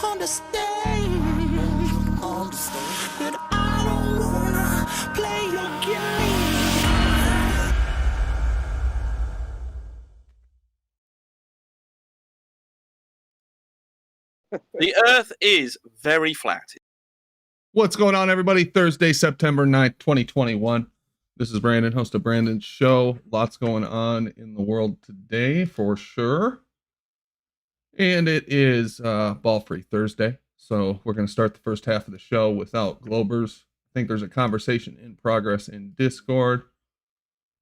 understand that I don't wanna play your game. The Earth is very flat. What's going on, everybody? Thursday, September 9th, 2021. This is Brandon, host of Brandon's Show. Lots going on in the world today, for sure. And it is Ball-Free Thursday. So we're going to start the first half of the show without Globers. I think there's a conversation in progress in Discord.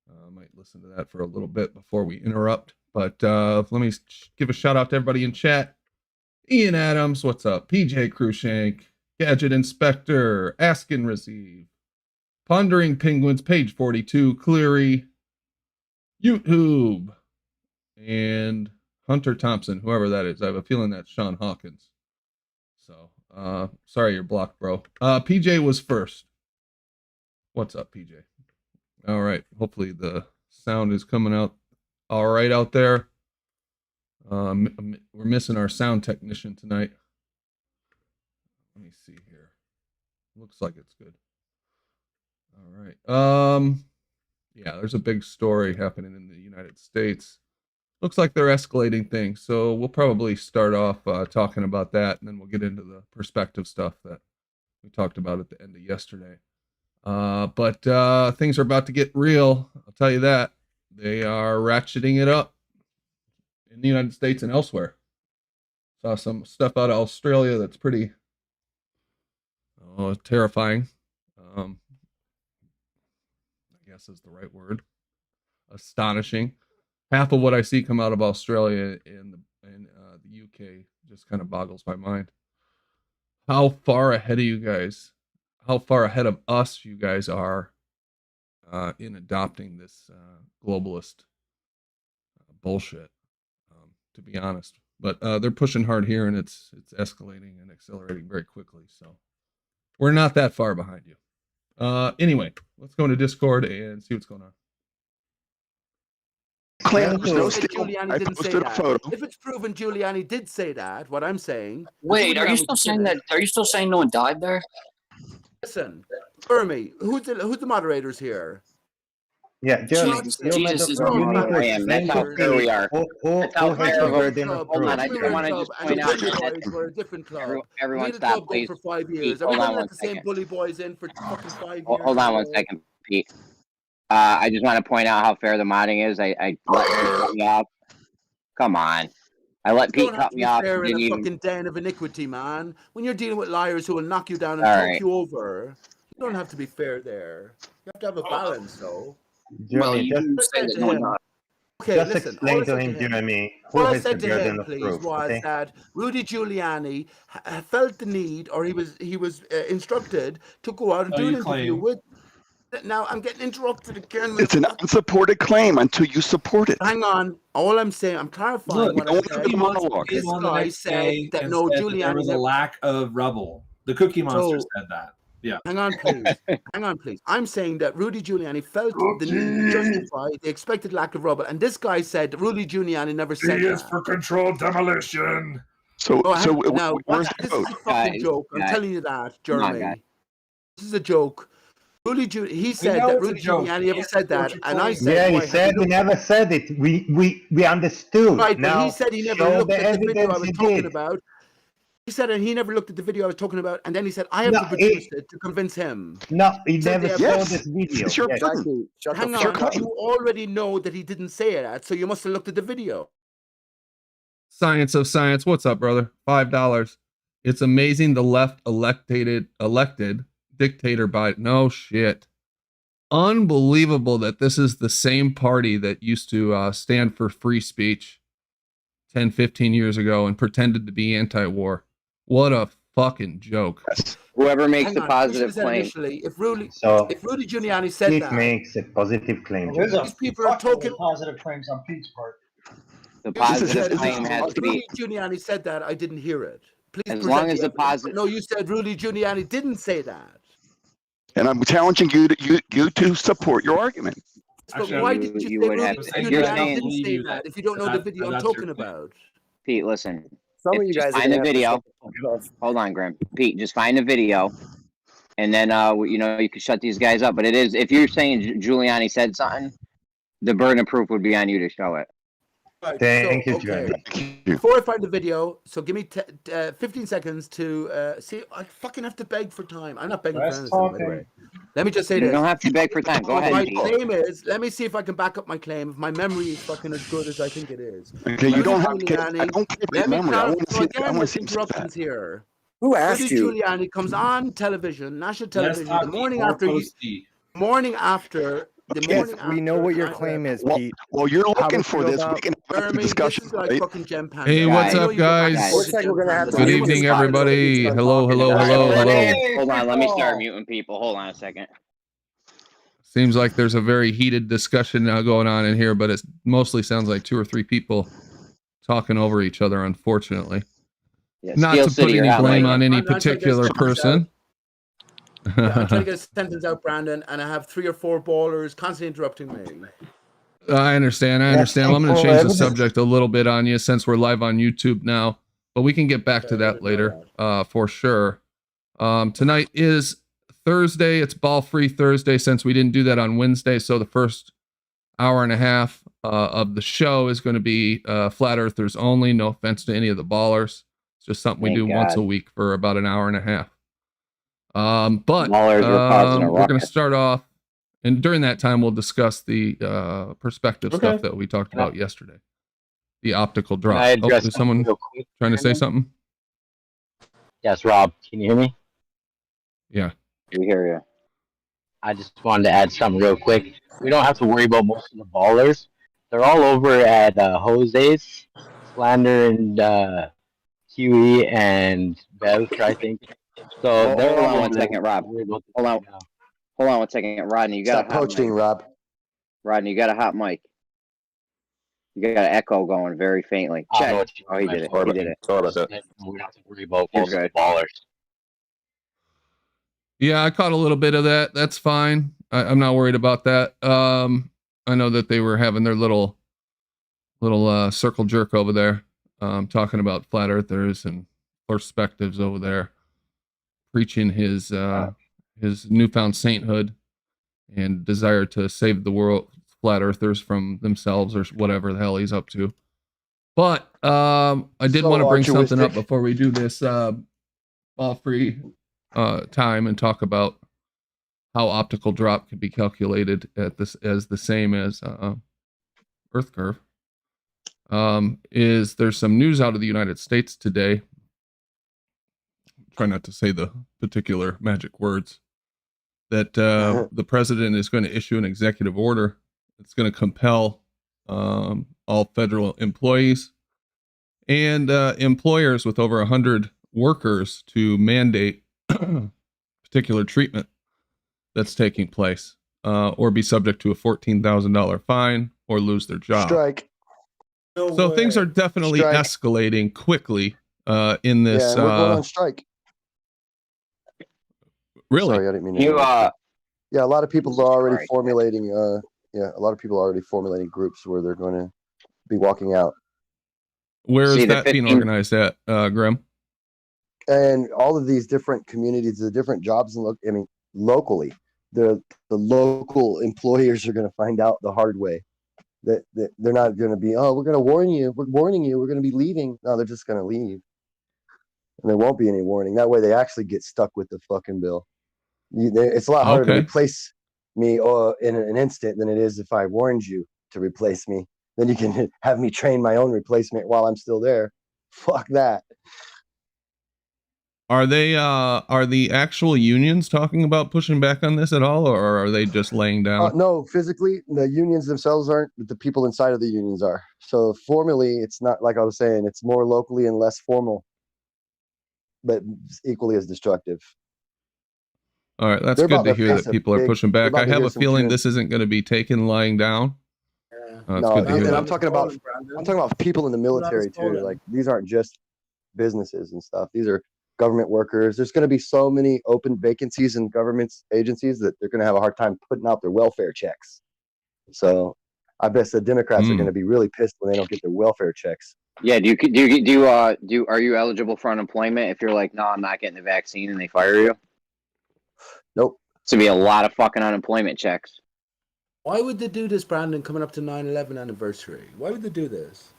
I might listen to that for a little bit before we interrupt. But let me give a shout out to everybody in chat. Ian Adams, what's up? PJ Cruikshank, Gadget Inspector, Ask and Receive, Pondering Penguins, page 42, Cleary, YouTube, and Hunter Thompson, whoever that is. I have a feeling that's Sean Hawkins. So, sorry you're blocked, bro. PJ was first. What's up, PJ? All right. Hopefully the sound is coming out all right out there. We're missing our sound technician tonight. Let me see here. Looks like it's good. All right. Yeah, there's a big story happening in the United States. Looks like they're escalating things. So we'll probably start off talking about that, and then we'll get into the perspective stuff that we talked about at the end of yesterday. But things are about to get real. I'll tell you that. They are ratcheting it up in the United States and elsewhere. Saw some stuff out of Australia that's pretty terrifying. I guess is the right word. Astonishing. Half of what I see come out of Australia and the UK just kind of boggles my mind. How far ahead of you guys, how far ahead of us you guys are in adopting this globalist bullshit. To be honest, but they're pushing hard here, and it's escalating and accelerating very quickly. So we're not that far behind you. Anyway, let's go into Discord and see what's going on. Giuliani didn't say that. If it's proven Giuliani did say that, what I'm saying. Wait, are you still saying that? Are you still saying no one died there? Listen, Fermi, who's the moderators here? Yeah, Jeremy, Jesus you is need the that's how fair we are. Who has the burden of Hold on, I proof? just want to just point out that we're a different club. everyone We stop, club please. for 5 years. Pete, Are we hold on gonna one let the same second. bully boys in for fucking 5 years? Hold on one second, Pete. I just want to point out how fair the modding is. I let Pete cut me off. Come on. I let Pete cut me off. Fair in Didn't a even... fucking den of iniquity, man. When you're dealing with liars who will knock you down and All talk right. you over, you don't have to be fair there. You have to have a balance, though. Jeremy, you say that no one died. Okay, just listen, explain to him, Jeremy, who what I has the said to burden him, of please, proof, was okay? that Rudy Giuliani felt the need, or he was instructed to go out and do an interview with. Now I'm getting interrupted again. It's an unsupported claim until you support it. Hang on. All I'm saying, I'm clarifying what I said. This guy said that no, Giuliani there was a lack of rubble. The Cookie Monster said that. Yeah. Hang on, please. Hang on, please. I'm saying that Rudy Giuliani felt the need to justify the expected lack of rubble, and this guy said that Rudy Giuliani never said He that. is for controlled demolition. So now, where's the this vote? is a fucking joke. I'm telling you that, Jeremy. This is a joke. He said that Rudy Giuliani never said that, and I said, yeah, he said he never said it. We understood. Right, now, but he said he never looked at the video I was talking about. He said, and he never looked at the video I was talking about, and then he said, I have to produce it to convince him. No, he never saw this video. It's your burden. Hang on, you already know that he didn't say that, so you must have looked at the video. Science of Science, what's up, brother? $5. It's amazing the left elected dictator Biden. No shit. Unbelievable that this is the same party that used to stand for free speech 10, 15 years ago and pretended to be anti-war. What a fucking joke. Whoever makes a positive claim. If Rudy Giuliani said Pete that. makes a positive claim. These people are talking positive claims on Pete's part. The positive claim has to be. Rudy Giuliani said that. I didn't hear it. Please. As long as the positive. No, you said Rudy Giuliani didn't say that. And I'm challenging you to support your argument. But why did you say Rudy Giuliani didn't say that if you don't know the video I'm talking about? Pete, listen. Some of you guys find the video. hold on, Grim. Pete, just find a video, and then you can shut these guys up. But it is, if you're saying Giuliani said something, the burden of proof would be on you to show it. Right, Thank you, okay. Johnny. Before I find the video, so give me 15 seconds to see. I fucking have to beg for time. I'm not begging for anything, by the way. Let me just say You this. don't have to beg for time. Go ahead, My Pete. claim is, let me see if I can back up my claim. If my memory is fucking as good as I think it is. Okay, you don't have to. Giuliani, I don't care let about me memory. I want to clarify. see. Again, I want there's to see interruptions that. here. Who asked Rudy you? Giuliani comes on television, national television, Let's the not morning be more after you, posty. morning after. The Yes, morning we know after what your 9/11. claim is, Well, Pete. well, you're How looking would for you this. about- We can have Jeremy, the this discussion, is like right? fucking Gem Panda. Hey, what's Guys. up, guys? Looks like we're gonna have to Good do evening, this. everybody. Hello, hello, hello, hello. Hold on, let me start muting people. Hold on a second. Seems like there's a very heated discussion now going on in here, but it mostly sounds like 2 or 3 people talking over each other, unfortunately. Yeah, Not Steel to City, put you're any out, blame Mike. on any I'm trying to get particular a sentence person. Yeah, I'm trying to get a sentence out, Brandon, and I have 3 or 4 ballers constantly interrupting me. I understand. Well, I'm going to change the subject a little bit on you since we're live on YouTube now, but we can get back to that later, for sure. Tonight is Thursday. It's ball-free Thursday since we didn't do that on Wednesday, so the first hour and a half of the show is going to be flat earthers only. No offense to any of the ballers. It's just something we Thank do once a God. week for about an hour and a half. But Ballers were causing a we're going to ruckus. start off, and during that time, we'll discuss the perspective stuff that we talked about yesterday. The optical drop. I address Is someone real quick, trying to say something? Yes, Rob, can you hear me? Yeah. We hear you. I just wanted to add something real quick. We don't have to worry about most of the ballers. They're all over at Jose's, Slander, and Huey, and Bev, I think. So Hold they're on all one over second, Rob. worry about this Hold on. right now. Hold on one second. Rodney, you got Stop a hot poaching, mic. Rob. Rodney, you got a hot mic. You got an echo going very faintly. I don't know Check. what you Oh, he mean did it. by He did it. Sorry about that. We don't have to worry about You're most of the good. ballers. Yeah, I caught a little bit of that. That's fine. I'm not worried about that. I know that they were having their little circle jerk over there, talking about flat earthers and perspectives over there, preaching his newfound sainthood and desire to save the world, flat earthers, from themselves or whatever the hell he's up to. But I did want to bring something up before we do this all free time and talk about how optical drop can be calculated at this as the same as Earth curve. Is there's some news out of the United States today. Try not to say the particular magic words. That the president is going to issue an executive order that's going to compel all federal employees and employers with over 100 workers to mandate particular treatment that's taking place, or be subject to a $14,000 fine or lose their job. Strike. So things are definitely escalating quickly in this. Yeah, we're going on strike. Really? Sorry, I didn't mean to. Yeah, a lot of people are already formulating. A lot of people are already formulating groups where they're going to be walking out. Where is that being organized at, Grim? And all of these different communities, the different jobs, and locally, the local employers are going to find out the hard way that they're not going to be, oh, we're going to warn you, we're warning you, we're going to be leaving. No, they're just going to leave, and there won't be any warning. That way, they actually get stuck with the fucking bill. It's a lot harder to replace me in an instant than it is if I warned you to replace me. Then you can have me train my own replacement while I'm still there. Fuck that. Are the actual unions talking about pushing back on this at all, or are they just laying down? No, physically, the unions themselves aren't, but the people inside of the unions are. So formally, it's not like I was saying, it's more locally and less formal, but equally as destructive. All right, that's good to hear that people are pushing back. I have a feeling this isn't going to be taken lying down. It's good to hear that. I'm talking about people in the military too. Like, these aren't just businesses and stuff. These are government workers. There's going to be so many open vacancies in government agencies that they're going to have a hard time putting out their welfare checks. So I bet the Democrats are going to be really pissed when they don't get their welfare checks. Yeah. Are you eligible for unemployment if you're like, no, I'm not getting the vaccine, and they fire you? Nope. It's gonna be a lot of fucking unemployment checks. Why would they do this, Brandon, coming up to 9/11 anniversary? Why would they do this?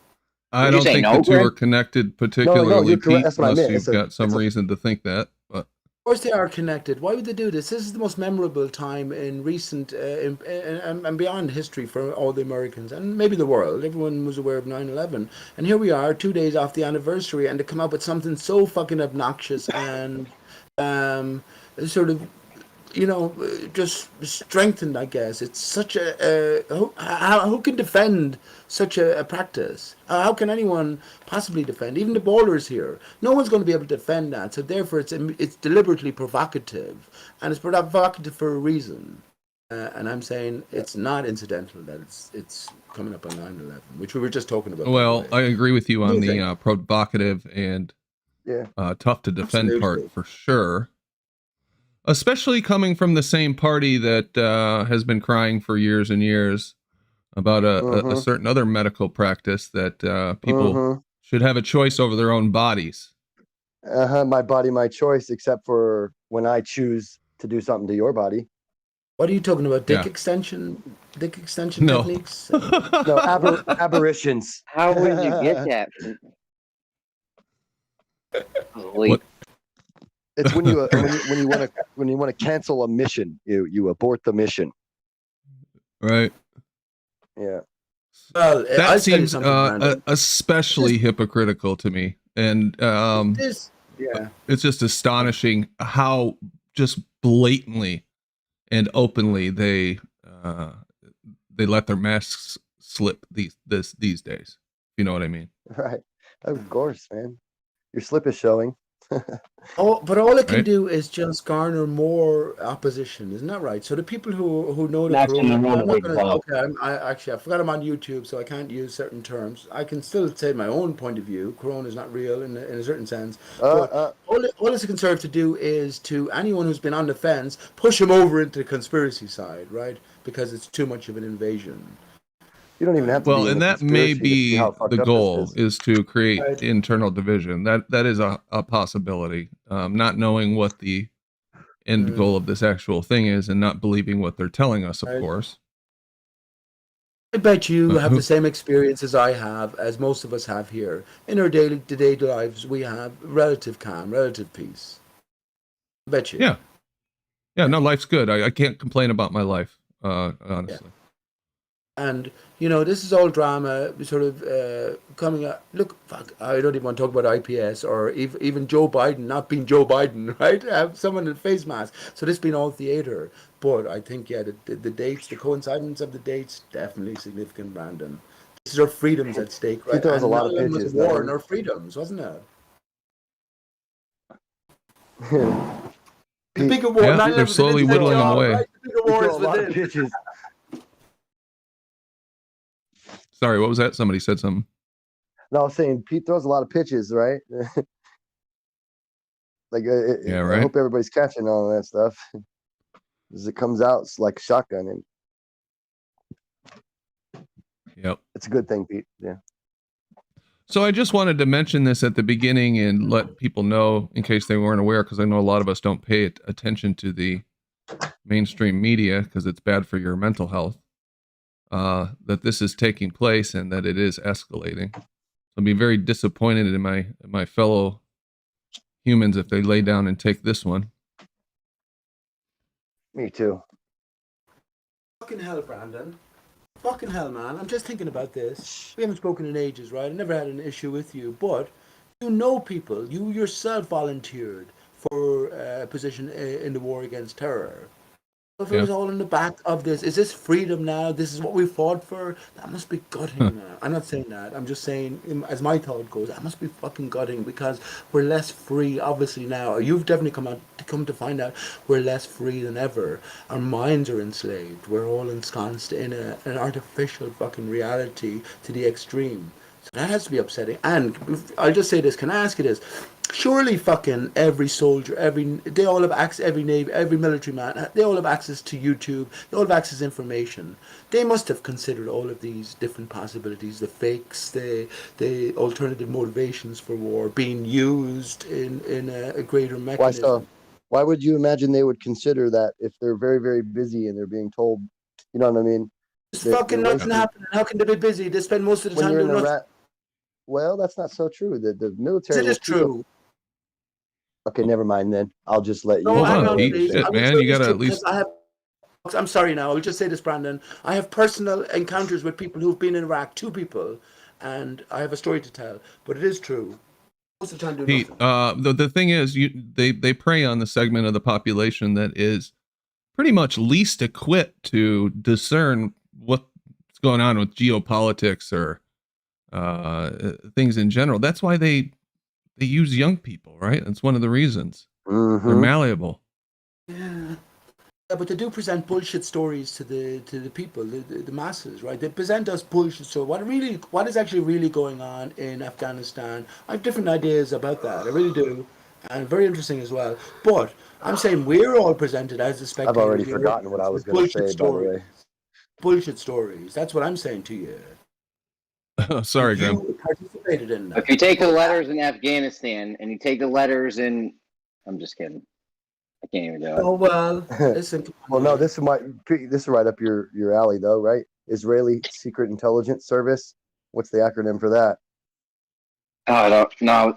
I Did you don't say think no, the two Greg? are connected No, particularly, you're correct. Pete, That's what I unless meant. you've got some reason to think that. But Of course they are connected. Why would they do this? This is the most memorable time in recent and beyond history for all the Americans and maybe the world. Everyone was aware of 9/11. And here we are 2 days off the anniversary and to come up with something so fucking obnoxious and sort of, just strengthened, I guess. It's such who can defend such a practice? How can anyone possibly defend? Even the ballers here, no one's going to be able to defend that. So therefore, it's deliberately provocative, and it's provocative for a reason. And I'm saying it's not incidental that it's coming up on 9/11, which we were just talking about. well, I agree with you on do you the provocative and Yeah. tough to defend Absolutely. part for sure. Especially coming from the same party that has been crying for years and years about a certain other medical practice that people should have a choice over their own bodies. My body, my choice, except for when I choose to do something to your body. What are you talking about? Dick Yeah. extension No. techniques? No, aberrations. How would you get that? What? It's when you when you want to cancel a mission, you abort the mission. Right. Yeah. Well, I'll That tell you seems something, Brandon. especially hypocritical to me, and Yeah. it's just astonishing how just blatantly and openly they let their masks slip these days. You know what I mean? Right. Of course, man. Your slip is showing. But all it can Right. do is just garner more opposition, isn't that right? So the people who know the That's corona, in the I'm not runaway gonna. club. Okay, I forgot I'm on YouTube, so I can't use certain terms. I can still say my own point of view. Corona is not real in a certain sense. But all it's concerned to do is to anyone who's been on the fence, push them over into the conspiracy side, right? Because it's too much of an invasion. You don't even have to Well, be in and the that may conspiracy to see be how fucked the up this goal, is to create Right. internal division. That is a possibility. Not knowing what the end goal of this actual thing is, and not believing what they're telling us, of Right. course. I bet you have who- the same experience as I have, as most of us have here. In our day-to-day lives, we have relative calm, relative peace. I bet you. Yeah. Yeah, no, life's good. I can't complain about my life, honestly. And, this is all drama, sort of coming up. Look, fuck, I don't even want to talk about IPS or even Joe Biden not being Joe Biden, right? Have someone in a face mask. So this being all theater. But I think, yeah, the dates, the coincidence of the dates, definitely significant, Brandon. This is our freedoms at stake, right? throws a lot of 9/11 was pitches, a war though. on our freedoms, wasn't it? The bigger war. Yeah, 9/11 they're was an slowly inside whittling them job, away. right? The bigger war is a lot of within. pitches. Sorry, what was that? Somebody said something. No, I was saying Pete throws a lot of pitches, right? Like, Yeah, I right. hope everybody's catching all that stuff. As it comes out, it's like shotgun, and Yep. it's a good thing, Pete. Yeah. So I just wanted to mention this at the beginning and let people know, in case they weren't aware, because I know a lot of us don't pay attention to the mainstream media because it's bad for your mental health, that this is taking place and that it is escalating. So I'll be very disappointed in my fellow humans if they lay down and take this one. Me too. Fucking hell, Brandon. Fucking hell, man. I'm just thinking about this. We haven't spoken in ages, right? I never had an issue with you, but people. You yourself volunteered for a position in the war against terror. If it was all in the back of this, is this freedom now? This is what we fought for? That must be gutting now. I'm not saying that. I'm just saying, as my thought goes, that must be fucking gutting because we're less free, obviously, now. You've definitely come to find out we're less free than ever. Our minds are enslaved. We're all ensconced in an artificial fucking reality to the extreme. So that has to be upsetting. And I'll just say this: can I ask you this? Surely, fucking every soldier, they all have access. Every navy, every military man, they all have access to YouTube. They all have access to information. They must have considered all of these different possibilities: the fakes, the alternative motivations for war being used in a greater Why mechanism. so? Why would you imagine they would consider that if they're very, very busy and they're being told, you know what I mean? There's They're fucking nothing wasting- happening. How can they be busy? They spend most of the when time you're in doing nothing. Iraq. Well, that's not so true. The military. It is true. Okay, never mind then. I'll just let you. No, Hold hang on, Pete. please. Shit, I will man, say you this gotta too, at least- because I'm sorry now. I'll just say this, Brandon. I have personal encounters with people who've been in Iraq, 2 people, and I have a story to tell. But it is true. Most of the time, doing Pete, nothing. the thing is, they prey on the segment of the population that is pretty much least equipped to discern what's going on with geopolitics or things in general. That's why they use young people, right? That's one of the reasons. They're malleable. Yeah. Yeah, but they do present bullshit stories to the people, the masses, right? They present us bullshit stories. What is actually really going on in Afghanistan? I have different ideas about that. I really do, and very interesting as well. But I'm saying we're all presented as the spectators. I've already forgotten what I was going to say, by the way. Bullshit stories. That's what I'm saying to you. Sorry, Graham. You participated in that. If you take the letters in Afghanistan and you take the letters in, I'm just kidding. I can't even do it. Oh well, listen. Well, no, this is right up your alley, though, right? Israeli Secret Intelligence Service. What's the acronym for that? Oh, I don't know.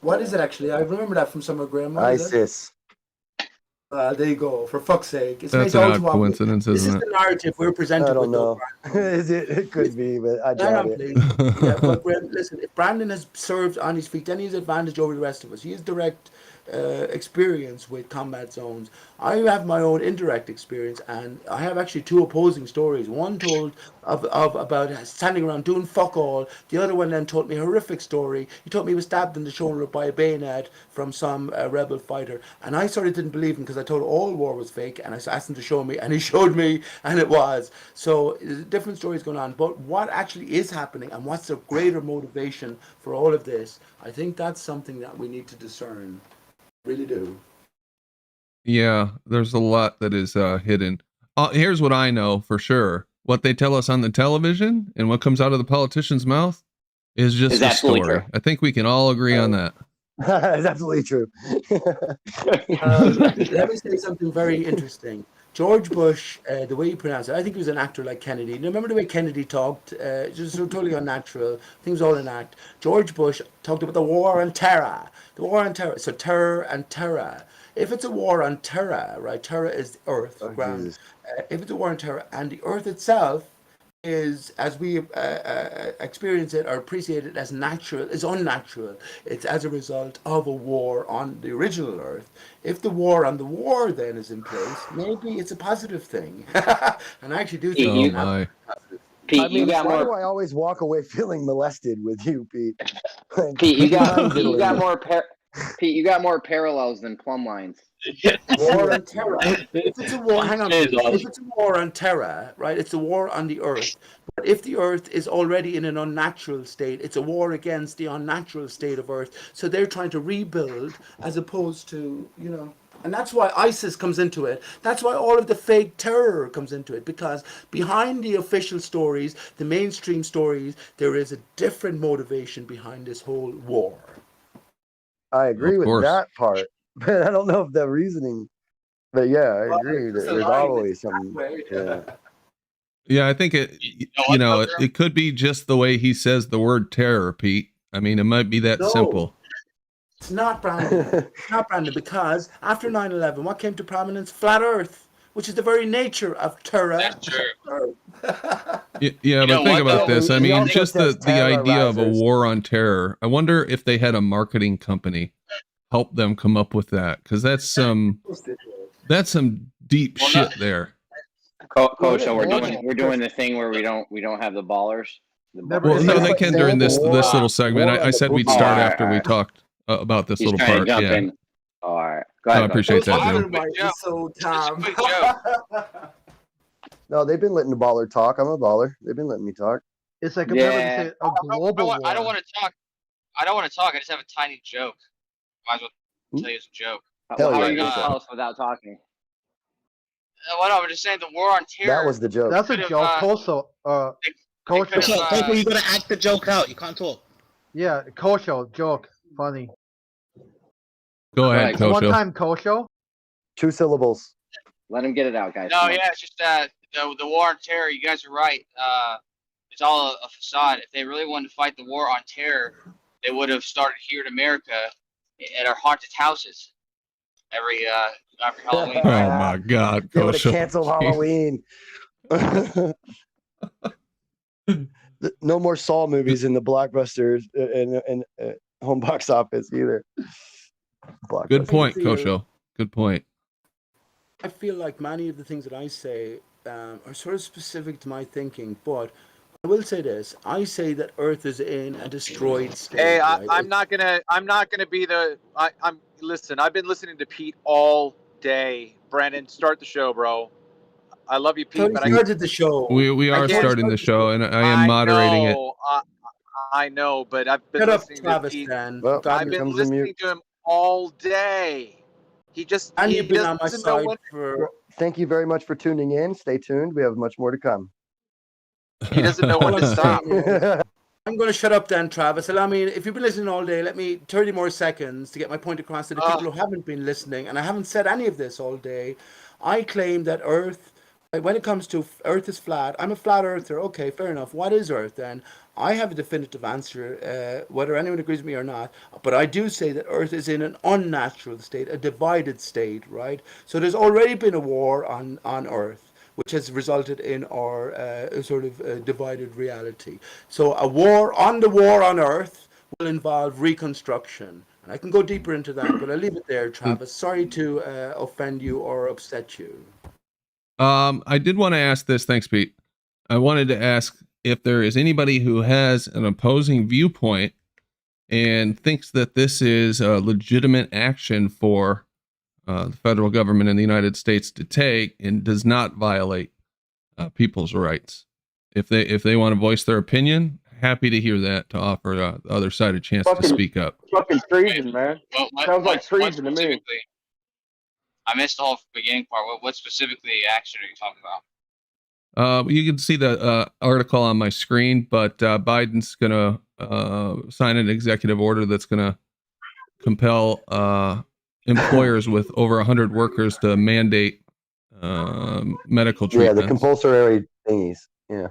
What is it actually? I remember that from somewhere, Graham. What is it? ISIS. There you go. For fuck's sake, it's That's made an all odd too obvious. coincidence, This is isn't the it? narrative we're presented I don't with. know. Is it? It could be, but I Hang doubt on, it. please. Yeah, but Graham, listen, if Brandon has served on his feet, then he has advantage over the rest of us. He has direct experience with combat zones. I have my own indirect experience, and I have actually 2 opposing stories. One told of about standing around doing fuck all. The other one then told me a horrific story. He told me he was stabbed in the shoulder by a bayonet from some rebel fighter, and I sort of didn't believe him because I told all war was fake, and I asked him to show me, and he showed me, and it was. So different stories going on, but what actually is happening and what's the greater motivation for all of this, I think that's something that we need to discern. Really do. Yeah, there's a lot that is hidden. Here's what I know for sure. What they tell us on the television and what comes out of the politician's mouth is just a story. I think we can all agree on that. That's absolutely true. Let me say something very interesting. George Bush, the way he pronounced it, I think he was an actor like Kennedy. You remember the way Kennedy talked? Just so totally unnatural. Things all an act. George Bush talked about the war on terror. The war on terror. So terror and terror. If it's a war on terror, right? Terror is earth, ground. If it's a war on terror and the earth itself is, as we experience it or appreciate it as natural, is unnatural. It's as a result of a war on the original Earth. If the war on the war then is in place, maybe it's a positive thing. And I actually do think Oh my. Pete, I mean, you got why more. do I always walk away feeling molested with you, Pete? Pete, you got more. Pete, you got more parallels than plumb lines. War on terror. If it's a war, hang on. If it's a war on terror, right? It's a war on the earth. But if the earth is already in an unnatural state, it's a war against the unnatural state of earth. So they're trying to rebuild as opposed to, you know. And that's why ISIS comes into it. That's why all of the fake terror comes into it. Because behind the official stories, the mainstream stories, there is a different motivation behind this whole war. I agree with course. that part, but I don't know if the reasoning. But yeah, I Well, agree. it's There's aligned, always it's some. that way. Yeah. Yeah, I think it. You know, it could be just the way he says the word terror, Pete. I mean, it might be that No. simple. It's not Brandon. It's not Brandon, because after 9/11, what came to prominence? Flat Earth, which is the very nature of terror. That's true. Yeah, but think about this. I He mean, also just the says idea of a terrorizers. war on terror. I wonder if they had a marketing company help them come up with that, because that's some deep shit there. Coach, so we're doing the thing where we don't have the ballers. Well, It's no, like they can saying during this war- little segment. war on I the said we'd boogie. start All right, after all we right. talked about this He's little trying part. to jump Yeah. in. All right, go No, I ahead. appreciate that, Well, Jim. Joe, So just a Tom. quick joke. No, they've been letting the baller talk. I'm a baller. They've been letting me talk. It's like compared to say a I global war. don't want to talk. I don't want to talk. I just have a tiny joke. Might as well tell you it's a joke. Hell How yeah, are you gonna go tell us without talking? Well, no, I'm just saying the war on terror. That was the joke. That's a could've, joke. Kosho, Kosho. could've, you gotta act the joke out. You can't talk. Yeah, Kosho, joke, funny. Go ahead, Go One Kosho. time Kosho. 2 syllables. Let him get it out, guys. No, Come on. yeah, it's just that the war on terror. You guys are right. It's all a facade. If they really wanted to fight the war on terror, they would have started here in America at our haunted houses every Halloween. Oh Right? my God, They would have Kosho. canceled Halloween. No more Saw movies in the blockbusters and home box office either. Good point, I feel- Kosho. Good point. I feel like many of the things that I say are sort of specific to my thinking, but I will say this: I say that Earth is in a destroyed state. Hey, right? I'm not gonna be the. Listen. I've been listening to Pete all day. Brandon, start the show, bro. I love you, Pete, but I started the show. We are can't- starting the show, and I am moderating it. I know, but I've been Shut up, listening Travis. to Pete. Then Well, I've been comes the mute. listening to him all day. He just and he you've been on my doesn't know side when. for. Thank you very much for tuning in. Stay tuned. We have much more to come. He doesn't know when to stop. I'm going to shut up then, Travis. Allow me, if you've been listening all day, let me 30 more seconds to get my point across to the people who haven't been listening, and I haven't said any of this all day. I claim that Earth, when it comes to Earth is flat, I'm a flat earther. Okay, fair enough. What is Earth then? I have a definitive answer, whether anyone agrees with me or not, but I do say that Earth is in an unnatural state, a divided state, right? So there's already been a war on Earth, which has resulted in our sort of divided reality. So a war on Earth will involve reconstruction. And I can go deeper into that, but I'll leave it there, Travis. Sorry to offend you or upset you. I did want to ask this. Thanks, Pete. I wanted to ask if there is anybody who has an opposing viewpoint and thinks that this is a legitimate action for the federal government in the United States to take and does not violate people's rights. If they want to voice their opinion, happy to hear that, to offer the other side a chance to speak up. Fucking treason, man. Sounds like treason to me. specifically? I missed the whole beginning part. What specifically action are you talking about? You can see the article on my screen, but Biden's going to sign an executive order that's going to compel employers with over 100 workers to mandate medical treatment. Yeah, the compulsory thingies. Yeah.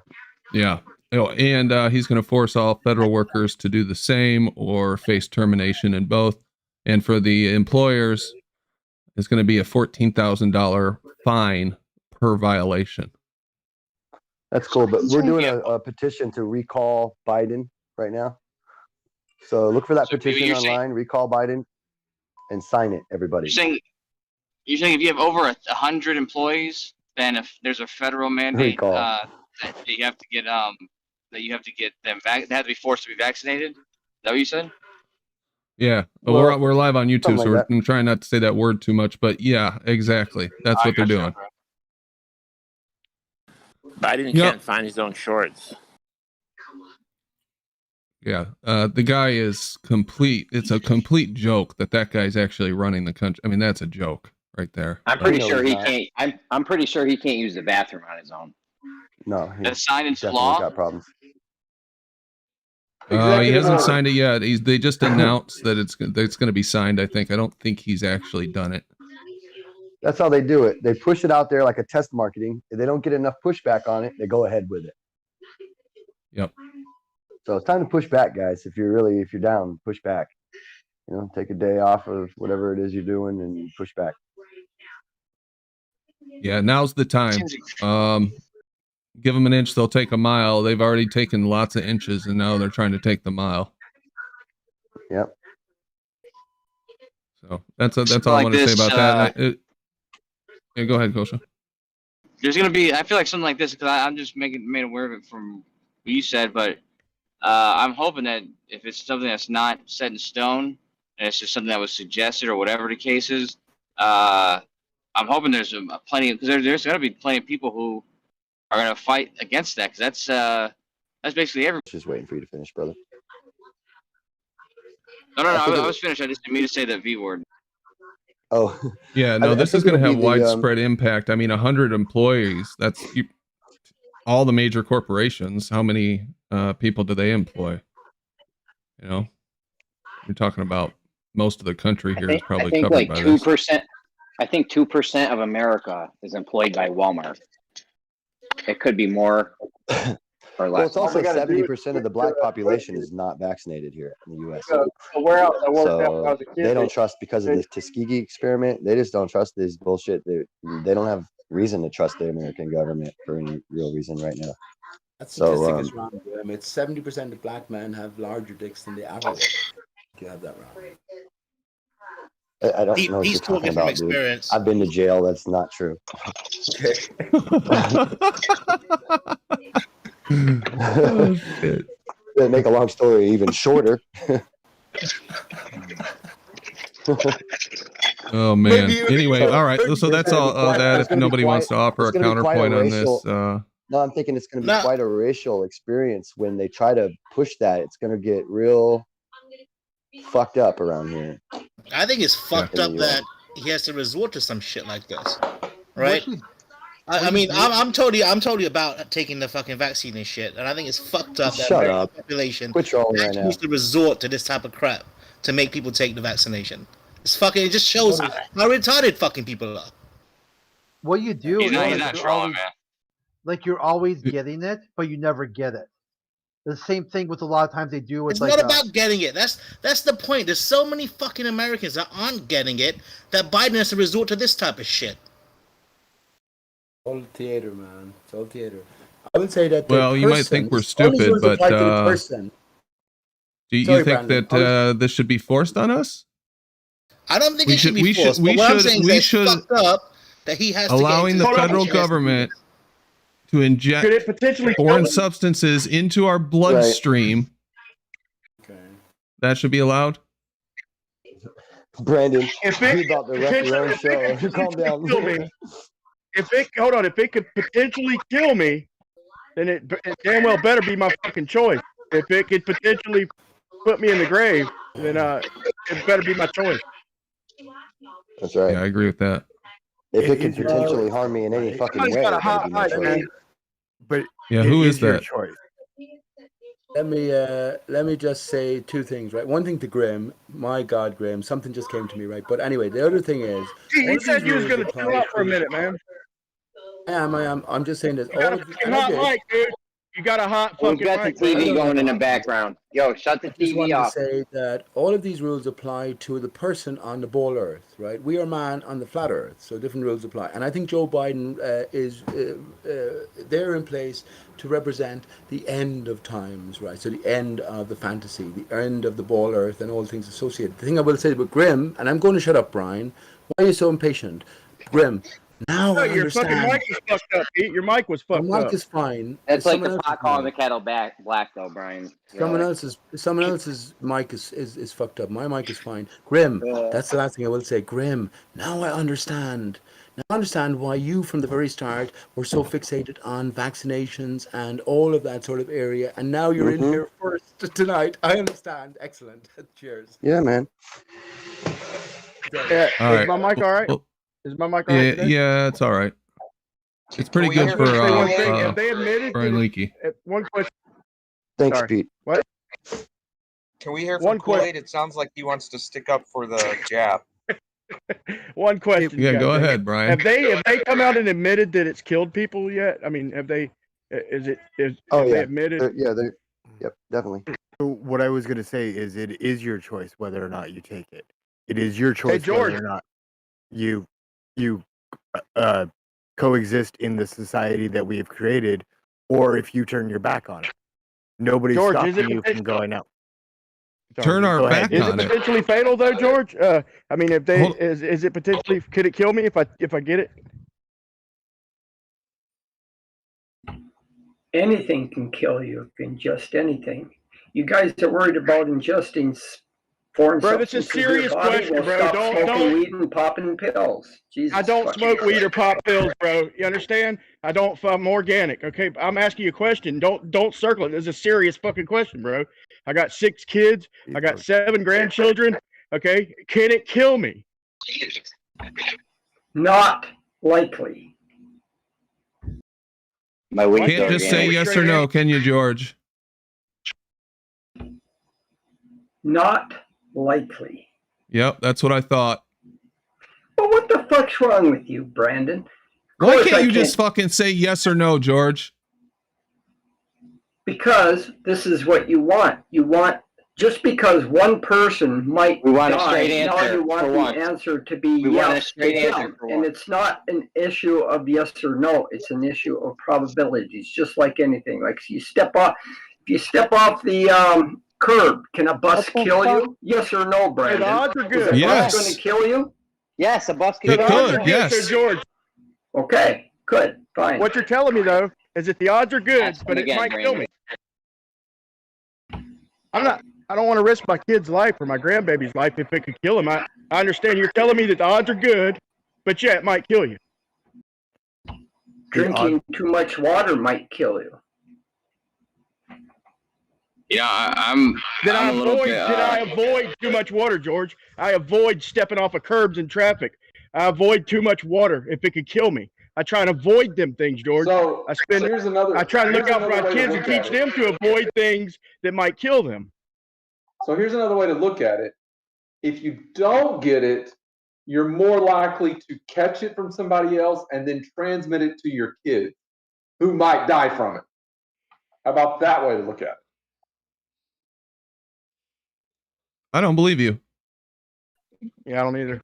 Yeah. And he's going to force all federal workers to do the same or face termination in both. And for the employers, it's going to be a $14,000 fine per violation. That's cool, but we're doing a petition to recall Biden right now. So look for that petition you're online, saying, recall Biden, and sign it, everybody. You're saying if you have over 100 employees, then if there's a federal mandate Recall. that you have to get them they have to be forced to be vaccinated. Is that what you said? Yeah, Well, we're live on YouTube, so like I'm trying not to say that word too much, but yeah, exactly. That's what they're doing. Biden can't find his own shorts. Yeah, the guy is complete. It's a complete joke that guy's actually running the country. I mean, that's a joke right there. I'm pretty sure he can't. I'm pretty sure he can't use the bathroom on his own. No, That's signed into definitely law. got problems. He hasn't signed it yet. They just announced that it's going to be signed. I don't think he's actually done it. That's how they do it. They push it out there like a test marketing. If they don't get enough pushback on it, they go ahead with it. Yep. So it's time to push back, guys. If you're down, push back. Take a day off of whatever it is you're doing and push back. Yeah, now's the time. Give them an inch, they'll take a mile. They've already taken lots of inches, and now they're trying to take the mile. Yep. So that's all I want to say about that. Yeah, go ahead, Kosha. There's gonna be. I feel like something like this because I'm just made aware of it from what you said, but I'm hoping that if it's something that's not set in stone and it's just something that was suggested or whatever the case is, I'm hoping there's plenty because there's gonna be plenty of people who are gonna fight against that because That's basically every. Just waiting for you to finish, brother. No, I was finished. I just didn't mean to say that V word. Oh, yeah, no, this is think going to it'll have be the, widespread impact. I mean, 100 employees. That's all the major corporations. How many people do they employ? You know, you're talking about most of the country here is probably covered like by this. 2%. I think 2% of America is employed by Walmart. It could be more or less. Well, it's also 70% of the black population is not vaccinated here in the U.S. So where else I worked out when I So was a kid, they don't trust because of the Tuskegee experiment. They just don't trust this bullshit. They don't have reason to trust the American government for any real reason right now. That So, statistic is wrong. It's 70% of black men have larger dicks than the average. You have that wrong. I don't know what He's you're talking talking from about, dude. experience. I've been to jail. That's not true. Okay. Oh, shit. To make a long story even shorter. Oh man. Maybe Anyway, all right. So that's all that. If nobody wants to offer a counterpoint on this, no, I'm thinking it's going to be quite a racial experience when they try to push that. It's going to get real fucked up around here. I think it's fucked up that he has to resort to some shit like this, right? I mean, I'm totally about taking the fucking vaccine and shit, and I think it's fucked up that Shut American up. population Quit trolling right actually now. needs to resort to this type of crap to make people take the vaccination. It's fucking. It just shows how retarded fucking people are. What you do He's is not you're trolling, always, man. like you're always getting it, but you never get it. The same thing with a lot of times they do with It's like not about getting it. That's the point. There's so many fucking Americans that aren't getting it that Biden has to resort to this type of shit. All theater, man. It's all theater. I would say that. Well, you might think we're stupid, but do you think that this should be forced on us? I don't think it should be forced. But what I'm saying is it's fucked up that he has allowing to the federal government to inject foreign substances into our bloodstream. Okay. That should be allowed. Brandon, If you're about to wreck your own show. Calm down. If it could potentially kill me, then it damn well better be my fucking choice. If it could potentially put me in the grave, then it better be my choice. That's right. Yeah, I agree with that. If it could potentially harm me in any fucking way, it better be my choice. But yeah, who is that? Choice. Let me just say two things, right? One thing to Grim, my God, Grim, something just came to me, right? But anyway, the other thing is, He said you was going to chill out for a minute, man. I am. I'm just saying this. You got a fucking hot mic, dude. You got a hot fucking We've got mic. the TV going in the background. Yo, shut the I just TV wanted off. to say that all of these rules apply to the person on the ball Earth, right? We are man on the flat Earth, so different rules apply. And I think Joe Biden is there in place to represent the end of times, right? So the end of the fantasy, the end of the ball Earth, and all things associated. The thing I will say with Grim, and I'm going to shut up, Brian. Why are you so impatient, Grim? Now I your understand. fucking mic was fucked up, Pete. Your mic was fucked My up. mic is fine. That's like Someone the pot else's calling the mic. kettle black, though, Brian. Someone else's mic is fucked up. My mic is fine. Grim, that's the last thing I will say. Grim, now I understand. Now I understand why you from the very start were so fixated on vaccinations and all of that sort of area. And now you're in here first tonight. I understand. Excellent. Cheers. Yeah, man. Yeah, All right. Is my mic all right? Is my mic all right today? Yeah, it's all right. It's pretty good for Have they admitted Brian Leakey. One question. Thanks, Sorry. Pete. What? Can we hear from Kool-Aid? It sounds like he wants to stick up for the jab. One question. Yeah, go guys. ahead, Brian. Have they come out and admitted that it's killed people yet? I mean, have they? Oh yeah. They admitted? Yep, definitely. So what I was going to say is, it is your choice whether or not you take it. It is your choice George. whether or not you coexist in the society that we have created, or if you turn your back on it. Nobody's George, stopping you from going out. Turn our back Is on it it. potentially fatal though, George? I mean, if they is it potentially, could it kill me if I get it? Anything can kill you, just anything. You guys are worried about ingesting Foreign Bro, this is a substances in your serious body question, will bro. stop Don't smoking weed and popping pills. Jesus I don't fucking smoke weed Christ. or pop pills, bro. You understand? I'm organic. Okay, I'm asking you a question. Don't circle it. This is a serious fucking question, bro. I got 6 kids. I got 7 grandchildren. Okay, can it kill me? Not likely. My You can't just say yes or no, can you, George? Not likely. Yep, that's what I thought. But what the fuck's wrong with you, Brandon? Why can't you just fucking say yes or no, George? Because this is what you want. You want, just because one person might We want a die, straight answer now you want for the once. answer to be We want a yes straight to answer him. for And once. it's not an issue of yes or no. It's an issue of probabilities, just like anything. Like if you step off the curb, can a bus kill you? Yes or no, Brandon? The odds are good. Is a Yes. bus going to kill you? Yes, a bus It can could, yes. George, Okay, good, fine. what you're telling me though is that the odds are good, Ask but him it again, might kill Brandon. me. I don't want to risk my kid's life or my grandbaby's life if it could kill him. I understand you're telling me that the odds are good, but yeah, it might kill you. Drinking too much water might kill you. Yeah, I'm a little bit. Did I avoid too much water, George? I avoid stepping off of curbs in traffic. I avoid too much water if it could kill me. I try and avoid them things, George. So I try to look out for my kids and teach them to avoid things that might kill them. So here's another way to look at it. If you don't get it, you're more likely to catch it from somebody else and then transmit it to your kids who might die from it. How about that way to look at it? I don't believe you. Yeah, I don't either.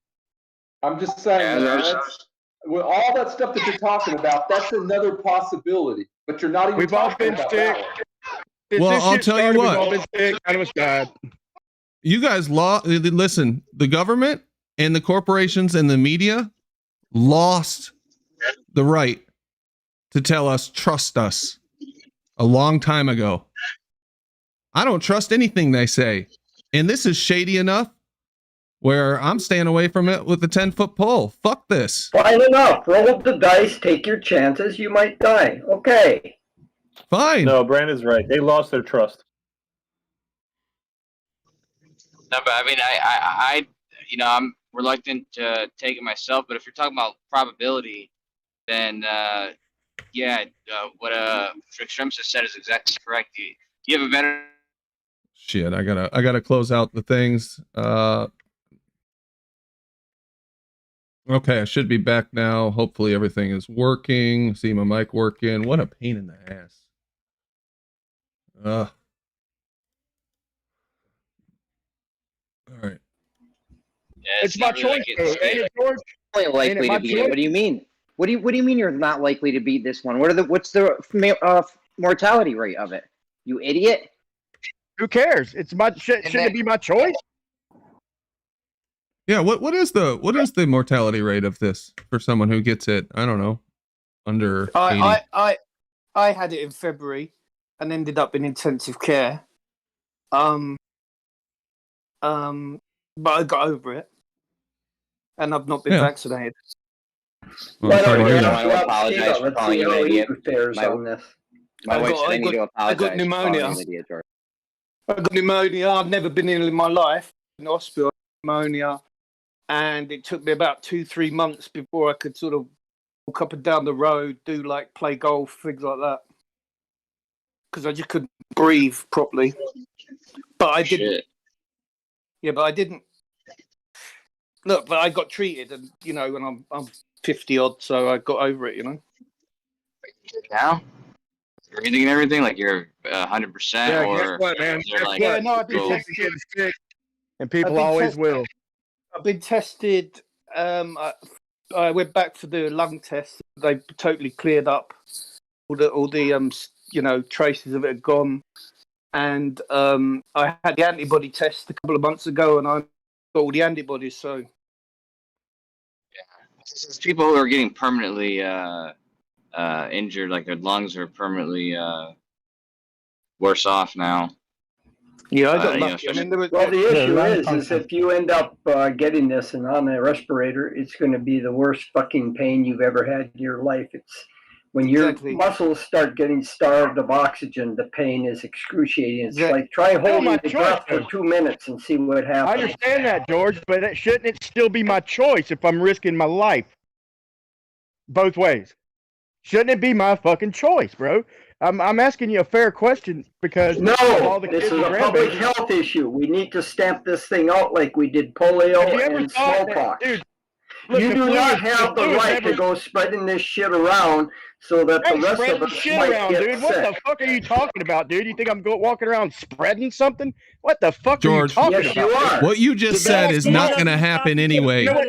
I'm just saying, with all that stuff that you're talking about, that's another possibility. But you're not even We've all talking been about sick. that one. Well, I'll tell you We've what. all been sick. None of us died. You guys listen, the government and the corporations and the media lost the right to tell us, trust us, a long time ago. I don't trust anything they say. And this is shady enough where I'm staying away from it with a 10-foot pole. Fuck this. Fine enough. Roll the dice, take your chances. You might die. Okay. Fine. No, Brandon's right. They lost their trust. No, but I mean, I'm reluctant to take it myself. But if you're talking about probability, then what Extremis said is exactly correct. You have a better. Shit, I gotta close out the things. Okay, I should be back now. Hopefully everything is working. See my mic working. What a pain in the ass. All right. Yeah, it's my choice. George. Likely to beat it. What do you mean? What do you mean you're not likely to beat this one? What's the mortality rate of it? You idiot. Who cares? It's my shouldn't it be my choice? Yeah, what is the mortality rate of this for someone who gets it? I don't know. Under 80. I had it in February and ended up in intensive care. But I got over it. And I've not been vaccinated. Well, I want to apologize for calling you an idiot. My wife said I need to apologize. I got pneumonia. I got pneumonia. I've never been ill in my life. In hospital, pneumonia. And it took me about 2-3 months before I could sort of walk up and down the road, play golf, things like that. Because I just couldn't breathe properly. But I didn't. Yeah, but I didn't. Look, but I got treated, and when I'm 50 odd, so I got over it. Now, breathing and everything, like you're 100%. Yeah, or guess what, man? I've been tested. Sick, and people always will. I've been tested. I went back for the lung test. They totally cleared up. All the traces of it had gone. And I had the antibody test a couple of months ago, and I got all the antibodies. So, It's people who are getting permanently injured, like their lungs are permanently worse off now. Yeah, I got lucky. I mean, there was, well, the issue is if you end up getting this and on a respirator, it's going to be the worst fucking pain you've ever had in your life. It's when your muscles start getting starved of oxygen, the pain is excruciating. It's like try holding your breath for 2 minutes and see what happens. I understand that, George, but shouldn't it still be my choice if I'm risking my life? Both ways. Shouldn't it be my fucking choice, bro? I'm asking you a fair question because no, all the this kids is and a public grandbabies. health issue. We need to stamp this thing out like we did polio and smallpox. Dude, you do not have the right to go spreading this shit around so that the rest of us might get dude. What the fuck are you talking about, dude? You think I'm walking around spreading something? What the fuck George, are you talking about? You are. What you just said is not going to happen anyway. You know what?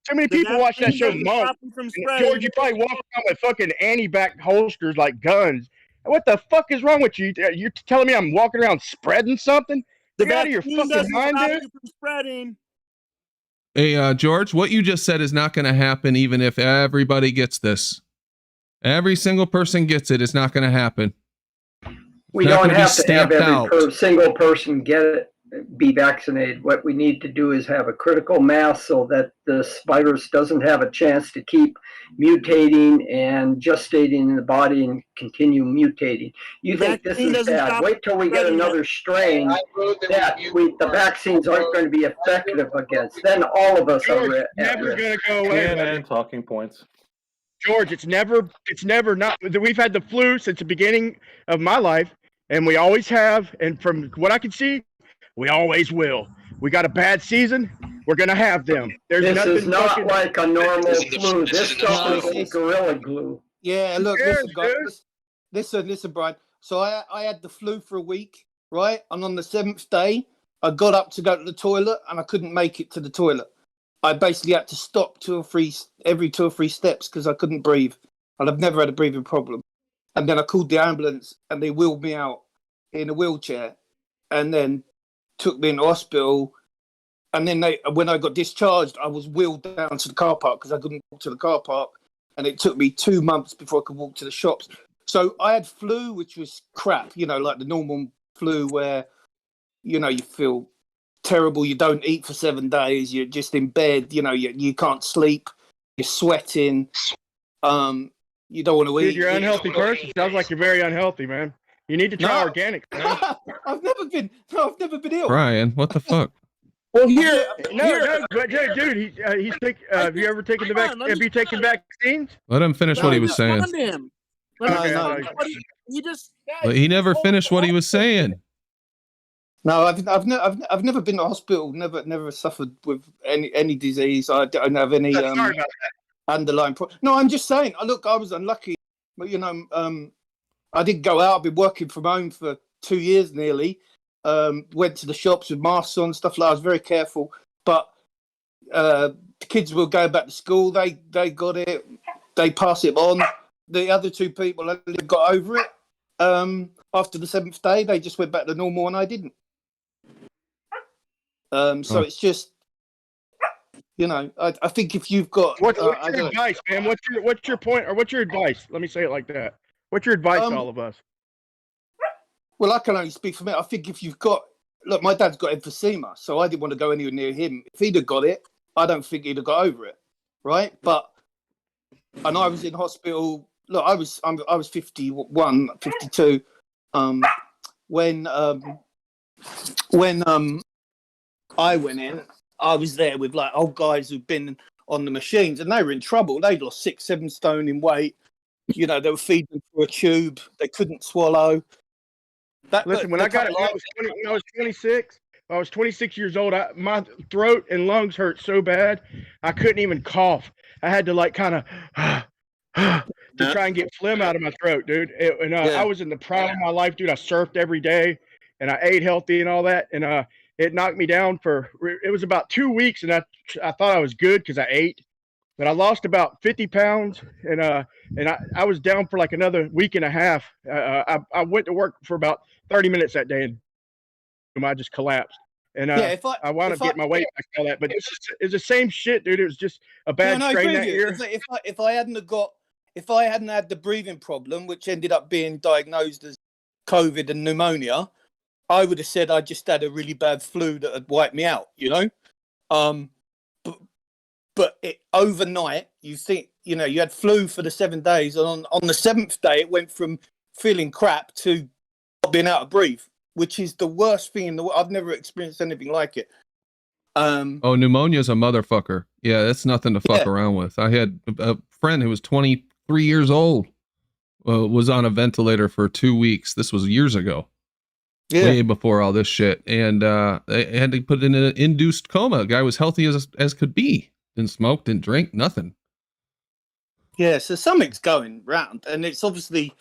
Too many people watch that show, Monk. George, you probably walk around with fucking anti-back holsters like guns. What the fuck is wrong with you? You're telling me I'm walking around spreading something? Get out of your fucking mind, dude. Spreading. Hey, George, what you just said is not going to happen even if everybody gets this. Every single person gets it. It's not going to happen. We don't have to have every single person get it, be vaccinated. What we need to do is have a critical mass so that this virus doesn't have a chance to keep mutating and gestating in the body and continue mutating. You think this is bad? Wait till we get another strain that the vaccines aren't going to be effective against. Then all of us are at never risk. going to go away. And talking points. George, it's never not. We've had the flu since the beginning of my life, and we always have. And from what I can see, we always will. We got a bad season. We're gonna have them. This is not like a normal flu. This stuff is Gorilla Glue. Yeah, look, listen, guys. Listen, Brian. So I had the flu for a week, right? And on the 7th day, I got up to go to the toilet, and I couldn't make it to the toilet. I basically had to stop every 2 or 3 steps because I couldn't breathe, and I've never had a breathing problem. And then I called the ambulance, and they wheeled me out in a wheelchair, and then took me into hospital. And then when I got discharged, I was wheeled down to the car park because I couldn't walk to the car park, and it took me 2 months before I could walk to the shops. So I had flu, which was crap, like the normal flu where, you feel terrible, you don't eat for 7 days, you're just in bed, you can't sleep, you're sweating, you don't want to eat. Dude, you're an unhealthy person. Sounds like you're very unhealthy, man. You need to try organic, man. I've never been ill. Brian, what the fuck? Well, dude, he's taking. Have you ever taken Have you taken vaccines? Let him finish what he was saying. He never finished what he was saying. No, I've never been to hospital. Never suffered with any disease. I don't have any underlying problem. No, I'm just saying. Look, I was unlucky, but I didn't go out. I've been working from home for 2 years nearly. Went to the shops with masks on, stuff like that. I was very careful. But the kids were going back to school. They got it. They pass it on. The other 2 people got over it. After the 7th day, they just went back to normal, and I didn't. So it's just, I think if you've got what's your advice, man? What's your point, or what's your advice? Let me say it like that. What's your advice to all of us? Well, I can only speak for me. I think if you've got, look, my dad's got emphysema, so I didn't want to go anywhere near him. If he'd have got it, I don't think he'd have got over it, right? And I was in hospital. Look, I was 51, 52 when I went in. I was there with like old guys who'd been on the machines, and they were in trouble. They'd lost 6-7 stone in weight. They were feeding them through a tube. They couldn't swallow. Listen, when I got it, when I was 26, I was 26 years old. My throat and lungs hurt so bad, I couldn't even cough. I had to kind of to try and get phlegm out of my throat, dude. I was in the prime of my life, dude. I surfed every day, and I ate healthy and all that. And it knocked me down it was about 2 weeks, and I thought I was good because I ate. But I lost about 50 pounds, and I was down for like another week and a half. I went to work for about 30 minutes that day, and I just collapsed. And I wound up getting my weight back and all that. But it's the same shit, dude. It was just a bad strain that year. If I hadn't had the breathing problem, which ended up being diagnosed as COVID and pneumonia, I would have said I just had a really bad flu that had wiped me out, you know. But overnight, you think, you know, you had flu for the 7 days, and on the 7th day, it went from feeling crap to not being able to breathe, which is the worst thing in the world. I've never experienced anything like it. Oh, pneumonia's a motherfucker. Yeah, that's nothing to fuck around with. I had a friend who was 23 years old, was on a ventilator for 2 weeks. This was years ago. Yeah. Way before all this shit. And they had to put in an induced coma. The guy was healthy as could be. Didn't smoke, didn't drink, nothing. Yeah, so something's going round, and it's obviously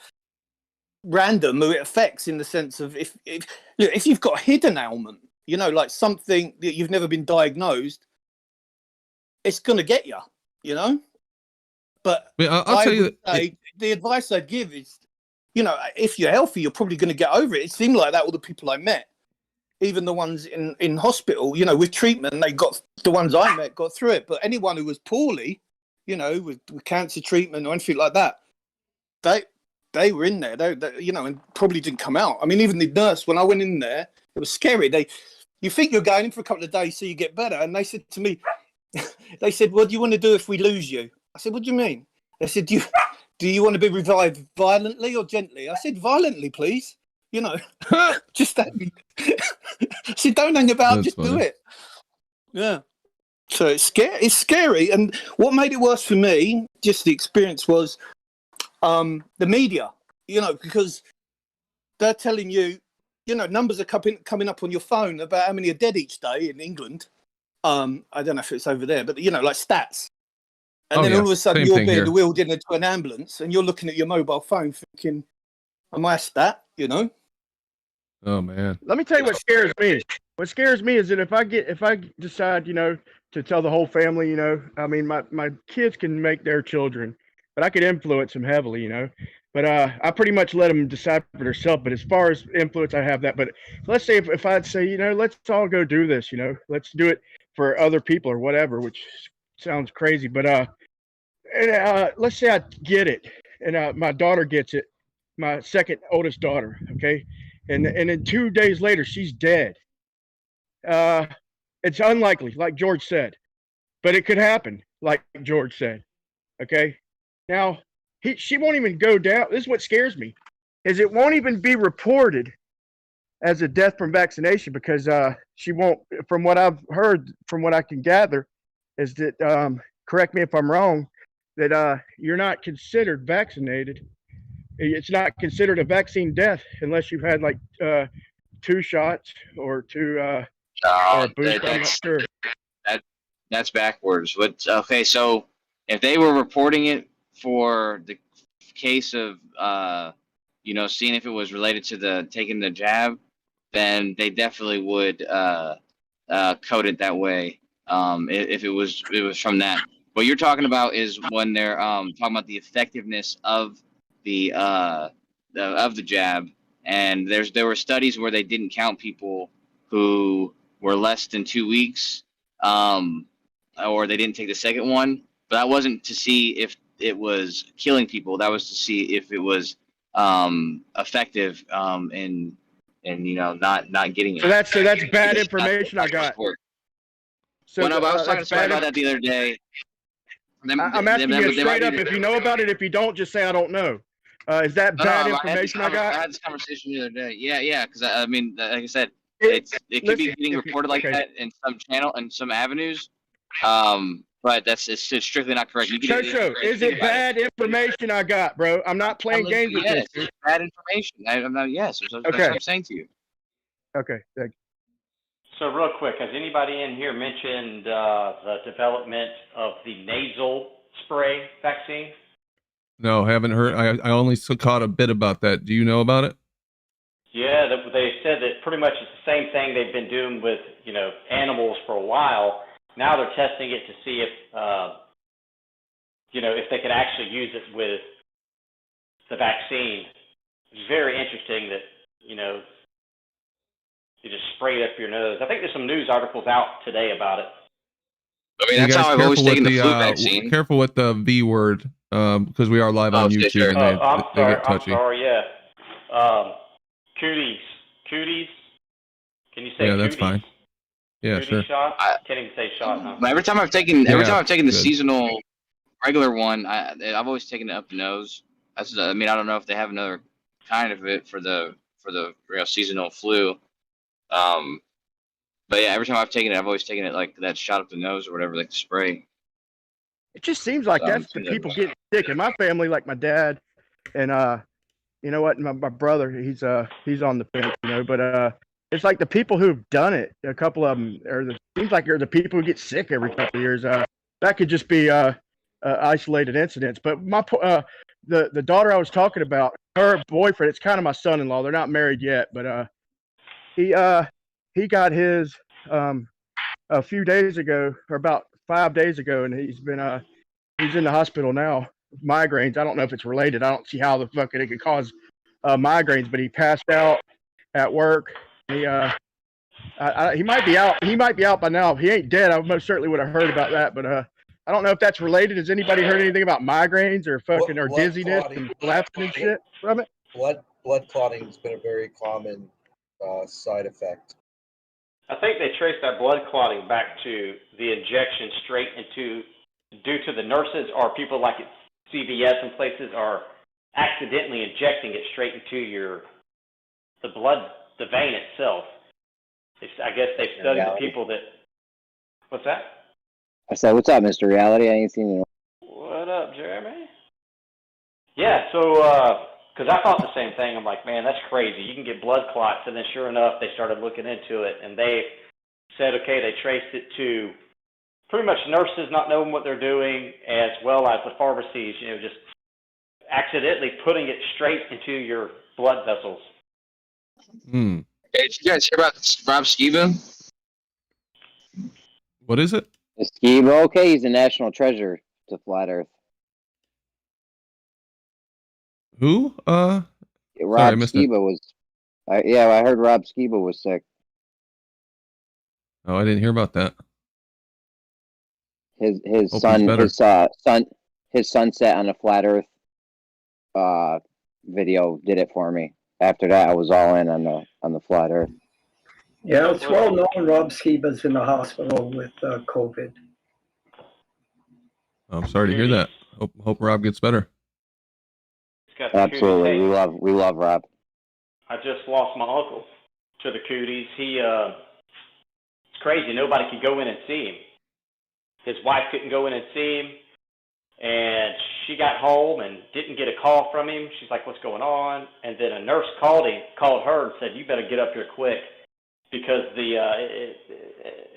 random who it affects, in the sense of if you've got a hidden ailment, you know, like something that you've never been diagnosed, it's going to get you, you know. But I'll tell you that the advice I'd give is, you know, if you're healthy, you're probably going to get over it. It seemed like that all the people I met, even the ones in hospital, you know, with treatment, the ones I met got through it. But anyone who was poorly, you know, with cancer treatment or anything like that, they were in there, they, you know, and probably didn't come out. I mean, even the nurse, when I went in there, it was scary. You think you're going in for a couple of days so you get better, and they said to me, they said, "What do you want to do if we lose you?" I said, "What do you mean?" They said, Do you want to be revived violently or gently? I said, violently, please. You know, just that. I said, don't hang about, That's just funny. do it. Yeah. So it's scary. And what made it worse for me, just the experience, was the media, you know, because they're telling you, you know, numbers are coming up on your phone about how many are dead each day in England. I don't know if it's over there, but, you know, like stats. And then all of a sudden you're being wheeled into an ambulance and you're looking at your mobile phone thinking, am I a stat, you know? Oh, man. Let me tell you what scares me. What scares me is that if I decide, you know, to tell the whole family, you know, I mean, my kids can make their children, but I could influence them heavily, you know. But I pretty much let them decide for themselves. But as far as influence, I have that. But let's say if I'd say, you know, let's all go do this, you know, let's do it for other people or whatever, which sounds crazy. But let's say I get it, and my daughter gets it, my second oldest daughter, okay, and then 2 days later she's dead. It's unlikely, like George said, but it could happen, like George said. Okay, now she won't even go down. This is what scares me, is it won't even be reported as a death from vaccination, because she won't. From what I've heard, from what I can gather, is that correct me if I'm wrong, that you're not considered vaccinated. It's not considered a vaccine death unless you've had like 2 shots or 2 or a boost. I'm not sure. That's backwards. Okay, so if they were reporting it for the case of you know, seeing if it was related to taking the jab, then they definitely would code it that way. If it was from that. What you're talking about is when they're talking about the effectiveness of the jab, and there were studies where they didn't count people who were less than 2 weeks, or they didn't take the second one. But that wasn't to see if it was killing people. That was to see if it was effective in you know, not getting it. So that's bad information I got. So I was talking to somebody about that the other day. I'm asking you straight up. If you know about it, if you don't, just say I don't know. Is that bad information I got? I had this conversation the other day. Yeah. Because I mean, like I said, it could be getting reported like that in some channel and some avenues. But it's strictly not correct. Is it bad information I got, bro? I'm not playing games with this. It's bad information. I'm not. Yes. That's what I'm saying to you. Okay. Thank you. So real quick, has anybody in here mentioned the development of the nasal spray vaccine? No, haven't heard. I only caught a bit about that. Do you know about it? Yeah, they said that pretty much it's the same thing they've been doing with, you know, animals for a while. Now they're testing it to see if, you know, if they can actually use it with the vaccine. It's very interesting that, you know, you just spray it up your nose. I think there's some news articles out today about it. I mean, that's how I've always taken the flu vaccine. Careful with the V word, because we are live on YouTube. Sure. And they get touchy. I'm sorry, yeah. Cooties. Can you say Yeah, that's cooties? fine. Yeah, Cootie sure. shot? Can't even say shot, huh? But every time I've taken the good. seasonal regular one, I've always taken it up the nose. I mean, I don't know if they have another kind of it for the real seasonal flu. But yeah, every time I've taken it, I've always taken it like that shot up the nose or whatever, like the spray. It just seems like that's the people getting sick in my family, like my dad, and you know what, my brother, he's on the fence, you know, but it's like the people who've done it. A couple of them seems like they're the people who get sick every couple of years. That could just be isolated incidents. But the daughter I was talking about, her boyfriend, it's kind of my son-in-law. They're not married yet, but he got his a few days ago, or about 5 days ago, and he's in the hospital now. Migraines. I don't know if it's related. I don't see how the fuck it could cause migraines, but he passed out at work. He might be out. He might be out by now. If he ain't dead, I most certainly would have heard about that. But I don't know if that's related. Has anybody heard anything about migraines or fucking or dizziness and collapsing and shit from it? Blood clotting has been a very common side effect. I think they traced that blood clotting back to the injection straight into, due to the nurses or people like at CVS and places are accidentally injecting it straight into the vein itself. I guess they've studied the people that. What's that? I said, "What's up, Mr. Reality? I ain't seen you." What up, Jeremy? Yeah, so because I thought the same thing. I'm like, man, that's crazy. You can get blood clots, and then sure enough, they started looking into it, and they said, okay, they traced it to pretty much nurses not knowing what they're doing, as well as the pharmacies, just accidentally putting it straight into your blood vessels. Hey, did you guys hear about Rob Skiba? What is it? Skiba, okay, he's a national treasure to Flat Earth. Who? Rob Skiba was. I heard Rob Skiba was sick. Oh, I didn't hear about that. His sunset on the Flat Earth video did it for me. After that, I was all in on the Flat Earth. Yeah, it's well known Rob Skiba's in the hospital with COVID. I'm sorry to hear that. Hope Rob gets better. Absolutely, we love Rob. I just lost my uncle to the cooties. It's crazy. Nobody could go in and see him. His wife couldn't go in and see him, and she got home and didn't get a call from him. She's like, "What's going on?" And then a nurse called her and said, "You better get up here quick," because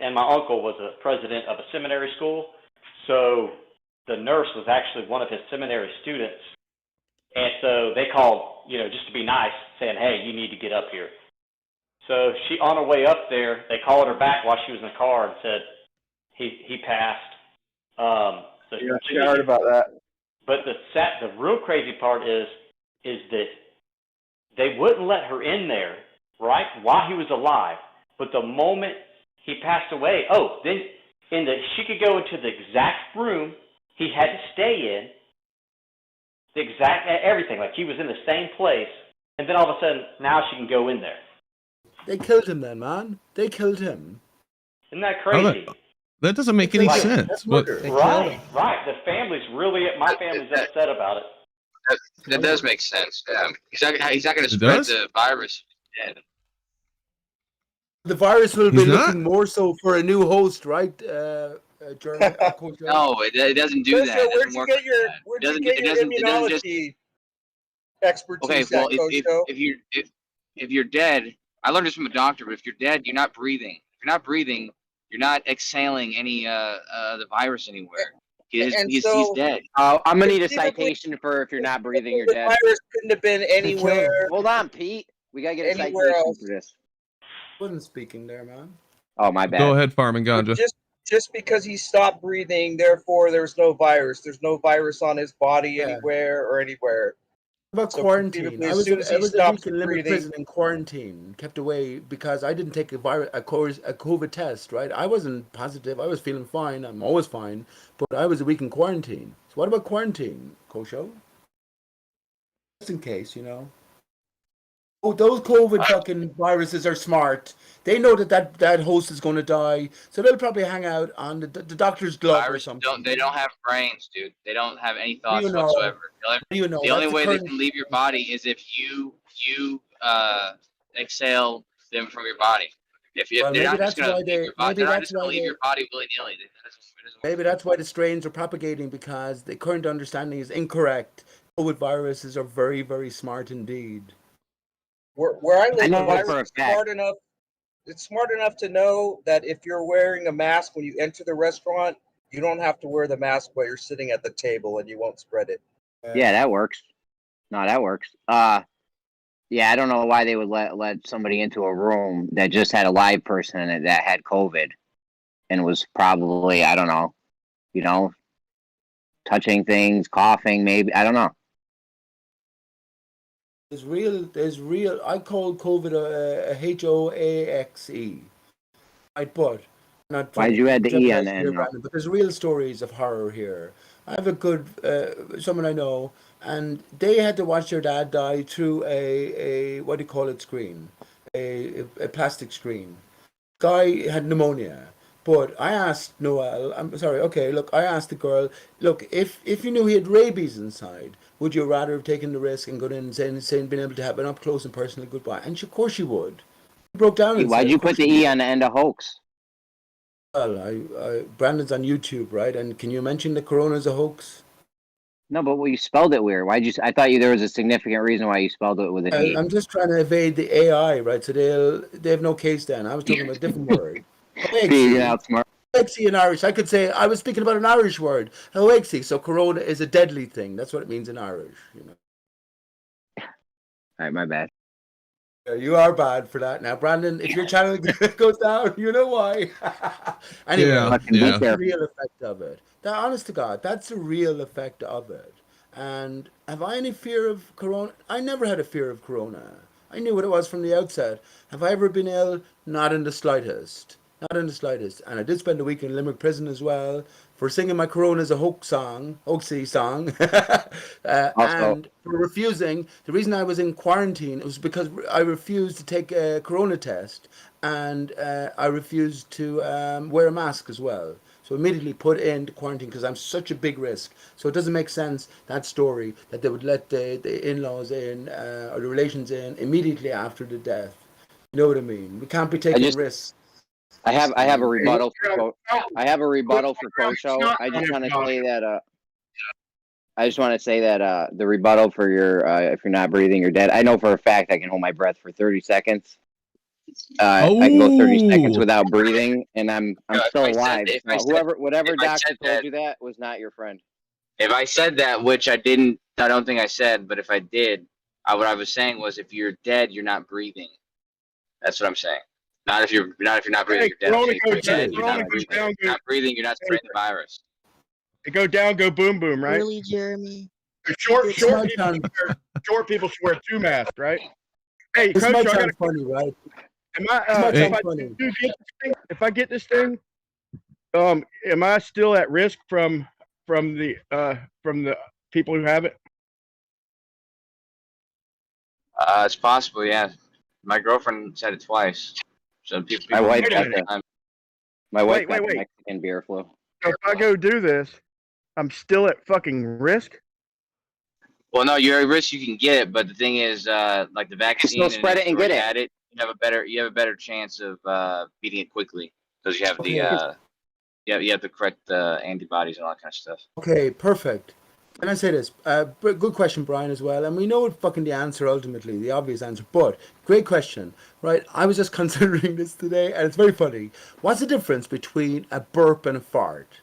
and my uncle was a president of a seminary school, so the nurse was actually one of his seminary students. And so they called, just to be nice, saying, "Hey, you need to get up here." So she, on her way up there, they called her back while she was in the car and said he passed. I heard about that. But the real crazy part is that they wouldn't let her in there, right, while he was alive. But the moment he passed away, then she could go into the exact room he had to stay in. The exact everything, like he was in the same place, and then all of a sudden, now she can go in there. They killed him then, man. They killed him. Isn't that crazy? That doesn't make any sense. Right. The family's my family's upset about it. That does make sense. He's not going to spread the virus. Yeah. The virus will be looking more so for a new host, right? Jeremy, No, it doesn't do that. Where'd you get your immunology expertise? Okay, well, if you're dead, I learned this from a doctor. But if you're dead, you're not breathing. If you're not breathing, you're not exhaling any the virus anywhere. He's dead. I'm gonna need a citation for if you're not breathing, you're dead. The virus couldn't have been anywhere. Hold on, Pete. We gotta get a citation for this. Wasn't speaking there, man. Oh, my bad. Go ahead, Farming Ganja. Just because he stopped breathing, therefore there's no virus. There's no virus on his body anywhere or anywhere. What about quarantine? I was a week in limit prison in quarantine, kept away because I didn't take a COVID test, right? I wasn't positive. I was feeling fine. I'm always fine, but I was a week in quarantine. So what about quarantine, Kosho? Just in case, Oh, those COVID fucking viruses are smart. They know that host is going to die, so they'll probably hang out on the doctor's glove or Viruses something. they don't have brains, dude. They don't have any How do thoughts you know? whatsoever. How do you know? The only That's the way they current. can leave your body is if you exhale them from your body. If Well, they're maybe not just that's gonna why leave they. your body, Maybe they're not that's just gonna why leave they. your body willy nilly. Maybe that's why the strains are propagating, because the current understanding is incorrect. COVID viruses are very, very smart indeed. Where I live, the know virus for a is fact. smart enough. It's smart enough to know that if you're wearing a mask when you enter the restaurant, you don't have to wear the mask while you're sitting at the table, and you won't spread it. Yeah, that works. No, that works. Yeah, I don't know why they would let somebody into a room that just had a live person in it that had COVID and was probably, I don't know, touching things, coughing, maybe. I don't know. There's real. I call COVID a HOAXE. Right, but not Why'd funny. you add the E on the Here, end, though? Brandon, but there's real stories of horror here. I have a good someone I know, and they had to watch their dad die through a what do you call it screen, a plastic screen. Guy had pneumonia. But I asked Noel, I'm sorry, okay, look, I asked the girl, look, if you knew he had rabies inside, would you rather have taken the risk and gone in and saying being able to have an up close and personal goodbye? And she, of course she would. He broke down and Why'd said, you of course put the she E would. on the end of hoax? Well, Brandon's on YouTube, right? And can you mention that Corona's a hoax? No, but you spelled it weird. I thought there was a significant reason why you spelled it with an E. I'm just trying to evade the AI, right? So they have no case then. I was talking about a different word. Being outsmart. Hoaxy in Irish. I could say I was speaking about an Irish word. Hoaxy. So Corona is a deadly thing. That's what it means in Irish. All right, my bad. Yeah, you are bad for that. Now, Brandon, if your channel goes down, you know why. Anyway, that's the real effect of it. Honest to God, that's the real effect of it. And have I any fear of Corona? I never had a fear of Corona. I knew what it was from the outset. Have I ever been ill? Not in the slightest. Not in the slightest. And I did spend a week in Limerick prison as well for singing my Corona as a hoaxy song. And for refusing. The reason I was in quarantine was because I refused to take a Corona test, and I refused to wear a mask as well. So immediately put into quarantine because I'm such a big risk. So it doesn't make sense, that story, that they would let the in-laws in or the relations in immediately after the death. You know what I mean? We can't be taking risks. I have a rebuttal for Kosho. I just want to say that the rebuttal for your if you're not breathing, you're dead. I know for a fact I can hold my breath for 30 seconds. I can go 30 seconds without breathing, and I'm still alive. Whatever doctor told you that was not your friend. If I said that, which I don't think I said, but if I did, what I was saying was if you're dead, you're not breathing. That's what I'm saying. Not if you're not breathing, you're dead. If you're dead, you're not breathing. You're not breathing, you're not spreading the virus. It go down, go boom, boom, right? Really, Jeremy? Short people should wear 2 masks, right? Hey, This Coach, might I sound got funny, right? If I get this thing, am I still at risk from the people who have it? It's possible, yeah. My girlfriend said it twice. So people. My wife got Wait. the Mexican beer flu. So if I go do this, I'm still at fucking risk. Well, no, you're at risk. You can get it, but the thing is, like the vaccine, Still spread it and get it. You have a better chance of beating it quickly because you have you have the correct antibodies and all that kind of stuff. Okay, perfect. Can I say this? Good question, Brian, as well. And we know fucking the answer ultimately, the obvious answer. But great question, right? I was just considering this today, and it's very funny. What's the difference between a burp and a fart?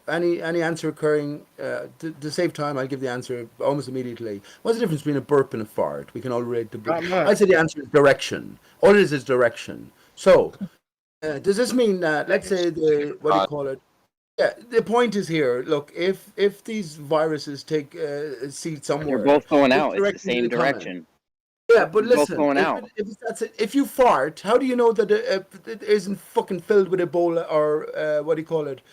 Any answer occurring? To save time, I'll give the answer almost immediately. What's the difference between a burp and a fart? We can all relate to burp. I'd say the answer is direction. All it is direction. So, does this mean that, let's say, what do you call it? Yeah, the point is here. Look, if these viruses take a seat somewhere, they're both going out. It's the direction same they come in. direction. Yeah, but They're both listen, going out. if you fart, how do you know that it isn't fucking filled with Ebola or what do you call it,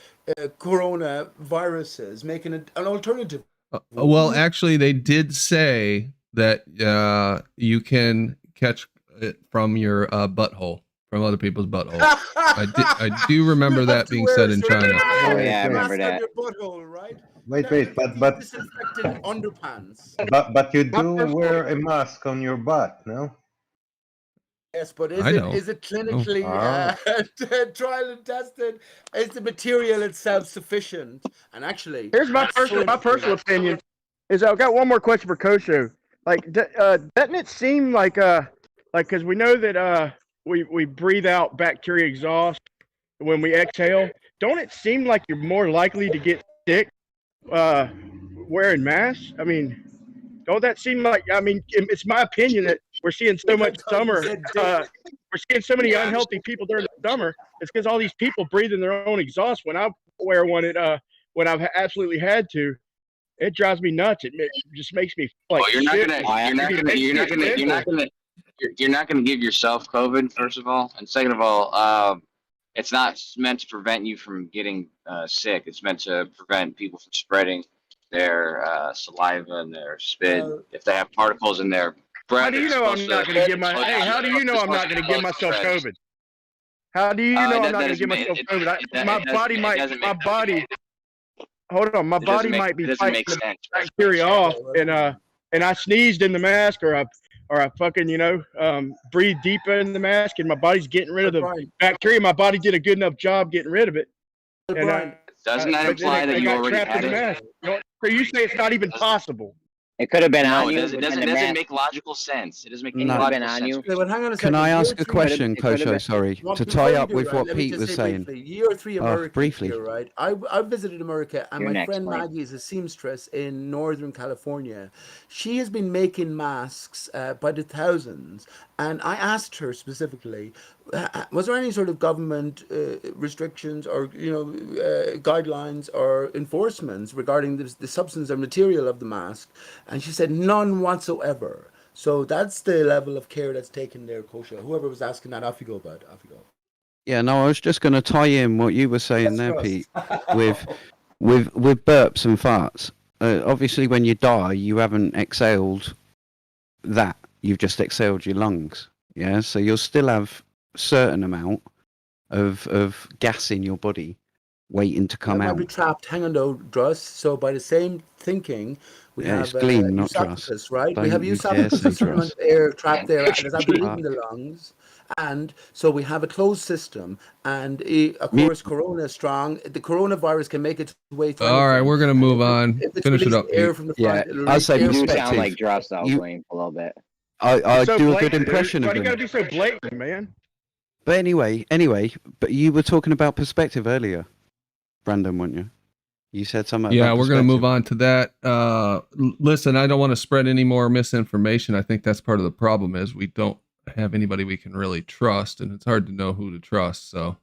Corona viruses, making it an alternative? Well, actually, they did say that you can catch it from your butthole, from other people's butthole. I do remember that being said in China. Oh yeah, I remember Mask on that. your butthole, right? Wait, Now you wait, get but these disinfectant underpants. but you do wear a mask on your butt, no? Yes, but I don't. is it clinically Ah. trial and tested? Is the material itself sufficient? And actually, Here's my that's so personal opinion. Is I've got one more question for Kosho. Like, doesn't it seem like because we know that we breathe out bacteria exhaust when we exhale. Don't it seem like you're more likely to get sick wearing masks? I mean, don't that seem like? I mean, it's my opinion that we're seeing so much summer. We're seeing so many unhealthy people during the summer. It's because all these people breathing their own exhaust. When I wear one, when I've absolutely had to, it drives me nuts. It just makes me feel like you're not gonna give yourself COVID, first of all, and second of all, it's not meant to prevent you from getting sick. It's meant to prevent people from spreading their saliva and their spit if they have particles in their breath. How do you know I'm not going to give How do you know I'm not going to give myself COVID? How do you know I'm not going to give myself COVID? My body might. Hold on, my body might be fighting the bacteria off, and I sneezed in the mask, or I fucking breathe deeper in the mask, and my body's getting rid of the bacteria. My body did a good enough job getting rid of it. And doesn't that imply that you already had it? So you say it's not even possible? It could have been No, on you. it doesn't make logical sense. It doesn't make any No. logical On sense. you. But hang on a Can second. I Year ask a three- question, Kosho? Sorry, Well, to before tie you up do, with right, what let me Pete just was say saying. briefly, year three Americans briefly. here, right? I visited America, and You're my next, friend Mike. Maggie is a seamstress in Northern California. She has been making masks by the thousands, and I asked her specifically, was there any sort of government restrictions or guidelines or enforcements regarding the substance or material of the mask? And she said none whatsoever. So that's the level of care that's taken there, Kosha. Whoever was asking that, off you go, bud. Off you go. Yeah, no, I was just going to tie in what you were saying there, Trust. Pete, with burps and farts. Obviously, when you die, you haven't exhaled that. You've just exhaled your lungs. Yeah, so you'll still have a certain amount of gas in your body waiting to come That out. might be trapped. Hang on, though, Druss. So by the same thinking, we Yeah, have it's gleam, not esophagus, Druss. right? We Don't have you dare esophagus, say a certain amount Druss. of air trapped there that's actually Fuck. in the lungs. And so we have a closed system. And of Me- course, Corona is strong. The coronavirus can make its way through All right, anything. we're gonna move on. If it's Finish it released up, air Pete. from the Yeah, front, it'll I'll release say air You from do the sound like back. Dross though, You- Blaine, a little bit. I So do a good blatant, impression dude. of Why do you him. gotta be so blatant, man? But anyway, but you were talking about perspective earlier, Brandon, weren't you? You said something Yeah, about we're going to move perspective. on to that. Listen, I don't want to spread any more misinformation. I think that's part of the problem is we don't have anybody we can really trust, and it's hard to know who to trust. So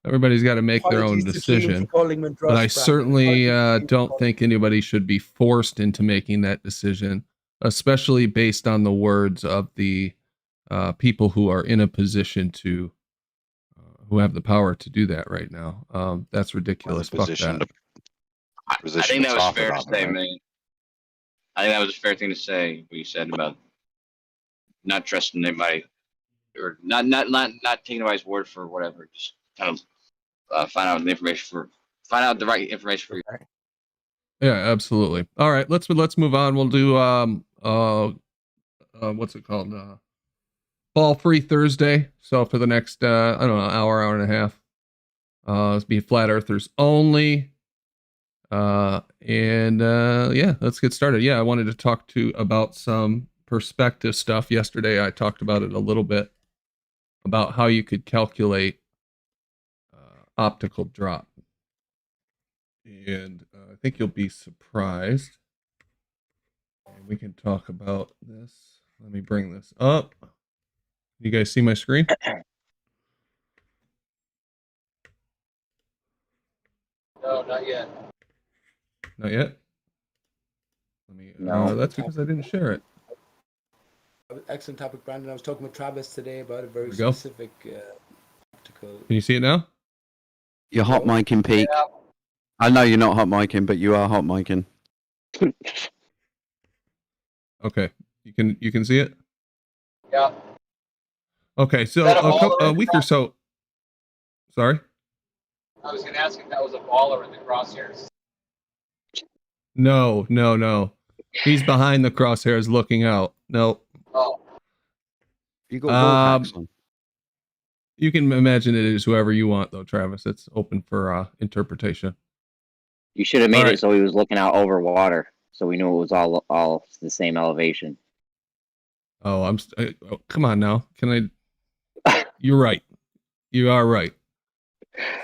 everybody's got to make their own Apologies to Keelan for decision. calling him But I Druss, certainly Brandon. don't think anybody should be forced into making that decision, especially based on the words of the people who are in a position to, who have the power to do that right now. That's ridiculous. Fuck that. I think that was fair to say, man. I think that was a fair thing to say. What you said about not trusting anybody, or not taking anybody's word for whatever. Just kind of find out the right information for you. Yeah, absolutely. All right, let's move on. We'll do what's it called? Ball free Thursday. So for the next I don't know, hour and a half. It's be flat earthers only. Yeah, let's get started. Yeah, I wanted to talk about some perspective stuff. Yesterday I talked about it a little bit about how you could calculate optical drop. And I think you'll be surprised. And we can talk about this. Let me bring this up. You guys see my screen? No, not yet. Not yet? Let me. No. That's because I didn't share it. Excellent topic, Brandon. I was talking with Travis today about a very There we go. specific optical. Can you see it now? You're hot micing, Pete. Yeah. I know you're not hot micing, but you are hot micing. Okay. You can see it? Yeah. Okay, so Is that a baller a week or so. Sorry? I was going to ask if that was a baller in the crosshairs. No. He's behind the crosshairs looking out. No. Oh. You got wall hacks on. You can imagine it as whoever you want, though, Travis. It's open for interpretation. You should have made All it right. so he was looking out over water, so we knew it was all the same elevation. Oh, come on now. Can I? You're right. You are right.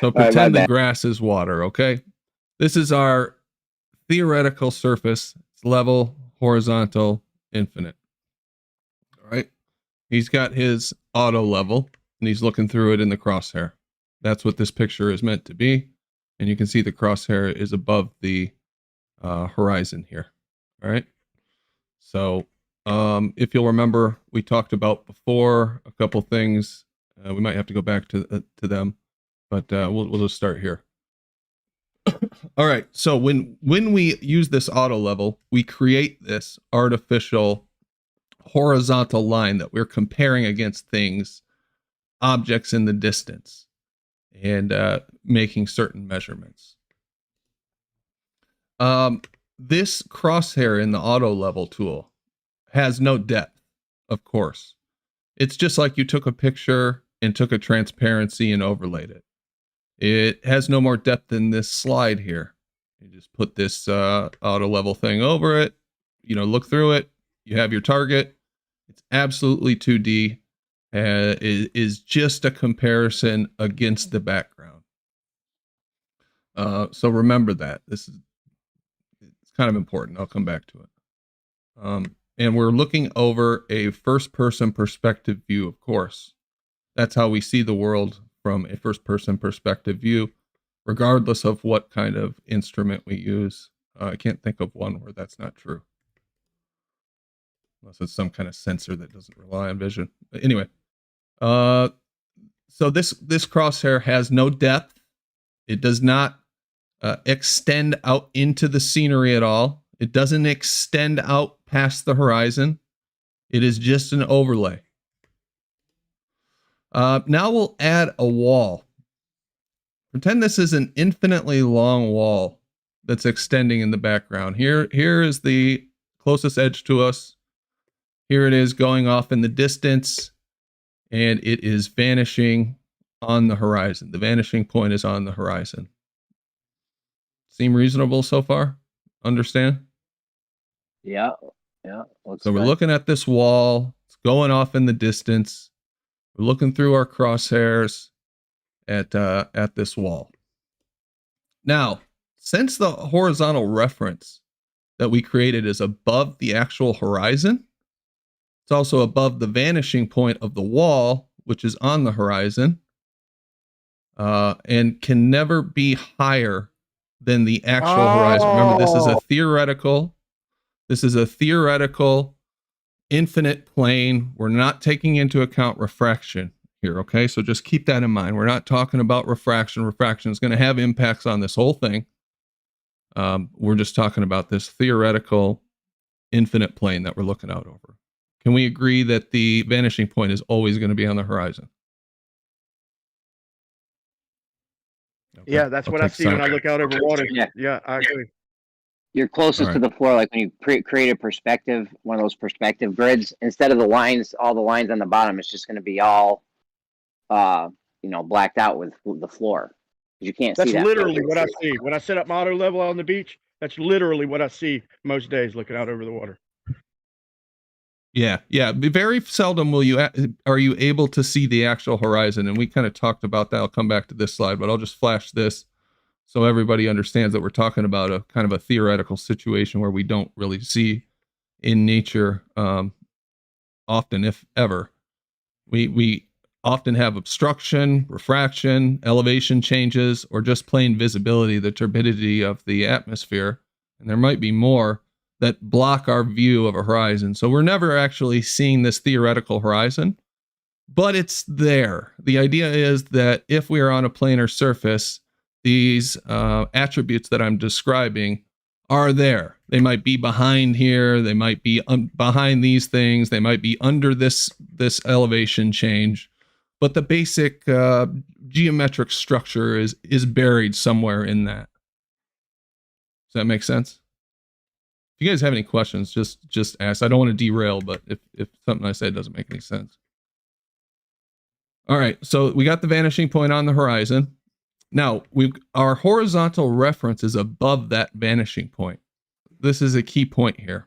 So right, my pretend the bad. grass is water, okay? This is our theoretical surface. It's level, horizontal, infinite. All right. He's got his auto level, and he's looking through it in the crosshair. That's what this picture is meant to be. And you can see the crosshair is above the horizon here. All right. So if you'll remember, we talked about before a couple things. We might have to go back to them, but we'll just start here. All right. So when we use this auto level, we create this artificial horizontal line that we're comparing against things, objects in the distance, and making certain measurements. This crosshair in the auto level tool has no depth, of course. It's just like you took a picture and took a transparency and overlaid it. It has no more depth than this slide here. You just put this auto level thing over it, look through it, you have your target. It's absolutely 2D. It is just a comparison against the background. So remember that. It's kind of important. I'll come back to it. And we're looking over a first-person perspective view, of course. That's how we see the world, from a first-person perspective view, regardless of what kind of instrument we use. I can't think of one where that's not true. Unless it's some kind of sensor that doesn't rely on vision. But anyway, so this crosshair has no depth. It does not extend out into the scenery at all. It doesn't extend out past the horizon. It is just an overlay. Now we'll add a wall. Pretend this is an infinitely long wall that's extending in the background. Here is the closest edge to us. Here it is going off in the distance, and it is vanishing on the horizon. The vanishing point is on the horizon. Seem reasonable so far? Understand? Yeah. So we're looking at this wall. It's going off in the distance. We're looking through our crosshairs at this wall. Now, since the horizontal reference that we created is above the actual horizon, it's also above the vanishing point of the wall, which is on the horizon, and can never be higher than the actual horizon. Remember, this is a theoretical. This is a theoretical infinite plane. We're not taking into account refraction here, okay? So just keep that in mind. We're not talking about refraction. Refraction is going to have impacts on this whole thing. We're just talking about this theoretical infinite plane that we're looking out over. Can we agree that the vanishing point is always going to be on the horizon? Okay. Yeah, that's what I see when I look out over water. Yeah, I agree. You're closest to the floor, like when you create a perspective, one of those perspective grids. Instead of the lines, all the lines on the bottom, it's just going to be all, blacked out with the floor. You can't see that. That's literally what I see when I set up my auto level on the beach. That's literally what I see most days looking out over the water. Yeah. Very seldom are you able to see the actual horizon, and we kind of talked about that. I'll come back to this slide, but I'll just flash this so everybody understands that we're talking about a kind of a theoretical situation where we don't really see in nature often, if ever. We often have obstruction, refraction, elevation changes, or just plain visibility, the turbidity of the atmosphere, and there might be more that block our view of a horizon. So we're never actually seeing this theoretical horizon, but it's there. The idea is that if we are on a planar surface, these attributes that I'm describing are there. They might be behind here. They might be behind these things. They might be under this elevation change. But the basic geometric structure is buried somewhere in that. Does that make sense? If you guys have any questions, just ask. I don't want to derail, but if something I said doesn't make any sense. All right, so we got the vanishing point on the horizon. Now, our horizontal reference is above that vanishing point. This is a key point here.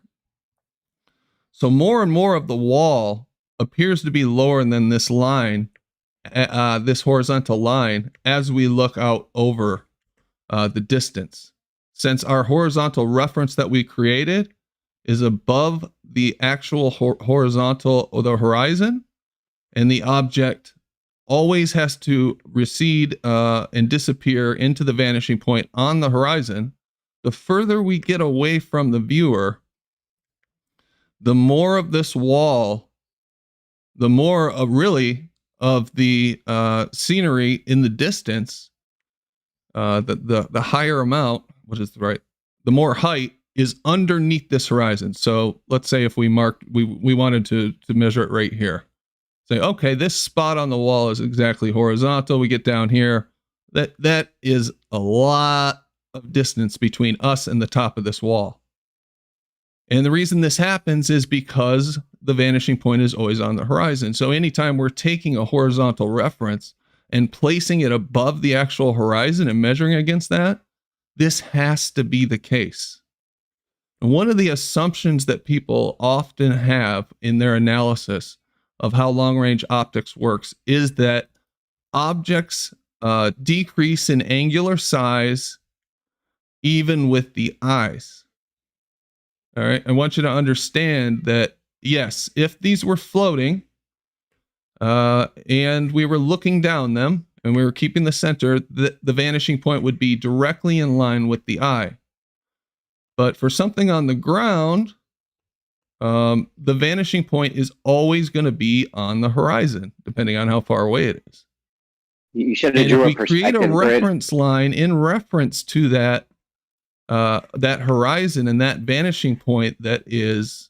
So more and more of the wall appears to be lower than this line, this horizontal line, as we look out over the distance. Since our horizontal reference that we created is above the actual horizontal or the horizon, and the object always has to recede and disappear into the vanishing point on the horizon, the further we get away from the viewer, the more of this wall, the more really of the scenery in the distance, the higher amount, what is the right, the more height is underneath this horizon. So let's say if we marked, we wanted to measure it right here. Say, okay, this spot on the wall is exactly horizontal. We get down here. That is a lot of distance between us and the top of this wall. And the reason this happens is because the vanishing point is always on the horizon. So anytime we're taking a horizontal reference and placing it above the actual horizon and measuring against that, this has to be the case. And one of the assumptions that people often have in their analysis of how long-range optics works is that objects decrease in angular size even with the eyes. All right, I want you to understand that, yes, if these were floating and we were looking down them and we were keeping the center, the vanishing point would be directly in line with the eye. But for something on the ground, the vanishing point is always going to be on the horizon, depending on how far away it is. You should have drew a perspective create a grid. reference line in reference to that that horizon and that vanishing point that is,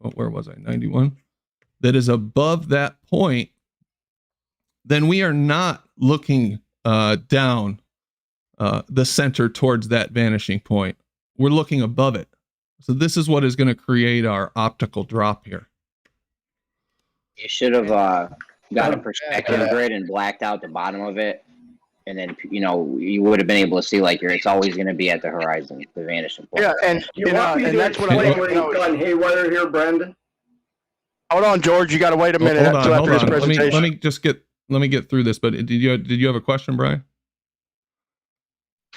where was I? 91. That is above that point. Then we are not looking down the center towards that vanishing point. We're looking above it. So this is what is going to create our optical drop here. You should have got a perspective grid and blacked out the bottom of it, and then you would have been able to see it's always going to be at the horizon, the vanishing point. Yeah, and and that's what I done haywire here, Brandon. Hold on, George. You got to wait a minute Hold after this on. presentation. Let me get through this. But did you have a question, Brian?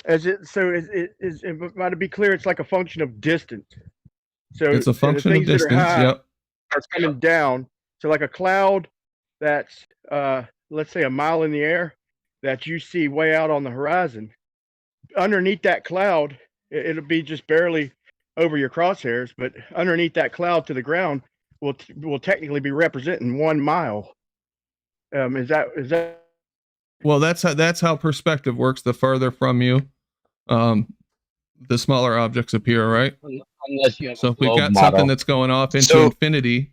But to be clear, it's like a function of distance. So it's a function of distance. Yep. Are coming down. So like a cloud that's let's say a mile in the air that you see way out on the horizon. Underneath that cloud, it'll be just barely over your crosshairs, but underneath that cloud to the ground will technically be representing 1 mile. Is that? Well, that's how perspective works. The further from you, the smaller objects appear, right? Unless you have so if we've got something that's going off into infinity,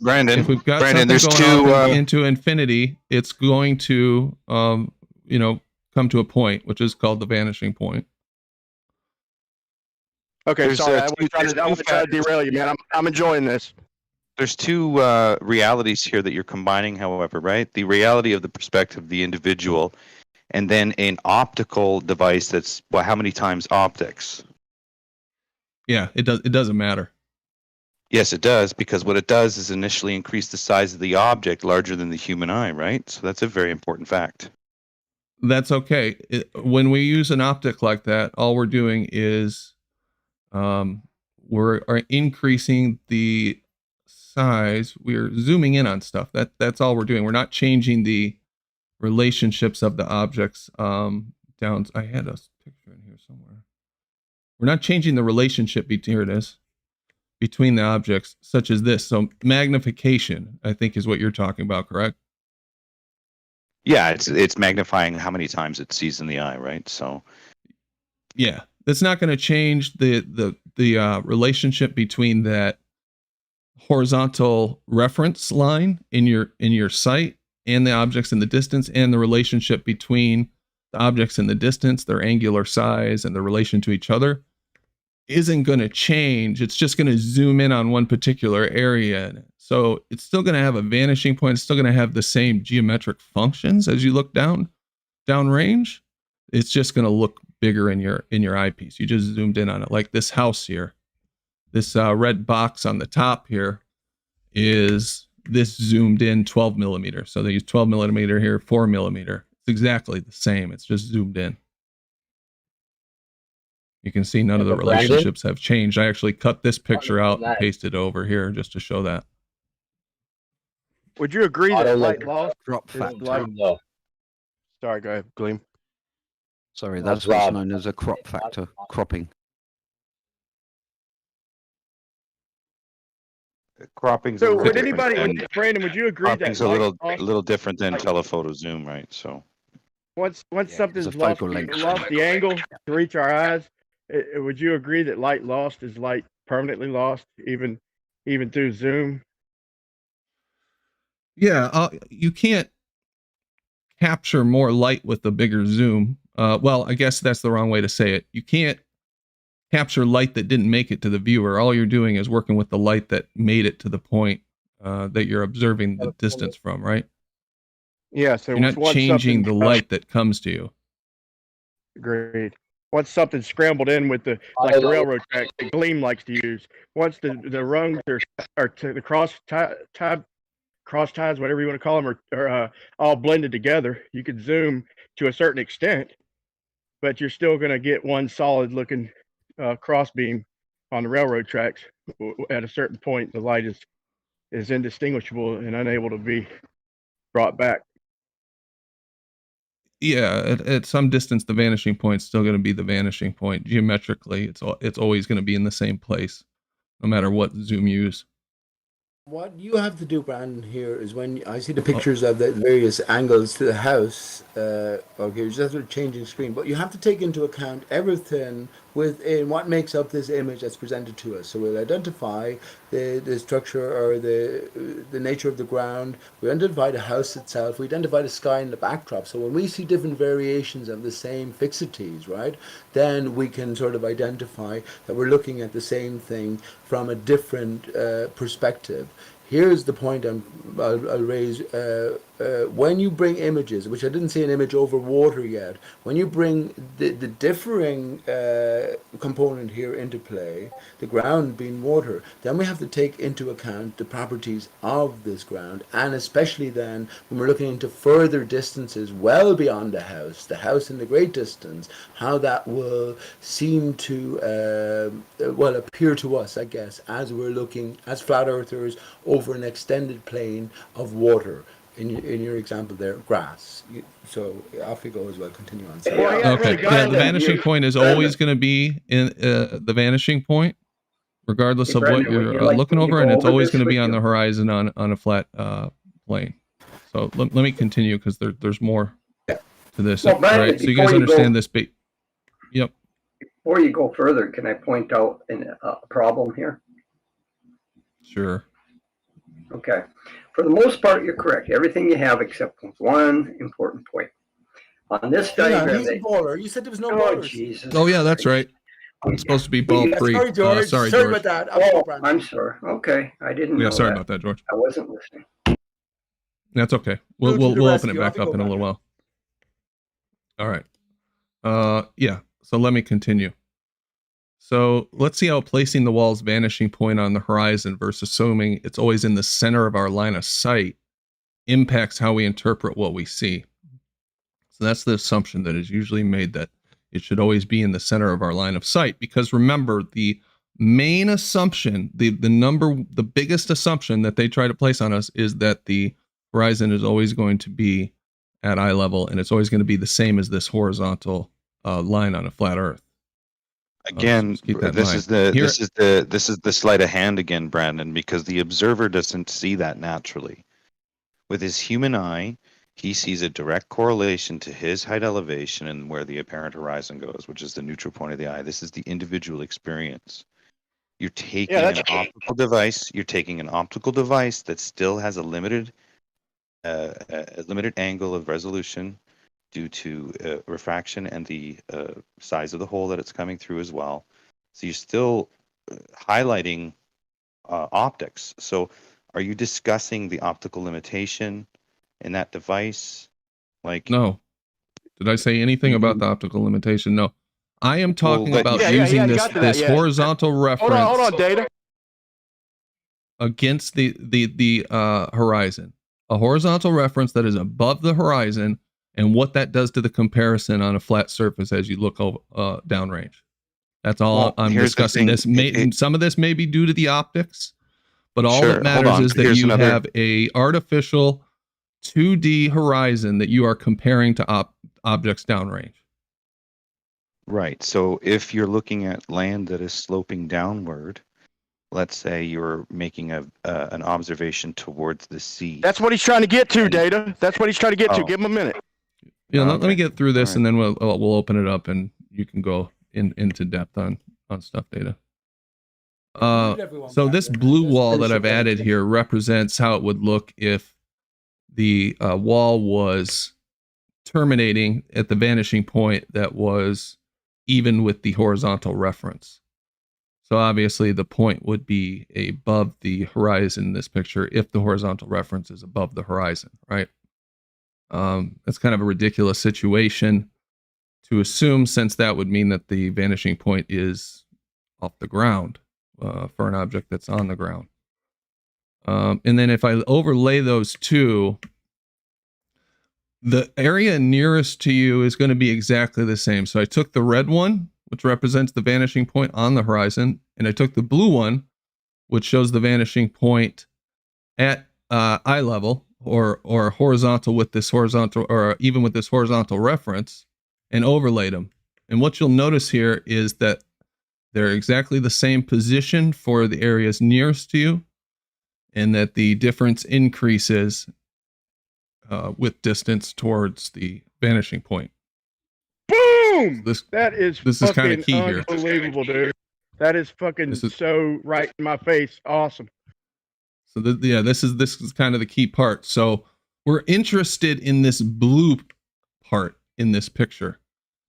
Brandon, if we've got Brandon, something going off into infinity, it's going to come to a point, which is called the vanishing point. Okay, sorry, I was trying to derail you, man. I'm enjoying this. There's two realities here that you're combining, however, right? The reality of the perspective of the individual, and then an optical device that's, how many times optics? Yeah, it doesn't matter. Yes, it does, because what it does is initially increase the size of the object larger than the human eye, right? So that's a very important fact. That's okay. When we use an optic like that, all we're doing is we're increasing the size. We're zooming in on stuff. That's all we're doing. We're not changing the relationships of the objects down. I had a picture in here somewhere. We're not changing the relationship here it is, between the objects, such as this. So magnification, I think, is what you're talking about, correct? Yeah, it's magnifying how many times it sees in the eye, right? So yeah, That's not going to change the relationship between that horizontal reference line in your sight and the objects in the distance, and the relationship between the objects in the distance, their angular size, and their relation to each other isn't going to change. It's just going to zoom in on one particular area. So it's still going to have a vanishing point. It's still going to have the same geometric functions as you look downrange. It's just going to look bigger in your eyepiece. You just zoomed in on it, like this house here. This red box on the top here is this zoomed in 12 millimeter. So they use 12 millimeter here, 4 millimeter. It's exactly the same. It's just zoomed in. You can see none of the relationships have changed. I actually cut this picture out and pasted it over here just to show that. Would you agree that light loss drop is factor? like? Sorry, go ahead, Gleam. Sorry, that's what's known as a crop factor, cropping. Cropping's So a little would different anybody, than- Brandon, would you agree that cropping's a little different than telephoto zoom, right? So once something's it's a lost focal length. the angle to reach our eyes, would you agree that light lost is light permanently lost, even through zoom? Yeah, you can't capture more light with a bigger zoom. Well, I guess that's the wrong way to say it. You can't capture light that didn't make it to the viewer. All you're doing is working with the light that made it to the point that you're observing the distance from, right? Yeah, so You're not changing the light that comes to you. Agreed. Once something's scrambled in with the railroad track that Gleam likes to use, once the rungs are to the cross ties, whatever you want to call them, are all blended together, you could zoom to a certain extent, but you're still going to get one solid looking cross beam on the railroad tracks. At a certain point, the light is indistinguishable and unable to be brought back. Yeah, at some distance, the vanishing point's still going to be the vanishing point. Geometrically, it's always going to be in the same place, no matter what zoom you use. What you have to do, Brandon, here is when I see the pictures of the various angles to the house, okay, you're just changing screen, but you have to take into account everything within what makes up this image that's presented to us. So we'll identify the structure or the nature of the ground, we identify the house itself, we identify the sky and the backdrop. So when we see different variations of the same fixities, right, then we can sort of identify that we're looking at the same thing from a different perspective. Here's the point I'll raise. When you bring images, which I didn't see an image over water yet, when you bring the differing component here into play, the ground being water, then we have to take into account the properties of this ground, and especially then when we're looking into further distances well beyond the house in the great distance, how that will seem to appear to us, I guess, as we're looking as flat earthers over an extended plane of water. In your example there, grass. So off you go as well. Continue on. Okay. Yeah, the vanishing point is always going to be in the vanishing point, regardless of what you're looking over, and it's always going to be on the horizon on a flat plane. So let me continue because there's more to this. All right. So you guys understand this? Yep. Before you go further, can I point out a problem here? Sure. Okay. For the most part, you're correct. Everything you have except one important point. On this diagram, he's a baller. You said there was no oh, ballers. Jesus. Oh, yeah, that's right. It's supposed to be ball free. Sorry, George. Sorry, Sorry George. about that. I'm sorry. Okay. I didn't know sorry that. about that, George. I wasn't listening. That's okay. We'll open it back up in a little while. All right. Yeah. So let me continue. So let's see how placing the wall's vanishing point on the horizon versus assuming it's always in the center of our line of sight impacts how we interpret what we see. So that's the assumption that is usually made, that it should always be in the center of our line of sight. Because remember, the main assumption, the biggest assumption that they try to place on us is that the horizon is always going to be at eye level, and it's always going to be the same as this horizontal line on a flat Earth. Again, this is the sleight of hand again, Brandon, because the observer doesn't see that naturally. With his human eye, he sees a direct correlation to his height elevation and where the apparent horizon goes, which is the neutral point of the eye. This is the individual experience. You're taking an optical device. You're taking an optical device that still has a limited angle of resolution due to refraction and the size of the hole that it's coming through as well. So you're still highlighting optics. So are you discussing the optical limitation in that device? Like, no. Did I say anything about the optical limitation? No. I am talking about Yeah, using got to that, this horizontal reference Hold on, Data. against the horizon. A horizontal reference that is above the horizon and what that does to the comparison on a flat surface as you look downrange. That's all I'm discussing. Some of this may be due to the optics, but all that matters is that you have a artificial 2D horizon that you are comparing to objects downrange. right. So if you're looking at land that is sloping downward, let's say you're making an observation towards the sea. That's what he's trying to get to, Data. That's what he's trying to get to. Give him a minute. Yeah, let me get through this, and then we'll open it up, and you can go into depth on stuff, Data. So this blue wall that I've added here represents how it would look if the wall was terminating at the vanishing point that was even with the horizontal reference. So obviously the point would be above the horizon in this picture if the horizontal reference is above the horizon, right? That's kind of a ridiculous situation to assume, since that would mean that the vanishing point is off the ground for an object that's on the ground. And then if I overlay those two, the area nearest to you is going to be exactly the same. So I took the red one, which represents the vanishing point on the horizon, and I took the blue one, which shows the vanishing point at eye level or horizontal with this horizontal, or even with this horizontal reference, and overlaid them. And what you'll notice here is that they're exactly the same position for the areas nearest to you, and that the difference increases with distance towards the vanishing point. Boom! This is kind of key here. Unbelievable, dude. That is fucking so right in my face. Awesome. So this is kind of the key part. So we're interested in this blue part in this picture.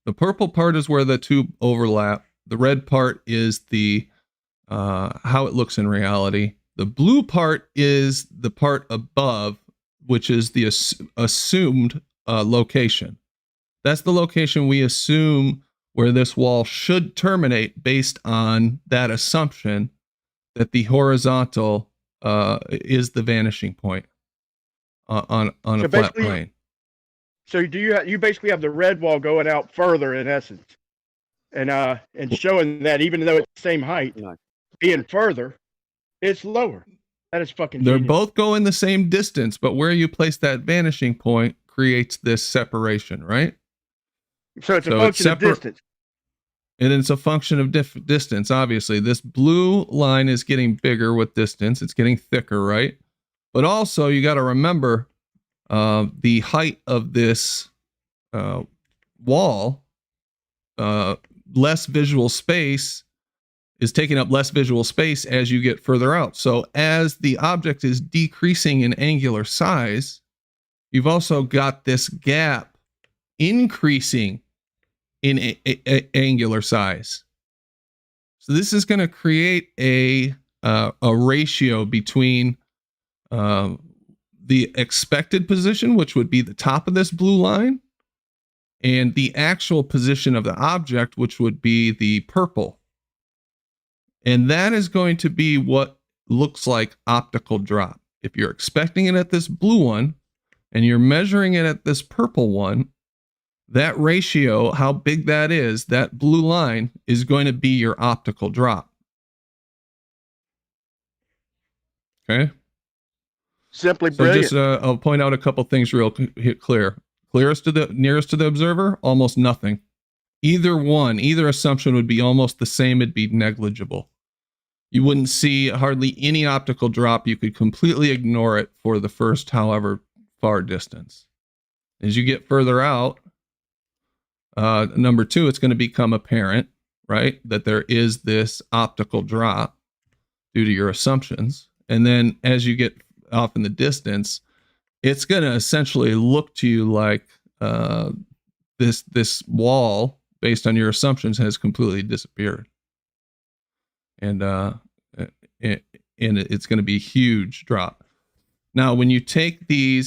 The purple part is where the two overlap. The red part is the how it looks in reality. The blue part is the part above, which is the assumed location. That's the location we assume where this wall should terminate based on that assumption that the horizontal is the vanishing point on a flat plane. So you basically have the red wall going out further in essence, and showing that even though it's the same height, being further, it's lower. That is fucking They're genius. both going the same distance, but where you place that vanishing point creates this separation, right? So it's a function of distance. And it's a function of distance, obviously. This blue line is getting bigger with distance. It's getting thicker, right? But also, you got to remember the height of this wall, less visual space, is taking up less visual space as you get further out. So as the object is decreasing in angular size, you've also got this gap increasing in angular size. So this is going to create a ratio between the expected position, which would be the top of this blue line, and the actual position of the object, which would be the purple. And that is going to be what looks like optical drop. If you're expecting it at this blue one and you're measuring it at this purple one, that ratio, how big that is, that blue line is going to be your optical drop. Okay? Simply so brilliant. Just I'll point out a couple things real clear. Nearest to the observer, almost nothing. Either assumption would be almost the same. It'd be negligible. You wouldn't see hardly any optical drop. You could completely ignore it for the first however far distance. As you get further out, number two, it's going to become apparent, right, that there is this optical drop due to your assumptions. And then as you get off in the distance, it's going to essentially look to you like this wall, based on your assumptions, has completely disappeared. And it's going to be a huge drop. Now, when you take the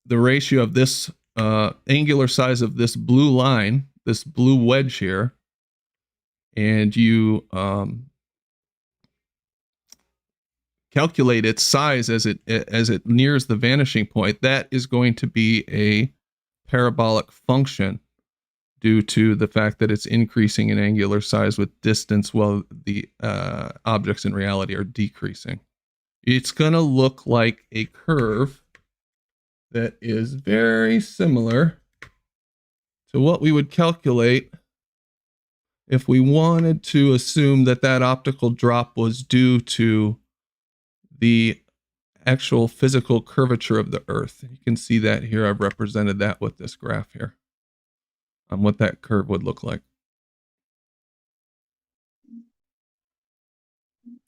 ratio of this angular size of this blue line, this blue wedge here, and you calculate its size as it nears the vanishing point, that is going to be a parabolic function due to the fact that it's increasing in angular size with distance while the objects in reality are decreasing. It's going to look like a curve that is very similar to what we would calculate if we wanted to assume that that optical drop was due to the actual physical curvature of the Earth. You can see that here. I've represented that with this graph here on what that curve would look like.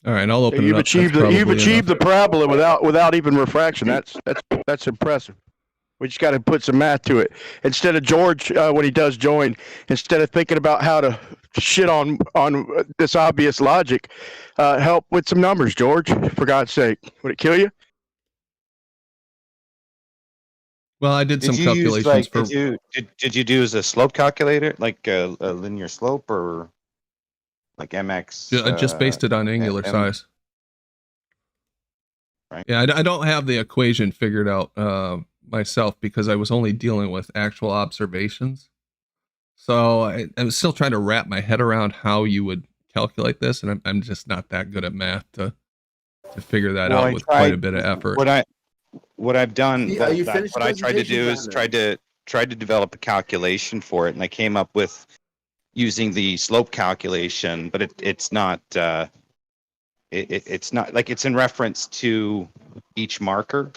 All right, I'll open it up. You've achieved the parabola without even refraction. That's impressive. We just got to put some math to it. Instead of George, when he does join, instead of thinking about how to shit on this obvious logic, help with some numbers, George. For God's sake, would it kill you? Well, I did some calculations for. Did you do as a slope calculator, like a linear slope, or like MX? I just based it on angular size. Right. Yeah, I don't have the equation figured out myself because I was only dealing with actual observations. So I was still trying to wrap my head around how you would calculate this, and I'm just not that good at math to figure that out with quite a bit of effort. What I've done, what I tried to do is tried to develop a calculation for it, and I came up with using the slope calculation, but it's not it's not like it's in reference to each marker,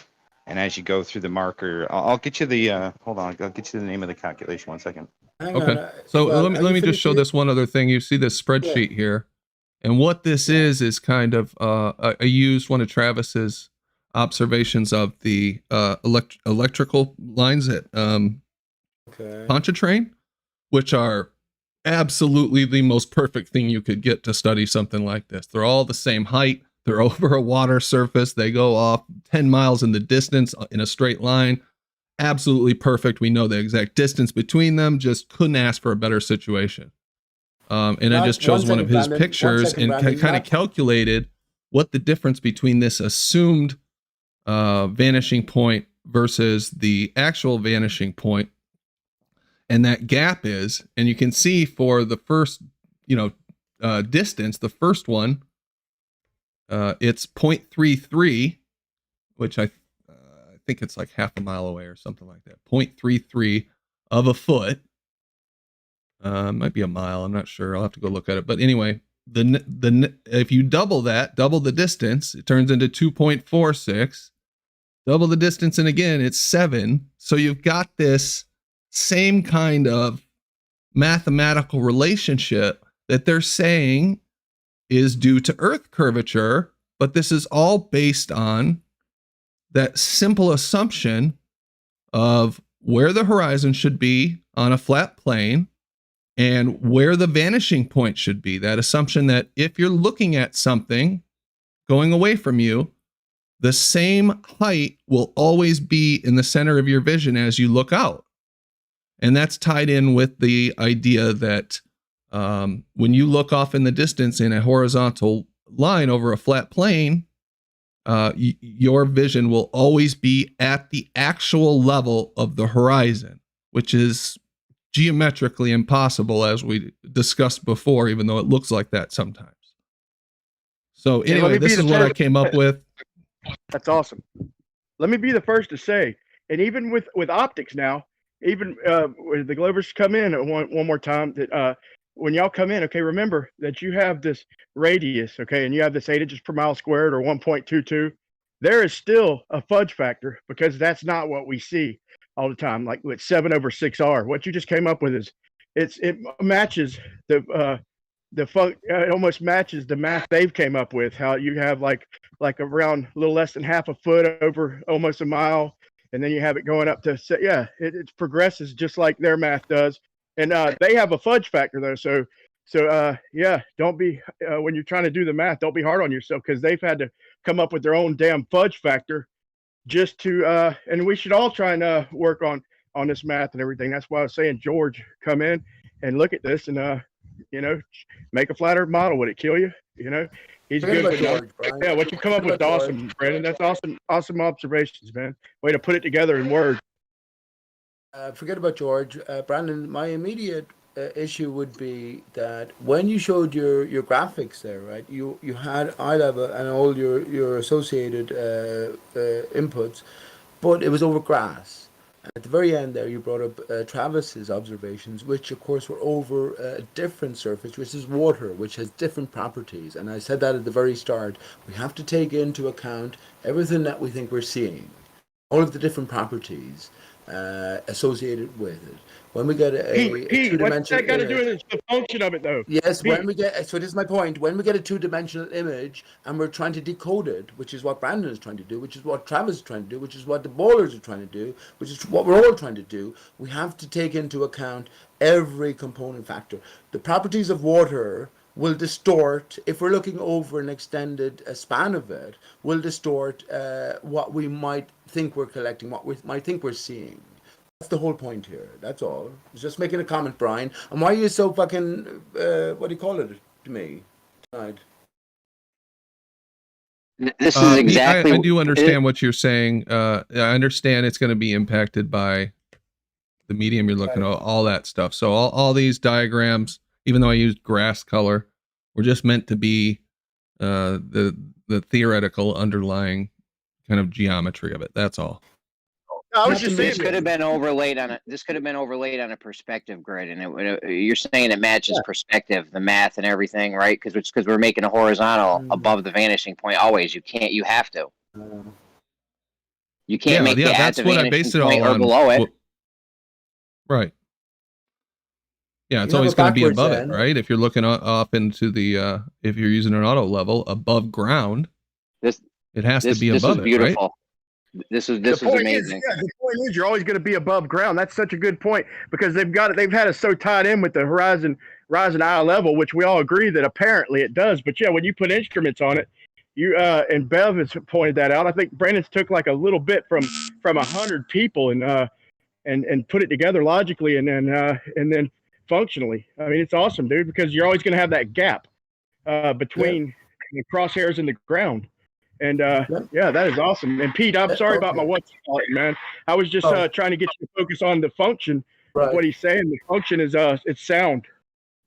and as you go through the marker, I'll get you the hold on, I'll get you the name of the calculation. 1 second. Okay, so let me just show this one other thing. You see this spreadsheet here, and what this is kind of I used one of Travis's observations of the electrical lines at Pontchartrain, which are absolutely the most perfect thing you could get to study something like this. They're all the same height. They're over a water surface. They go off 10 miles in the distance in a straight line. Absolutely perfect. We know the exact distance between them. Just couldn't ask for a better situation. And I just chose one of his pictures and kind of calculated what the difference between this assumed vanishing point versus the actual vanishing point, and that gap is. And you can see for the first, distance, the first one, it's 0.33, which I think it's like half a mile away or something like that. 0.33 of a foot. Might be a mile. I'm not sure. I'll have to go look at it. But anyway, if you double the distance, it turns into 2.46. Double the distance, and again, it's 7. So you've got this same kind of mathematical relationship that they're saying is due to Earth curvature, but this is all based on that simple assumption of where the horizon should be on a flat plane and where the vanishing point should be. That assumption that if you're looking at something going away from you, the same height will always be in the center of your vision as you look out. And that's tied in with the idea that when you look off in the distance in a horizontal line over a flat plane, your vision will always be at the actual level of the horizon, which is geometrically impossible, as we discussed before, even though it looks like that sometimes. So anyway, this is what I came up with. That's awesome. Let me be the first to say, and even with optics now, even when the Glovers come in one more time, that when y'all come in, okay, remember that you have this radius, okay, and you have this 8 inches per mile squared or 1.22. There is still a fudge factor because that's not what we see. all the time, like with 7/6R. What you just came up with is it matches it almost matches the math they've came up with. How you have like around a little less than half a foot over almost a mile, and then you have it going up to it progresses just like their math does, and they have a fudge factor though. So don't be when you're trying to do the math, don't be hard on yourself, because they've had to come up with their own damn fudge factor just to and we should all try and work on this math and everything. That's why I was saying, George, come in and look at this and make a flat earth model. Would it kill you? He's good with George, Brian. Yeah, what you come up with is awesome, Brandon. That's awesome observations, man. Way to put it together in words. Forget about George. Brandon, my immediate issue would be that when you showed your graphics there, right, you had eye level and all your associated inputs, but it was over grass. At the very end there, you brought up Travis's observations, which of course were over a different surface, which is water, which has different properties. And I said that at the very start. We have to take into account everything that we think we're seeing, all of the different properties associated with it. When we get a two-dimensional what's that got to do with the function of it, though? Yes, Pete. when we get, so this is my point, when we get a two-dimensional image and we're trying to decode it, which is what Brandon is trying to do, which is what Travis is trying to do, which is what the ballers are trying to do, which is what we're all trying to do, we have to take into account every component factor. The properties of water will distort, if we're looking over an extended span of it, will distort what we might think we're collecting, what we might think we're seeing. That's the whole point here. That's all. I was just making a comment, Brian. And why are you so fucking, what do you call it to me tonight? This is exactly. I do understand what you're saying. I understand it's going to be impacted by the medium you're looking at, all that stuff. So all these diagrams, even though I used grass color, were just meant to be the theoretical underlying kind of geometry of it. That's all. I was just saying this could have been overlaid on a perspective grid, and you're saying it matches perspective, the math and everything, right? Because we're making a horizontal above the vanishing point. Always, you have to. You can't make it at the vanishing point or below it. Right. Yeah, it's always going to be above it, right? If you're looking off into the, if you're using an auto level above ground, it has to be above it, right? This is amazing. The point is, you're always going to be above ground. That's such a good point, because they've had us so tied in with the horizon eye level, which we all agree that apparently it does. But yeah, when you put instruments on it, you and Bev has pointed that out. I think Brandon's took like a little bit from 100 people and put it together logically and then functionally. I mean, it's awesome, dude, because you're always going to have that gap between the crosshairs and the ground. And yeah, that is awesome. And Pete, I'm sorry about my man. I was just trying to get you to focus on the function of what he's saying. The function is it's sound.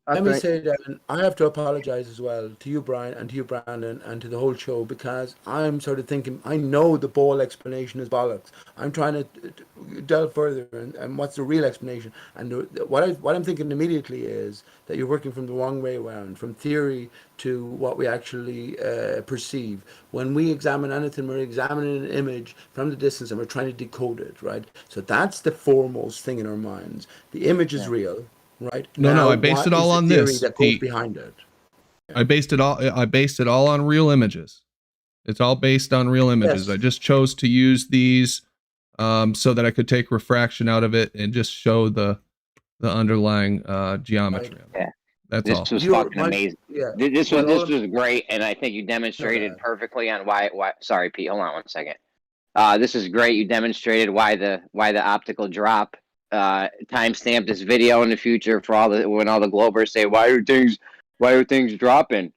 Let me say that I have to apologize as well to you, Brian, and to you, Brandon, and to the whole show, because I'm sort of thinking, I know the ball explanation is bollocks. I'm trying to delve further and what's the real explanation. And what I'm thinking immediately is that you're working from the wrong way around, from theory to what we actually perceive. When we examine anything, we're examining an image from the distance and we're trying to decode it, right? So that's the foremost thing in our minds. The image is real. Right. No, I based it all on this. That goes behind it. I based it all on real images. It's all based on real images. I just chose to use these so that I could take refraction out of it and just show the underlying geometry. Yeah. That's all. This was fucking amazing. Yeah. This was great, and I think you demonstrated perfectly on why. Sorry, Pete. Hold on one second. This is great. You demonstrated why the optical drop. Timestamp this video in the future for when all the globers say, why are things dropping?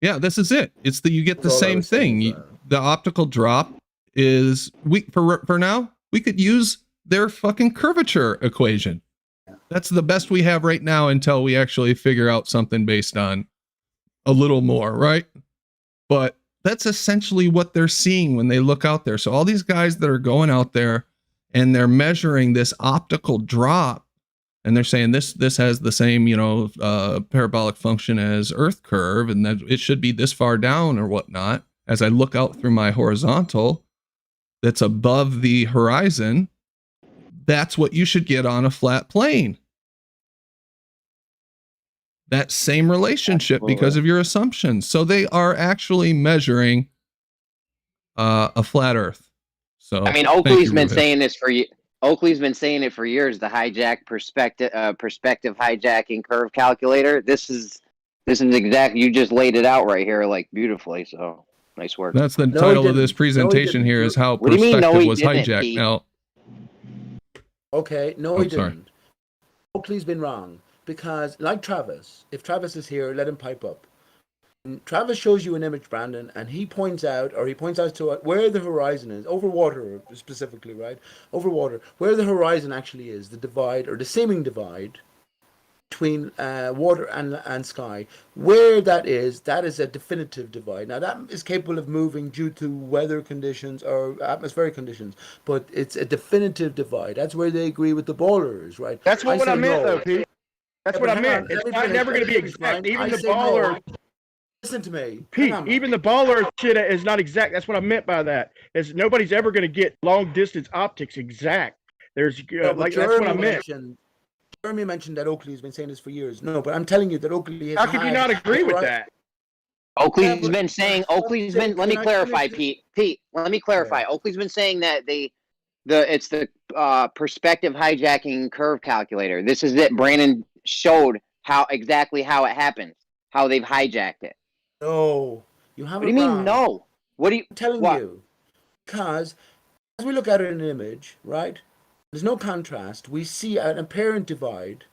Yeah, this is it. It's you get the same thing. The optical drop is for now we could use their fucking curvature equation. That's the best we have right now until we actually figure out something based on a little more, right? But that's essentially what they're seeing when they look out there. So all these guys that are going out there and they're measuring this optical drop, and they're saying this has the same, parabolic function as Earth curve, and that it should be this far down or whatnot. As I look out through my horizontal, that's above the horizon, that's what you should get on a flat plane. That same relationship because of your assumptions. So they are actually measuring a flat Earth. So I mean, thank Oakley's you, been Ruhish. saying this for Oakley's been saying it for years. The perspective hijacking curve calculator. This is exactly, you just laid it out right here, like beautifully. So nice work. That's the title of this presentation here is how What do you mean, perspective no, he was didn't, hijacked. Pete? Now, Okay, no, I'm he sorry. didn't. Oakley's been wrong because, like Travis, if Travis is here, let him pipe up. Travis shows you an image, Brandon, and he points out to where the horizon is, over water specifically, right? Over water, where the horizon actually is, the divide or the seeming divide between water and sky. Where that is a definitive divide. Now that is capable of moving due to weather conditions or atmospheric conditions, but it's a definitive divide. That's where they agree with the ballers, right? That's what I meant, though, Pete. That's what I hang meant. on, It's let me not finish, never going to be let me finish, exact. Ryan. Even I the say no. baller, Listen to me. Pete. Hang on, Even the baller shit is not exact. That's what I meant by that. Is nobody's ever going to get long distance optics exact. There's No, like but that's what I meant. Jeremy mentioned that Oakley's been saying this for years. No, but I'm telling you that Oakley has How could you not agree with that? Oakley's been saying. Oakley's been. Let me clarify, Pete. Pete, let me clarify. Yeah. Oakley's been saying that it's the perspective hijacking curve calculator. This is it. Brandon showed exactly how it happens, how they've hijacked it. No, you have What it do you wrong. mean no? What are you I'm telling you? Because as we look at it in an image, right? There's no contrast. We see an apparent divide,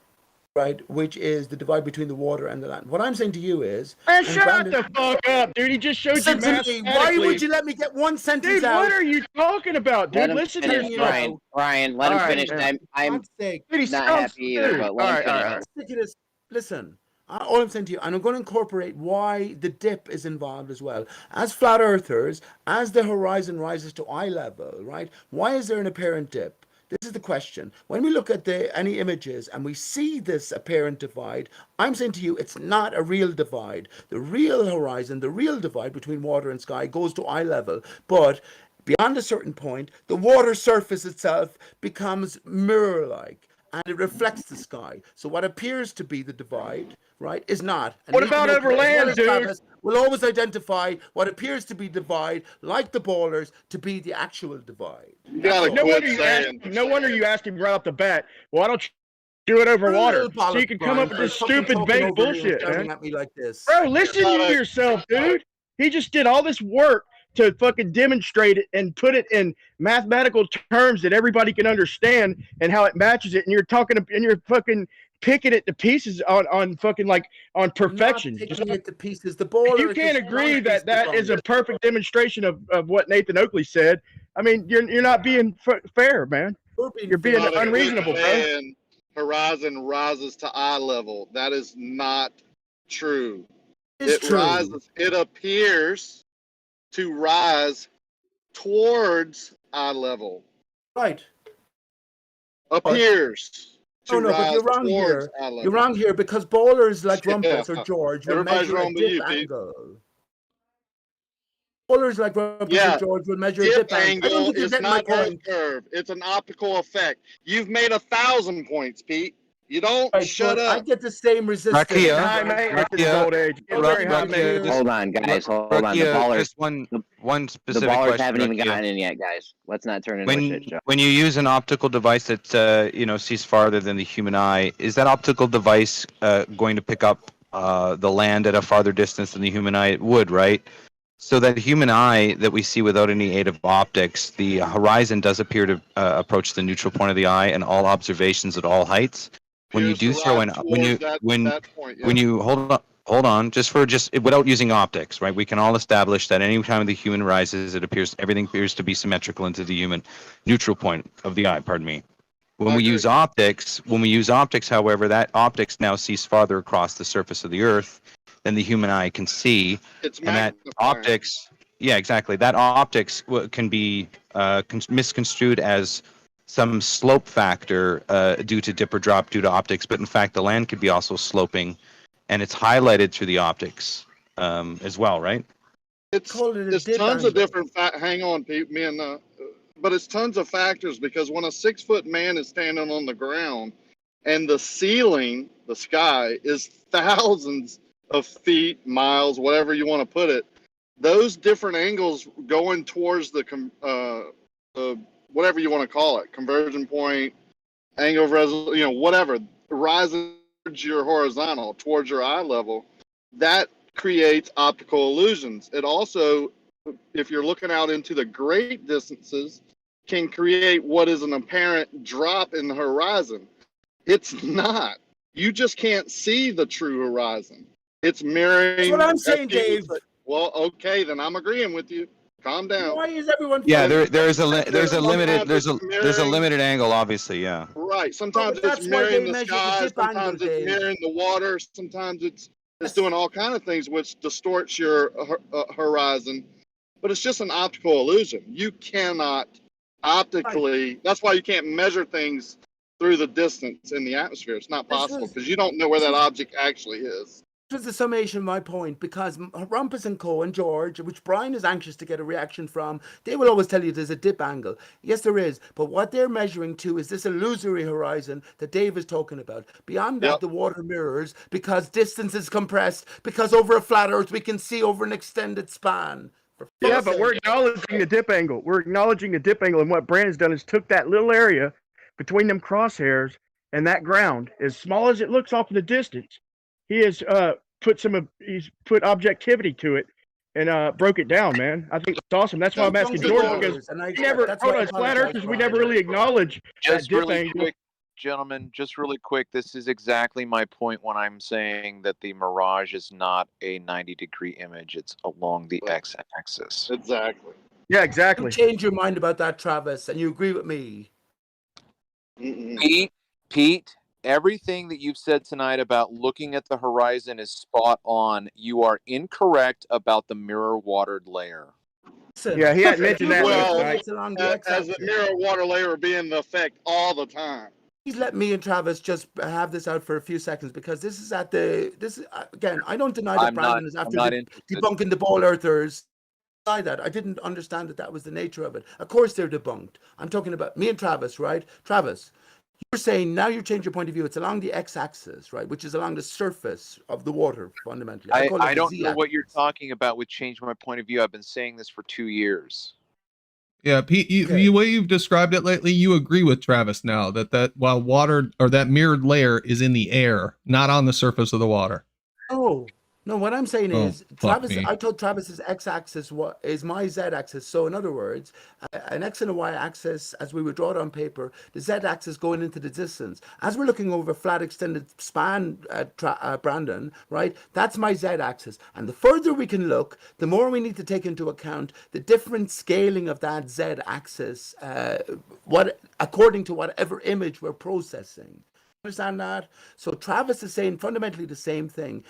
right? Which is the divide between the water and the land. What I'm saying to you is, Man, shut the fuck up, dude. He just showed you listen to me. Why would you let me get one sentence Dude, out? what are you talking about, dude? Let him Listen finish, to Brian. Brian, let him finish. I'm Dude, not happy either, but let him finish. Listen, all I'm saying to you, and I'm going to incorporate why the dip is involved as well. As flat earthers, as the horizon rises to eye level, right? Why is there an apparent dip? This is the question. When we look at any images and we see this apparent divide, I'm saying to you, it's not a real divide. The real horizon, the real divide between water and sky goes to eye level. But beyond a certain point, the water surface itself becomes mirror-like and it reflects the sky. So what appears to be the divide, right, is not. And What about over land, dude? Travis will always identify what appears to be divide, like the ballers, to be the actual divide. No wonder you asked him right off the bat. Why don't you do it over water? So you can come up with this stupid vague bullshit, man. At me like this. Bro, listen to yourself, dude. He just did all this work to fucking demonstrate it and put it in mathematical terms that everybody can understand and how it matches it. And you're fucking picking it to pieces on fucking like on perfection. Picking it to pieces. The baller. You can't agree that that is a perfect demonstration of what Nathan Oakley said. I mean, you're not being fair, man. You're being unreasonable, bro. Horizon rises to eye level. That is not true. It's true. Rises. It appears to rise towards eye level. Right. Appears. No, but you're wrong here. You're wrong here because ballers like Rumpus or George will measure a dip angle. Ballers like Rumpus or George will measure a dip angle. It's not Earth curve. It's an optical effect. You've made 1,000 points, Pete. You don't shut up. I get the same resistance. Hold on, guys. Hold on. The ballers, just one specific the ballers question. haven't even gotten in yet, guys. Let's not turn into a shit show. When you use an optical device that sees farther than the human eye, is that optical device going to pick up the land at a farther distance than the human eye? It would, right? So that human eye that we see without any aid of optics, the horizon does appear to approach the neutral point of the eye in all observations at all heights. When you do throw in, when you hold on, just without using optics, right? We can all establish that any time the human rises, everything appears to be symmetrical into the human neutral point of the eye. Pardon me. When we use optics, however, that optics now sees farther across the surface of the Earth than the human eye can see, and that optics, that optics can be misconstrued as some slope factor due to dip or drop due to optics, but in fact the land could be also sloping, and it's highlighted through the optics as well, right? It's tons of different hang on, Pete. Me and but it's tons of factors, because when a 6-foot man is standing on the ground and the ceiling, the sky, is thousands of feet, miles, whatever you want to put it, those different angles going towards the whatever you want to call it, conversion point, angle of resolution, whatever, rising towards your horizontal, towards your eye level, that creates optical illusions. It also, if you're looking out into the great distances, can create what is an apparent drop in the horizon. It's not. You just can't see the true horizon. It's mirroring. That's what I'm saying, Dave. Well, okay, then I'm agreeing with you. Calm down. Why is everyone? Yeah, there's a limited angle, obviously. Yeah. Right. Sometimes it's mirroring the sky. Sometimes it's mirroring the water. Sometimes it's doing all kind of things which distorts your horizon. But it's just an optical illusion. You cannot optically. That's why you can't measure things through the distance in the atmosphere. It's not possible because you don't know where that object actually is. This was the summation of my point, because Rumpus and Co. and George, which Brian is anxious to get a reaction from, they will always tell you there's a dip angle. Yes, there is. But what they're measuring to is this illusory horizon that Dave is talking about. Beyond that, the water mirrors, because distance is compressed, because over a flat Earth, we can see over an extended span. Yeah, but we're acknowledging the dip angle. We're acknowledging the dip angle. And what Brandon's done is took that little area between them crosshairs and that ground, as small as it looks off in the distance. He has he's put objectivity to it and broke it down, man. I think it's awesome. That's why I'm asking George, because we never, as flat earthers, we never really acknowledge that dip angle. Quick, gentlemen, just really quick. This is exactly my point when I'm saying that the mirage is not a 90-degree image. It's along the x-axis. Exactly. Yeah, exactly. You change your mind about that, Travis, and you agree with me. Pete, everything that you've said tonight about looking at the horizon is spot on. You are incorrect about the mirror watered layer. Yeah, he hadn't mentioned that. Well, as the mirror water layer being the effect all the time. Please let me and Travis just have this out for a few seconds, because this is again, I don't deny that Brandon is after debunking the ball earthers. That I didn't understand that was the nature of it. Of course they're debunked. I'm talking about me and Travis, right? Travis, you're saying now you change your point of view. It's along the x-axis, right, which is along the surface of the water, fundamentally. I don't know what you're talking about with change my point of view. I've been saying this for 2 years. Yeah, Pete, the way you've described it lately, you agree with Travis now that while water or that mirrored layer is in the air, not on the surface of the water. Oh. No, what I'm saying is, Travis. I told Travis's x-axis is my z-axis. So, in other words, an x and a y-axis, as we would draw it on paper, the z-axis going into the distance. As we're looking over a flat extended span, Brandon, right? That's my z-axis. And the further we can look, the more we need to take into account the different scaling of that z-axis, according to whatever image we're processing. Understand that? So Travis is saying fundamentally the same thing.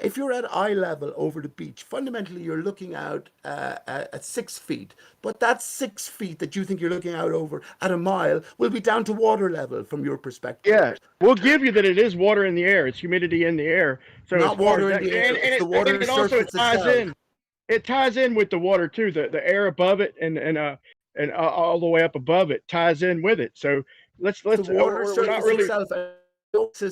If you're at eye level over the beach, fundamentally you're looking out at 6 feet. But that 6 feet that you think you're looking out over at a mile will be down to water level from your perspective. Yeah, we'll give you that it is water in the air. It's humidity in the air. So not water in the air. It's the water surface itself. It ties in with the water too. The air above it and all the way up above it ties in with it. So let's the water we're not really. Itself,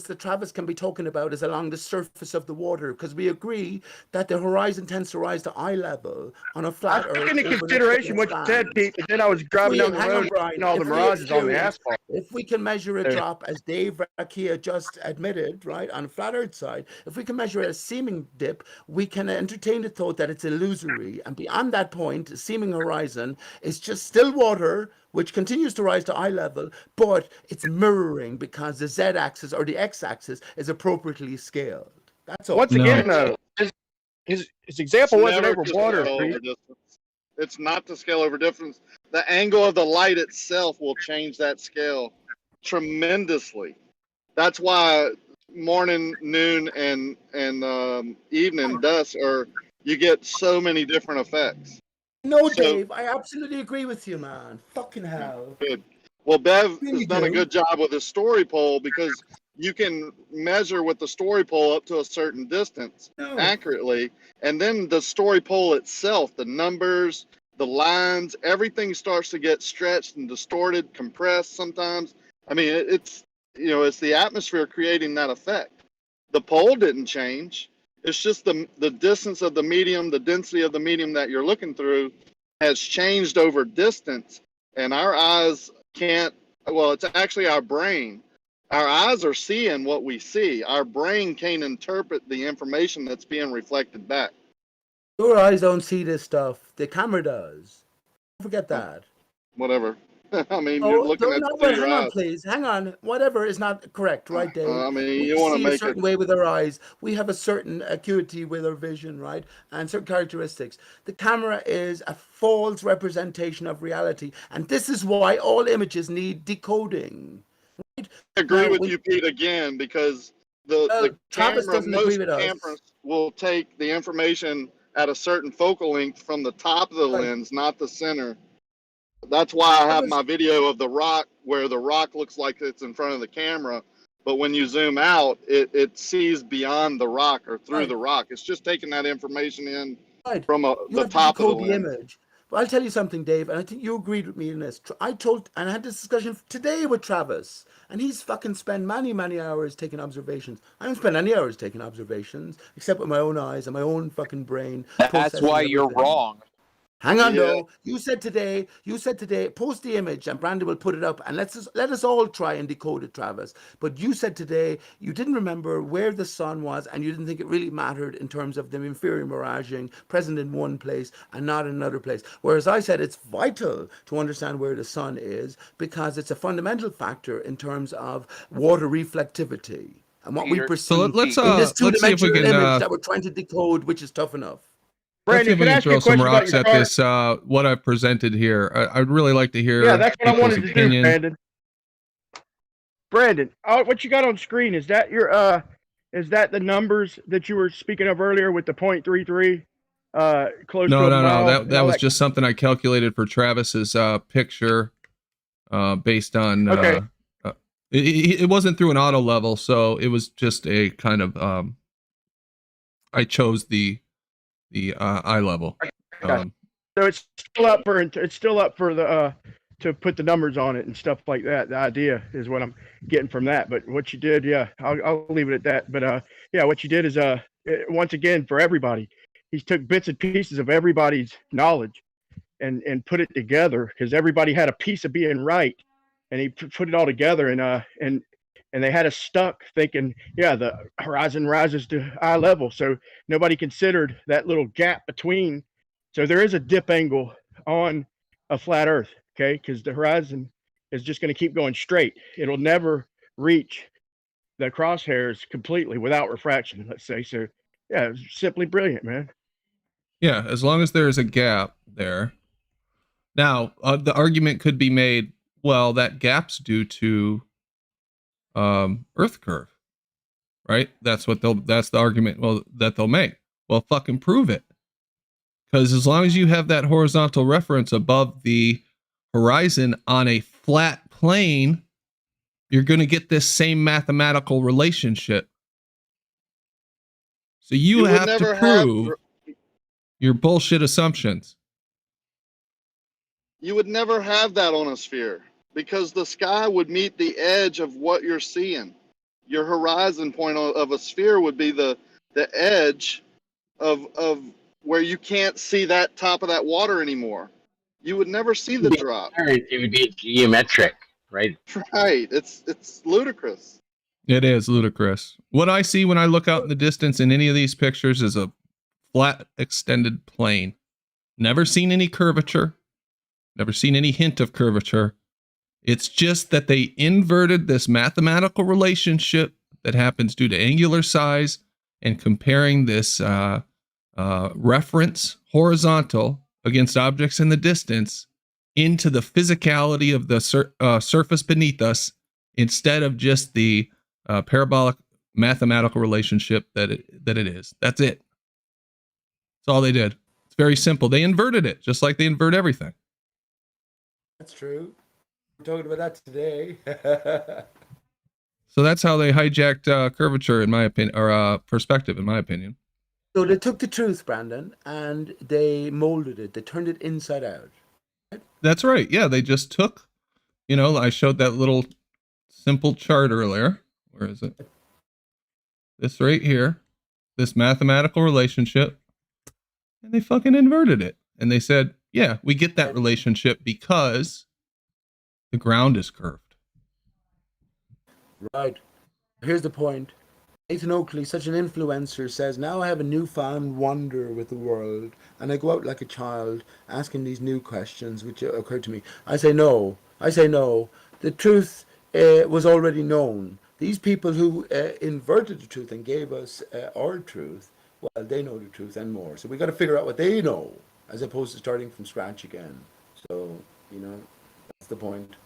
that Travis can be talking about is along the surface of the water, because we agree that the horizon tends to rise to eye level on a flat Earth. I took into consideration what you said, Pete, but then I was driving down the road and all the mirages on the asphalt. If we can measure a drop, as Dave Rakia just admitted, right, on the flat Earth side, if we can measure a seeming dip, we can entertain the thought that it's illusory. And beyond that point, the seeming horizon is just still water, which continues to rise to eye level, but it's mirroring because the z-axis or the x-axis is appropriately scaled. That's all. Once again, though, his example wasn't over water. It's not to scale over distance. The angle of the light itself will change that scale tremendously. That's why morning, noon, and evening, dusk, you get so many different effects. No, Dave, I absolutely agree with you, man. Fucking hell. Good. Well, Bev has done a good job with his story pole, because you can measure with the story pole up to a certain distance accurately, and then the story pole itself, the numbers, the lines, everything starts to get stretched and distorted, compressed sometimes. I mean, it's it's the atmosphere creating that effect. The pole didn't change. It's just the distance of the medium, the density of the medium that you're looking through has changed over distance, and our eyes can't. Well, it's actually our brain. Our eyes are seeing what we see. Our brain can't interpret the information that's being reflected back. Your eyes don't see this stuff. The camera does. Don't forget that. Whatever. I mean, you're looking at no, through but your hang on, eyes. please. Hang on. Whatever is not correct, right, Dave? I mean, We you want to see a make certain it. way with our eyes. We have a certain acuity with our vision, right? And certain characteristics. The camera is a false representation of reality. And this is why all images need decoding. Right? I agree Now, with you, Pete, again, because the Travis camera, doesn't agree most with us. cameras will take the information at a certain focal length from the top of the lens, not the center. That's why I have my video of the rock where the rock looks like it's in front of the camera, but when you zoom out, it sees beyond the rock or through the rock. It's just taking that information in from You the have to top of the decode the lens. image. But I'll tell you something, Dave, and I think you agreed with me in this. I had this discussion today with Travis, and he's fucking spent many, many hours taking observations. I don't spend any hours taking observations, except with my own eyes and my own fucking brain. That's processing why you're everything. wrong. Hang on, though. You said today, post the image and Brandon will put it up and let us all try and decode it, Travis. But you said today you didn't remember where the sun was and you didn't think it really mattered in terms of the inferior miraging present in one place and not in another place. Whereas I said it's vital to understand where the sun is because it's a fundamental factor in terms of water reflectivity and what we perceive in this two-dimensional image that we're trying to decode, which is tough enough. Brandon, can I ask you a throw some question about rocks your at chart? this, what I've presented here. I'd really like to hear Yeah, that's what I people's wanted to opinion. do, Brandon. Brandon, what you got on screen, is that your is that the numbers that you were speaking of earlier with the 0.33 close to a mile? No. That was just something I calculated for Travis's picture based on it wasn't through an auto level, so it was just a kind of I chose the eye level. So it's still up for the to put the numbers on it and stuff like that. The idea is what I'm getting from that. But what you did, yeah, I'll leave it at that. But yeah, what you did is once again for everybody, he took bits and pieces of everybody's knowledge and put it together because everybody had a piece of being right, and he put it all together and they had us stuck thinking, yeah, the horizon rises to eye level. So nobody considered that little gap between. So there is a dip angle on a flat Earth, okay? Because the horizon is just going to keep going straight. It'll never reach the crosshairs completely without refraction, let's say. So yeah, it's simply brilliant, man. Yeah, as long as there is a gap there. Now, the argument could be made, well, that gap's due to Earth curve, right? That's the argument that they'll make. Well, fucking prove it. Because as long as you have that horizontal reference above the horizon on a flat plane, you're going to get this same mathematical relationship. So you have to prove your bullshit assumptions. You would never have that on a sphere because the sky would meet the edge of what you're seeing. Your horizon point of a sphere would be the edge of where you can't see that top of that water anymore. You would never see the drop. It would be geometric, right? Right. It's ludicrous. It is ludicrous. What I see when I look out in the distance in any of these pictures is a flat, extended plane. Never seen any curvature. Never seen any hint of curvature. It's just that they inverted this mathematical relationship that happens due to angular size and comparing this reference horizontal against objects in the distance into the physicality of the surface beneath us instead of just the parabolic mathematical relationship that it is. That's it. That's all they did. It's very simple. They inverted it just like they invert everything. That's true. We're talking about that today. So that's how they hijacked curvature, in my opinion, or perspective, in my opinion. So they took the truth, Brandon, and they molded it. They turned it inside out. That's right. Yeah, they just took, I showed that little simple chart earlier. Where is it? This right here, this mathematical relationship, and they fucking inverted it. And they said, yeah, we get that relationship because the ground is curved. Right. Here's the point. Nathan Oakley, such an influencer, says, now I have a newfound wonder with the world, and I go out like a child asking these new questions which occur to me. I say no. The truth was already known. These people who inverted the truth and gave us our truth, well, they know the truth and more. So we got to figure out what they know, as opposed to starting from scratch again. So, that's the point.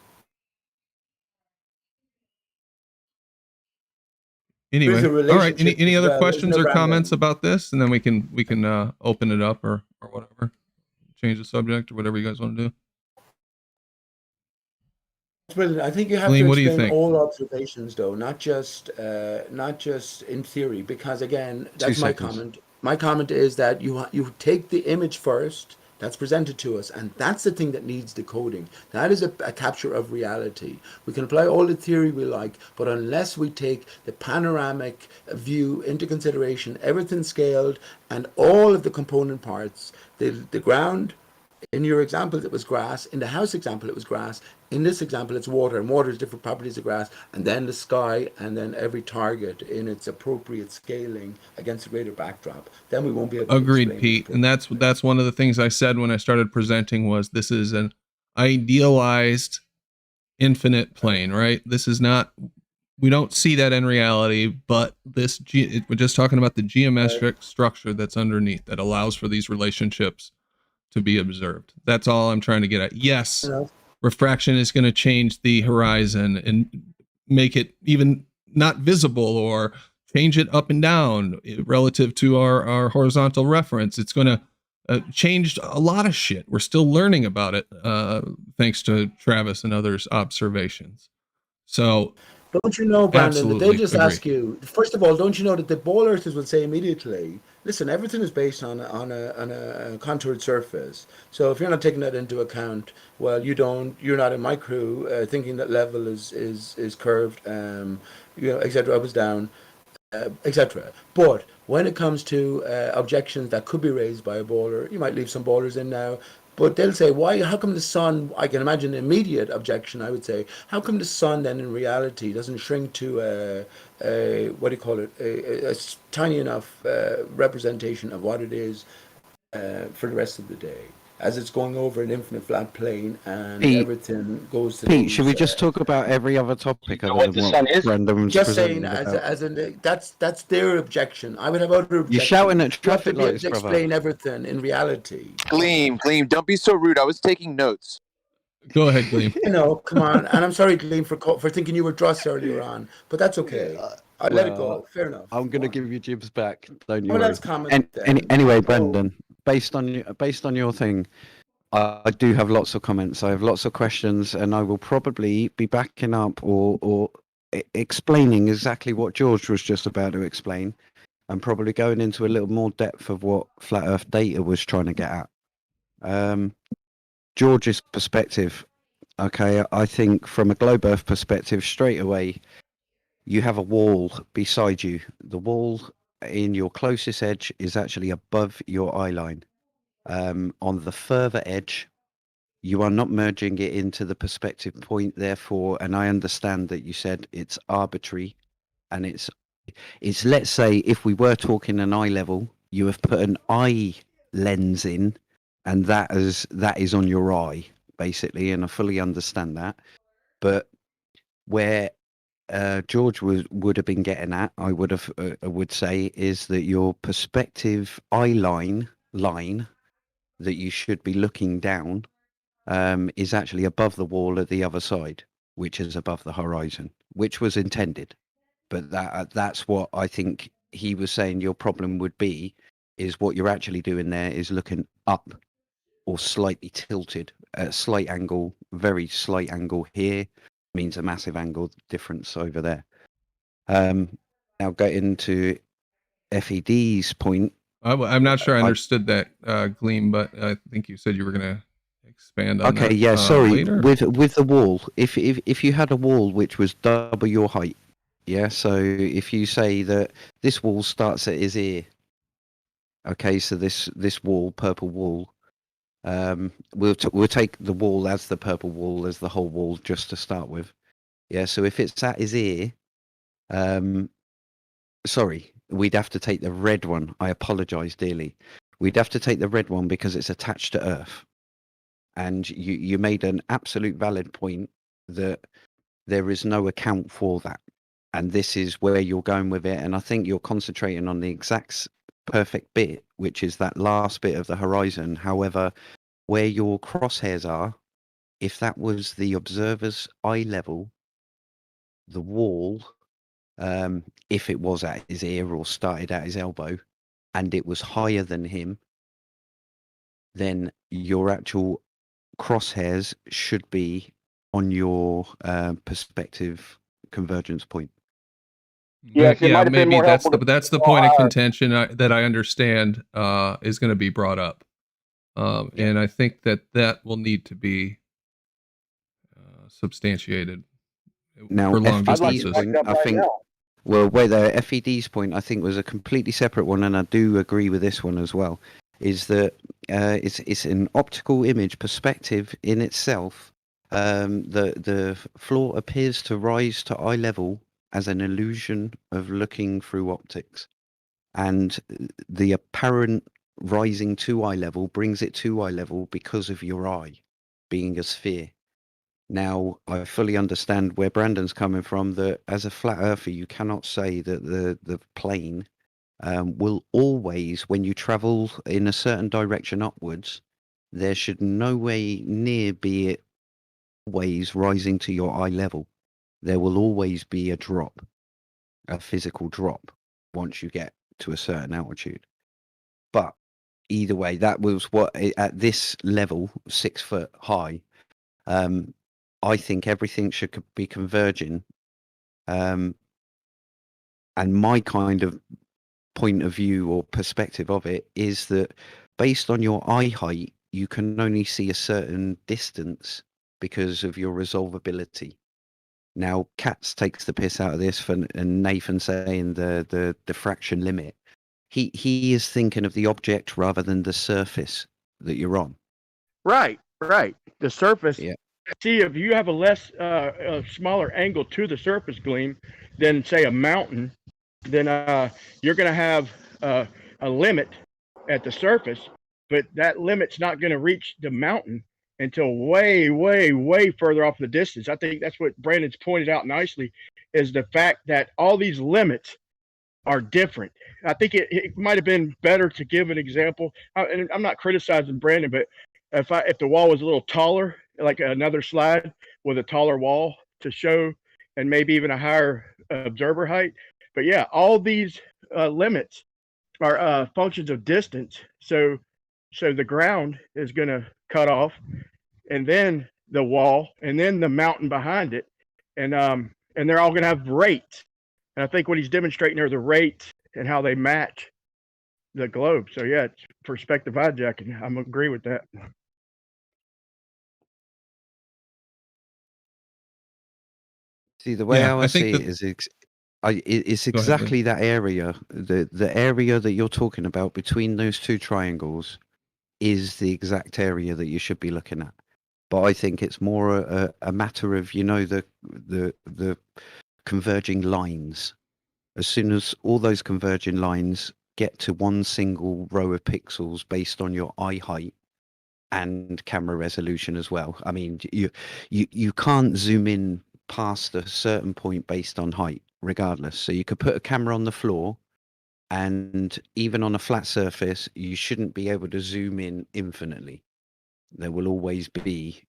Anyway, all right. Any other questions or Brandon? comments about this, and then we can open it up or whatever, change the subject or whatever you guys want to do. Brilliant. I think you have Gleam, to what do you explain think? all observations, though, not just in theory. Because again, that's my comment. My comment is that you take the image first that's presented to us, and that's the thing that needs decoding. That is a capture of reality. We can apply all the theory we like, but unless we take the panoramic view into consideration, everything scaled, and all of the component parts, the ground. In your example, it was grass. In the house example, it was grass. In this example, it's water, and water has different properties of grass, and then the sky, and then every target in its appropriate scaling against a greater backdrop. Then we won't be able to Agreed, explain Pete. And that's one of the things I said when I started presenting was this is an idealized infinite plane, right? This is not, we don't see that in reality, but we're just talking about the geometric structure that's underneath that allows for these relationships to be observed. That's all I'm trying to get at. Yes, refraction is going to change the horizon and make it even not visible or change it up and down relative to our horizontal reference. It's going to change a lot of shit. We're still learning about it thanks to Travis and others' observations. So don't you know, Brandon, that they just agree. ask you, first of all, don't you know that the ball earthers will say immediately, listen, everything is based on a contoured surface. So if you're not taking that into account, well, you're not in my crew thinking that level is curved, et cetera, up is down, etc. But when it comes to objections that could be raised by a bowler, you might leave some bowlers in now, but they'll say, why, how come the sun, I can imagine an immediate objection, I would say, how come the sun then in reality doesn't shrink to what do you call it, a tiny enough representation of what it is for the rest of the day, as it's going over an infinite flat plane and Pete, everything goes to Pete, those, should we just talk about every other topic other what than the sun what is? Random's just saying, presenting about? as in that's their objection. I would have other objections. You're shouting at You have to traffic be able lights, to brother. explain everything in reality. Gleam, don't be so rude. I was taking notes. Go ahead, Gleam. No, come on. And I'm sorry, Gleam, for thinking you were Dross earlier on, but that's okay. I let it go. Fair enough. I'm going to give you Jibs back. Don't you Well, worry. let's comment then. Anyway, Brendan, based on your thing, I do have lots of comments. I have lots of questions, and I will probably be backing up or explaining exactly what George was just about to explain, and probably going into a little more depth of what Flat Earth Data was trying to get at. George's perspective, okay, I think from a globe Earth perspective, straight away, you have a wall beside you. The wall in your closest edge is actually above your eye line. On the further edge, you are not merging it into the perspective point, therefore, and I understand that you said it's arbitrary, and it's let's say if we were talking an eye level, you have put an eye lens in, and that is on your eye, basically, and I fully understand that. But where George would have been getting at, I would say, is that your perspective eye line that you should be looking down is actually above the wall at the other side, which is above the horizon, which was intended. But that's what I think he was saying your problem would be, is what you're actually doing there is looking up or slightly tilted at a slight angle, very slight angle here means a massive angle difference over there. Now getting to FED's point, I'm not sure I understood that, Gleam, but I think you said you were going to expand on that. Okay, yeah, sorry. Later. With the wall, if you had a wall which was double your height, yeah. So if you say that this wall starts at his ear, okay, so this wall, purple wall, we'll take the wall as the purple wall as the whole wall just to start with, yeah. So if it's at his ear, sorry, we'd have to take the red one. I apologise dearly. We'd have to take the red one because it's attached to Earth. And you made an absolute valid point that there is no account for that. And this is where you're going with it. And I think you're concentrating on the exact perfect bit, which is that last bit of the horizon. However, where your crosshairs are, if that was the observer's eye level, the wall, if it was at his ear or started at his elbow, and it was higher than him, then your actual crosshairs should be on your perspective convergence point. Yes, it might have been maybe more that's helpful the to point of contention that I understand is going to be brought up, and I think that will need to be substantiated Now, for long FED's distances. point, I think. Well, wait, the FED's point, I think, was a completely separate one, and I do agree with this one as well. Is that it's an optical image perspective in itself. The floor appears to rise to eye level as an illusion of looking through optics, and the apparent rising to eye level brings it to eye level because of your eye being a sphere. Now, I fully understand where Brandon's coming from, that as a flat earther, you cannot say that the plane will always, when you travel in a certain direction upwards, there should no way near be it always rising to your eye level. There will always be a drop, a physical drop, once you get to a certain altitude. But either way, that was what, at this level, 6 foot high, I think everything should be converging. And my kind of point of view or perspective of it is that based on your eye height, you can only see a certain distance because of your resolvability. Now, Katz takes the piss out of this, and Nathan saying the diffraction limit. He is thinking of the object rather than the surface that you're on. Right. The surface. Yeah. See, if you have a smaller angle to the surface, Gleam, than say a mountain, then you're going to have a limit at the surface, but that limit's not going to reach the mountain until way, way, way further off the distance. I think that's what Brandon's pointed out nicely, is the fact that all these limits are different. I think it might have been better to give an example. And I'm not criticizing Brandon, but if the wall was a little taller, like another slide with a taller wall to show, and maybe even a higher observer height. But yeah, all these limits are functions of distance. So the ground is going to cut off, and then the wall, and then the mountain behind it, and they're all going to have rates. And I think what he's demonstrating are the rates and how they match the globe. So yeah, it's perspective hijacking. I'm agree with that. See, the way Yeah, I see it is it's exactly that area. The area that you're talking about between those two triangles is the exact area that you should be looking at. But I think it's more a matter of, the converging lines. As soon as all those converging lines get to one single row of pixels based on your eye height and camera resolution as well. I mean, you can't zoom in past a certain point based on height, regardless. So you could put a camera on the floor, and even on a flat surface, you shouldn't be able to zoom in infinitely. There will always be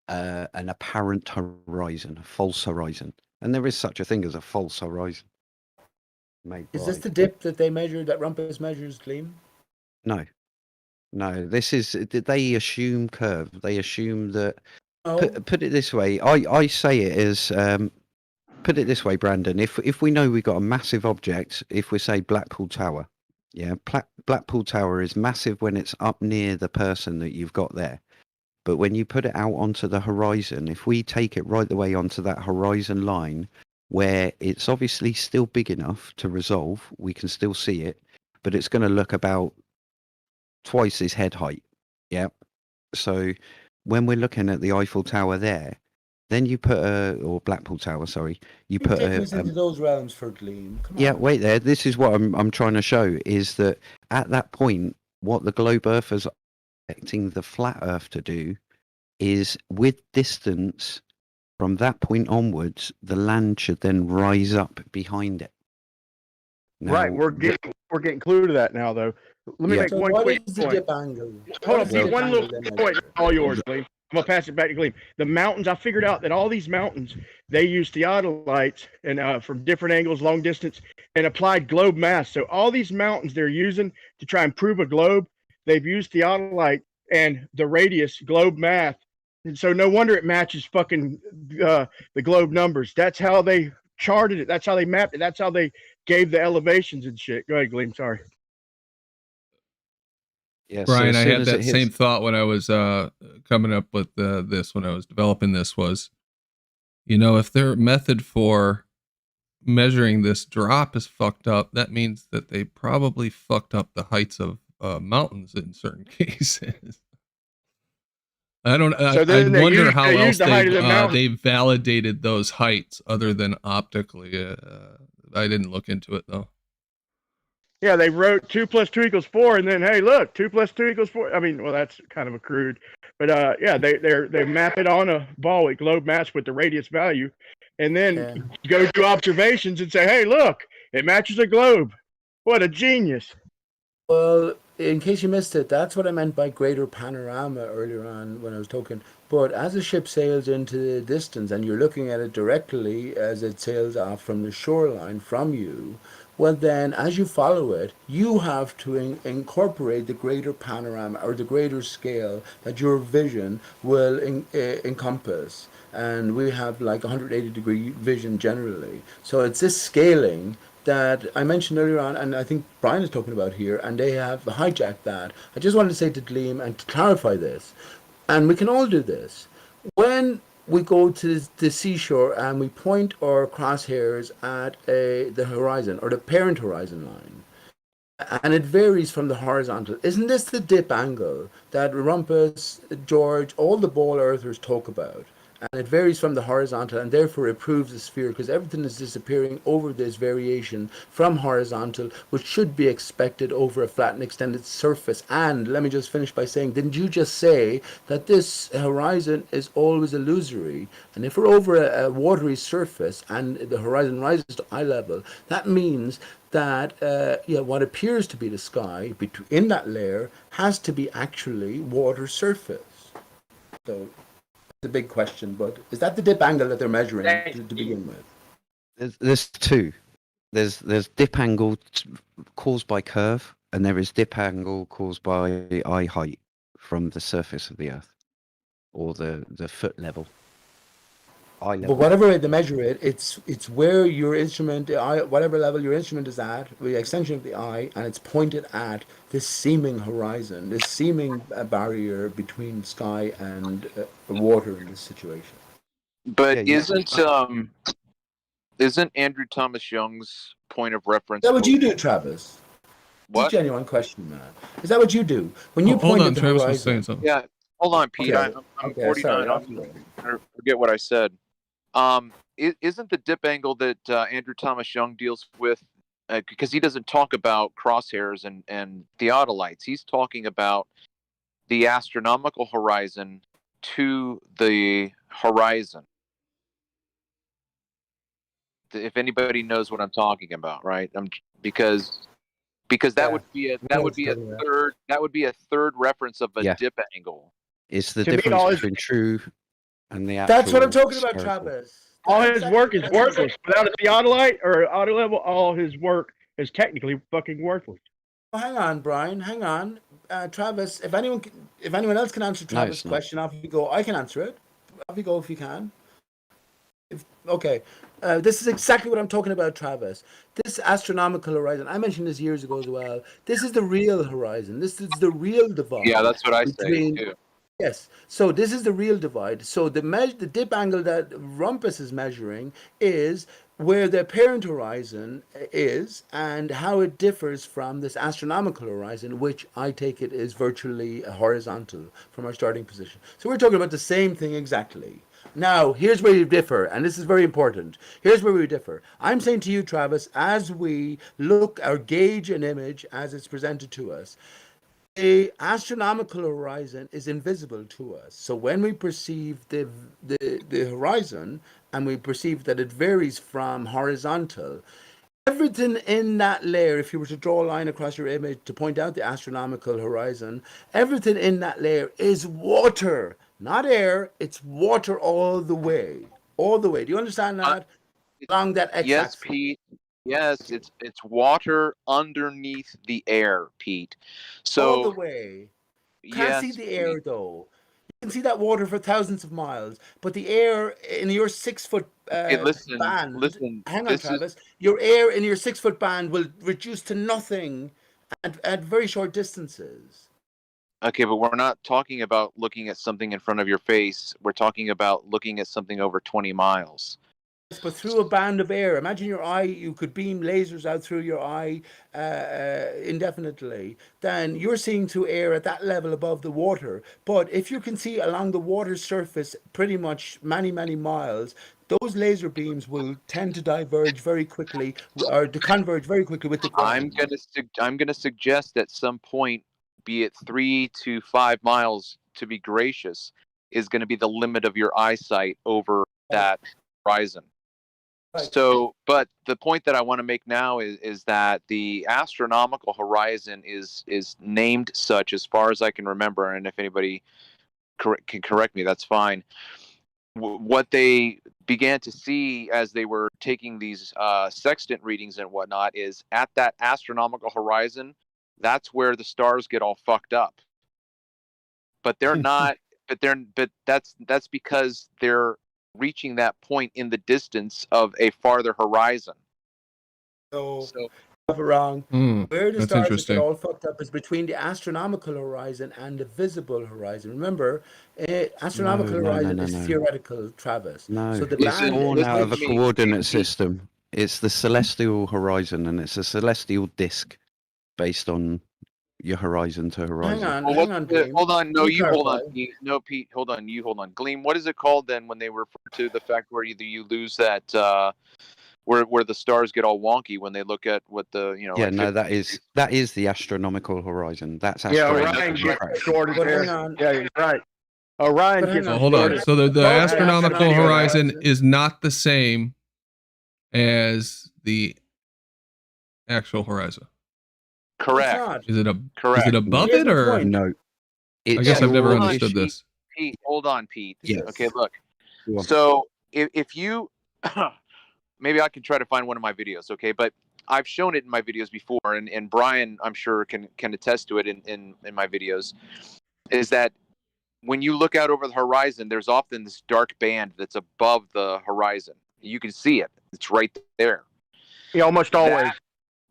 an apparent horizon, a false horizon. And there is such a thing as a false horizon. Is this the dip that they measure, that Rumpus measures, Gleam? No, this is, they assume curve. They assume that, put it this way, I say it as, put it this way, Brandon, if we know we've got a massive object, if we say Blackpool Tower, Yeah, Blackpool Tower is massive when it's up near the person that you've got there. But when you put it out onto the horizon, if we take it right the way onto that horizon line, where it's obviously still big enough to resolve, we can still see it, but it's going to look about twice his head height. Yeah. So when we're looking at the Eiffel Tower there, then you put or Blackpool Tower, sorry, you You're put taking us into those realms for Gleam. Come yeah, on. wait there. This is what I'm trying to show is that at that point, what the globe earthers are expecting the flat Earth to do is with distance from that point onwards, the land should then rise up behind it. Now, Right, we're getting clue to that now, though. Let me Yeah. make So one what quick is the point. dip angle? Hold What on, is the Pete. dip One angle little then? point. All yours, Gleam. I'm gonna pass it back to Gleam. The mountains. I figured out that all these mountains they use theodolites and from different angles, long distance, and applied globe mass. So all these mountains they're using to try and prove a globe, they've used theodolite and the radius globe math, and so no wonder it matches fucking the globe numbers. That's how they charted it. That's how they mapped it. That's how they gave the elevations and shit. Go ahead, Gleam. Sorry. Yeah, Brian, so I as soon had as that it same hits, thought when I was coming up with this, when I was developing this was, if their method for measuring this drop is fucked up, that means that they probably fucked up the heights of mountains in certain cases. I So then wonder how they else use the height of the mountain. they validated those heights other than optically. I didn't look into it though. Yeah, they wrote 2 + 2 = 4, and then hey, look, 2 + 2 = 4. I mean, well, that's kind of a crude, but yeah, they map it on a ball with globe mass with the radius value, and then go do observations and say, hey, look, it matches a globe. What a genius! Well, in case you missed it, that's what I meant by greater panorama earlier on when I was talking. But as a ship sails into the distance and you're looking at it directly as it sails off from the shoreline from you, well, then as you follow it, you have to incorporate the greater panorama or the greater scale that your vision will encompass. And we have like 180-degree vision generally. So it's this scaling that I mentioned earlier on, and I think Brian is talking about here, and they have hijacked that. I just wanted to say to Gleam and to clarify this, and we can all do this. When we go to the seashore and we point our crosshairs at the horizon or the parent horizon line, and it varies from the horizontal. Isn't this the dip angle that Rumpus, George, all the ball earthers talk about? And it varies from the horizontal, and therefore it proves a sphere because everything is disappearing over this variation from horizontal, which should be expected over a flat and extended surface. And let me just finish by saying, didn't you just say that this horizon is always illusory? And if we're over a watery surface and the horizon rises to eye level, that means that what appears to be the sky in that layer has to be actually water surface. So it's a big question, but is that the dip angle that they're measuring to begin with? there's two. There's dip angle caused by curve, and there is dip angle caused by eye height from the surface of the Earth, or the foot level. Eye level. But whatever way they measure it, it's where your instrument, whatever level your instrument is at, the extension of the eye, and it's pointed at this seeming horizon, this seeming barrier between sky and water in this situation. But isn't Andrew Thomas Young's point of reference? Is that what you do, Travis? What? It's a genuine question, man. Is that what you do when you point Hold on, at the Travis horizon? was saying something. Yeah, hold on, Pete. Okay. I'm Okay, 49. sorry, I forget what I said. Isn't the dip angle that Andrew Thomas Young deals with, because he doesn't talk about crosshairs and theodolites. He's talking about the astronomical horizon to the horizon. If anybody knows what I'm talking about, right? Because that would be a third reference of a dip angle. It's the To me, difference all his- between true and the actual. That's what I'm talking about, spherical. Travis. All his work is worthless. Without a theodolite or auto level, all his work is technically fucking worthless. Well, hang on, Brian. Hang on, Travis. If anyone else can answer Travis' it's not. question, off you go. I can answer it. Off you go if you can. Okay, this is exactly what I'm talking about, Travis. This astronomical horizon, I mentioned this years ago as well. This is the real horizon. This is the real divide. Yeah, that's what I say between too. Yes. So this is the real divide. So the dip angle that Rumpus is measuring is where the apparent horizon is and how it differs from this astronomical horizon, which I take it is virtually horizontal from our starting position. So we're talking about the same thing exactly. Now, here's where you differ, and this is very important. Here's where we differ. I'm saying to you, Travis, as we look or gauge an image as it's presented to us, the astronomical horizon is invisible to us. So when we perceive the horizon and we perceive that it varies from horizontal, everything in that layer, if you were to draw a line across your image to point out the astronomical horizon, everything in that layer is water, not air. It's water all the way. All the way. Do you understand that? Along that Yes, x-axis. Pete. Yes, it's water underneath the air, Pete. All the So way. Can't see yes, the Pete. air though. You can see that water for thousands of miles, but the air in your 6 foot Okay, listen, band, listen. hang on, This is Travis, your air in your 6 foot band will reduce to nothing at very short distances. okay, but we're not talking about looking at something in front of your face. We're talking about looking at something over 20 miles. But through a band of air, imagine your eye, you could beam lasers out through your eye indefinitely. Then you're seeing through air at that level above the water. But if you can see along the water's surface pretty much many, many miles, those laser beams will tend to diverge very quickly or to converge very quickly with the ground. I'm gonna suggest at some point, be it 3 to 5 miles, to be gracious, is going to be the limit of your eyesight over that horizon. Right. So, but the point that I want to make now is that the astronomical horizon is named such, as far as I can remember, and if anybody can correct me, that's fine. What they began to see as they were taking these sextant readings and whatnot is at that astronomical horizon, that's where the stars get all fucked up. But they're not. But that's because they're reaching that point in the distance of a farther horizon. So wrong. Where the That's stars get interesting. all fucked up is between the astronomical horizon and the visible horizon. Remember, astronomical horizon is theoretical, Travis. No, So the it's band born in out of a which coordinate system. It's the celestial horizon, and it's a celestial disk based on your horizon to horizon. hang on, Gleam. Hold on, no, Let me you hold on, clarify. Pete. No, Pete, hold on, you hold on. Gleam, what is it called then when they refer to the fact where either you lose that where the stars get all wonky when they look at what the Yeah, like no, that is the astronomical horizon. That's Yeah, astronomical. Orion gets distorted But there. hang on. Yeah, you're right. Orion gets Well, hold on. distorted. So the Both astronomical astronomical horizon is not the same as the actual horizon. correct. Is it Correct. is it above Here's it my or? point. No. I guess I've never Hold on, understood Pete. this. Pete, hold on, Pete. Yes. Okay, look. Go on. So if you maybe I can try to find one of my videos, okay? But I've shown it in my videos before, and Brian, I'm sure, can attest to it in my videos, is that when you look out over the horizon, there's often this dark band that's above the horizon. You can see it. It's right there. Yeah, almost always.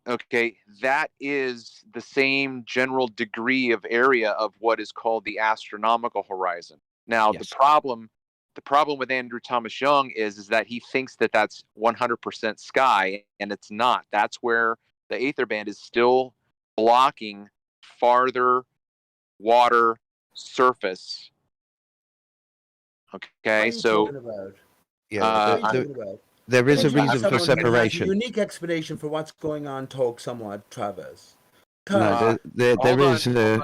Okay, that is the same general degree of area of what is called the astronomical horizon. Now, Yes. the problem with Andrew Thomas Young is that he thinks that that's 100% sky, and it's not. That's where the aether band is still blocking farther water surface. What are Okay, you so talking about? Yeah, What are you the- talking about? there is a Let me talk to reason for someone who has a separation. unique explanation for what's going on. Talk somewhat, Travis. No, there hold on, is a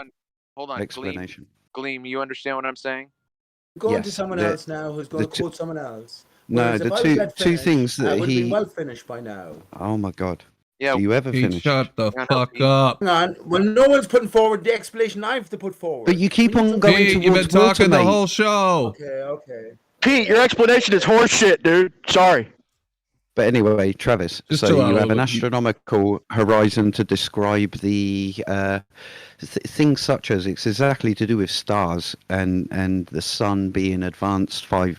hold on, explanation. Gleam, you understand what I'm saying? Going to Yes, someone else now who's going the to quote someone else. No, Whereas the if I was let two finish, things I that would have been he. well finished by now. Oh my God. Yeah. Do you ever Pete, finish? shut the fuck up. Hang on. Well, no one's putting forward the explanation I have to put forward. But you keep We need on some- going Pete, you've been towards water, talking the mate. whole show. Okay. Pete, your explanation is horseshit, dude. Sorry. But anyway, Travis, Just so chill out you a have an little bit, Pete. astronomical horizon to describe the things such as it's exactly to do with stars and the sun being advanced five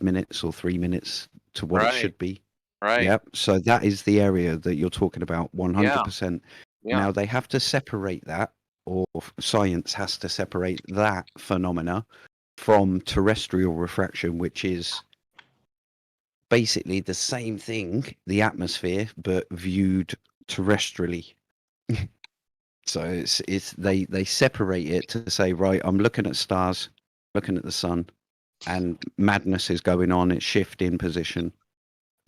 minutes or 3 minutes to what it should be. Right. Yep. So that is the area that you're talking about, 100%. Yeah. Now they have to separate that, or science has to separate that phenomena from terrestrial refraction, which is basically the same thing, the atmosphere, but viewed terrestrially. So it's they separate it to say, right, I'm looking at stars, looking at the sun, and madness is going on, it's shifting position.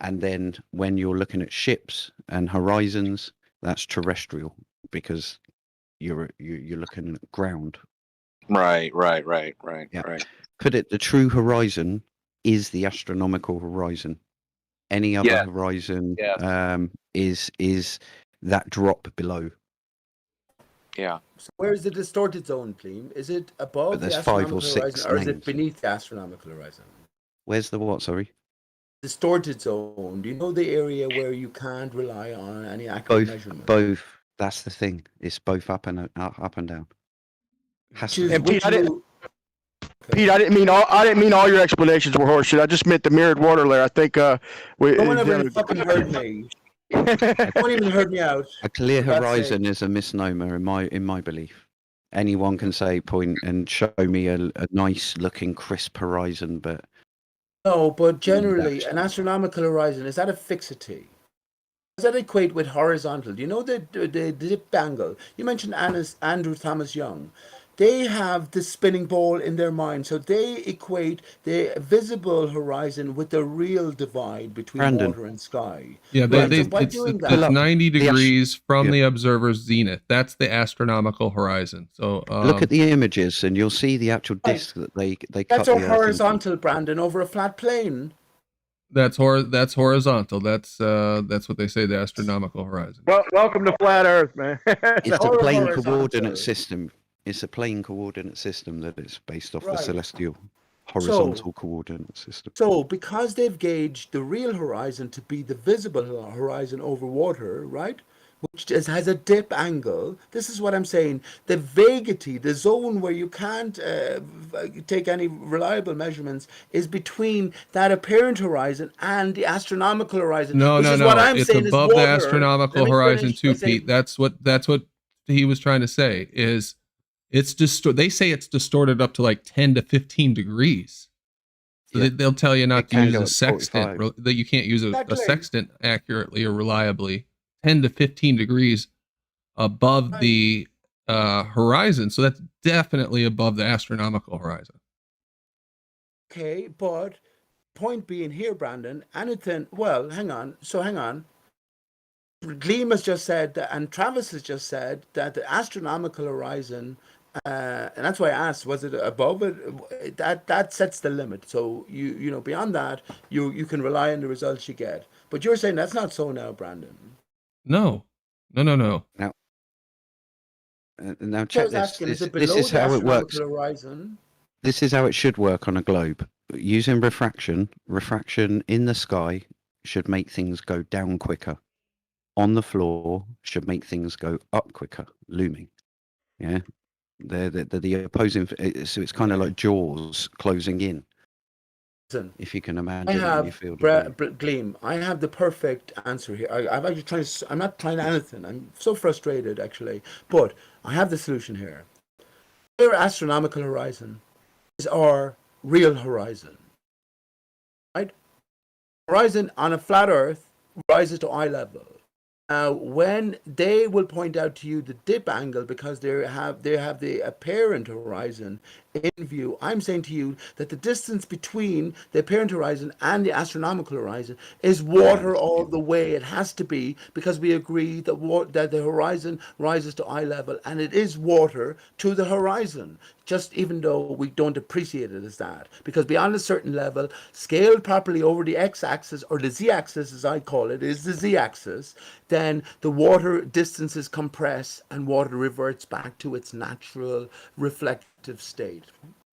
And then when you're looking at ships and horizons, that's terrestrial, because you're looking at ground. Right. Yeah. Put it, the true horizon is the astronomical horizon. Any other Yes. horizon Yes. is that drop below. Yeah. So where is the distorted zone, please? Is it above the there's 5 or astronomical 6 horizon, or is it names. beneath the astronomical horizon? Where's the what? Sorry. Distorted zone. Do you know the area where you can't rely on any accurate measurement? Both. That's the thing. It's both up and down. Has to And be. Pete, I didn't mean all your explanations were horseshit. I just meant the mirrored water layer. I think no one ever fucking heard me. No one even heard me out. A clear for God's horizon sake. is a misnomer in my belief. Anyone can say point and show me a nice looking crisp horizon, but No, but generally, an astronomical horizon, is that a fixity? Does that equate with horizontal? Do you know the dip angle? You mentioned Andrew Thomas Young. They have the spinning ball in their mind, so they equate the visible horizon with the real divide between Brandon. water and sky. Yeah, Right, so it's by doing that, 90 degrees from yeah. the observer's zenith. That's the astronomical horizon. So look at the images and you'll see the actual disc that they cut that's the a Earth into. horizontal, Brandon, over a flat plane. that's horizontal. That's what they say, the astronomical horizon. Well, welcome to flat Earth, man. It's a plane horizontal. coordinate system. It's a plane coordinate system that is based off the Right. celestial horizontal coordinate system. So, because they've gauged the real horizon to be the visible horizon over water, right? Which has a dip angle. This is what I'm saying. The vagity, the zone where you can't take any reliable measurements, is between that apparent horizon and the astronomical horizon. No. What I'm It's saying above is the water. astronomical Let me horizon finish too, by saying- Pete. That's what he was trying to say. Is it's they say it's distorted up to like 10 to 15 degrees. So Yeah. they'll tell you not It to can use go a at sextant, 45. that you can't use a Exactly. sextant accurately or reliably. 10 to 15 degrees above the horizon. So that's definitely above the astronomical horizon. Okay, but point being here, Brandon, anything, well, hang on. Gleam has just said that, and Travis has just said that the astronomical horizon, and that's why I asked, was it above it? That sets the limit. So you know beyond that, you can rely on the results you get. But you're saying that's not so now, Brandon. No. Now So I check was asking, is it this below is the how it works. astronomical horizon? This is how it should work on a globe. Using refraction in the sky should make things go down quicker. On the floor should make things go up quicker, looming. Yeah, they're the opposing. So it's kind of like jaws closing in. Listen, If you can imagine I it in your have field of view. Gleam. I have the perfect answer here. I'm actually trying to. I'm not trying anything. I'm so frustrated actually, but I have the solution here. Our astronomical horizon is our real horizon, right? Horizon on a flat Earth rises to eye level. Now, when they will point out to you the dip angle because they have the apparent horizon in view, I'm saying to you that the distance between the apparent horizon and the astronomical horizon is water all the way. It has to be, because we agree that the horizon rises to eye level, and it is water to the horizon. Just even though we don't appreciate it as that, because beyond a certain level, scaled properly over the x-axis, or the z-axis as I call it, is the z-axis, then the water distances compress and water reverts back to its natural reflective state.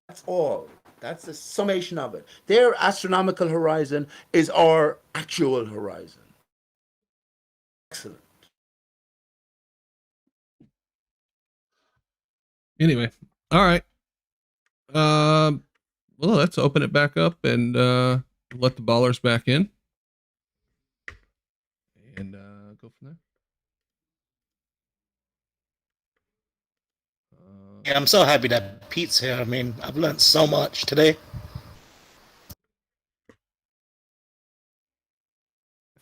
That's all. That's the summation of it. Their astronomical horizon is our actual horizon. Excellent. Anyway, all right. Well, let's open it back up and let the ballers back in. Yeah, I'm so happy that Pete's here. I mean, I've learned so much today.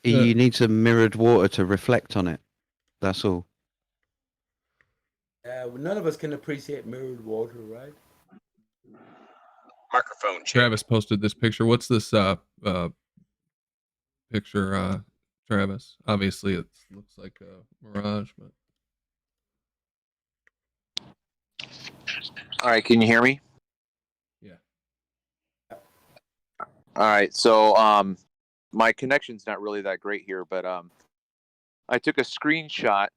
You need some mirrored water to reflect on it. That's all. None of us can appreciate mirrored water, right? Microphone check. Travis posted this picture. What's this picture, Travis? Obviously, it looks like a mirage, but All right, can you hear me? Yeah. All right, so my connection's not really that great here, but I took a screenshot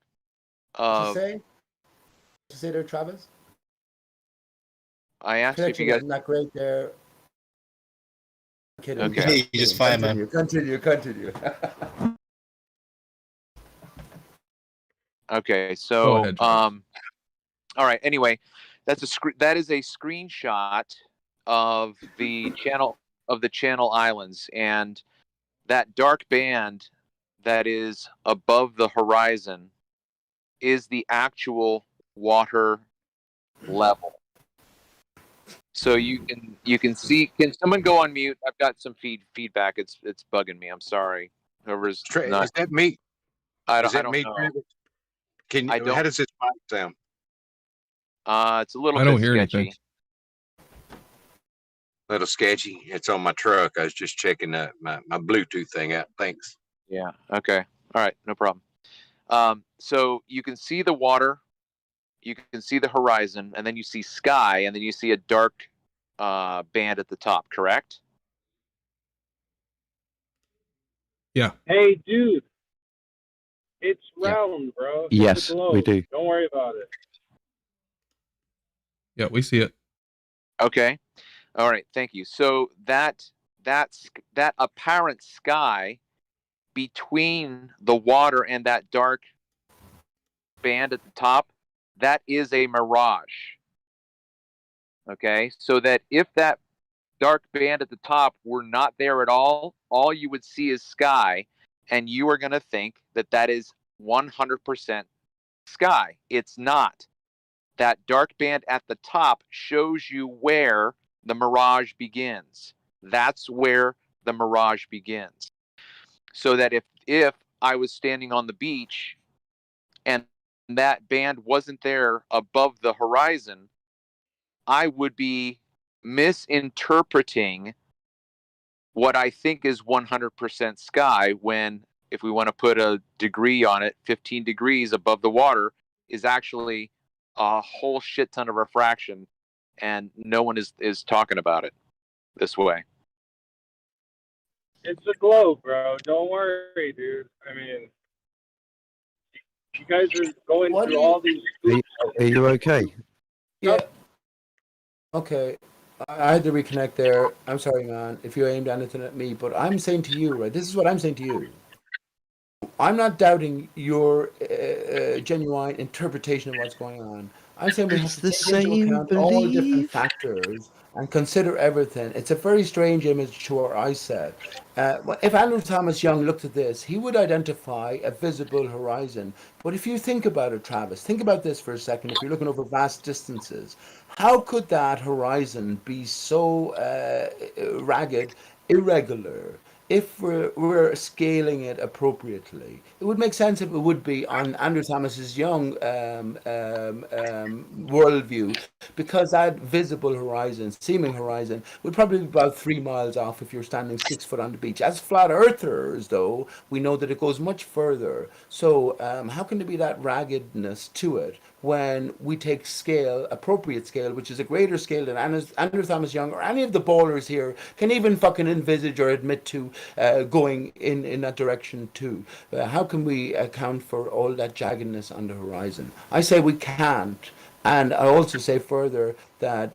of. What you say there, Travis? I asked if you Connection guys. isn't that great there. I'm kidding. Okay. You just fine, man. Continue. Okay, so Go ahead, Travis. all right. Anyway, that is a screenshot of the channel islands, and that dark band that is above the horizon is the actual water level. So you can see. Can someone go on mute? I've got some feedback. It's bugging me. I'm sorry. Whoever's not. Is that me? I Is that don't me, know. Travis? Can you, I don't. how does this mic sound? It's a little I bit don't hear sketchy. anything. Little sketchy. It's on my truck. I was just checking my Bluetooth thing out. Thanks. Yeah. Okay. All right. No problem. So you can see the water, you can see the horizon, and then you see sky, and then you see a dark band at the top. Correct? Yeah. Hey, dude. It's Yeah. round, bro. Yes, it's a globe. we do. Don't worry about it. Yeah, we see it. Okay. All right. Thank you. So that apparent sky between the water and that dark band at the top, that is a mirage. Okay. So that if that dark band at the top were not there at all you would see is sky, and you are going to think that that is 100% sky. It's not. That dark band at the top shows you where the mirage begins. That's where the mirage begins. So that if I was standing on the beach and that band wasn't there above the horizon, I would be misinterpreting what I think is 100% sky, when, if we want to put a degree on it, 15 degrees above the water is actually a whole shit ton of refraction, and no one is talking about it this way. It's a globe, bro. Don't worry, dude. I mean, you guys are going through all these. Are you okay? Yeah. Okay. I had to reconnect there. I'm sorry, man, if you aimed anything at me, but I'm saying to you, right? This is what I'm saying to you. I'm not doubting your genuine interpretation of what's going on. I'm saying we have to take into account all different factors and consider everything. It's a very strange image to our eyesight. If Andrew Thomas Young looked at this, he would identify a visible horizon. But if you think about it, Travis, think about this for a second. If you're looking over vast distances, how could that horizon be so ragged, irregular? If we're scaling it appropriately, it would make sense if it would be on Andrew Thomas's Young worldview, because that visible horizon, seeming horizon, would probably be about 3 miles off if you're standing 6 foot on the beach. As flat earthers, though, we know that it goes much further. So how can there be that raggedness to it when we take scale, appropriate scale, which is a greater scale than Andrew Thomas Young or any of the ballers here can even fucking envisage or admit to going in that direction too? How can we account for all that jaggedness on the horizon? I say we can't. And I also say further that,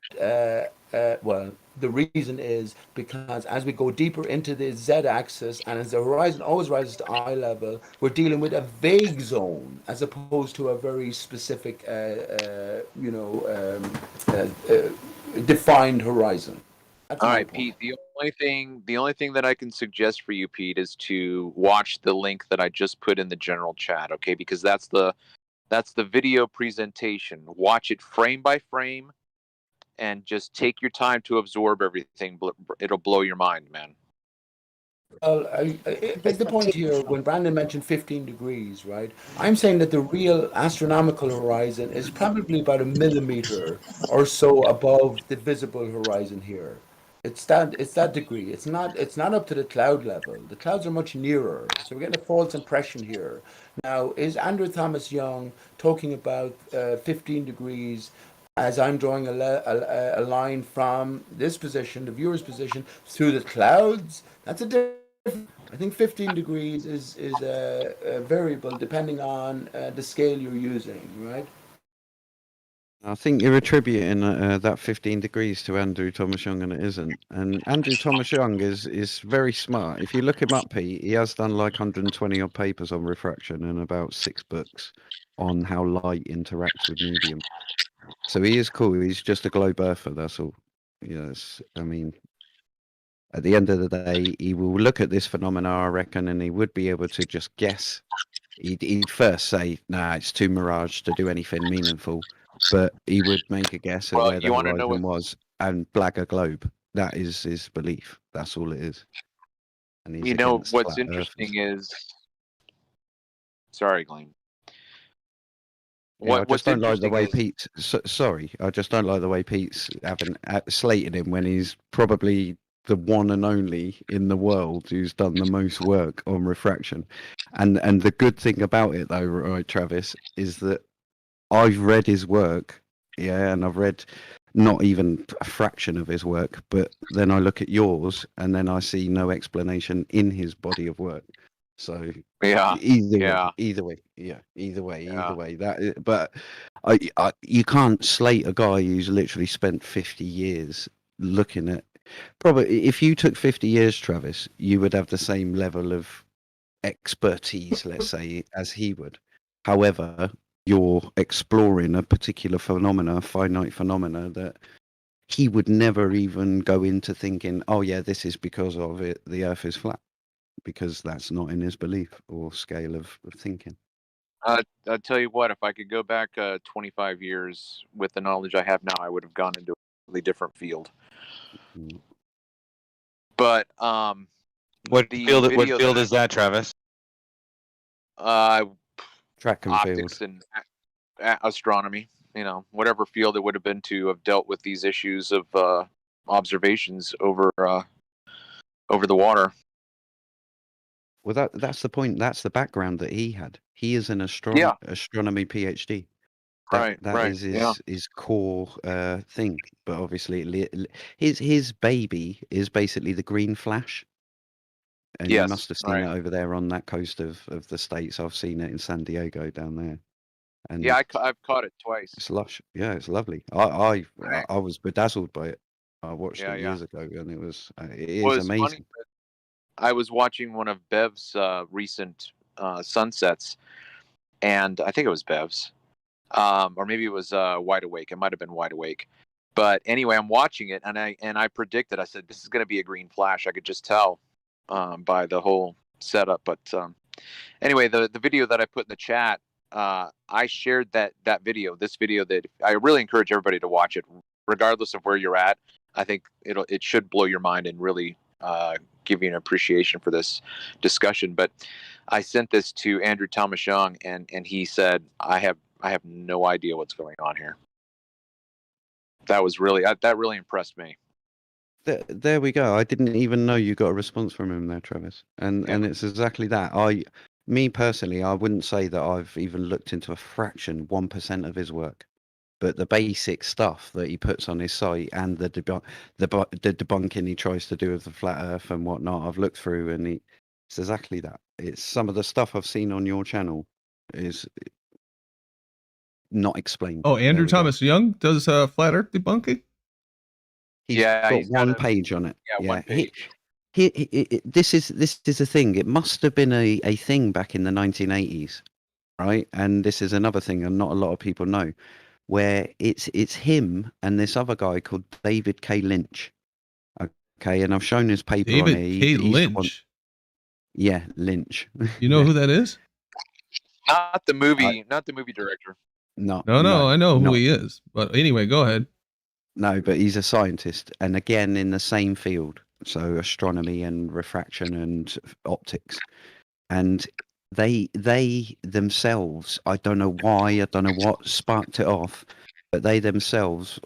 well, the reason is because as we go deeper into the z-axis and as the horizon always rises to eye level, we're dealing with a vague zone as opposed to a very specific, defined horizon. That's All my right, point. Pete. The only thing that I can suggest for you, Pete, is to watch the link that I just put in the general chat. Okay, because that's the That's the video presentation. Watch it frame by frame, and just take your time to absorb everything. It'll blow your mind, man. Well, is the point here when Brandon mentioned 15 degrees, right? I'm saying that the real astronomical horizon is probably about a millimeter or so above the visible horizon here. It's that degree. It's not up to the cloud level. The clouds are much nearer. So we're getting a false impression here. Now, is Andrew Thomas Young talking about 15 degrees as I'm drawing a line from this position, the viewer's position, through the clouds? That's a different. I think 15 degrees is a variable depending on the scale you're using, right? I think you're attributing that 15 degrees to Andrew Thomas Young, and it isn't. And Andrew Thomas Young is very smart. If you look him up, he has done like 120 odd papers on refraction and about 6 books on how light interacts with medium. So he is cool. He's just a globe earther, that's all. Yes, I mean, at the end of the day, he will look at this phenomena, I reckon, and he would be able to just guess. He'd first say, nah, it's too mirage to do anything meaningful. But he would make a guess at where the horizon was and blag a globe. That is his belief. That's all it is. And he's against what's flat interesting earthers. is, sorry, Glenn. Yeah, I just don't like the way is- Pete's. Sorry, I just don't like the way Pete's having slated him when he's probably the one and only in the world who's done the most work on refraction. And the good thing about it, though, right, Travis, is that I've read his work, yeah, and I've read not even a fraction of his work, but then I look at yours and then I see no explanation in his body of work. So yeah, either way. That, but you can't slate a guy who's literally spent 50 years looking at. Probably, if you took 50 years, Travis, you would have the same level of expertise, let's say, as he would. However, you're exploring a particular finite phenomena that he would never even go into thinking, oh yeah, this is because of it, the earth is flat, because that's not in his belief or scale of thinking. I'll tell you what, if I could go back 25 years with the knowledge I have now, I would have gone into a completely different field. But what field is that, Travis? Track and optics field. and astronomy. Whatever field it would have been to have dealt with these issues of observations over the water. Well, that's the point. That's the background that he had. He is an astronomy PhD. That is his core thing. But obviously, his baby is basically the green flash. And you must have seen it over there on that coast of the States. I've seen it in San Diego down there. And I've caught it twice. It's lush. Yeah, it's lovely. I was bedazzled by it. I watched it years ago, and it is amazing. Funny, I was watching one of Bev's recent sunsets, and I think it was Bev's, or maybe it was Wide Awake. It might have been Wide Awake. But anyway, I'm watching it, and I predicted. I said this is going to be a green flash. I could just tell by the whole setup. But anyway, the video that I put in the chat, I shared that video. This video that I really encourage everybody to watch it, regardless of where you're at. I think it should blow your mind and really give you an appreciation for this discussion. But I sent this to Andrew Thomas Young, and he said, I have no idea what's going on here. That really impressed me. There we go. I didn't even know you got a response from him there, Travis. And it's exactly that. Me personally, I wouldn't say that I've even looked into a fraction, 1% of his work. But the basic stuff that he puts on his site and the debunking he tries to do of the flat earth and whatnot, I've looked through, and it's exactly that. It's some of the stuff I've seen on your channel is not explained. Oh, Andrew Thomas Young does flat earth debunking? He's got one page on it. Yeah, one page. This is a thing. It must have been a thing back in the 1980s, right? And this is another thing, and not a lot of people know, where it's him and this other guy called David K. Lynch. Okay, and I've shown his paper David on it. K. Lynch. Yeah, Lynch. You know who that is? Not the movie, not the movie director. No, No, I know who not- he is. But anyway, go ahead. No, but he's a scientist, and again in the same field, so astronomy and refraction and optics, and they themselves, I don't know why, I don't know what sparked it off, but they themselves,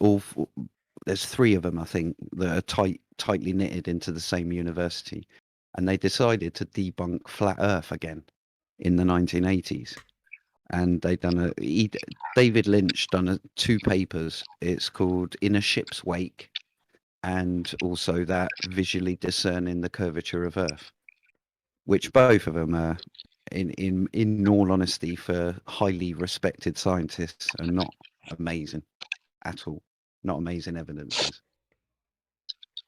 there's 3 of them I think that are tightly knitted into the same university, and they decided to debunk flat Earth again in the 1980s. And David Lynch done 2 papers. It's called In a Ship's Wake, and also that Visually Discerning the Curvature of Earth, which both of them are, in all honesty, for highly respected scientists, are not amazing at all. Not amazing evidences.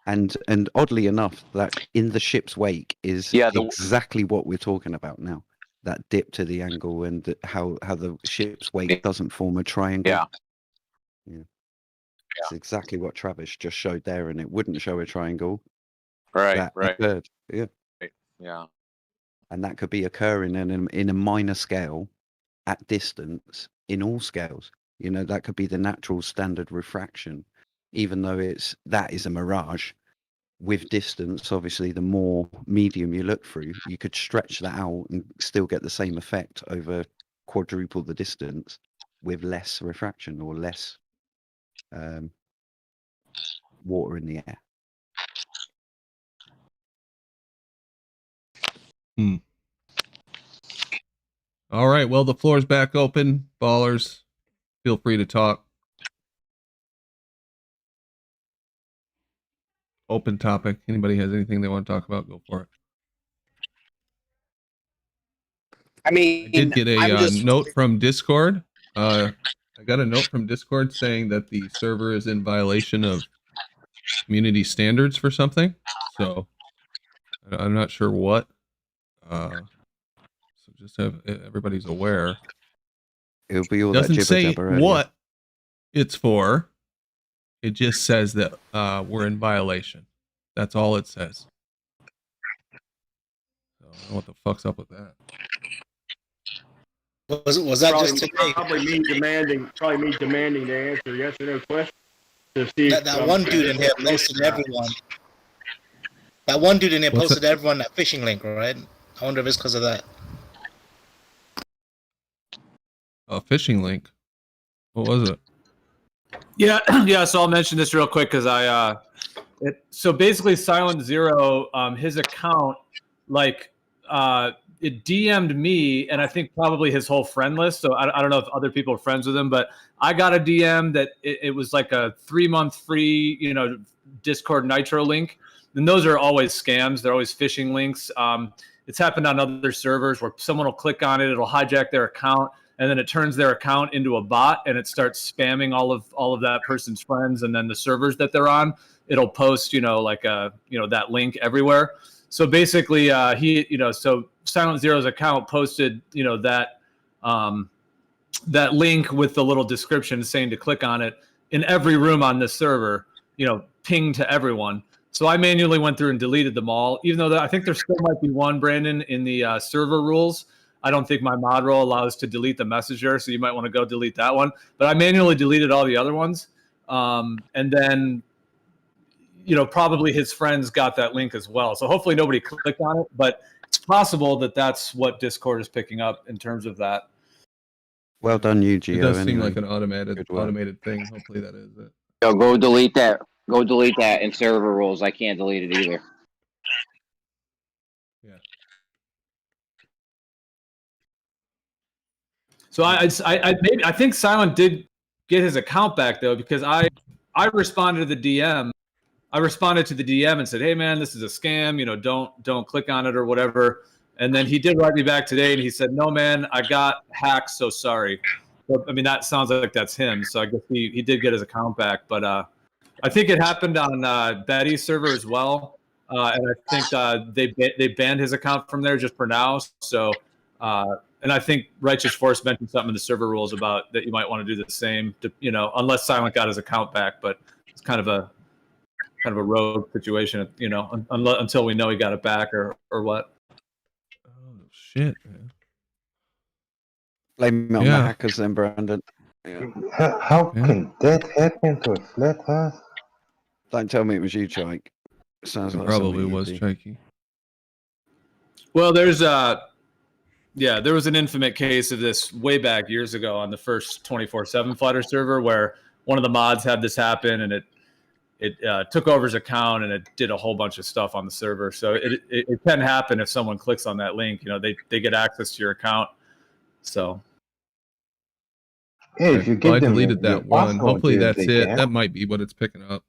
And oddly enough, that In the Ship's Wake is exactly what we're talking about now. That dip to the angle and how the ship's wake doesn't form a triangle. Yeah. It's exactly what Travis just showed there, and it wouldn't show a triangle. Right. Occurred. Yeah. Yeah. And that could be occurring in a minor scale, at distance, in all scales. You know, that could be the natural standard refraction, even though that is a mirage. With distance, obviously, the more medium you look through, you could stretch that out and still get the same effect over quadruple the distance with less refraction or less water in the air. All right. Well, the floor's back open. Ballers, feel free to talk. Open topic. Anybody has anything they want to talk about, go for it. I mean, I did get a note from Discord. I got a note from Discord saying that the server is in violation of community standards for something. So I'm not sure what. So just have everybody's aware. It'll be all Doesn't that say jibber jabber what it's for. It just says that we're in violation. That's all it says. So I don't know what the fuck's up with that. Was that probably, just today? Probably me demanding the answer, yes or no question. To see That one dude in here posted everyone. That one dude in here posted everyone that phishing link, right? I wonder if it's because of that. A phishing link. What was it? Yeah. So I'll mention this real quick because so basically, Silent Zero, his account, it DM'd me, and I think probably his whole friend list. So I don't know if other people are friends with him, but I got a DM that it was like a 3-month free, Discord Nitro link. And those are always scams. They're always phishing links. It's happened on other servers where someone will click on it, it'll hijack their account, and then it turns their account into a bot, and it starts spamming all of that person's friends, and then the servers that they're on, it'll post, that link everywhere. So basically, so Silent Zero's account posted, that link with the little description saying to click on it in every room on this server, ping to everyone. So I manually went through and deleted them all, even though I think there still might be one, Brandon, in the server rules. I don't think my mod role allows to delete the messenger, so you might want to go delete that one. But I manually deleted all the other ones. And then, probably his friends got that link as well. So hopefully nobody clicked on it, but it's possible that that's what Discord is picking up in terms of that. Well done, you, Gio. It does seem anyway. like an automated thing. Hopefully that is it. So go delete that. Go delete that in server rules. I can't delete it either. Yeah. So I think Silent did get his account back though, because I responded to the DM. I responded to the DM and said, "Hey man, this is a scam. Don't click on it or whatever." And then he did write me back today, and he said, "No man, I got hacked. So sorry." But, I mean, that sounds like that's him. So I guess he did get his account back. But I think it happened on Betty's server as well, and I think they banned his account from there just for now. So. And I think Righteous Force mentioned something in the server rules about that you might want to do the same, unless Silent got his account back. But it's kind of a rogue situation, until we know he got it back or what. Oh shit, man. Blame it on the hackers then, Brandon. How can that happen to a flat earth? Don't tell me it was you, Chike. Sounds like probably something was you'd do. Chikey. Well, there was an infamous case of this way back years ago on the first 24/7 Flutter server where one of the mods had this happen, and it took over his account and it did a whole bunch of stuff on the server. So it can happen if someone clicks on that link. They get access to your account. So. Yeah, if you give I them deleted your that one. password, Hopefully that's they it. can. That might be what it's picking up.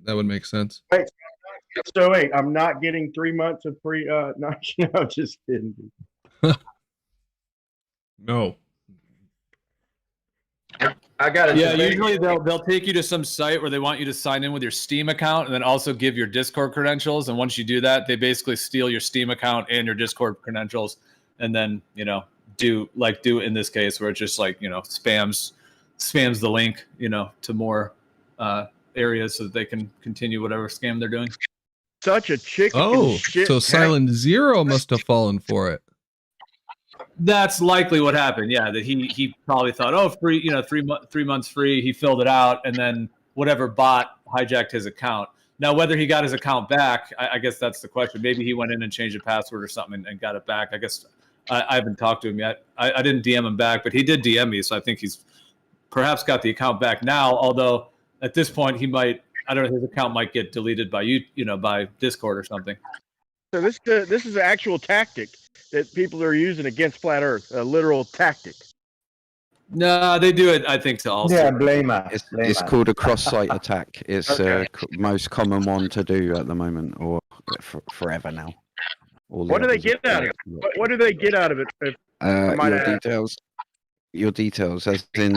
That would make sense. Wait, so wait, I'm not getting 3 months of free. No, just kidding. No. I got it. Yeah, usually they'll take you to some site where they want you to sign in with your Steam account and then also give your Discord credentials. And once you do that, they basically steal your Steam account and your Discord credentials, and then do in this case where it just spams the link to more areas so that they can continue whatever scam they're doing. Such a chicken shit. So Silent Zero must have fallen for it. That's likely what happened. Yeah, that he probably thought, oh, free, 3 months free. He filled it out, and then whatever bot hijacked his account. Now, whether he got his account back, I guess that's the question. Maybe he went in and changed a password or something and got it back. I guess I haven't talked to him yet. I didn't DM him back, but he did DM me, so I think he's perhaps got the account back now. Although at this point, he might. I don't know. His account might get deleted by by Discord or something. So this is an actual tactic that people are using against Flat Earth, a literal tactic. No, they do it, I think, to also. Yeah, blame us. It's called a cross-site attack. It's most common one to do at the moment, or forever now. What do they get out of it? What do they get out of it? Your details, as in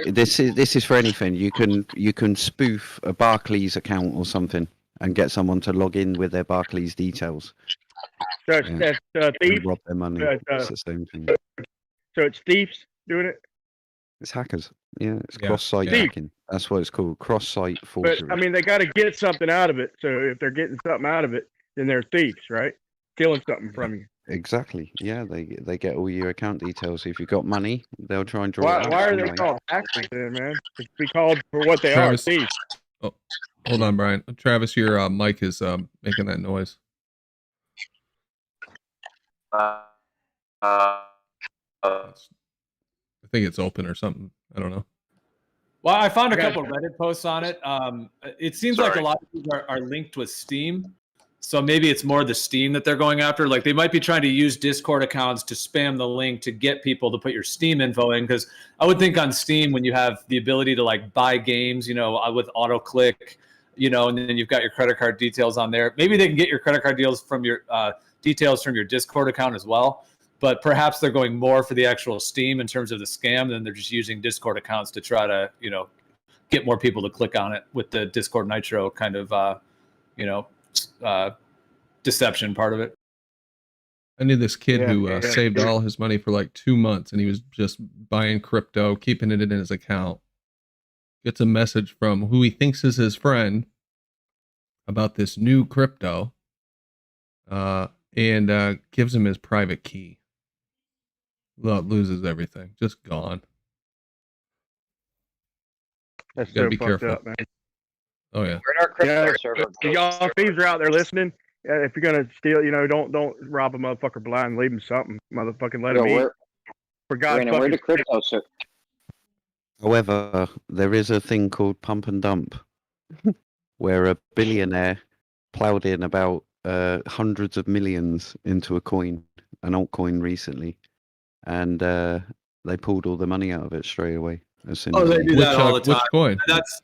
this is for anything. You can spoof a Barclays account or something and get someone to log in with their Barclays details. So it's thieves. Rob their money. It's the same thing. So it's thieves doing it. It's hackers. Yeah, it's cross-site hacking. That's what it's called. Cross-site forgery. But I mean, they got to get something out of it. So if they're getting something out of it, then they're thieves, right? Stealing something from you. Exactly. Yeah, they get all your account details. If you've got money, they'll try and draw it out. Why are they called hackers then, man? It's be called for what they are, thieves. Oh, hold on, Brian. Travis, your mic is making that noise. I think it's open or something. I don't know. Well, I found a couple of Reddit posts on it. It seems like a lot of people are linked with Steam. So maybe it's more the Steam that they're going after. Like they might be trying to use Discord accounts to spam the link to get people to put your Steam info in. Because I would think on Steam, when you have the ability to like buy games, with auto click, and then you've got your credit card details on there. Maybe they can get your credit card deals from your details from your Discord account as well. But perhaps they're going more for the actual Steam in terms of the scam than they're just using Discord accounts to try to, get more people to click on it with the Discord Nitro kind of, deception part of it. I knew this kid who saved all his money for like 2 months, and he was just buying crypto, keeping it in his account. Gets a message from who he thinks is his friend about this new crypto, and gives him his private key. Loses everything, just gone. That's gotta so be fucked careful. up, man. Oh yeah. We're in our crypto server. If y'all thieves are out there listening, if you're gonna steal, don't rob a motherfucker blind. Leave him something, motherfucking let him eat. For God's We're the fucking crypto server. However, there is a thing called pump and dump, where a billionaire plowed in about hundreds of millions into an altcoin recently, and they pulled all the money out of it straight away. As soon as they do that all the time. Which coin? That's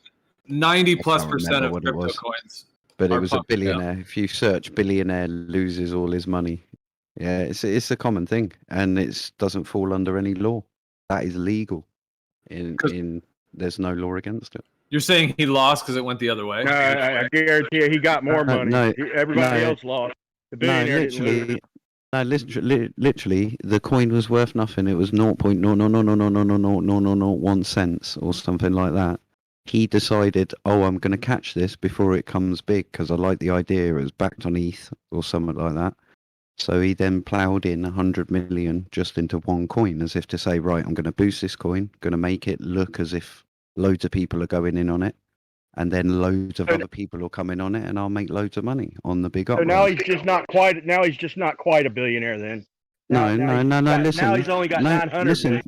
90+% of crypto coins. But it was a billionaire. If you search billionaire loses all his money, yeah, it's a common thing, and it doesn't fall under any law. That is legal. There's no law against it. You're saying he lost because it went the other way? No, I guarantee you, he got more money. Everybody else lost. The billionaire didn't lose. Literally, the coin was worth nothing. It was 0.000000001 cents or something like that. He decided, I'm going to catch this before it comes big because I like the idea. It was backed on ETH or something like that. So he then ploughed in 100 million just into one coin, as if to say, right, I'm going to boost this coin, going to make it look as if loads of people are going in on it, and then loads of other people will come in on it, and I'll make loads of money on the big So uprise. now he's just not quite. Now he's just not quite a billionaire then. No. Listen. Now he's only got 900 Listen.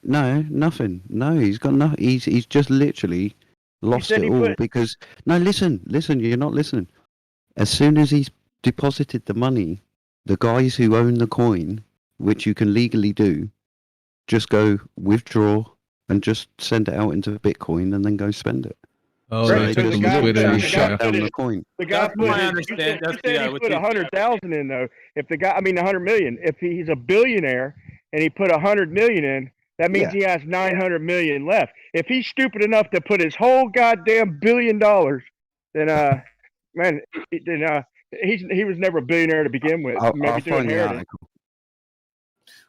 No, nothing. No, he's got nothing. He's just literally lost it all because. No, listen. You're not listening. As soon as he's deposited the money, the guys who own the coin, which you can legally do, just go withdraw and just send it out into Bitcoin and then go spend it. Oh, so they they took just liquidity. shut down the coin. The guy put, I you understand. said he put 100,000 in though. If the guy, I mean 100 million. If he's a billionaire and he put 100 million in, that means he has 900 million left. If he's stupid enough to put his whole goddamn $1 billion, then man, then he was never a billionaire to begin with. I'll Maybe through find the inheritance. article.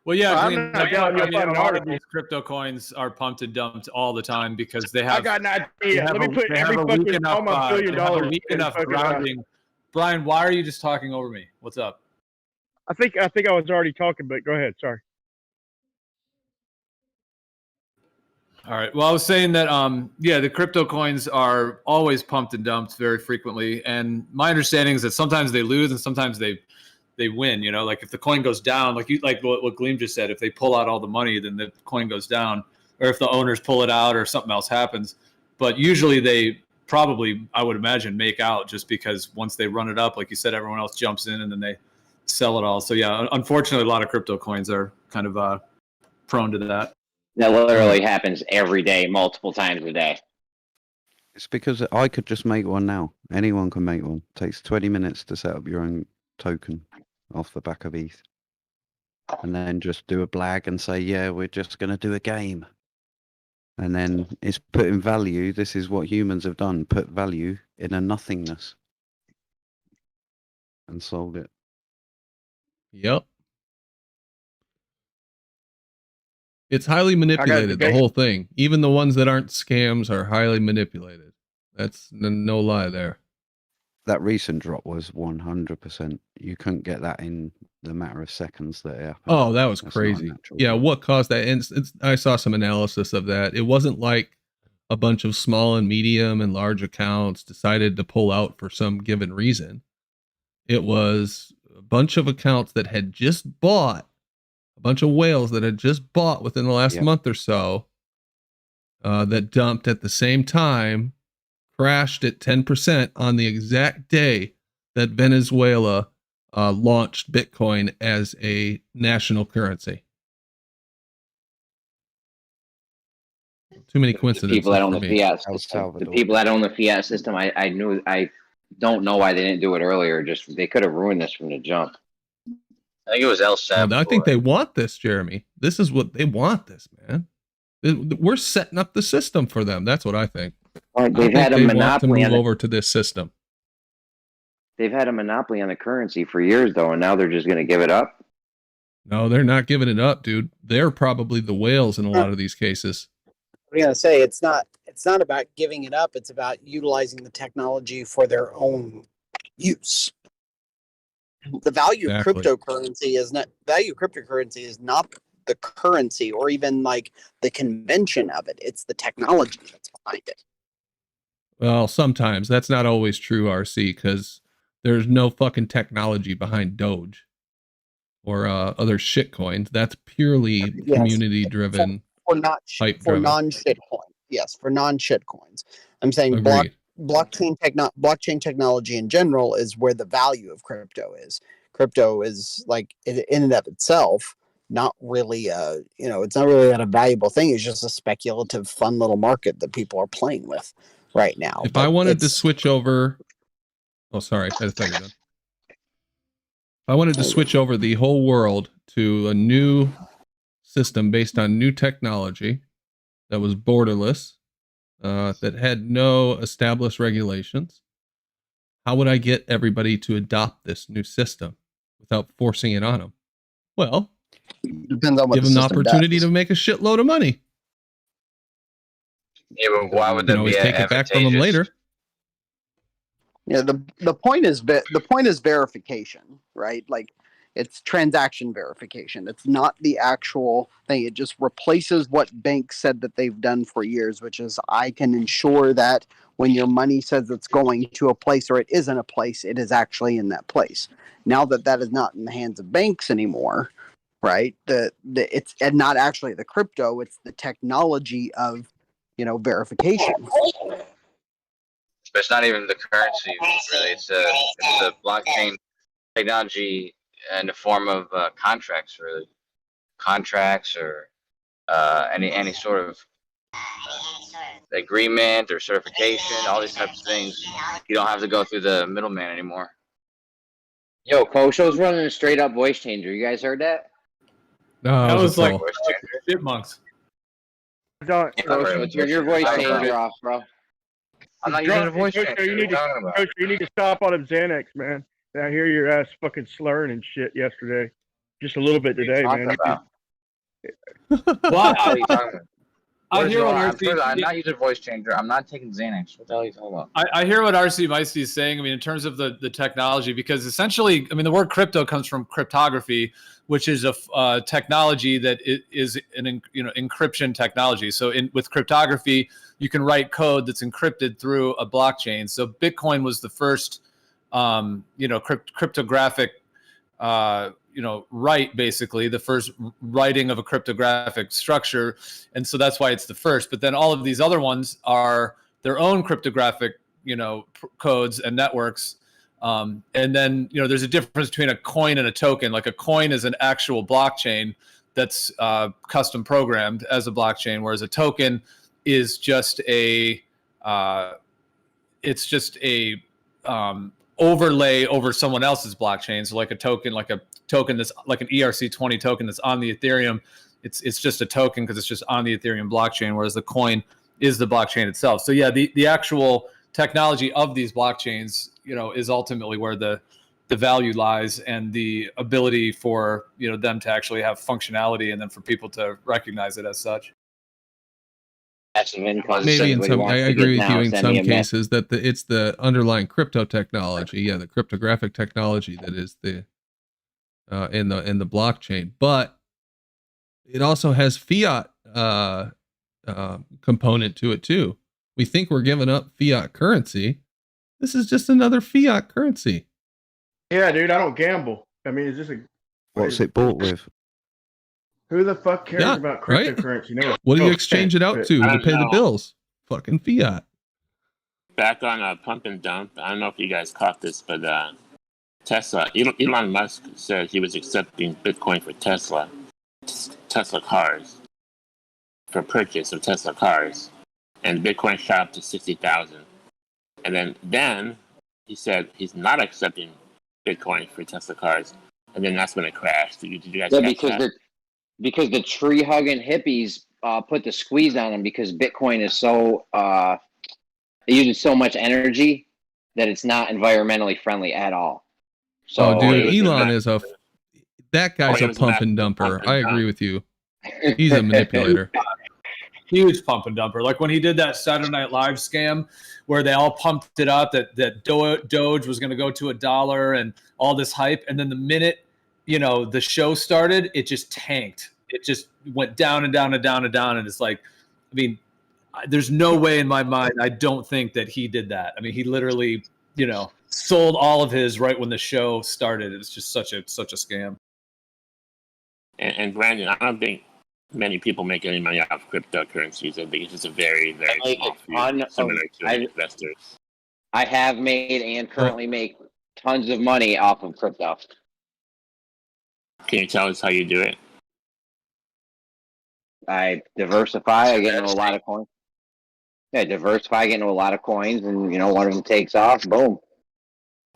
Well, yeah, I'm Glenn, not telling you if I find an a lot of article. these crypto coins are pumped and dumped all the time because they have. I got an idea. they have Let me a- put they have every a weak fucking enough, all my $1 billion they have a weak in enough fucking, grounding. Brian, why are you just talking over me? What's up? I think I was already talking, but go ahead. Sorry. All right. Well, I was saying that, the crypto coins are always pumped and dumped very frequently, and my understanding is that sometimes they lose and sometimes they win. You know, like if the coin goes down, like what Gleam just said, if they pull out all the money, then the coin goes down, or if the owners pull it out, or something else happens. But usually they probably, I would imagine, make out just because once they run it up, like you said, everyone else jumps in and then they sell it all. So yeah, unfortunately, a lot of crypto coins are kind of prone to that. That literally happens every day, multiple times a day. It's because I could just make one now. Anyone can make one. It takes 20 minutes to set up your own token off the back of ETH. And then just do a blag and say, yeah, we're just going to do a game. And then it's put in value. This is what humans have done, put value in a nothingness. And sold it. Yep. It's highly manipulated, the whole thing. Even the ones that aren't scams are highly manipulated. That's no lie there. That recent drop was 100%. You couldn't get that in the matter of seconds that it happened. Oh, that was That's not crazy. natural. Yeah, what caused that? And I saw some analysis of that. It wasn't like a bunch of small and medium and large accounts decided to pull out for some given reason. It was a bunch of accounts that had just bought, a bunch of whales that had just bought within the last month or so, that dumped at the same time, crashed at 10% on the exact day that Venezuela launched Bitcoin as a national currency. Too many coincidences. People that own for the me. fiat system. The people that own the fiat system, I don't know why they didn't do it earlier. Just they could have ruined this from the jump. I think it was El Salvador. I think they want this, Jeremy. This is what they want. This, man. We're setting up the system for them. That's what I think. They've had a monopoly to move over to this system. They've had a monopoly on the currency for years, though, and now they're just going to give it up. No, they're not giving it up, dude. They're probably the whales in a lot of these cases. I'm gonna say it's not about giving it up. It's about utilizing the technology for their own use. The value of cryptocurrency is not the currency or even like the convention of it. It's the technology that's behind it. Well, sometimes that's not always true, RC, because there's no fucking technology behind Doge or other shit coins. That's purely community driven. For non-shit coins. Yes, for non-shit coins. I'm saying blockchain technology in general is where the value of crypto is. Crypto is like in and of itself, not really it's not really that a valuable thing. It's just a speculative, fun little market that people are playing with right now. If I wanted to switch over, I thought you were done. If I wanted to switch over the whole world to a new system based on new technology that was borderless, that had no established regulations, how would I get everybody to adopt this new system without forcing it on them? Well, depends on what give them the opportunity to make a shitload of money. Yeah, but why would that be take it back from them later? Yeah, the point is verification, right? Like It's transaction verification. It's not the actual thing. It just replaces what banks said that they've done for years, which is I can ensure that when your money says it's going to a place or it isn't a place, it is actually in that place. Now that that is not in the hands of banks anymore, right? It's and not actually the crypto, it's the technology of, verification. But it's not even the currency, really. It's a blockchain technology in the form of contracts, really. Contracts or any sort of agreement or certification, all these types of things. You don't have to go through the middleman anymore. Yo, Kosho's running a straight up voice changer. You guys heard that? No, That it was a like troll. chipmunks. Kosho, turn your voice changer off, bro. I'm not using a voice Coach, changer. you need to, Coach, you need to stop on them Xanax, man. I hear your ass fucking slurring and shit yesterday. Just a little bit today, man. Well, What are you talking about? I hear what I'm not using a voice changer. I'm not taking Xanax. What the hell are you talking about? I hear what RC Meisty is saying. I mean, in terms of the technology, because essentially, I mean, the word crypto comes from cryptography, which is a technology that is an encryption technology. So with cryptography, you can write code that's encrypted through a blockchain. So Bitcoin was the first, cryptographic, write, basically the first writing of a cryptographic structure. And so that's why it's the first. But then all of these other ones are their own cryptographic, codes and networks. And then, there's a difference between a coin and a token. Like a coin is an actual blockchain that's custom programmed as a blockchain, whereas a token is just overlay over someone else's blockchain. So like a token that's like an ERC20 token that's on the Ethereum, it's just a token because it's just on the Ethereum blockchain, whereas the coin is the blockchain itself. So yeah, the actual technology of these blockchains, is ultimately where the value lies, and the ability for them to actually have functionality, and then for people to recognize it as such. Maybe in some, I agree with you in some cases that it's the underlying crypto technology, the cryptographic technology that is the in the blockchain, but it also has fiat component to it too. We think we're giving up fiat currency. This is just another fiat currency. Yeah, dude, I don't gamble. I mean, is this a What's it bought with? Who the fuck cares about cryptocurrency? No, What do you exchange it out to pay the bills? Fucking fiat. Back on pump and dump. I don't know if you guys caught this, but Tesla. Elon Musk said he was accepting Bitcoin for Tesla cars, for purchase of Tesla cars, and Bitcoin shot up to 60,000. And then he said he's not accepting Bitcoin for Tesla cars, and then that's when it crashed. Did you guys catch that? Because the tree hugging hippies put the squeeze on them because Bitcoin is so it uses so much energy that it's not environmentally friendly at all. So dude, Elon is that guy's a pump and dumper. I agree with you. He's a manipulator. Huge pump and dumper. Like when he did that Saturday Night Live scam where they all pumped it up that Doge was going to go to $1 and all this hype, and then the minute the show started, it just tanked. It just went down and down and down and down. And it's like, I mean, there's no way in my mind, I don't think that he did that. I mean, he literally, sold all of his right when the show started. It was just such a scam. And Brandon, I don't think many people make any money off cryptocurrencies. I think it's just a very, very small few, similar to investors. I have made and currently make tons of money off of crypto. Can you tell us how you do it? I diversify. I get into a lot of coins. Yeah, diversify. I get into a lot of coins, and one of them takes off. Boom.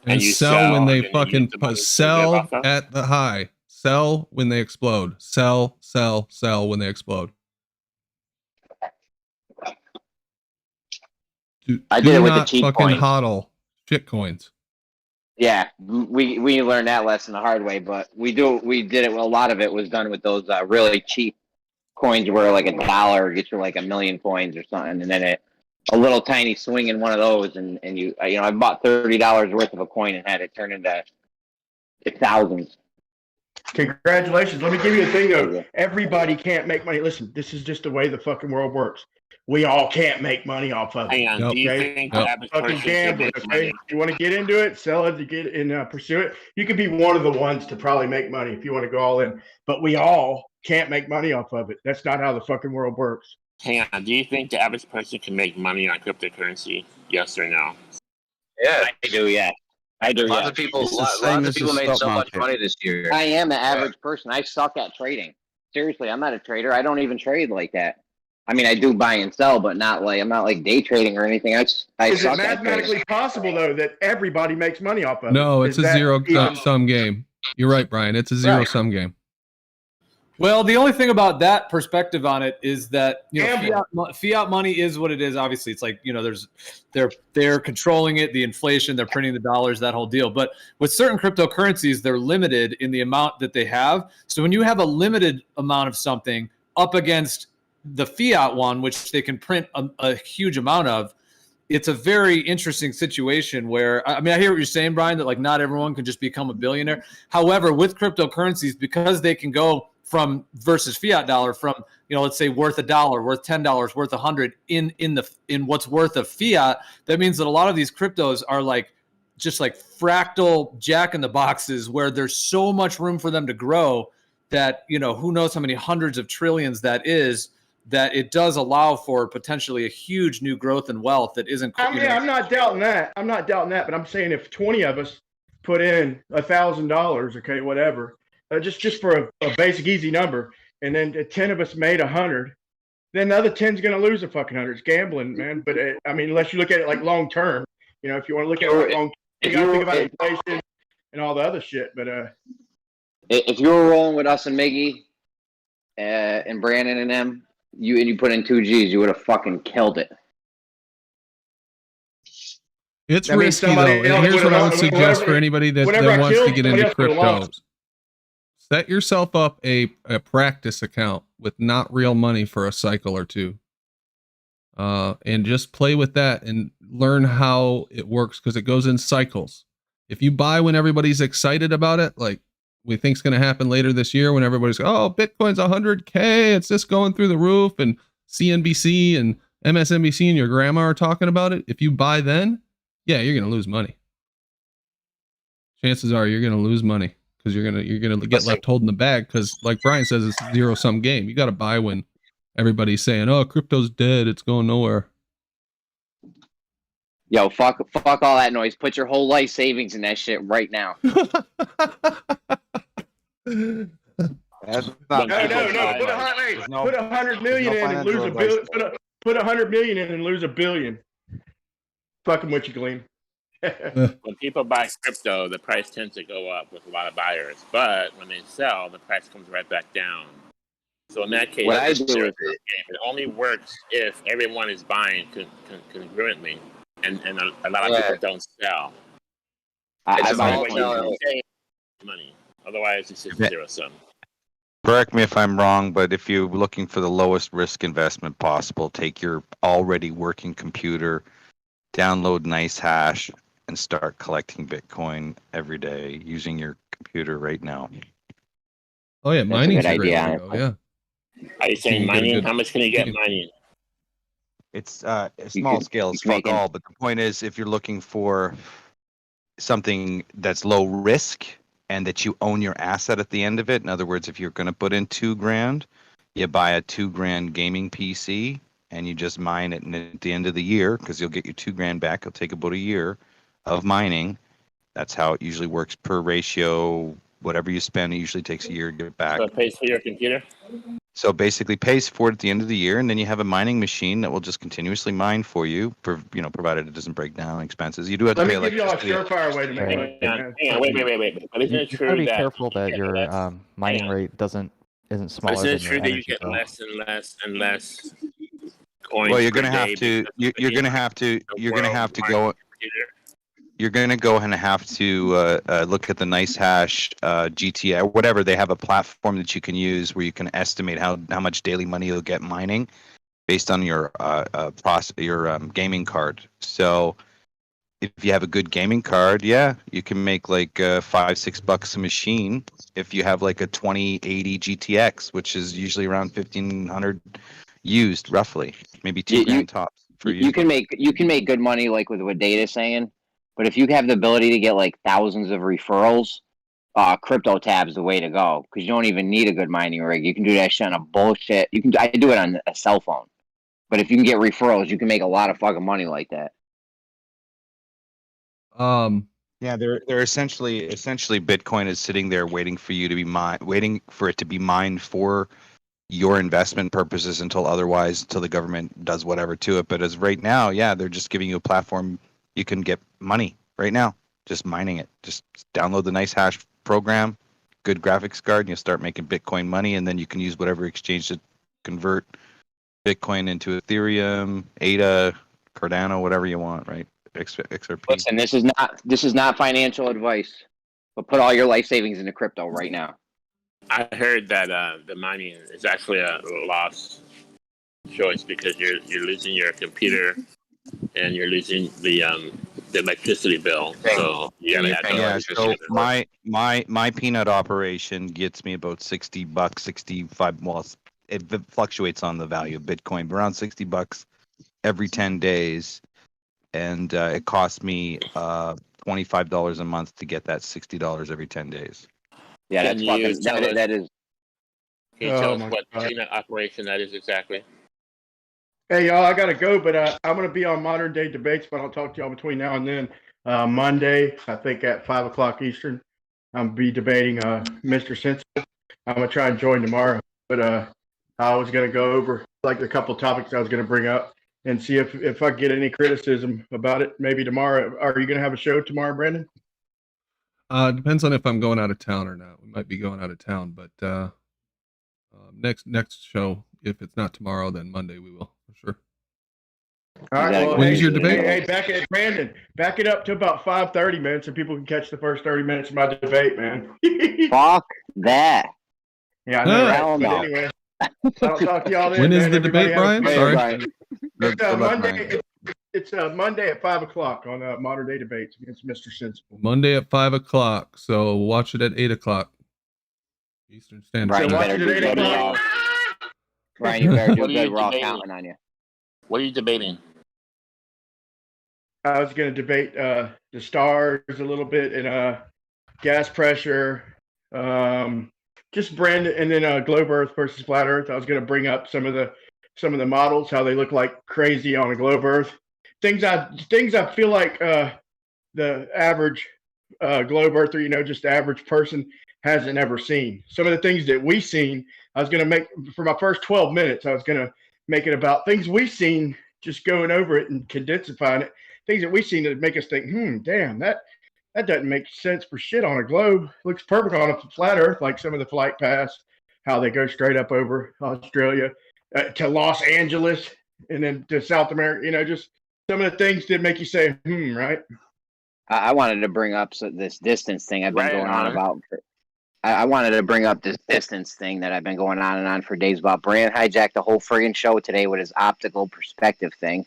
And you sell when they fucking sell at the high. Sell when they explode. Sell when they explode. I did it with the not cheap fucking coins. hodl shit coins. Yeah, we learned that lesson the hard way, but we did it. A lot of it was done with those really cheap coins where like $1 gets you like 1 million coins or something, and then a little tiny swing in one of those, and I bought $30 worth of a coin and had it turn into thousands. Congratulations. Let me give you a thing though. Everybody can't make money. Listen, this is just the way the fucking world works. We all can't make money off of it. Hang on. Do you think the average Fucking person can gambling, make okay? money? If you want to get into it, sell it, to get and pursue it, you could be one of the ones to probably make money if you want to go all in. But we all can't make money off of it. That's not how the fucking world works. Hang on. Do you think the average person can make money on cryptocurrency? Yes or no? Yeah, I do. Yeah, I do. Lots of people, It's the lots same of as the people made stock so much market. money this year. I am the average person. I suck at trading. Seriously, I'm not a trader. I don't even trade like that. I mean, I do buy and sell, but not like I'm not like day trading or anything. I Is suck it at trading. mathematically possible though that everybody makes money off of it? No, it's Is a that zero beyond- sum game. You're right, Brian. It's a zero sum game. Well, the only thing about that perspective on it is that Gambling. fiat money is what it is. Obviously, it's like they're controlling it, the inflation, they're printing the dollars, that whole deal. But with certain cryptocurrencies, they're limited in the amount that they have. So when you have a limited amount of something up against the fiat one, which they can print a huge amount of, it's a very interesting situation where, I mean, I hear what you're saying, Brian, that like not everyone can just become a billionaire. However, with cryptocurrencies, because they can go from versus fiat dollar from, let's say worth $1, worth $10, worth 100 in what's worth of fiat, that means that a lot of these cryptos are like just like fractal jack in the boxes where there's so much room for them to grow that, who knows how many hundreds of trillions that is, that it does allow for potentially a huge new growth and wealth that isn't. I'm not doubting that. But I'm saying if 20 of us put in $1,000, okay, whatever, just for a basic easy number, and then 10 of us made 100, then the other 10's going to lose a fucking 100. It's gambling, man. But I mean, unless you look at it like long term, if you want to look at it like long, you got to think about inflation and all the other shit. But if you were rolling with us and Miggy and Brandon and them, you put in 2 G's, you would have fucking killed it. It's risky though. And here's what I would suggest for anybody that wants to get into crypto. Set yourself up a practice account with not real money for a cycle or two. And just play with that and learn how it works, because it goes in cycles. If you buy when everybody's excited about it, like we think is going to happen later this year when everybody's, Bitcoin's 100K, it's just going through the roof, and CNBC and MSNBC and your grandma are talking about it. If you buy then, yeah, you're going to lose money. Chances are you're going to lose money because you're going to get left holding the bag, because like Brian says, it's a zero sum game. You got to buy when everybody's saying, crypto's dead, it's going nowhere. Yo, fuck all that noise. Put your whole life savings in that shit right now. No. Put 100 million in and lose a billion. Put 100 million in and lose $1 billion. Fucking what you glean. When people buy crypto, the price tends to go up with a lot of buyers, but when they sell, the price comes right back down. So in that case, it only works if everyone is buying congruently, and a lot of people don't sell. I buy money. Otherwise, it's just zero sum. Correct me if I'm wrong, but if you're looking for the lowest risk investment possible, take your already working computer, download NiceHash, and start collecting Bitcoin every day using your computer right now. Oh yeah, mining's a great idea. Yeah. Are you saying mining? How much can you get mining? It's a small scale, it's fuck all, but the point is, if you're looking for something that's low risk and that you own your asset at the end of it, in other words, if you're going to put in $2,000, you buy a $2,000 gaming PC and you just mine it, and at the end of the year, because you'll get your $2,000 back, it'll take about a year of mining. That's how it usually works per ratio. Whatever you spend, it usually takes a year to get back. So it pays for your computer? So basically pays for it at the end of the year, and then you have a mining machine that will just continuously mine for you, provided it doesn't break down expenses. You do have to pay electricity. Let me give you a surefire way to make money. Hang on, wait. But isn't it true gotta be that careful that your mining rate isn't smaller isn't than it true your that you energy get bill? less and less and less coins? Well, you're per going to have day to. because You're going to have to. You're going to have to go. You're going to go and have to look at the NiceHash GTA, whatever. They have a platform that you can use where you can estimate how much daily money you'll get mining based on your gaming card. So if you have a good gaming card, yeah, you can make like $5-6 a machine. If you have like a 2080 GTX, which is usually around 1,500 used, roughly, maybe two grand tops for you can make good money like with what Data's saying, but if you have the ability to get like thousands of referrals, crypto tab's the way to go because you don't even need a good mining rig. You can do that shit on a bullshit. I do it on a cell phone, but if you can get referrals, you can make a lot of fucking money like that. Yeah, they're essentially Bitcoin is sitting there waiting for you to be waiting for it to be mined for your investment purposes until the government does whatever to it. But as right now, yeah, they're just giving you a platform you can get money right now, just mining it. Just download the nice hash program, good graphics card, and you'll start making Bitcoin money, and then you can use whatever exchange to convert Bitcoin into Ethereum, ADA, Cardano, whatever you want, right? XRP. Listen, this is not financial advice, but put all your life savings into crypto right now. I heard that the mining is actually a lost choice because you're losing your computer and you're losing the electricity bill. So you gotta have Yeah, so my peanut operation gets me about $60, 65. Well, it fluctuates on the value of Bitcoin, but around $60 every 10 days. And it cost me $25 a month to get that $60 every 10 days. Yeah, that's fucking. That is. Can you tell us what peanut operation that is exactly? Hey, y'all, I got to go, but I'm going to be on Modern Day Debates, but I'll talk to y'all between now and then. Monday, I think at 5 o'clock Eastern, I'll be debating Mr. Sensible. I'm going to try and join tomorrow, but I was going to go over like a couple topics I was going to bring up and see if I get any criticism about it maybe tomorrow. Are you going to have a show tomorrow, Brandon? Depends on if I'm going out of town or not. We might be going out of town, but next show, if it's not tomorrow, then Monday we will for sure. All right. Well, when's your debate? Hey, Brandon, back it up to about 5:30, man, so people can catch the first 30 minutes of my debate, man. Fuck that. Yeah, I know, right? But anyway, I'll talk to y'all then. When is man. the debate, Brian? Sorry. It's Monday at 5 o'clock on Modern Day Debates against Mr. Sensible. Monday at 5 o'clock. So watch it at 8 o'clock Eastern Standard Brian, Time. you better do good. Brian, you better do good. We're all counting on you. What are you debating? I was going to debate the stars a little bit and gas pressure, just Brandon, and then globe Earth versus flat Earth. I was going to bring up some of the models, how they look like crazy on a globe Earth. Things I feel like the average globe Earther, just average person hasn't ever seen. Some of the things that we've seen, I was going to make for my first 12 minutes. I was going to make it about things we've seen, just going over it and condensifying it. Things that we've seen that make us think, damn, that doesn't make sense for shit on a globe. Looks perfect on a flat Earth, like some of the flight paths, how they go straight up over Australia to Los Angeles and then to South America. Just some of the things that make you say, right? I wanted to bring up this distance thing I've been going on about. I wanted to bring up this distance thing that I've been going on and on for days about. Brand hijacked the whole friggin' show today with his optical perspective thing.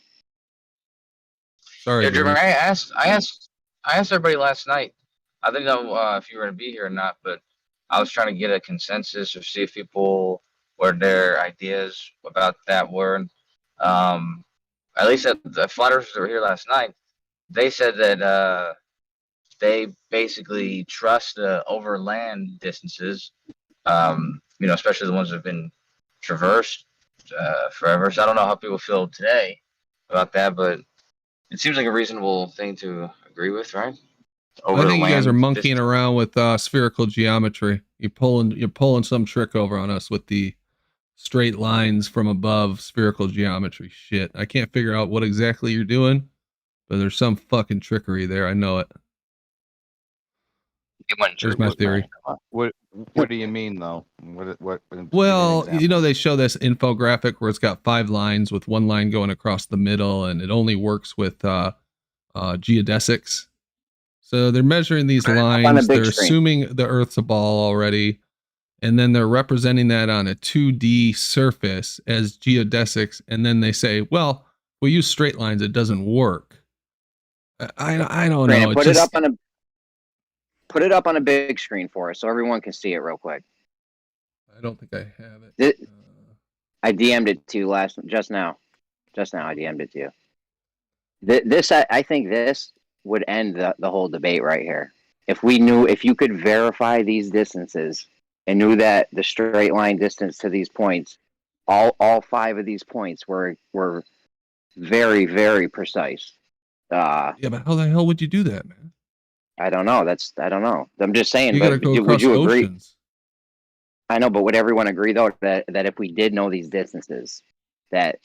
Sorry, yeah, Jeremy, I asked everybody last night. I didn't know if you were going to be here or not, but I was trying to get a consensus or see if people what their ideas about that were. At least the flat earthers that were here last night, they said that they basically trust the overland distances, especially the ones that have been traversed forever. So I don't know how people feel today about that, but it seems like a reasonable thing to agree with, right? I think you guys are monkeying around with spherical geometry. You're pulling some trick over on us with the straight lines from above spherical geometry shit. I can't figure out what exactly you're doing, but there's some fucking trickery there. I know it. Here's my theory. What do you mean though? What Well, they show this infographic where it's got 5 lines with one line going across the middle, and it only works with geodesics. So they're measuring these lines. They're assuming the Earth's a ball already, and then they're representing that on a 2D surface as geodesics. And then they say, well, we use straight lines. It doesn't work. I don't Brandon, know. put it up on a big screen for us so everyone can see it real quick. I don't think I have it. I DM'd it to you just now. Just now, I DM'd it to you. I think this would end the whole debate right here. If you could verify these distances and knew that the straight line distance to these points, all 5 of these points were very, very precise. Yeah, but how the hell would you do that, man? I don't know. I don't know. I'm just saying. You gotta go would across you agree? oceans. I know, but would everyone agree though that if we did know these distances, that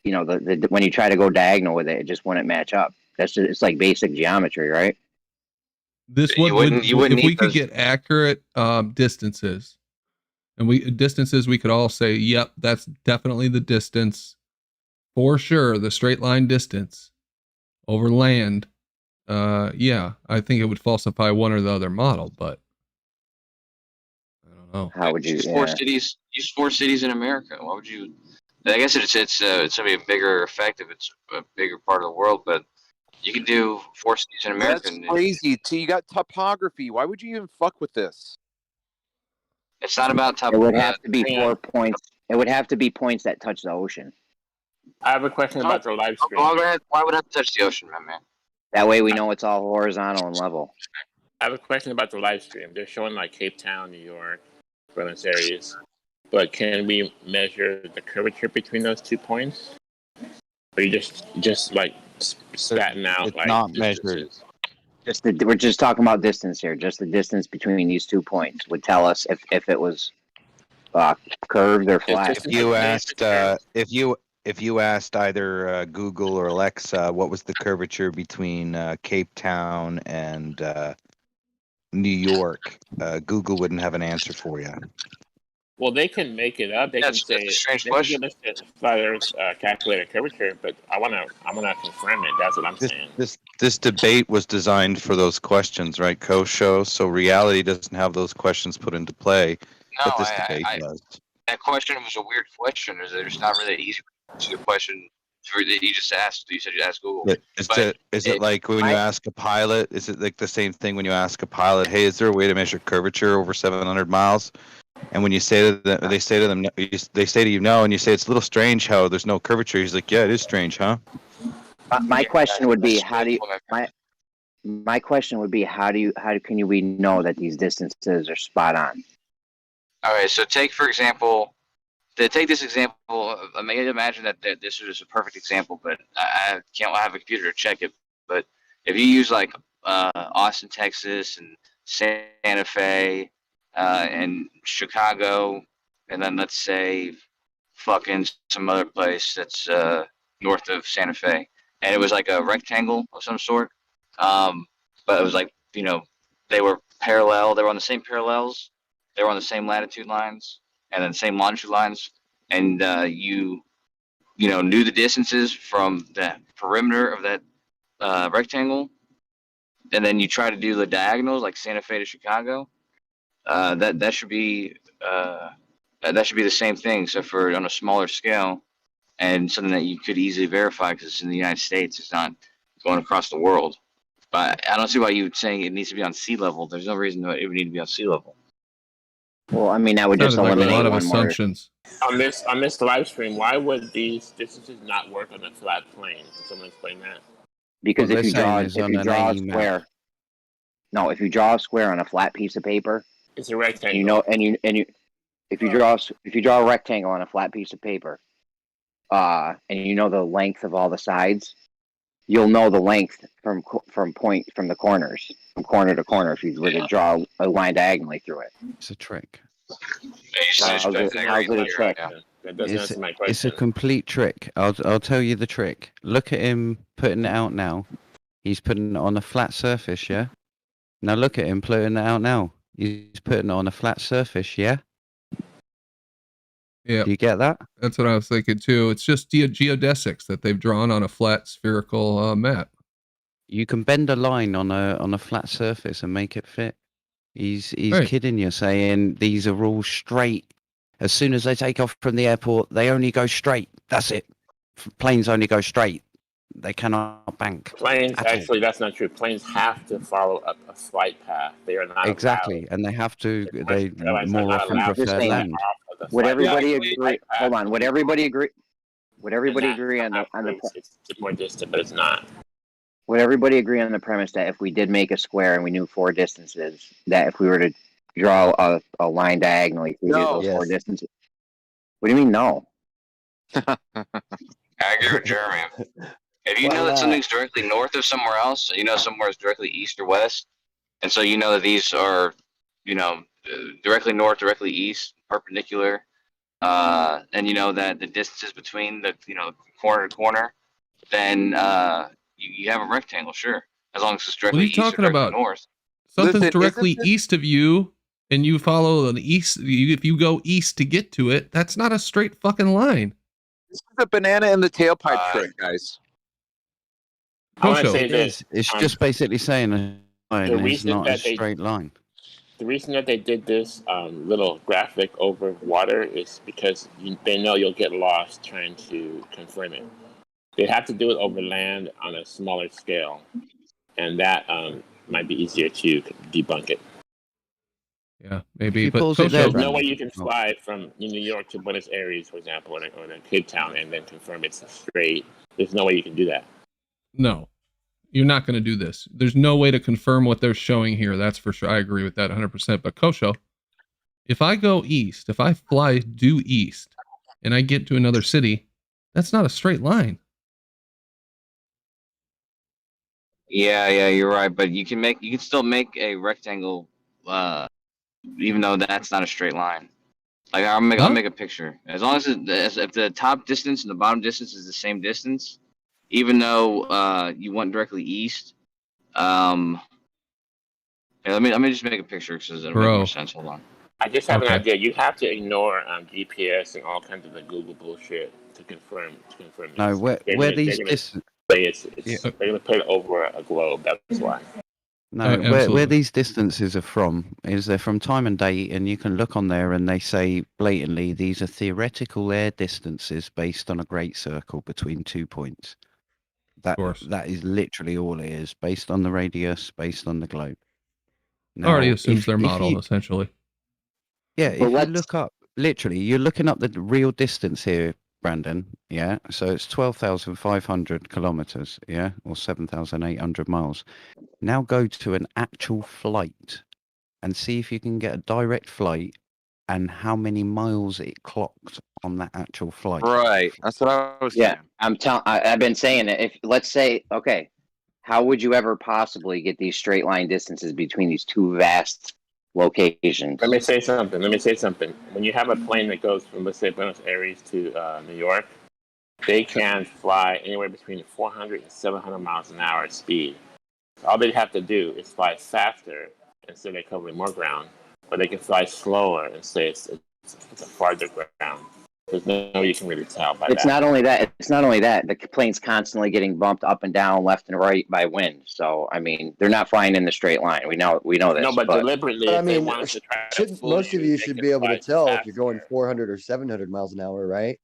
when you try to go diagonal with it, it just wouldn't match up. It's like basic geometry, right? This You wouldn't if we need could those- get accurate distances, and we could all say, yep, that's definitely the distance for sure. The straight line distance over land. Yeah, I think it would falsify one or the other model, but I don't know. How would you use 4 cities? Use 4 cities in America. Why would you? I guess it's gonna be a bigger effect if it's a bigger part of the world, but you can do 4 cities in America. That's crazy. You got topography. Why would you even fuck with this? It's not about top. It would have to be 4 points. It would have to be points that touch the ocean. I have a question about the live stream. Why would it have to touch the ocean, man? That way we know it's all horizontal and level. I have a question about the live stream. They're showing like Cape Town, New York, Buenos Aires, but can we measure the curvature between those 2 points? Or you just like spatting out? It's like not measured. We're just talking about distance here. Just the distance between these 2 points would tell us if it was curved or flat. If you asked either Google or Alexa what was the curvature between Cape Town and New York, Google wouldn't have an answer for you. Well, they can make it up. They can say a strange they question. can give us the flatter's calculated curvature, but I wanna confirm it. That's what I'm saying. This debate was designed for those questions, right, Kosho? So reality doesn't have those questions put into play, No, but this debate does. That question was a weird question. There's not really an easy to the question that you just asked. You said you asked Google. Is it like when you ask a pilot? Is it like the same thing when you ask a pilot? Hey, is there a way to measure curvature over 700 miles? And when you say to them, they say to you no, and you say it's a little strange how there's no curvature. He's like, yeah, it is strange, huh? My question would be how can we know that these distances are spot on? All right, so take this example. I may imagine that this is a perfect example, but I can't have a computer to check it. But if you use like Austin, Texas, and Santa Fe, and Chicago, and then let's say fucking some other place that's north of Santa Fe, and it was like a rectangle of some sort, but it was like they were parallel. They were on the same parallels. They were on the same latitude lines and then same longitude lines, and you knew the distances from the perimeter of that rectangle, and then you try to do the diagonals like Santa Fe to Chicago. That should be the same thing, except for on a smaller scale, and something that you could easily verify because it's in the United States. It's not going across the world. But I don't see why you're saying it needs to be on sea level. There's no reason that it would need to be on sea level. Well, I mean, that would just Sounded like eliminate a lot of one more. assumptions. On this live stream, why would these distances not work on a flat plane? Can someone explain that? Because What if you they're draw saying is on an a AE map. square, no, if you draw a square on a flat piece of paper, It's a rectangle. if you draw a rectangle on a flat piece of paper, and you know the length of all the sides, you'll know the length from the corners, from corner to corner, if you were to draw a line diagonally through it. It's a trick. How's it a trick? That doesn't answer my question. It's a complete trick. I'll tell you the trick. Look at him putting it out now. He's putting it on a flat surface, yeah? Now look at him putting it out now. He's putting it on a flat surface, yeah? Yeah. Do you get that? That's what I was thinking too. It's just geodesics that they've drawn on a flat spherical map. You can bend a line on a flat surface and make it fit. He's Right. kidding you, saying these are all straight. As soon as they take off from the airport, they only go straight. That's it. Planes only go straight. They cannot bank. Planes, at all. actually, that's not true. Planes have to follow a flight path. They are not Exactly, allowed. and they have to. They Airlines are more not often allowed to prefer fly land. off of the Would flight everybody path. agree? Hold on. Would everybody agree? Would everybody agree on the It's more distant, but it's not. Would everybody agree on the premise that if we did make a square and we knew four distances, that if we were to draw a line diagonally through No. those four distances? What do you mean no? I agree with Jeremy. If you know that something's directly north of somewhere else, you know somewhere is directly east or west, and so you know that these are, directly north, directly east, perpendicular, and you know that the distances between the corner to corner, then you have a rectangle, sure, as long as it's What are directly you east or talking directly about? north. Something's Listen, directly isn't this- east of you, and you follow an east. If you go east to get to it, that's not a straight fucking line. This is the banana in the tailpipe trick, guys. I want to Kosho. say It this. is. It's just basically saying a line the is reason not a that they- straight line. The reason that they did this little graphic over water is because they know you'll get lost trying to confirm it. They have to do it over land on a smaller scale, and that might be easier to debunk it. Yeah, maybe. If But you pause it there, There's Kosho, no way you can Oh. fly from New York to Buenos Aires, for example, or in Cape Town, and then confirm it's straight. There's no way you can do that. no, you're not going to do this. There's no way to confirm what they're showing here. That's for sure. I agree with that 100%. But Kosho, if I go east, if I fly due east, and I get to another city, that's not a straight line. Yeah, you're right. But you can still make a rectangle, even though that's not a straight line. Like I'll make a picture. As long as if the top distance and the bottom distance is the same distance, even though you went directly east. Let me just make a picture because it'll make more sense. Hold on. I just have Okay. an idea. You have to ignore GPS and all kinds of the Google bullshit to confirm. No, this. where They're these gonna dis- say they're gonna put it over a globe. That's why. No, where absolutely. these distances are from is they're from time and date, and you can look on there and they say blatantly these are theoretical air distances based on a great circle between 2 points. That is literally all it is, based on the radius, based on the globe. Already Now, assumes their if model, you- essentially. Yeah, if you look up, literally, you're looking up the real distance here, Brandon. Yeah, so it's 12,500 kilometers. Yeah, or 7,800 miles. Now go to an actual flight and see if you can get a direct flight and how many miles it clocked on that actual flight. Right. That's what I was saying. I've been saying it. If let's say, okay, how would you ever possibly get these straight line distances between these two vast locations? Let me say something. When you have a plane that goes from, let's say, Buenos Aires to New York, they can fly anywhere between 400 and 700 miles an hour at speed. All they have to do is fly faster and say they're covering more ground, or they can fly slower and say it's a farther ground. There's no way you can really tell by It's that. not only that. It's not only that. The plane's constantly getting bumped up and down, left and right by wind. So I mean, they're not flying in the straight line. We know this. No, but deliberately, But I if they mean, want us to try to shouldn't fool most of you they should can be able to fly tell if faster. you're going 400 or 700 miles an hour, right?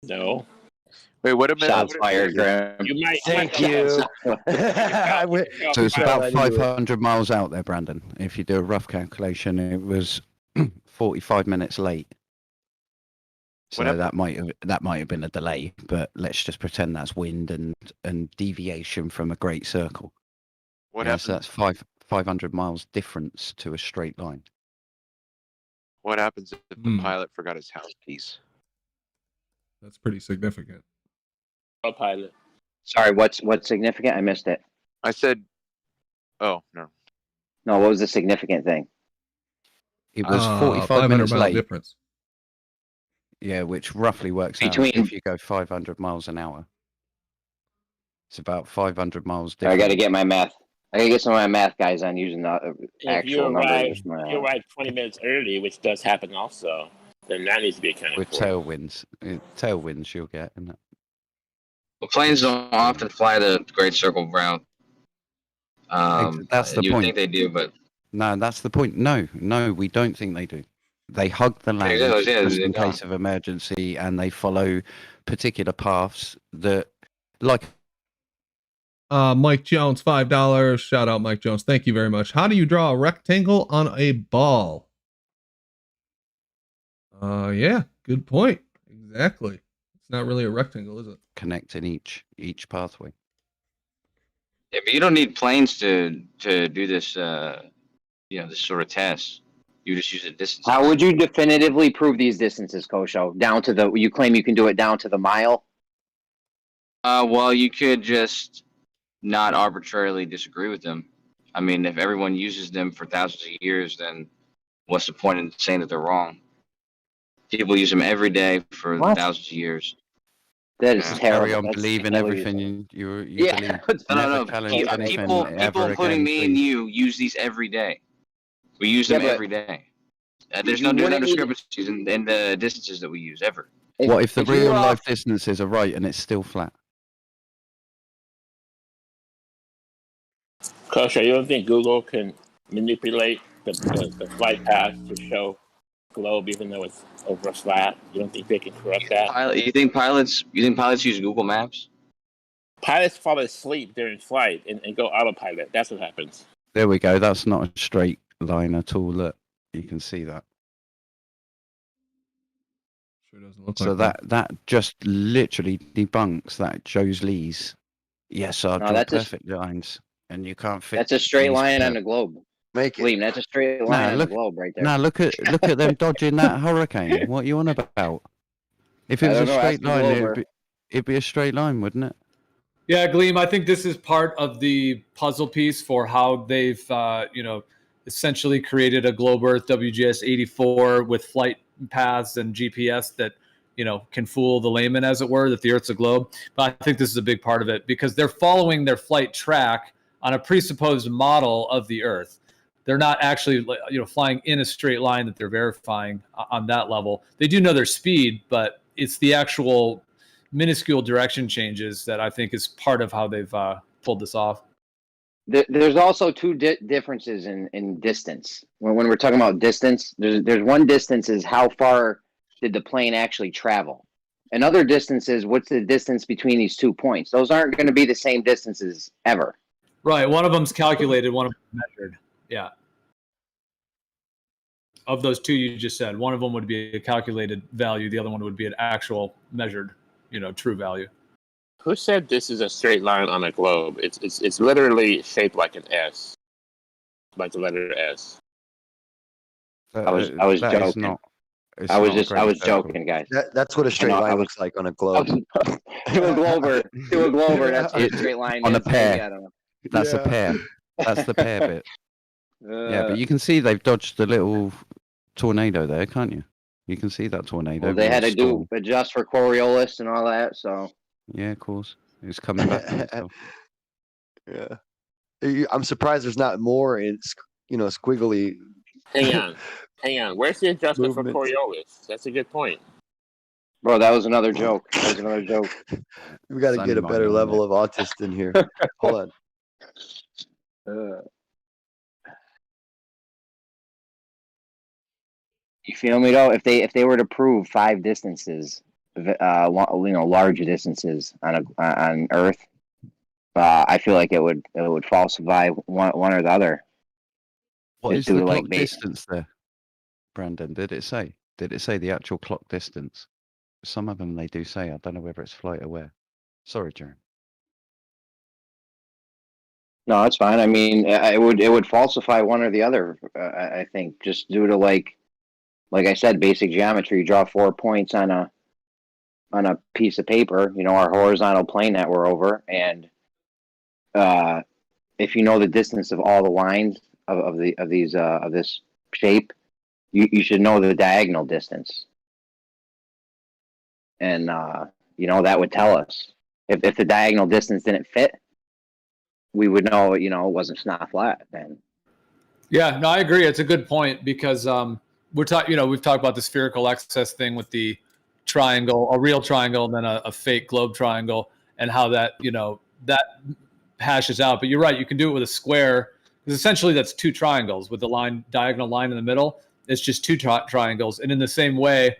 No. Wait, what a minute. Shots fired, Graham. You might. Thank you. I went- So it's I about knew it. 500 miles out there, Brandon. If you do a rough calculation, it was 45 minutes late. So that might have been a delay, but let's just pretend that's wind and deviation from a great circle. What So that's 500 miles difference to a straight line. What happens if the pilot forgot his house keys? That's pretty significant. Pilot. Sorry, what's significant? I missed it. I said, oh no. No, what was the significant thing? It was 45 500 minutes mile late. difference. Yeah, which roughly works out Between- if you go 500 miles an hour. It's about 500 miles I different. got to get my math. I got to get some of my math guys on using the If actual you numbers. arrive 20 minutes early, which does happen also, then that needs to be accounted With for. tailwinds you'll get, isn't it? Well, planes don't often fly the Great Circle route. That's the you point. think they do, but No, that's the point. No, we don't think they do. They hug the land Yeah, just in yeah. case of emergency, and they follow particular paths that, like. Mike Jones, $5. Shout out Mike Jones. Thank you very much. How do you draw a rectangle on a ball? Yeah, good point. Exactly. It's not really a rectangle, is it? Connecting each pathway. Yeah, but you don't need planes to do this. This sort of test. You just use a distance. How would you definitively prove these distances, Kosho? Down to the, you claim you can do it down to the mile? Well, you could just not arbitrarily disagree with them. I mean, if everyone uses them for thousands of years, then what's the point in saying that they're wrong? People use them every day for thousands of years. That is terrible. Carry on believing everything you believe. No. Challenge anything People, ever including again, me and please. you, use these every day. We use them every day. There's no discrepancies in the distances that we use ever. What if the real life distances are right and it's still flat? Kosha, you don't think Google can manipulate the flight path to show globe even though it's over a flat? You don't think they can correct that? You think pilots use Google Maps? Pilots fall asleep during flight and go autopilot. That's what happens. There we go. That's not a straight line at all. Look, you can see that. Sure doesn't look So like that just literally debunks that Joe's Lee's. Yes, I draw perfect lines, and you can't fit. That's a straight these line on per- the globe. Make it. Liam, that's a straight line on the globe right there. Now look at them dodging that hurricane. What you on about? If it was a straight line, it'd be a straight line, wouldn't it? Yeah, Gleam, I think this is part of the puzzle piece for how they've, essentially created a globe Earth WGS 84 with flight paths and GPS that, can fool the layman, as it were, that the Earth's a globe. But I think this is a big part of it because they're following their flight track on a presupposed model of the Earth. They're not actually, flying in a straight line that they're verifying on that level. They do know their speed, but it's the actual minuscule direction changes that I think is part of how they've pulled this off. There's also two differences in distance. When we're talking about distance, there's one distance is how far did the plane actually travel. Another distance is what's the distance between these 2 points. Those aren't going to be the same distances ever. Right. One of them's calculated, one of them measured. Yeah. Of those two you just said, one of them would be a calculated value. The other one would be an actual measured, true value. Who said this is a straight line on a globe? It's literally shaped like an S, like the letter S. I was joking. I was joking, guys. That's what a straight line looks like on a globe. To a glober, that's what a straight line on is. a pear. I don't know. That's a pear. That's the pear bit. Yeah, but you can see they've dodged the little tornado there, can't you? You can see that tornado. Well, they had to adjust for Coriolis and all that, so. Yeah, of course. It's coming back. Yeah. I'm surprised there's not more in, squiggly. Hang on. Where's the adjustment for Coriolis? That's a good point. Bro, that was another joke. We got to get a better level of autist in here. Hold on. You feel me though? If they were to prove 5 distances, large distances on Earth, I feel like it would falsify one or the other. What is the clock distance there, Brandon? Did it say? Did it say the actual clock distance? Some of them they do say. I don't know whether it's flight aware. Sorry, Jeremy. No, it's fine. I mean, it would falsify one or the other. I think just due to like I said, basic geometry. You draw 4 points on a piece of paper. Our horizontal plane that we're over, and if you know the distance of all the lines of this shape, you should know the diagonal distance, and that would tell us if the diagonal distance didn't fit. We would know, it wasn't not flat then. Yeah, no, I agree. It's a good point because we've talked about the spherical excess thing with the triangle, a real triangle, and then a fake globe triangle, and how that that hashes out. But you're right, you can do it with a square because essentially that's 2 triangles with the diagonal line in the middle. It's just two triangles. And in the same way,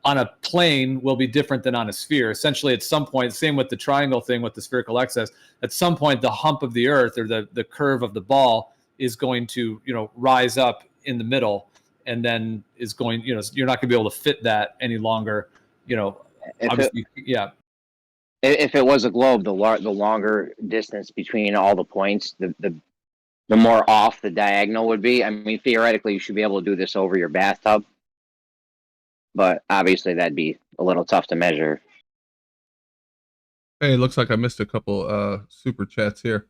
on a plane will be different than on a sphere. Essentially, at some point, same with the triangle thing with the spherical excess, at some point, the hump of the Earth or the curve of the ball is going to, rise up in the middle, and then is going, you're not going to be able to fit that any longer, obviously, yeah. If it was a globe, the longer distance between all the points, the more off the diagonal would be. I mean, theoretically, you should be able to do this over your bathtub, but obviously that'd be a little tough to measure. Hey, looks like I missed a couple super chats here.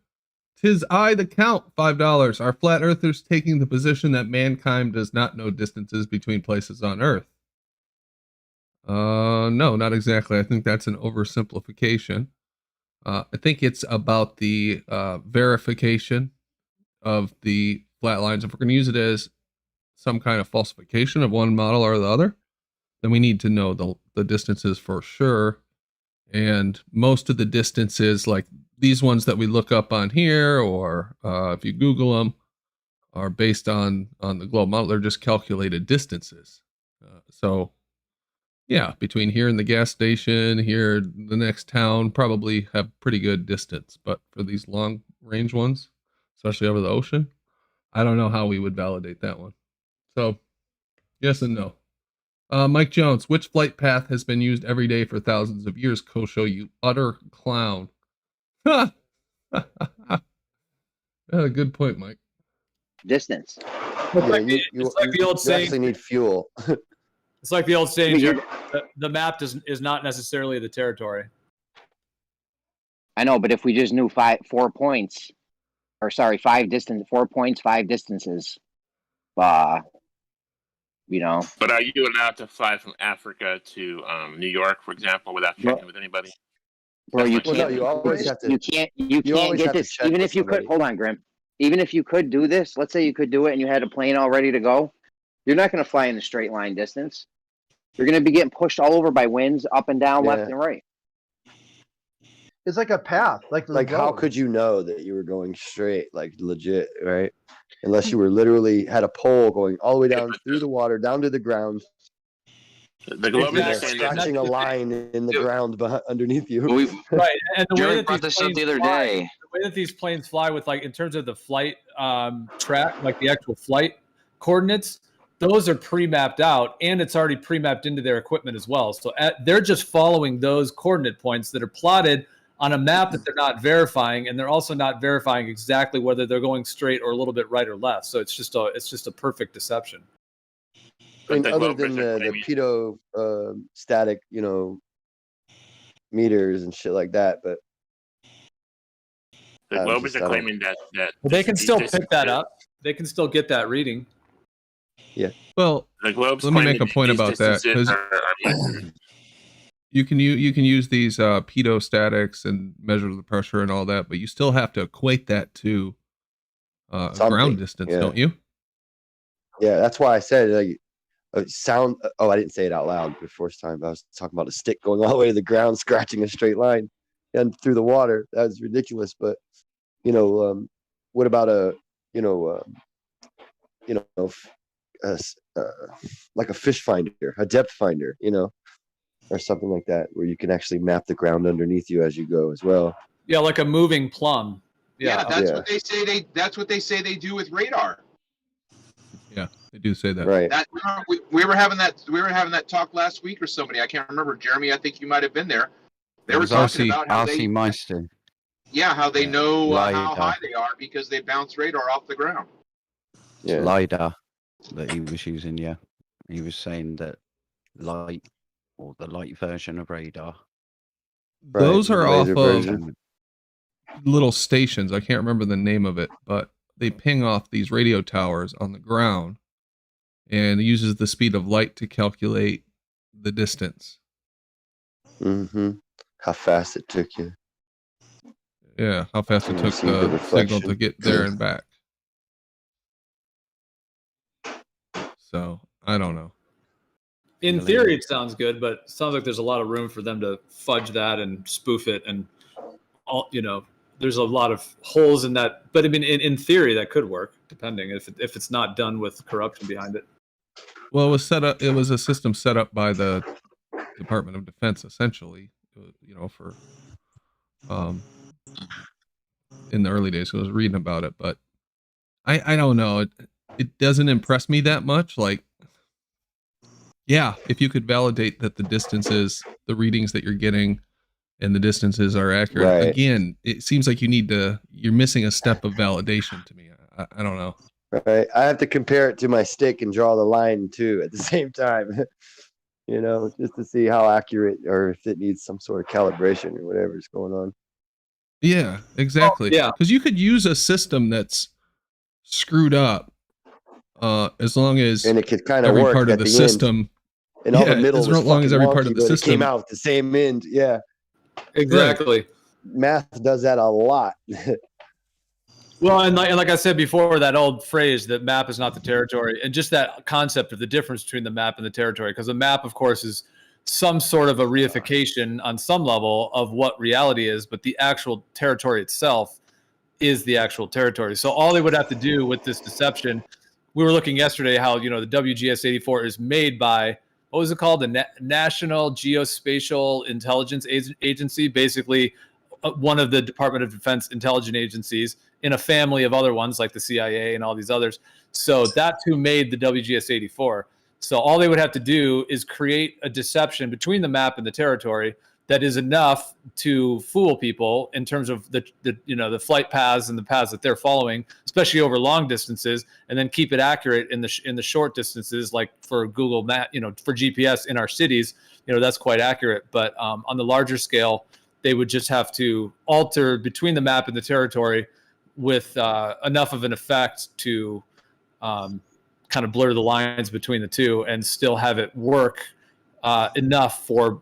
Tis I the count, $5. Are flat earthers taking the position that mankind does not know distances between places on Earth? No, not exactly. I think that's an oversimplification. I think it's about the verification of the flat lines. If we're going to use it as some kind of falsification of one model or the other, then we need to know the distances for sure. And most of the distances, like these ones that we look up on here, or if you Google them, are based on the globe model. They're just calculated distances. So yeah, between here and the gas station, here, the next town, probably have pretty good distance. But for these long range ones, especially over the ocean, I don't know how we would validate that one. So yes and no. Mike Jones, which flight path has been used every day for thousands of years? Kosho, you utter clown. Good point, Mike. Distance. It's like the old saying. You actually need fuel. It's like the old saying, Jeremy, the map is not necessarily the territory. I know, but if we just knew 4 points, 4 points, 5 distances, But are you allowed to fly from Africa to New York, for example, without checking with anybody? Bro, you can't. You always have to. You can't get this. Even if you could, hold on, Grim. Even if you could do this, let's say you could do it and you had a plane all ready to go, you're not going to fly in a straight line distance. You're going to be getting pushed all over by winds, up and down, left and right. It's like a path, like how could you know that you were going straight, like legit, right? Unless you were literally had a pole going all the way down through the water, down to the ground. The globe is scratching a line in the ground underneath you. Right, and the way Jerry that brought these this up planes the other fly, day. the way that these planes fly with, like, in terms of the flight track, like the actual flight coordinates, those are pre-mapped out, and it's already pre-mapped into their equipment as well. So they're just following those coordinate points that are plotted on a map that they're not verifying, and they're also not verifying exactly whether they're going straight or a little bit right or left. So it's just a perfect deception. I mean, other than the pedo static, meters and shit like that, but the Globers are claiming that well, they can still pick that up. They can still get that reading. Yeah. Well, the Globes let me make a point about that, because you can use these pedostatics and measure the pressure and all that, but you still have to equate that to ground distance, don't you? Yeah, that's why I said like sound. Oh, I didn't say it out loud before time. But I was talking about a stick going all the way to the ground, scratching a straight line and through the water. That was ridiculous. But what about like a fish finder, a depth finder, or something like that, where you can actually map the ground underneath you as you go as well. Yeah, like a moving plumb. Yeah, that's what they say. That's what they say they do with radar. Yeah, they do say that. Right. We were having that talk last week or somebody. I can't remember. Jeremy, I think you might have been there. They were talking about how RC Meister. Yeah, how they know how high they are because they bounce radar off the ground. Yeah. LiDAR that he was using. Yeah, he was saying that light, or the light version of radar. Those are off version. of little stations. I can't remember the name of it, but they ping off these radio towers on the ground, and it uses the speed of light to calculate the distance. Mm-hmm. How fast it took you. Yeah, how fast it took the signal to get there and back. So, I don't know. In theory, it sounds good, but it sounds like there's a lot of room for them to fudge that and spoof it, and all, there's a lot of holes in that. But I mean, in theory, that could work, depending if it's not done with corruption behind it. Well, it was set up. It was a system set up by the Department of Defense, essentially. For in the early days, so I was reading about it, but I don't know. It doesn't impress me that much. Like, yeah, if you could validate that the distances, the readings that you're getting, and the distances are accurate. Right. Again, it seems like you're missing a step of validation to me. I don't know. Right. I have to compare it to my stick and draw the line too at the same time. Just to see how accurate or if it needs some sort of calibration or whatever is going on. Yeah, exactly. Yeah. Because you could use a system that's screwed up, as long as And it could kind of every work part at of the end. system, And all the middle as was long as fucking every part wonky, of the but it system came out at the same end. Yeah. Exactly. Math does that a lot. Well, and like I said before, that old phrase that map is not the territory, and just that concept of the difference between the map and the territory, because the map, of course, is some sort of a reification on some level of what reality is, but the actual territory itself is the actual territory. So all they would have to do with this deception, we were looking yesterday how, the WGS-84 is made by, what was it called? The National Geospatial Intelligence Agency, basically one of the Department of Defense intelligence agencies in a family of other ones like the CIA and all these others. So that's who made the WGS-84. So all they would have to do is create a deception between the map and the territory that is enough to fool people in terms of the flight paths and the paths that they're following, especially over long distances, and then keep it accurate in the short distances, like for Google Map, for GPS in our cities, that's quite accurate. But on the larger scale, they would just have to alter between the map and the territory with enough of an effect to kind of blur the lines between the two and still have it work enough for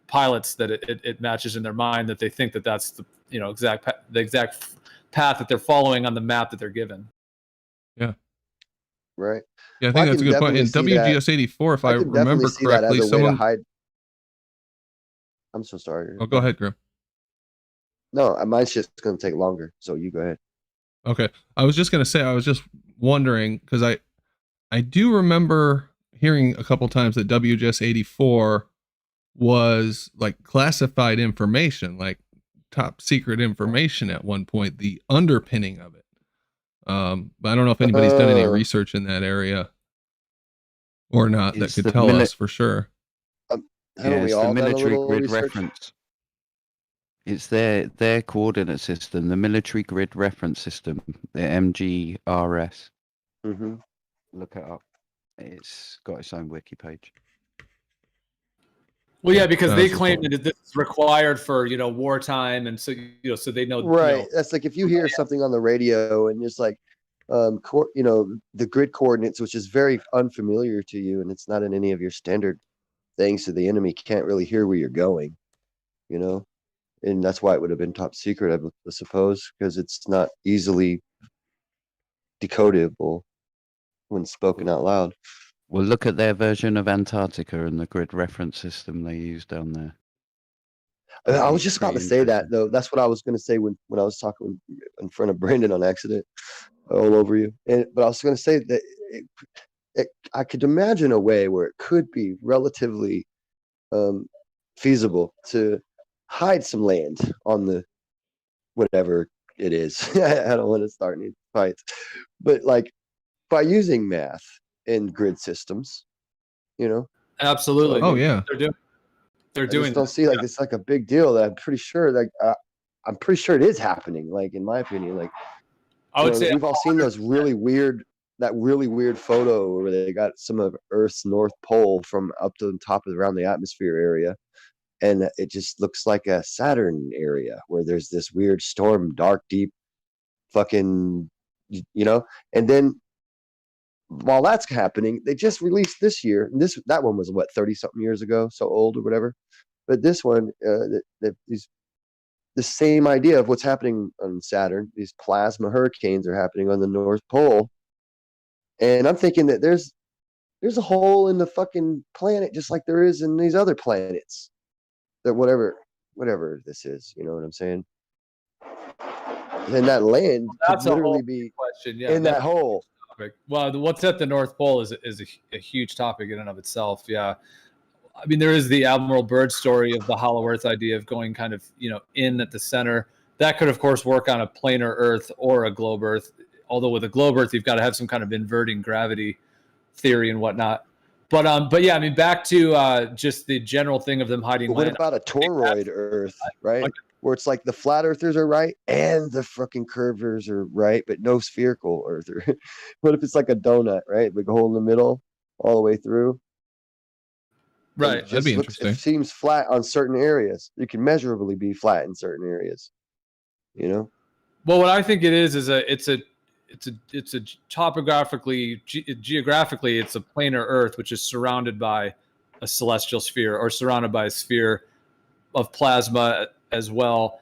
pilots that it matches in their mind, that they think that that's the exact path that they're following on the map that they're given. Yeah. Right. Yeah, I think that's a good point. In WGS-84, if I remember correctly, someone hide. I'm so sorry. Oh, go ahead, Grim. No, mine's just going to take longer, so you go ahead. Okay. I was just going to say, I was just wondering, because I do remember hearing a couple times that WGS-84 was like classified information, like top secret information at one point, the underpinning of it. But I don't know if anybody's done any research in that area or not that could tell us for sure. It's the military grid reference. It's their coordinate system, the military grid reference system, the MGRS. Mm-hmm. Look it up. It's got its own wiki page. Well, yeah, because they claim that this is required for wartime, and so so they know. Right. That's like if you hear something on the radio and it's like, the grid coordinates, which is very unfamiliar to you, and it's not in any of your standard things, so the enemy can't really hear where you're going, and that's why it would have been top secret, I suppose, because it's not easily decodable when spoken out loud. Well, look at their version of Antarctica and the grid reference system they use down there. I was just about to say that, though. That's what I was going to say when I was talking in front of Brandon on accident, all over you. But I was going to say that I could imagine a way where it could be relatively feasible to hide some land on the whatever it is. I don't want to start any fights, but like by using math and grid systems, Absolutely. Oh yeah, they're doing. I don't see like it's like a big deal. That I'm pretty sure it is happening. Like in my opinion, like I would say we've all seen those really weird photo where they got some of Earth's North Pole from up to the top of around the atmosphere area, and it just looks like a Saturn area where there's this weird storm, dark, deep, fucking, and then. While that's happening, they just released this year. And that one was 30-something years ago, so old or whatever. But this one, the same idea of what's happening on Saturn. These plasma hurricanes are happening on the North Pole, and I'm thinking that there's a hole in the fucking planet, just like there is in these other planets. That whatever this is, you know what I'm saying? And that land could literally be in that hole. topic. Well, what's at the North Pole is a huge topic in and of itself. Yeah. I mean, there is the Admiral Byrd story of the hollow Earth idea of going kind of, in at the center. That could, of course, work on a planar Earth or a globe Earth. Although with a globe Earth, you've got to have some kind of inverting gravity theory and whatnot. But yeah, I mean, back to just the general thing of them hiding What land. about a toroid Earth, right? Where it's like the flat earthers are right and the fucking curvers are right, but no spherical earther. What if it's like a donut, right? Big hole in the middle all the way through? Right. That'd be interesting. It seems flat on certain areas. It can measurably be flat in certain areas. Well, what I think it is it's a topographically, geographically, it's a planar Earth, which is surrounded by a celestial sphere or surrounded by a sphere of plasma as well,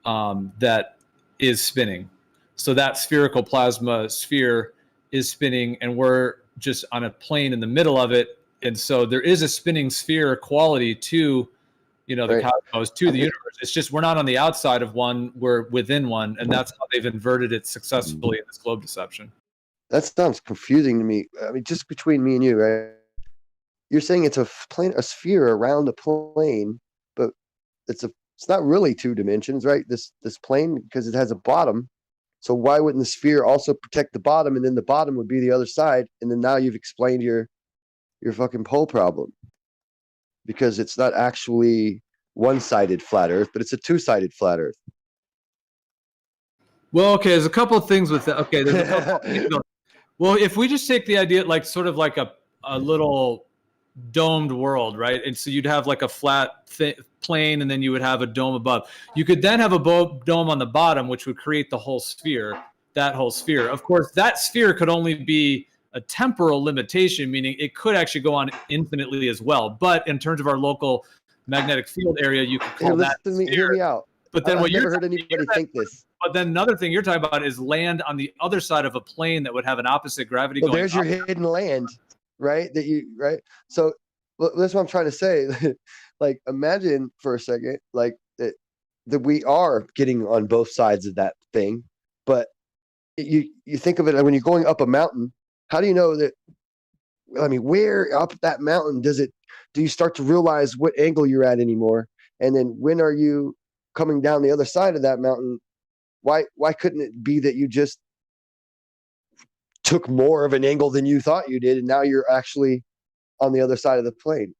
that is spinning. So that spherical plasma sphere is spinning, and we're just on a plane in the middle of it. And so there is a spinning sphere quality to, the cosmos, to the universe. It's just we're not on the outside of one, we're within one, and that's how they've inverted it successfully in this globe deception. that sounds confusing to me. I mean, just between me and you, right? You're saying it's a sphere around a plane, but it's not really 2 dimensions, right? This plane, because it has a bottom. So why wouldn't the sphere also protect the bottom, and then the bottom would be the other side? And then now you've explained your fucking pole problem, because it's not actually one-sided flat Earth, but it's a 2-sided flat Earth. Well, okay, there's a couple of things with that. Okay, there's a couple of things. Well, if we just take the idea like sort of like a little domed world, right? And so you'd have like a flat plane, and then you would have a dome above. You could then have a dome on the bottom, which would create the whole sphere, that whole sphere. Of course, that sphere could only be a temporal limitation, meaning it could actually go on infinitely as well. But in terms of our local magnetic field area, you could call that sphere. Hear me out. But then I've never heard anybody think this. But then another thing you're talking about is land on the other side of a plane that would have an opposite gravity going. There's your hidden land, right? So that's what I'm trying to say. Like, imagine for a second, like that we are getting on both sides of that thing, but you think of it like when you're going up a mountain. How do you know that? I mean, where up that mountain do you start to realize what angle you're at anymore? And then when are you coming down the other side of that mountain? Why couldn't it be that you just took more of an angle than you thought you did, and now you're actually on the other side of the plane?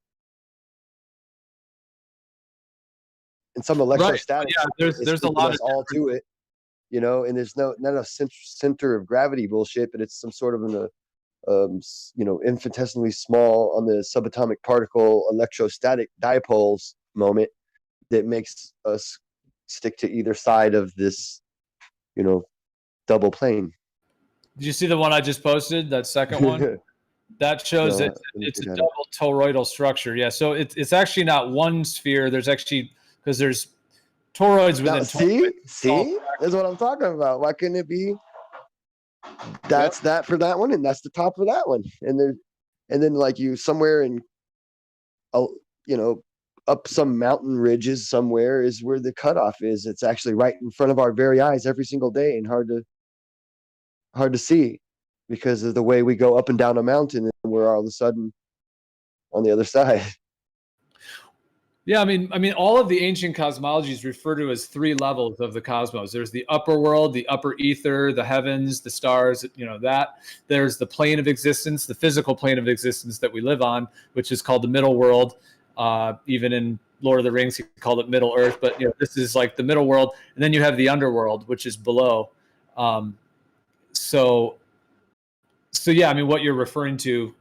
And some electrostatic, right. Yeah, there's a lot of all to it, and there's not a center of gravity bullshit, but it's some sort of infinitesimally small on the subatomic particle electrostatic dipoles moment that makes us stick to either side of this, double plane. Did you see the one I just posted? That second one? That shows that it's a double toroidal structure. Yeah, so it's actually not one sphere. There's actually, because there's toroids within. See, that's what I'm talking about. Why couldn't it be? That's that for that one, and that's the top of that one, and then like you somewhere in, up some mountain ridges somewhere is where the cutoff is. It's actually right in front of our very eyes every single day, and hard to see because of the way we go up and down a mountain, and we're all of a sudden on the other side. Yeah, I mean, all of the ancient cosmologies refer to as 3 levels of the cosmos. There's the upper world, the upper ether, the heavens, the stars. That. There's the plane of existence, the physical plane of existence that we live on, which is called the middle world. Even in Lord of the Rings, he called it Middle Earth, but this is like the middle world. And then you have the underworld, which is below. So yeah, I mean, what you're referring to,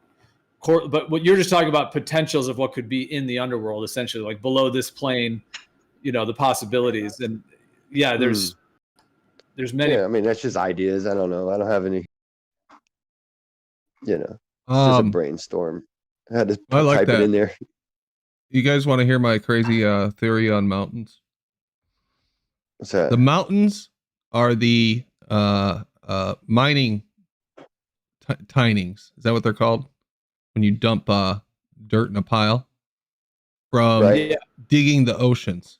but what you're just talking about potentials of what could be in the underworld, essentially, like below this plane, the possibilities. And yeah, there's many. Yeah, I mean, that's just ideas. I don't know. I don't have any. It's just a brainstorm. I had to type it in there. You guys want to hear my crazy theory on mountains? What's that? The mountains are the mining tinings. Is that what they're called? When you dump dirt in a pile from digging the oceans.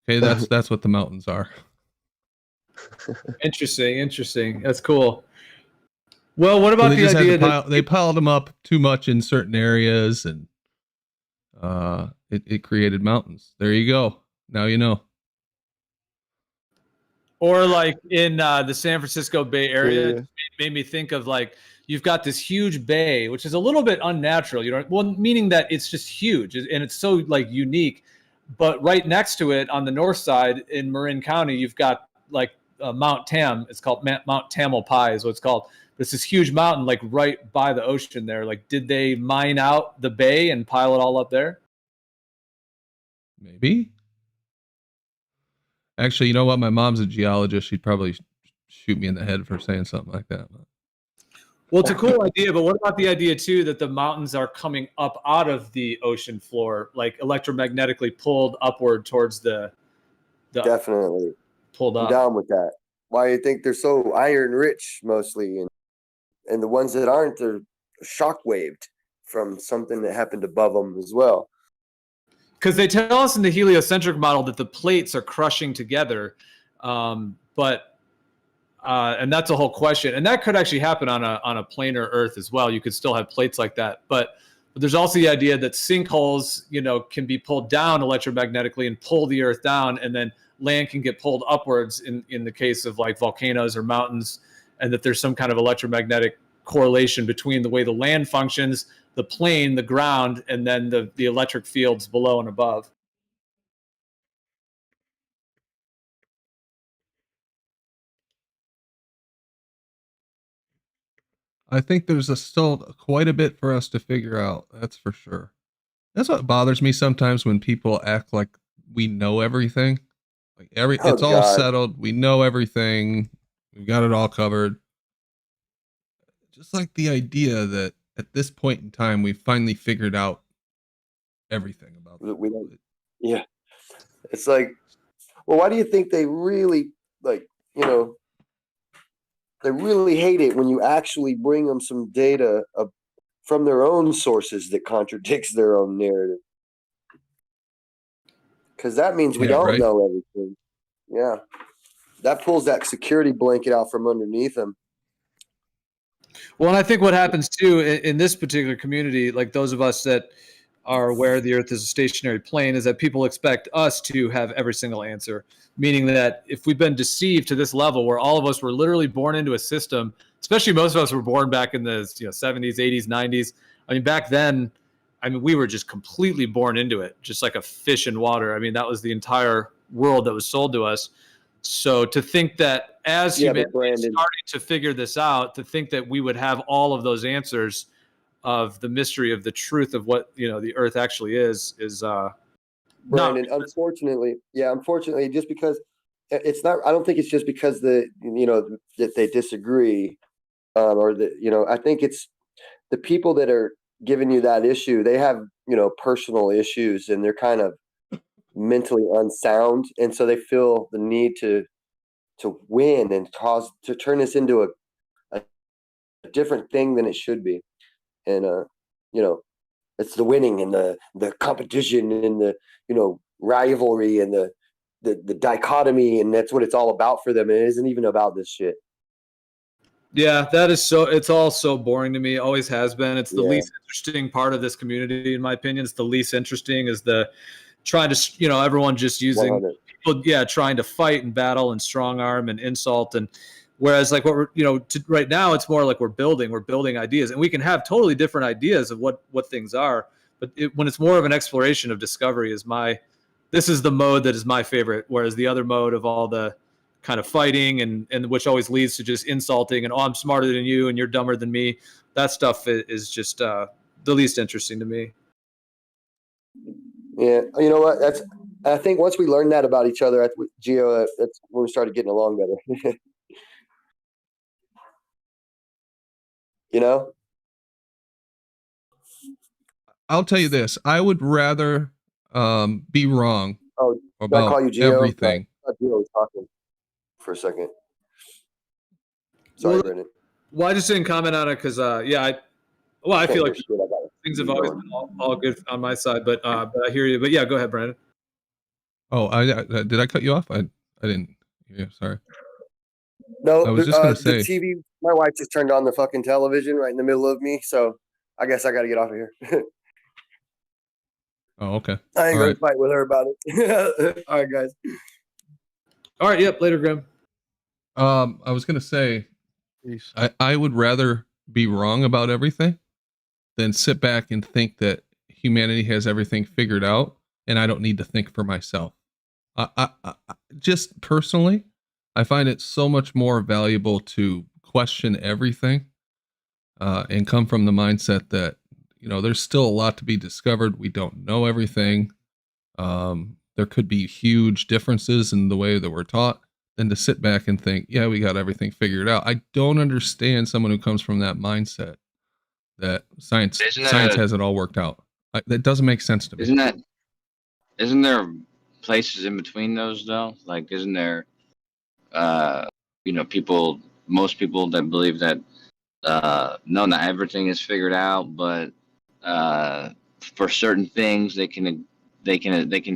Okay, that's what the mountains are. Interesting. That's cool. Well, what about the idea that they piled them up too much in certain areas, and it created mountains. There you go. Now you know. Or like in the San Francisco Bay Area, Yeah. it made me think of like you've got this huge bay, which is a little bit unnatural. You know, well, meaning that it's just huge and it's so like unique. But right next to it, on the north side in Marin County, you've got like Mount Tam. It's called Mount Tamalpais, is what it's called. But it's this huge mountain, like right by the ocean there. Like, did they mine out the bay and pile it all up there? Maybe. Actually, you know what? My mom's a geologist. She'd probably shoot me in the head for saying something like that. Well, it's a cool idea, but what about the idea too that the mountains are coming up out of the ocean floor, like electromagnetically pulled upward towards the Definitely pulled I'm up? down with that. Why you think they're so iron rich mostly, and the ones that aren't, they're shockwaved from something that happened above them as well. Because they tell us in the heliocentric model that the plates are crushing together, but and that's a whole question, and that could actually happen on a planar Earth as well. You could still have plates like that, but there's also the idea that sinkholes, you know, can be pulled down electromagnetically and pull the Earth down, and then land can get pulled upwards in the case of like volcanoes or mountains, and that there's some kind of electromagnetic correlation between the way the land functions, the plane, the ground, and then the electric fields below and above. I think there's still quite a bit for us to figure out. That's for sure. That's what bothers me sometimes when people act like we know everything. Like it's all God. settled. We know everything. We've got it all covered. Just like the idea that at this point in time, we've finally figured out everything about We don't. Yeah, it's like, well, why do you think they really like? You know, they really hate it when you actually bring them some data from their own sources that contradicts their own narrative. Because that means we don't know everything. Yeah, that pulls that security blanket out from underneath them. Well, and I think what happens too in this particular community, like those of us that are aware the Earth is a stationary plane, is that people expect us to have every single answer. Meaning that if we've been deceived to this level where all of us were literally born into a system, especially most of us were born back in the 70s, 80s, 90s. I mean, back then, I mean, we were just completely born into it, just like a fish in water. I mean, that was the entire world that was sold to us. So to think that as humanity starting to figure this out, to think that we would have all of those answers of the mystery of the truth of what the Earth actually is Brandon, unfortunately, just because it's not, I don't think it's just because that they disagree, or that, I think it's the people that are giving you that issue, they have, personal issues and they're kind of mentally unsound. And so they feel the need to win and to turn this into a different thing than it should be. And, it's the winning and the competition and the, rivalry and the dichotomy. And that's what it's all about for them. It isn't even about this shit. Yeah, it's all so boring to me. Always has been. It's the least interesting part of this community, in my opinion. It's the least interesting is the trying to, everyone just using people, trying to fight and battle and strong arm and insult. And whereas like what we're, right now, it's more like we're building ideas, and we can have totally different ideas of what things are. But when it's more of an exploration of discovery this is the mode that is my favorite. Whereas the other mode of all the kind of fighting and which always leads to just insulting and, oh, I'm smarter than you and you're dumber than me. That stuff is just the least interesting to me. Yeah. You know what? I think once we learned that about each other with Geo, that's when we started getting along better. I'll tell you this. I would rather be wrong about call you Geo? everything. I thought Geo was talking for a second. Sorry, Brendan. Well, I just didn't comment on it because, I feel like things have always been all good on my side, but I hear you. But yeah, go ahead, Brandon. Oh, did I cut you off? I didn't hear you. Sorry. No, I was just gonna say. the TV. My wife just turned on the fucking television right in the middle of me, so I guess I got to get off of here. Oh, okay. I ain't All gonna right. fight with her about it. All right, guys. All right. Yep. Later, Grim. I was gonna say, I would rather be wrong about everything than sit back and think that humanity has everything figured out and I don't need to think for myself. I just personally, I find it so much more valuable to question everything and come from the mindset that, you know, there's still a lot to be discovered. We don't know everything. There could be huge differences in the way that we're taught, than to sit back and think, yeah, we got everything figured out. I don't understand someone who comes from that mindset that science has it all worked out. That doesn't make sense to me. Isn't there places in between those though? Like, isn't there, most people that believe that, no, not everything is figured out, but for certain things they can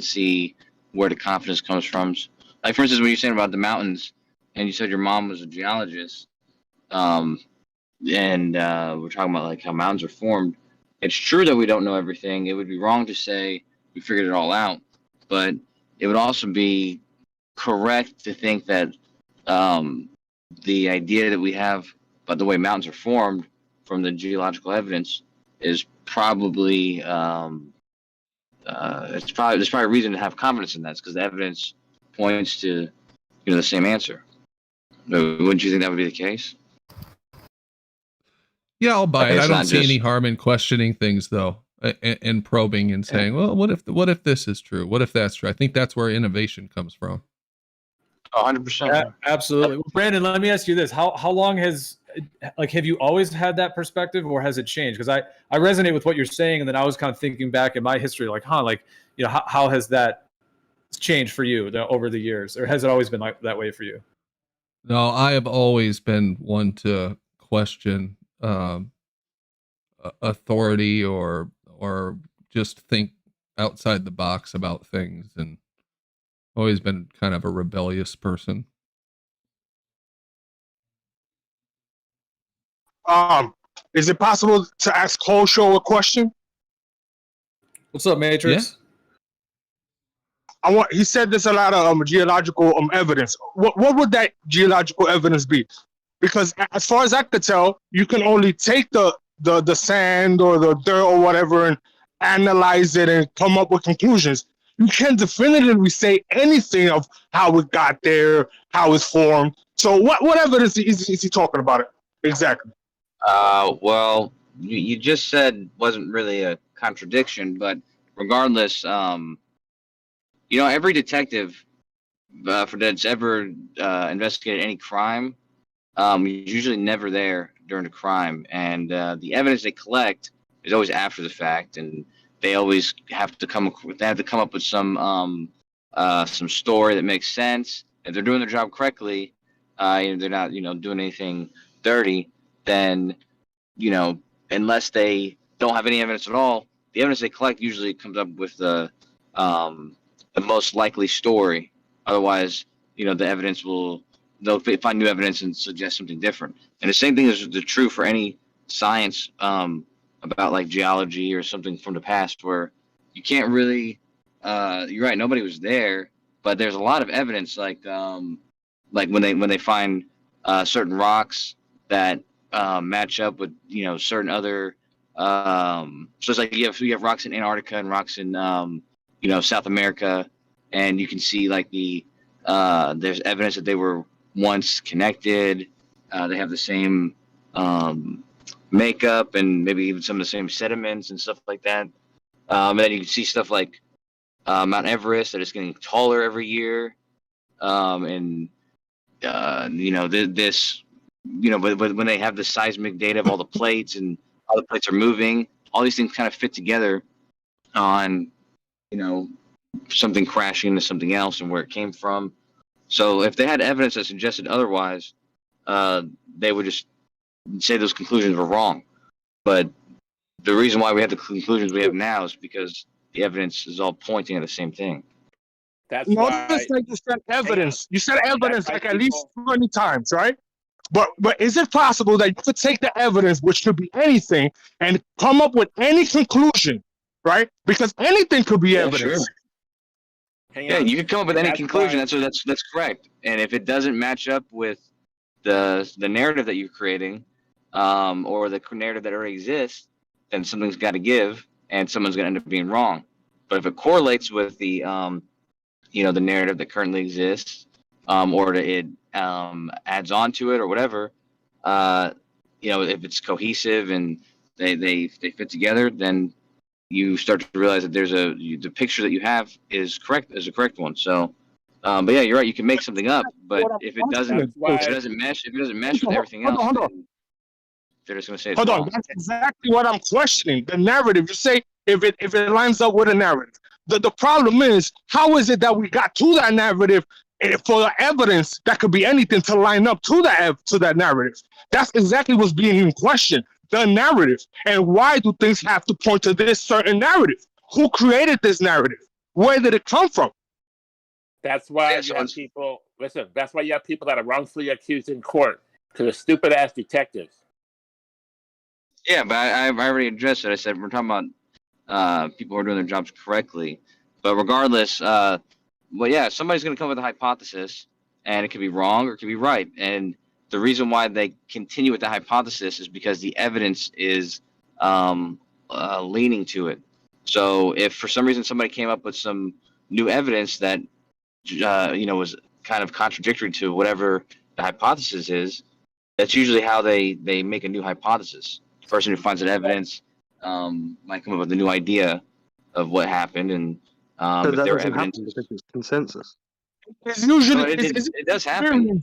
see where the confidence comes from. Like, for instance, when you're saying about the mountains, and you said your mom was a geologist, and we're talking about like how mountains are formed. It's true that we don't know everything. It would be wrong to say we figured it all out, but it would also be correct to think that the idea that we have about the way mountains are formed from the geological evidence is probably there's probably a reason to have confidence in that. It's because the evidence points to the same answer. Wouldn't you think that would be the case? Yeah, I'll buy it. I don't see just any harm in questioning things though, and probing and saying, well, what if this is true? What if that's true? I think that's where innovation comes from. 100%. Absolutely. Well, Brandon, let me ask you this: How long have you always had that perspective, or has it changed? Because I resonate with what you're saying, and then I was kind of thinking back in my history, like, how has that changed for you over the years, or has it always been like that way for you? No, I have always been one to question authority or just think outside the box about things, and always been kind of a rebellious person. Is it possible to ask Show a question? What's up, Matrix? He said there's a lot of geological evidence. What would that geological evidence be? Because as far as I could tell, you can only take the sand or the dirt or whatever and analyze it and come up with conclusions. You can't definitively say anything of how it got there, how it's formed. So what evidence is he talking about it exactly? Well, you just said wasn't really a contradiction, but regardless, every detective that's ever investigated any crime, is usually never there during the crime, and the evidence they collect is always after the fact, and they always have to come up with some story that makes sense. If they're doing their job correctly, they're not doing anything dirty, then unless they don't have any evidence at all, the evidence they collect usually comes up with the most likely story. Otherwise, the evidence they'll find new evidence and suggest something different. And the same thing is true for any science about like geology or something from the past, where you can't really you're right, nobody was there, but there's a lot of evidence like when they find certain rocks that match up with certain other so it's like you have rocks in Antarctica and rocks in South America, and you can see like there's evidence that they were once connected. They have the same makeup and maybe even some of the same sediments and stuff like that. And then you can see stuff like Mount Everest that is getting taller every year, and this. But when they have the seismic data of all the plates and how the plates are moving, all these things kind of fit together on, something crashing into something else and where it came from. So if they had evidence that suggested otherwise, they would just say those conclusions were wrong. But the reason why we have the conclusions we have now is because the evidence is all pointing at the same thing. That's Notice why. that you said evidence. You said evidence That's why like at least people. 20 times, right? But is it possible that you could take the evidence, which could be anything, and come up with any conclusion, right? Because anything could be Yeah, sure. evidence. Hang Yeah, on. you can come up with any That's conclusion. why. That's correct. And if it doesn't match up with the narrative that you're creating, or the narrative that already exists, then something's got to give, and someone's going to end up being wrong. But if it correlates with the the narrative that currently exists, or it adds on to it or whatever, if it's cohesive and they fit together, then you start to realize that the picture that you have is a correct one. So, but yeah, you're right. You can make something up, but if it doesn't mesh with everything else, then they're just going to say it's Hold wrong. on, that's exactly what I'm questioning. The narrative. You say if it lines up with a narrative. The problem is, how is it that we got to that narrative for the evidence that could be anything to line up to that narrative? That's exactly what's being in question. The narrative. And why do things have to point to this certain narrative? Who created this narrative? Where did it come from? That's why you have people. Listen. That's why you have people that are wrongfully accused in court because they're stupid ass detectives. Yeah, but I already addressed it. I said we're talking about people who are doing their jobs correctly. But regardless, somebody's going to come with a hypothesis, and it could be wrong or it could be right. And the reason why they continue with the hypothesis is because the evidence is leaning to it. So if for some reason somebody came up with some new evidence that was kind of contradictory to whatever the hypothesis is, that's usually how they make a new hypothesis. The person who finds an evidence might come up with a new idea of what happened, and So if that their doesn't evidence happen because it's consensus. It's usually No, it does happen.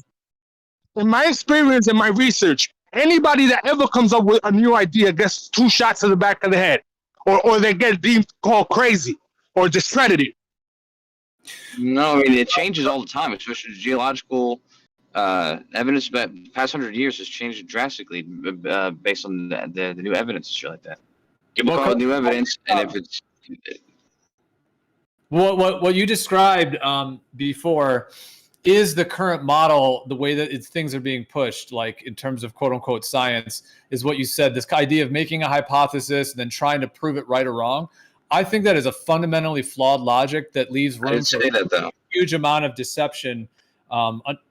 In my experience and my research, anybody that ever comes up with a new idea gets 2 shots to the back of the head, or they get deemed called crazy or discredited. No, I mean it changes all the time, especially geological evidence. But the past 100 years has changed drastically based on the new evidence and shit like that. People call it new evidence, and if it's what you described before is the current model, the way that things are being pushed, like in terms of quote unquote science, is what you said. This idea of making a hypothesis and then trying to prove it right or wrong. I think that is a fundamentally flawed logic that leaves room for a huge amount of deception,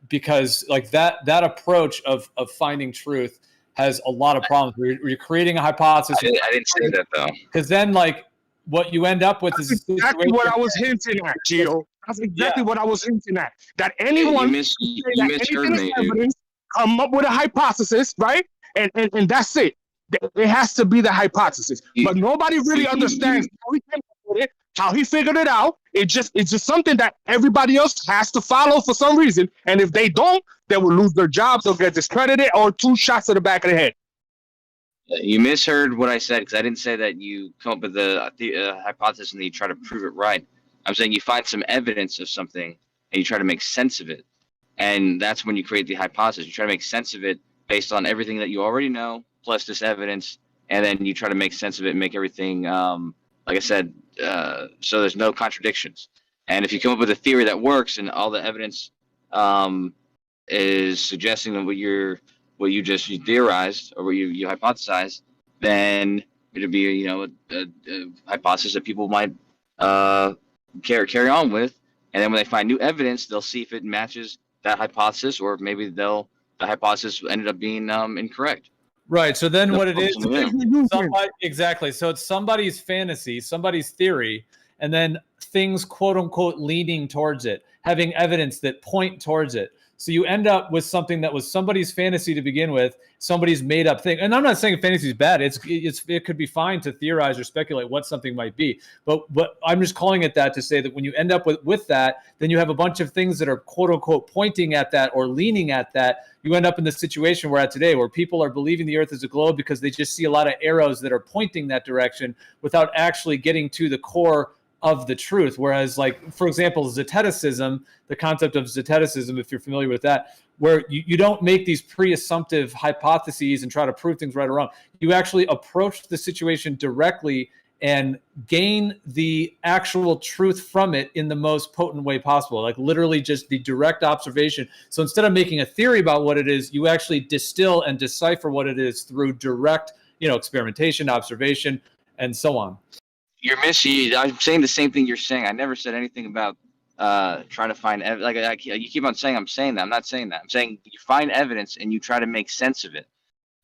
because like that approach of finding truth has a lot of problems. You're creating a hypothesis. I didn't say that though. Because then, like, what you end up with is exactly what I was hinting at, Gio. That's exactly what I was hinting at. That anyone you misheard me, evidence, come up with a hypothesis, right? And that's it. It has to be the hypothesis. But nobody really understands how he came up with it, how he figured it out. It's just something that everybody else has to follow for some reason. And if they don't, they will lose their jobs, they'll get discredited, or 2 shots to the back of the head. You misheard what I said, because I didn't say that you come up with the hypothesis and then you try to prove it right. I'm saying you find some evidence of something and you try to make sense of it. And that's when you create the hypothesis. You try to make sense of it based on everything that you already know, plus this evidence, and then you try to make sense of it and make everything, like I said, so there's no contradictions. And if you come up with a theory that works and all the evidence is suggesting that what you theorized or what you hypothesized, then it'd be a hypothesis that people might carry on with, and then when they find new evidence, they'll see if it matches that hypothesis, or maybe the hypothesis ended up being incorrect. Right. So then what it is, exactly. So it's somebody's fantasy, somebody's theory, and then things quote unquote leaning towards it, having evidence that point towards it. So you end up with something that was somebody's fantasy to begin with, somebody's made up thing. And I'm not saying fantasy is bad. It could be fine to theorize or speculate what something might be. But I'm just calling it that to say that when you end up with that, then you have a bunch of things that are quote unquote pointing at that or leaning at that. You end up in the situation we're at today, where people are believing the earth is a globe because they just see a lot of arrows that are pointing that direction without actually getting to the core of the truth. Whereas, like, for example, Zeteticism, the concept of Zeteticism, if you're familiar with that, where you don't make these pre-assumptive hypotheses and try to prove things right or wrong. You actually approach the situation directly and gain the actual truth from it in the most potent way possible, like literally just the direct observation. So instead of making a theory about what it is, you actually distill and decipher what it is through direct, experimentation, observation, and so on. You're missing. I'm saying the same thing you're saying. I never said anything about trying to find you keep on saying I'm saying that. I'm not saying that. I'm saying you find evidence and you try to make sense of it.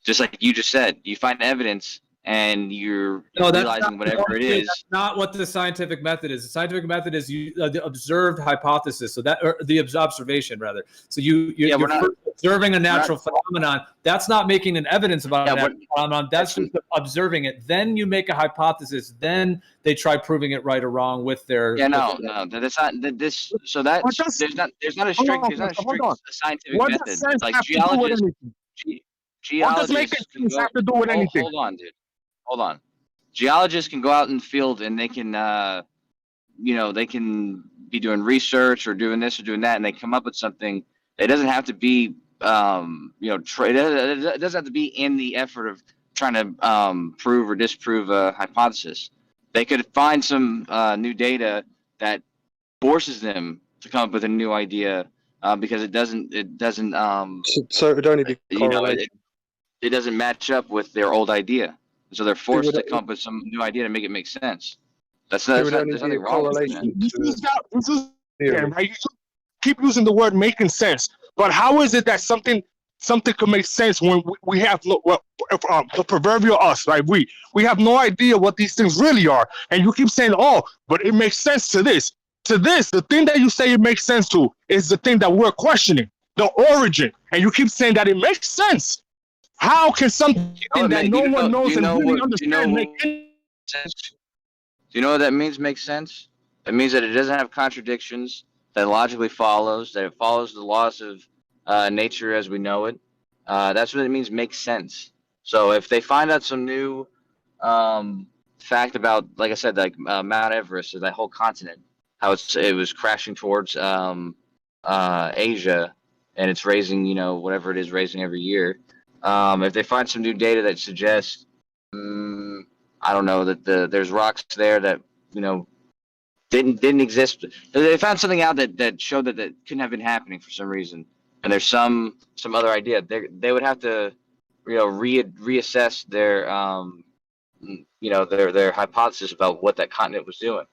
Just like you just said, you find evidence and you're realizing whatever it is. That's not what the scientific method is. The scientific method is the observed hypothesis. So that, or the observation rather. So you're observing a natural phenomenon. That's not making an evidence about a natural phenomenon. That's just observing it. Then you make a hypothesis. Then they try proving it right or wrong with their. Yeah, no, that's not this. So that there's not a strict scientific method. Like geologists. Geologists have to do with anything. Hold on, dude. Hold on. Geologists can go out in the field and they can, they can be doing research or doing this or doing that, and they come up with something. It doesn't have to be, it doesn't have to be in the effort of trying to prove or disprove a hypothesis. They could find some new data that forces them to come up with a new idea because it doesn't. So it would only be correlation. It doesn't match up with their old idea, so they're forced to come up with some new idea to make it make sense. There's nothing wrong with that. Right? You keep using the word making sense, but how is it that something could make sense when we have the proverbial us, right? We have no idea what these things really are, and you keep saying, "Oh, but it makes sense to this." To this, the thing that you say it makes sense to is the thing that we're questioning, the origin, and you keep saying that it makes sense. How can something that no one knows and really understands make sense? Do you know what that means? Make sense? It means that it doesn't have contradictions. That it logically follows. That it follows the laws of nature as we know it. That's what it means. Make sense. So if they find out some new fact about, like I said, like Mount Everest or that whole continent, how it was crashing towards Asia, and it's raising, whatever it is raising every year. If they find some new data that suggests, I don't know, that there's rocks there that didn't exist. They found something out that showed that couldn't have been happening for some reason, and there's some other idea. They would have to, reassess their their hypothesis about what that continent was doing,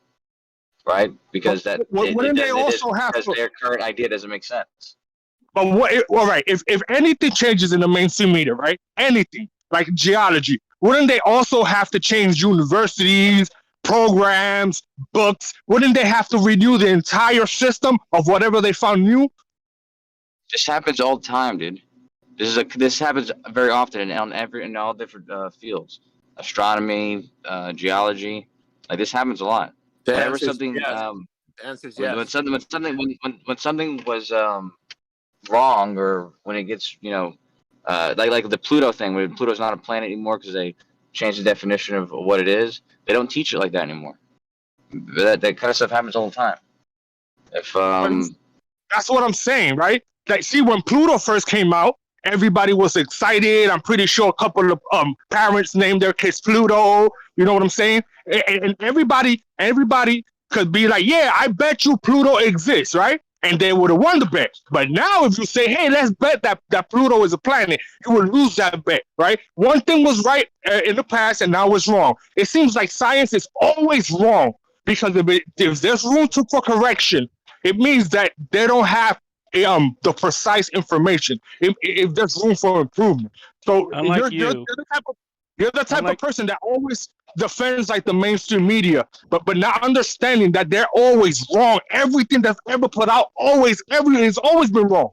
right? Because their current idea doesn't make sense. But all right, if anything changes in the mainstream media, right? Anything like geology, wouldn't they also have to change universities, programs, books? Wouldn't they have to renew the entire system of whatever they found new? This happens all the time, dude. This happens very often in all different fields, astronomy, geology. Like this happens a lot. Whenever something, when something was wrong, or when it gets like the Pluto thing, when Pluto's not a planet anymore because they changed the definition of what it is, they don't teach it like that anymore. That kind of stuff happens all the time. That's what I'm saying, right? Like, see, when Pluto first came out, everybody was excited. I'm pretty sure a couple of parents named their kids Pluto. You know what I'm saying? And everybody could be like, yeah, I bet you Pluto exists, right? And they would have won the bet. But now if you say, hey, let's bet that Pluto is a planet, you will lose that bet, right? One thing was right in the past and now it's wrong. It seems like science is always wrong because if there's room for correction, it means that they don't have the precise information. If there's room for improvement. So you're the type of person that always defends like the mainstream media, but not understanding that they're always wrong. Everything that's ever put out, everything's always been wrong.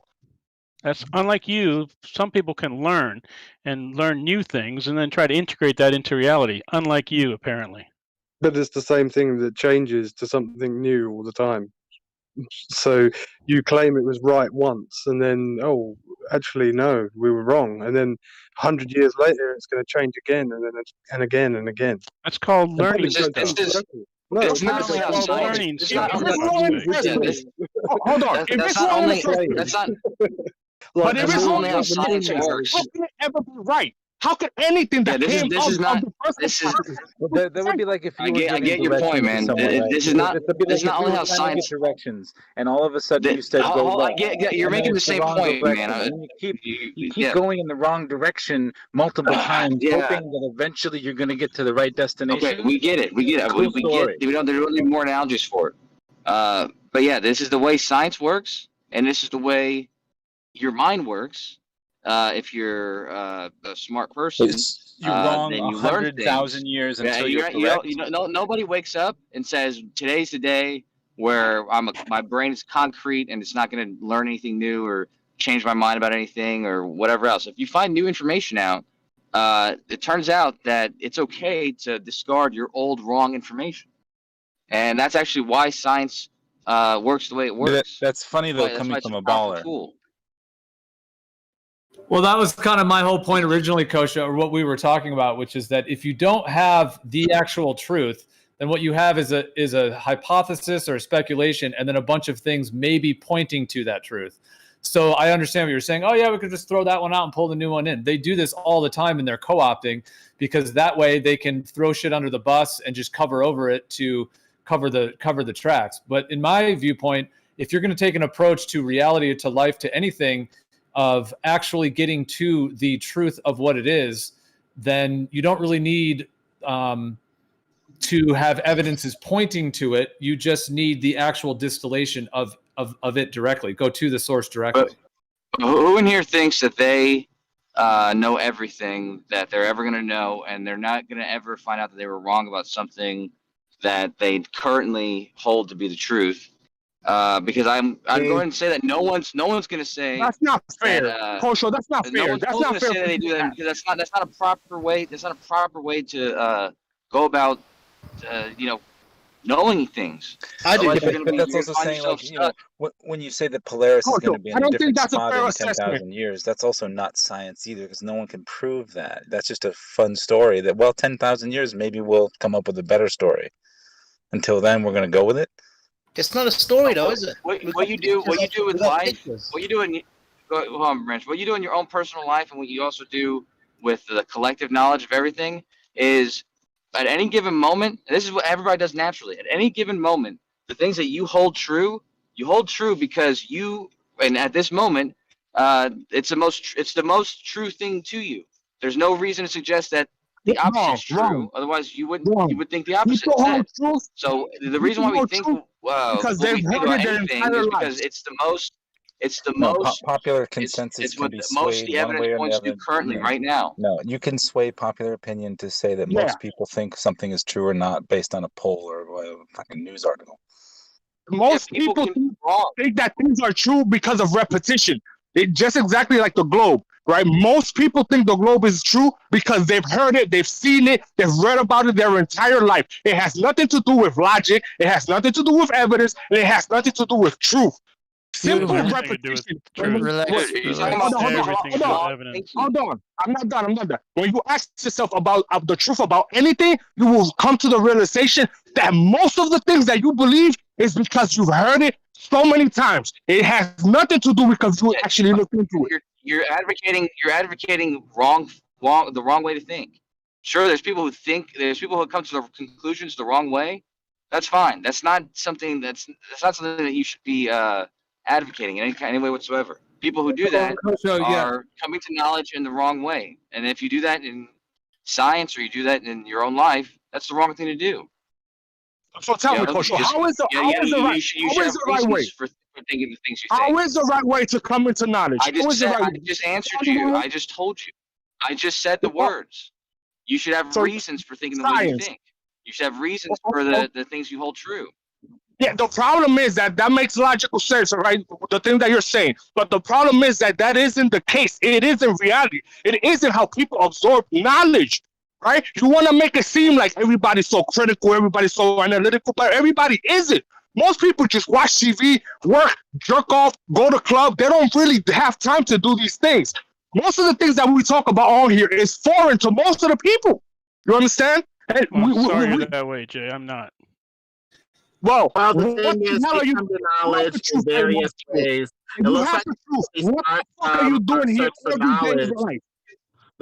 That's unlike you. Some people can learn new things and then try to integrate that into reality. Unlike you, apparently. But it's the same thing that changes to something new all the time. So you claim it was right once, and then actually no, we were wrong, and then 100 years later it's going to change again, and then again and again. That's called learning. Hold on. But if it's wrong, how can it ever be right? How could anything that this came is out not. of the first This is. Well, that would be like if you were I giving get your point, directions to man. someone, right? This is not. It'd be This like is not if you only were how trying to science. give directions, and all of a sudden you said go left, You're and then making the it's same wrong point, direction, man. and you keep going in the wrong direction multiple times, Yeah. hoping that eventually you're going to get to the right destination. Okay, we get it. We get it. Cool We story. get. We don't. There don't need more analogies for it. But yeah, this is the way science works, and this is the way your mind works. If you're a smart person, You're wrong then you learn 100,000 years until you're correct. Nobody wakes up and says today's the day where my brain is concrete and it's not going to learn anything new or change my mind about anything or whatever else. If you find new information out, it turns out that it's okay to discard your old wrong information, and that's actually why science works the way it works. That's funny though, coming from a baller. Tool. Well, that was kind of my whole point originally, Coach, or what we were talking about, which is that if you don't have the actual truth, then what you have is a hypothesis or a speculation, and then a bunch of things maybe pointing to that truth. So I understand what you're saying. Oh yeah, we could just throw that one out and pull the new one in. They do this all the time, and they're co-opting because that way they can throw shit under the bus and just cover over it to cover the tracks. But in my viewpoint, if you're going to take an approach to reality, to life, to anything, of actually getting to the truth of what it is, then you don't really need to have evidences pointing to it. You just need the actual distillation of it directly. Go to the source directly. But who in here thinks that they know everything that they're ever going to know, and they're not going to ever find out that they were wrong about something that they currently hold to be the truth? Because I'm going to say that no one's going to say that's not fair, that, Kosho. That's not no fair. one's That's going not to fair. say that they do that because that's not a proper way. That's not a proper way to go about knowing things. I do, Otherwise, but that's also saying, like, you know, when you say that Polaris is going to be in a different spot in 10,000 years, that's also not science either, because no one can prove that. That's just a fun story that, well, 10,000 years, maybe we'll come up with a better story. Until then, we're going to go with it. It's not a story, though, is it? What you do with life, what you do in your own personal life, and what you also do with the collective knowledge of everything is, at any given moment, and this is what everybody does naturally. At any given moment, the things that you hold true because and at this moment, it's the most true thing to you. There's no reason to suggest that the opposite is true. Wrong. Otherwise, you would think the opposite instead. So the reason why we think because they've heard it their entire is life. because it's the most popular consensus it's can what be most swayed the one evidence way or points the to other. currently right now. No, you can sway popular opinion to say that most people think something is true or not based on a poll or a fucking news article. Most people think that things are true because of repetition. Just exactly like the globe, right? Most people think the globe is true because they've heard it, they've seen it, they've read about it their entire life. It has nothing to do with logic. It has nothing to do with evidence. And it has nothing to do with truth. Simple repetition. Hold on. I'm not done. When you ask yourself about the truth about anything, you will come to the realization that most of the things that you believe is because you've heard it so many times. It has nothing to do because you actually looked into it. You're advocating the wrong way to think. Sure, there's people who come to the conclusions the wrong way. That's fine. That's not something that you should be advocating in any way whatsoever. People who do that are coming to knowledge in the wrong way. And if you do that in science or you do that in your own life, that's the wrong thing to do. So tell me, Coach, how is the right way? For thinking the things you think. How is the right way to come into knowledge? I just answered you. I just told you. I just said the words. You should have reasons for thinking the way you think. You should have reasons for the things you hold true. Yeah, the problem is that makes logical sense, all right? The thing that you're saying. But the problem is that isn't the case. It isn't reality. It isn't how people absorb knowledge, right? You want to make it seem like everybody's so critical, everybody's so analytical, but everybody isn't. Most people just watch TV, work, jerk off, go to club. They don't really have time to do these things. Most of the things that we talk about on here is foreign to most of the people. You understand? And I'm sorry you're that way, Jay. I'm not. Well, the thing is, we come to knowledge in various ways. It looks like what the fuck are you doing here every day of your life?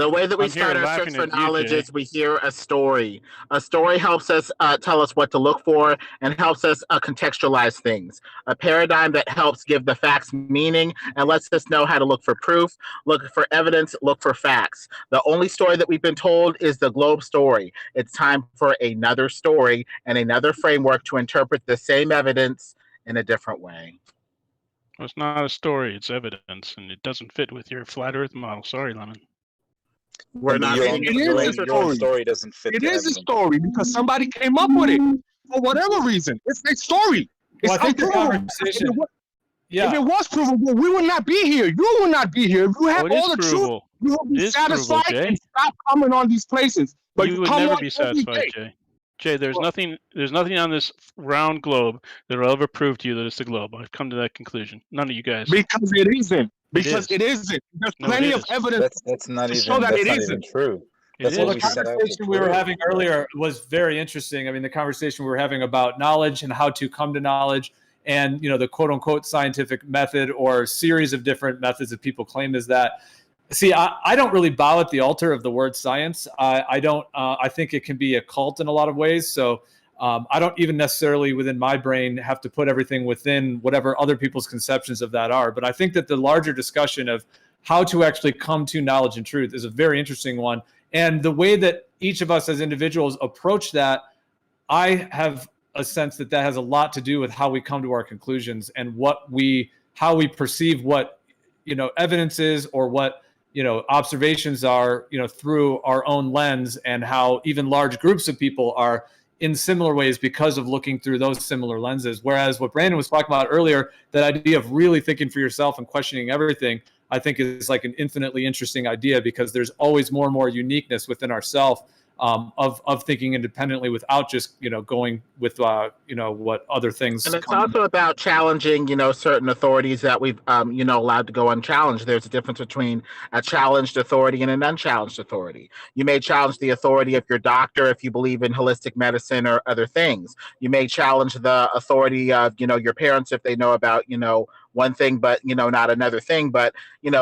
The way that we I'm here start our search laughing for at you, knowledge Jay. is we hear a story. A story helps us tell us what to look for and helps us contextualize things. A paradigm that helps give the facts meaning and lets us know how to look for proof, look for evidence, look for facts. The only story that we've been told is the globe story. It's time for another story and another framework to interpret the same evidence in a different way. Well, it's not a story, it's evidence, and it doesn't fit with your flat Earth model. Sorry, Lemon. We're not your making own, a your own story doesn't fit. It the is a evidence. story because somebody came up with it for whatever reason. It's a story. It's Well, I think the unprovable. conversation. If it was provable, we would not be here. You would not be here. If you had Oh, it is all the provable. truth, you would It be is provable, satisfied Jay. and stop coming on these places. But You would come never on be every satisfied, day. Jay. Jay, there's nothing on this round globe that will ever prove to you that it's the globe. I've come to that conclusion. None of you guys. Because it isn't. Because is. it isn't. There's No, it plenty of is. evidence That's not to even. show that That's it not isn't. even true. That's It what is. we The set out to conversation we were prove. having earlier was very interesting. I mean, the conversation we were having about knowledge and how to come to knowledge, and the quote unquote scientific method or series of different methods that people claim is that. See, I don't really bow at the altar of the word science. I don't. I think it can be a cult in a lot of ways. So I don't even necessarily within my brain have to put everything within whatever other people's conceptions of that are. But I think that the larger discussion of how to actually come to knowledge and truth is a very interesting one. And the way that each of us as individuals approach that, I have a sense that that has a lot to do with how we come to our conclusions and how we perceive what evidence is or what observations are through our own lens, and how even large groups of people are in similar ways because of looking through those similar lenses. Whereas what Brandon was talking about earlier, that idea of really thinking for yourself and questioning everything, I think is like an infinitely interesting idea, because there's always more and more uniqueness within ourselves of thinking independently without just going with what other things. And it's also about challenging, certain authorities that we've, allowed to go unchallenged. There's a difference between a challenged authority and an unchallenged authority. You may challenge the authority of your doctor if you believe in holistic medicine or other things. You may challenge the authority of, your parents if they know about, one thing, but, not another thing. But,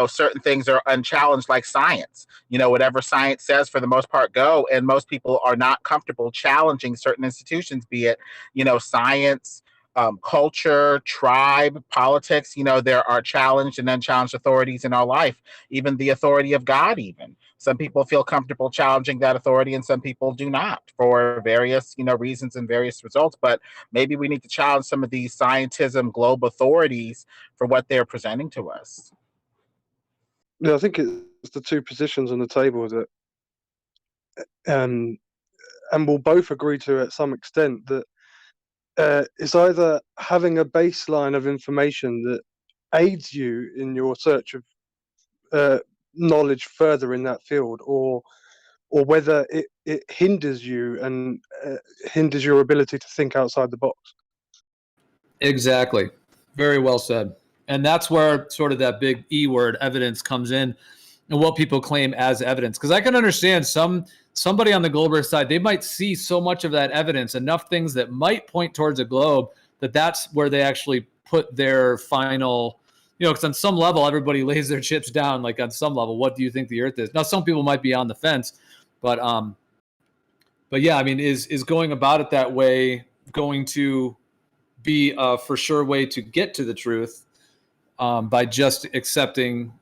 certain things are unchallenged, like science. Whatever science says, for the most part, go. And most people are not comfortable challenging certain institutions, be it, science, culture, tribe, politics. There are challenged and unchallenged authorities in our life, even the authority of God, even. Some people feel comfortable challenging that authority and some people do not, for various, reasons and various results. But maybe we need to challenge some of these scientism globe authorities for what they're presenting to us. Yeah, I think it's the two positions on the table that, and we'll both agree to at some extent that it's either having a baseline of information that aids you in your search of knowledge further in that field, or whether it hinders you and hinders your ability to think outside the box. Exactly. Very well said. And that's where sort of that big E word, evidence, comes in, and what people claim as evidence. Because I can understand somebody on the globalist side, they might see so much of that evidence, enough things that might point towards a globe, that's where they actually put their final, because on some level, everybody lays their chips down, like on some level, what do you think the Earth is? Now, some people might be on the fence, but yeah, I mean, is going about it that way going to be a for sure way to get to the truth, by just accepting,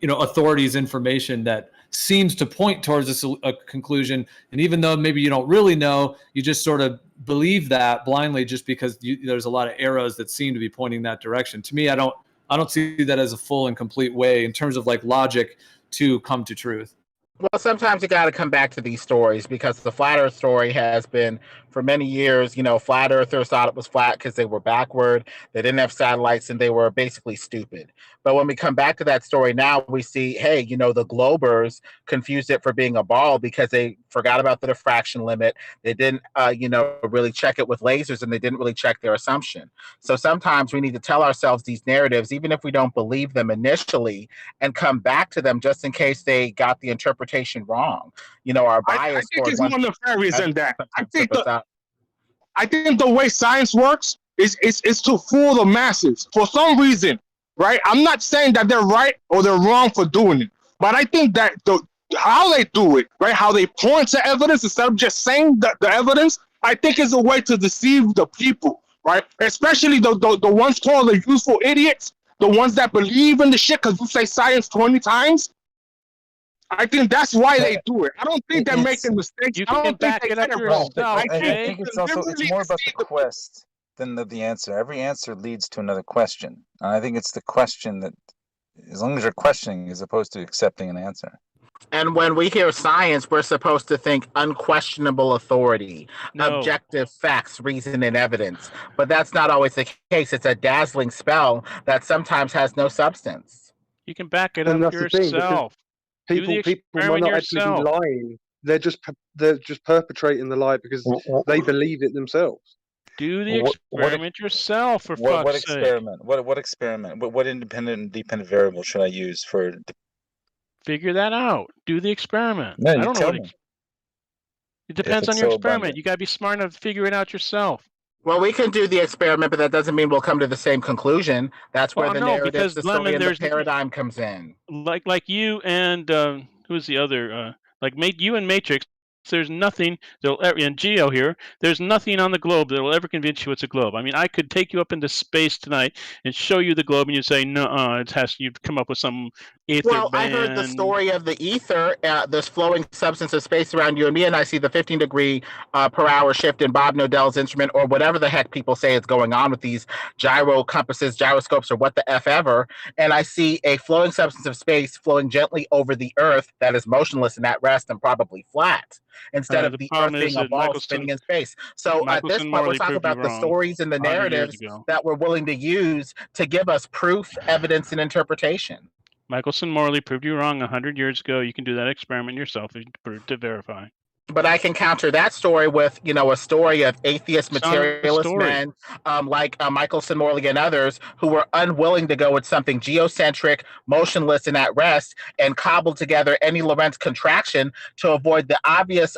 authorities' information that seems to point towards a conclusion, and even though maybe you don't really know, you just sort of believe that blindly just because there's a lot of arrows that seem to be pointing that direction. To me, I don't see that as a full and complete way in terms of like logic to come to truth. Well, sometimes you got to come back to these stories, because the flat Earth story has been for many years, flat earthers thought it was flat because they were backward, they didn't have satellites, and they were basically stupid. But when we come back to that story now, we see, hey, the Globers confused it for being a ball because they forgot about the diffraction limit. They didn't, really check it with lasers, and they didn't really check their assumption. So sometimes we need to tell ourselves these narratives, even if we don't believe them initially, and come back to them just in case they got the interpretation wrong. Our bias. I think it's more nefarious than that. I think the way science works is to fool the masses for some reason, right? I'm not saying that they're right or they're wrong for doing it, But I think that how they do it, right? How they point to evidence instead of just saying the evidence, I think is a way to deceive the people, right? Especially the ones called the useful idiots, the ones that believe in the shit because you say science 20 times. I think that's why they do it. I don't think they're making mistakes. You I can don't think back they it get up it wrong. yourself, I Jay. think it's also more about the quest than the answer. Every answer leads to another question. And I think it's the question that, as long as you're questioning as opposed to accepting an answer. And when we hear science, we're supposed to think unquestionable authority, No. objective facts, reason, and evidence. But that's not always the case. It's a dazzling spell that sometimes has no substance. You can back it And up that's the thing, because yourself. Do the people might experiment not actually be yourself. lying. They're just perpetrating the lie because they believe it themselves. Do the experiment yourself, for What fuck's sake. experiment? What experiment? What independent and dependent variable should I use for? Figure that out. Do the experiment. No, I you don't know tell what me. it depends on it's your so experiment. abundant. You gotta be smart enough to figure it out yourself. Well, we can do the experiment, but that doesn't mean we'll come to the same conclusion. That's where Well, the no, narrative, because the story, Lemon, and the there's paradigm comes in. like you and who's the other? You and Matrix. There's nothing that'll ever, and Geo here. There's nothing on the globe that will ever convince you it's a globe. I mean, I could take you up into space tonight and show you the globe, and you'd say, "No, it has." You'd come up with some ether Well, I band. heard the story of the ether, this flowing substance of space around you and me, and I see the 15-degree per hour shift in Bob Nodell's instrument, or whatever the heck people say is going on with these gyro compasses, gyroscopes, or what the F ever, and I see a flowing substance of space flowing gently over the Earth that is motionless and at rest and probably flat, instead of the Earth being a ball spinning in space. So at this point, we're talking about the stories and the narratives that we're willing to use to give us proof, evidence, and interpretation. Michelson Morley proved you wrong 100 years ago. You can do that experiment yourself to verify. But I can counter that story with, a story of atheist materialist men like Michelson Morley and others who were unwilling to go with something geocentric, motionless, and at rest, and cobbled together any Lorentz contraction to avoid the obvious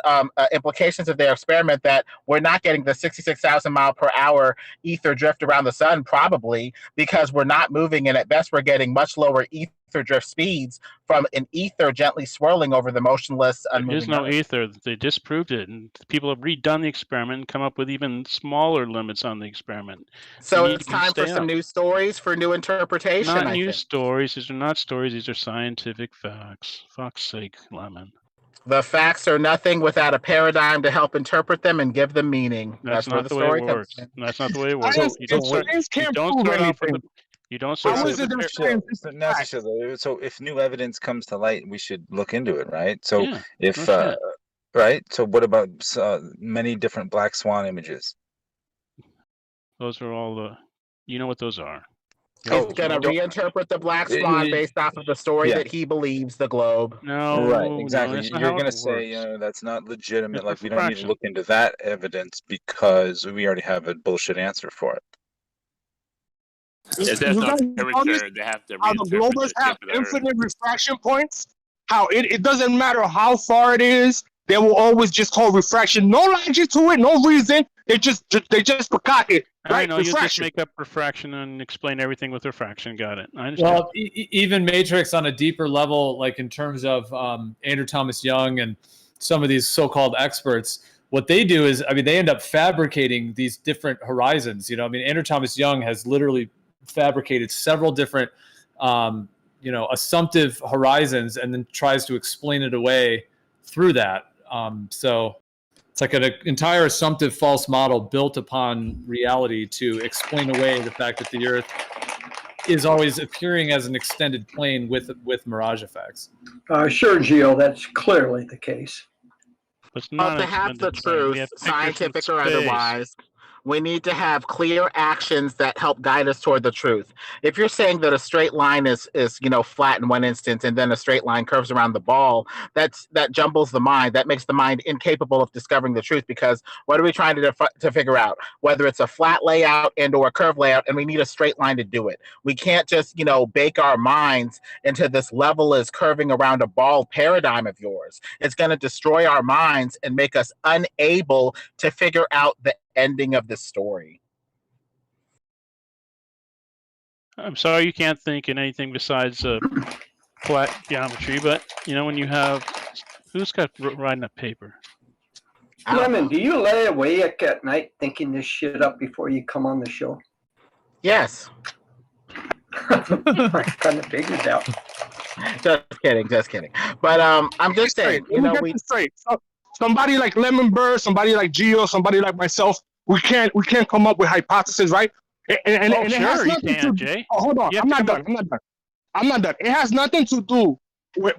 implications of their experiment that we're not getting the 66,000 mile per hour ether drift around the sun, probably because we're not moving, and at best we're getting much lower ether drift speeds from an ether gently swirling over the motionless, unmoving There is no Earth. ether. They disproved it, and people have redone the experiment and come up with even smaller limits on the experiment. So it's time for some new stories, for new interpretation. Not I new think. stories. These are not stories. These are scientific facts. Fuck's sake, Lemon. The facts are nothing without a paradigm to help interpret them and give them meaning. That's where not the the way story it comes works. in. That's not the way it works. Science, You don't start. science can't You don't prove start off with anything. You don't start How off is with it the that So if new evidence comes to light, we should look into it, right? So Yeah, if no shit. right, so what about many different black swan images? Those are all the. You know what those are. He's going to reinterpret the black swan based off of the story that he believes the globe. No, right, exactly. that's not You're how going to it say works. that's not legitimate. It's Like we don't need to refraction. look into that evidence because we already have a bullshit answer for it. If there's You no guys curvature, notice they have to how the reinterpret globers the have shape of the Earth. infinite refraction points? How it doesn't matter how far it is, they will always just call refraction. No logic to it, no reason. They just forgot it. I Right? know you just Refraction. make up refraction and explain everything with refraction. Got it. I understand. Well, even Matrix on a deeper level, like in terms of Andrew Thomas Young and some of these so-called experts, what they do is, they end up fabricating these different horizons. Andrew Thomas Young has literally fabricated several different, assumptive horizons and then tries to explain it away through that. So it's like an entire assumptive false model built upon reality to explain away the fact that the Earth is always appearing as an extended plane with mirage effects. Sure, Gio, that's clearly the case. But to have the truth, scientific or otherwise, we need to have clear actions that help guide us toward the truth. If you're saying that a straight line is flat in one instance and then a straight line curves around the ball, that jumbles the mind. That makes the mind incapable of discovering the truth, because what are we trying to figure out? Whether it's a flat layout and or a curved layout, and we need a straight line to do it. We can't just, bake our minds into this level is curving around a ball paradigm of yours. It's going to destroy our minds and make us unable to figure out the ending of the story. I'm sorry you can't think in anything besides flat geometry, but you know when you have who's got writing a paper? Lemon, do you lay awake at night thinking this shit up before you come on the show? Yes. I kind of figured that. Just kidding. But I'm just saying, you know, somebody like Lemon Bird, somebody like Gio, somebody like myself, we can't come up with hypotheses, right? And it has sure you nothing can, to, Jay. Oh, hold on, I'm not done. It has nothing to do with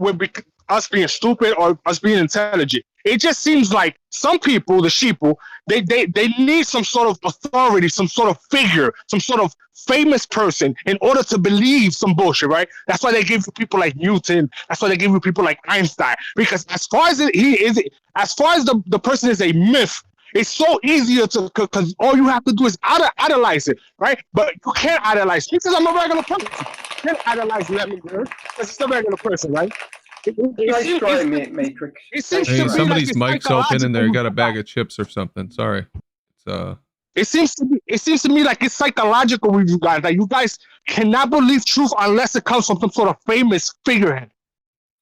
us being stupid or us being intelligent. It just seems like some people, the sheeple, they need some sort of authority, some sort of figure, some sort of famous person in order to believe some bullshit, right? That's why they give you people like Newton. That's why they give you people like Einstein. Because as far as the person is a myth, it's so easier to, because all you have to do is idolize it, right? But you can't idolize me because I'm a regular person. You can't idolize Lemon Bird because it's a regular person, right? Nice try, Matrix. It seems Hey, to be somebody's like mic's open and they got a bag of chips or something. Sorry. It seems to me like it's psychological with you guys. Like you guys cannot believe truth unless it comes from some sort of famous figurehead.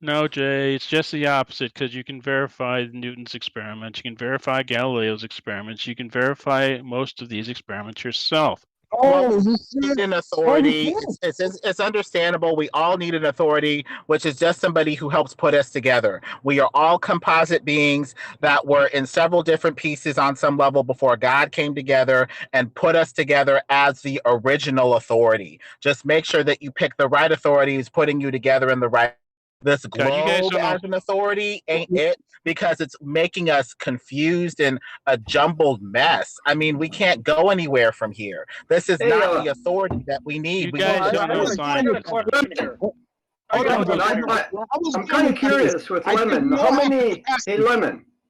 No, Jay, it's just the opposite because you can verify Newton's experiments, you can verify Galileo's experiments, you can verify most of these experiments yourself. Well, we need an authority. It's understandable. We all need an authority, which is just somebody who helps put us together. We are all composite beings that were in several different pieces on some level before God came together and put us together as the original authority. Just make sure that you pick the right authority who's putting you together in the right. This globe as an authority ain't it, because it's making us confused and a jumbled mess. I mean, we can't go anywhere from here. This is not the authority that we need. guys don't know science. I'm kind of curious with Lemon.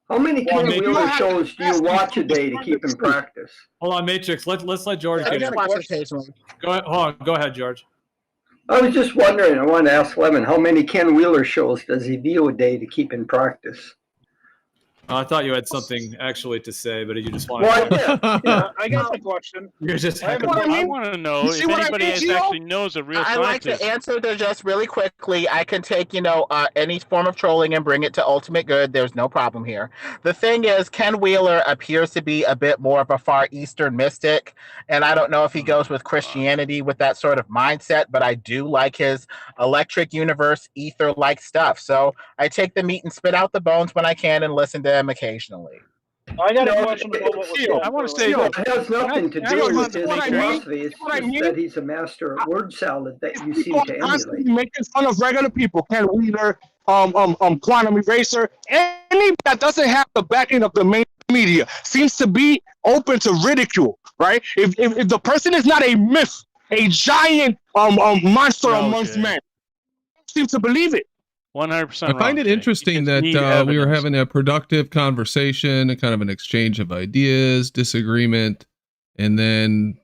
How many Ken Wheeler shows do you watch a day to keep in practice? Hold on, Matrix. Let's let George get in. Go ahead. Hold on. Go ahead, George. I was just wondering, I wanted to ask Lemon, how many Ken Wheeler shows does he view a day to keep in practice? I thought you had something actually to say, but you just wanted I got the question. You're just I want to know if anybody actually knows a real I like scientist. to answer there just really quickly. I can take, any form of trolling and bring it to ultimate good. There's no problem here. The thing is, Ken Wheeler appears to be a bit more of a Far Eastern mystic, and I don't know if he goes with Christianity with that sort of mindset, but I do like his electric universe, ether-like stuff. So I take the meat and spit out the bones when I can and listen to them occasionally. I got a question about what was I want to say it has nothing to do with his philosophy. It's just that he's a master at word salad that you seem to emulate. Making fun of regular people, Ken Wheeler, Quantum Eraser, any that doesn't have the backing of the main media seems to be open to ridicule, right? If the person is not a myth, a giant monster amongst men, seems to believe it. 100%. I find it interesting that we were having a productive conversation, a kind of an exchange of ideas, disagreement, and then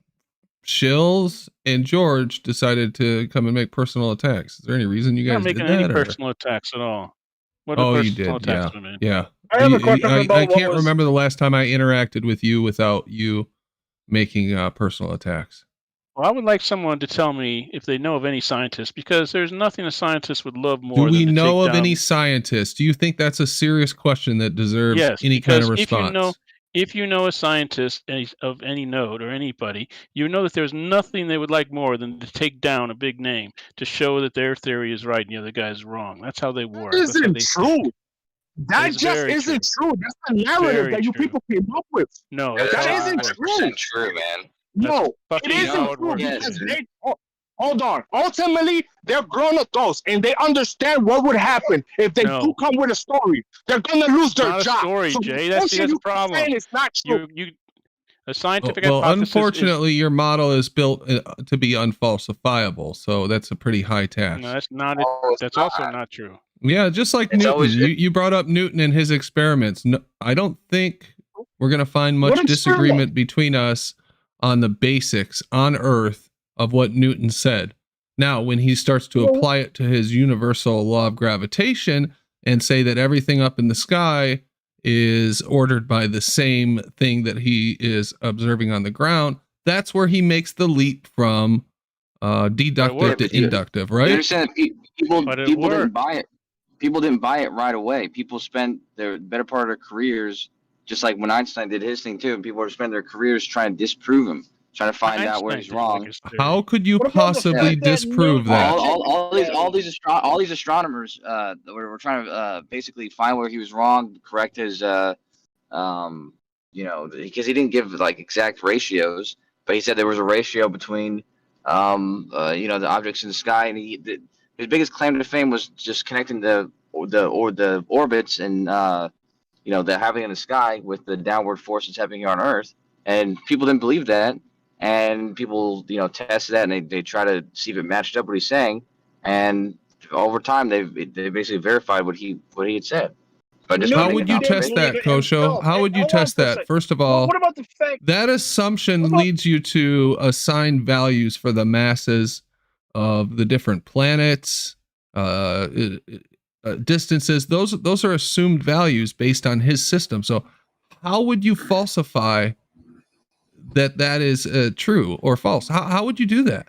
Shills and George decided to come and make personal attacks. Is there any reason you guys I'm not making did that? any personal attacks at all. What Oh, are you personal did. attacks Yeah. I mean? Yeah. I have a question about I what can't was- remember the last time I interacted with you without you making personal attacks. Well, I would like someone to tell me if they know of any scientists, because there's nothing a scientist would love more. Do we than to know take of down... any scientists? Do you think that's a serious question that deserves any kind of response? If you know a scientist of any note or anybody, you know that there's nothing they would like more than to take down a big name to show that their theory is right and the other guy's wrong. That's how they work. That isn't true. That just isn't true. That's the narrative that you people came up with. No, that isn't true. True, man. No, it isn't true because hold on. Ultimately, they're grown adults and they understand what would happen if they do come with a story. They're gonna lose their not job. A story, so Jay. That's the problem. It's not true. A scientific well, hypothesis unfortunately, your model is built to be unfalsifiable, so that's a pretty high task. No, that's not. That's also not true. Yeah, just like Newton. You brought up Newton and his experiments. No, I don't think we're going to find much disagreement between us on the basics on Earth of what Newton said. Now, when he starts to apply it to his universal law of gravitation and say that everything up in the sky is ordered by the same thing that he is observing on the ground, that's where he makes the leap from deductive to inductive, right? You understand that people But it people didn't worked. buy it. People didn't buy it right away. People spent their better part of their careers, just like when Einstein did his thing too. And people were spending their careers trying to disprove him, trying to find out where Einstein he's didn't wrong. like his theory. How could you What about the possibly fact that disprove Newton that? All these astronomers were trying to basically find where he was wrong, correct his you know, because he didn't give like exact ratios, but he said there was a ratio between you know, the objects in the sky, and his biggest claim to fame was just connecting the orbits and you know, the happening in the sky with the downward forces happening here on Earth, and people didn't believe that, and people, you know, tested that, and they try to see if it matched up what he's saying, and over time they basically verified what he had said. How would you test that, Kosho? How would you test that? First of all, what about the fact that assumption leads you to assign values for the masses of the different planets, distances. Those are assumed values based on his system. So how would you falsify that is true or false? How would you do that?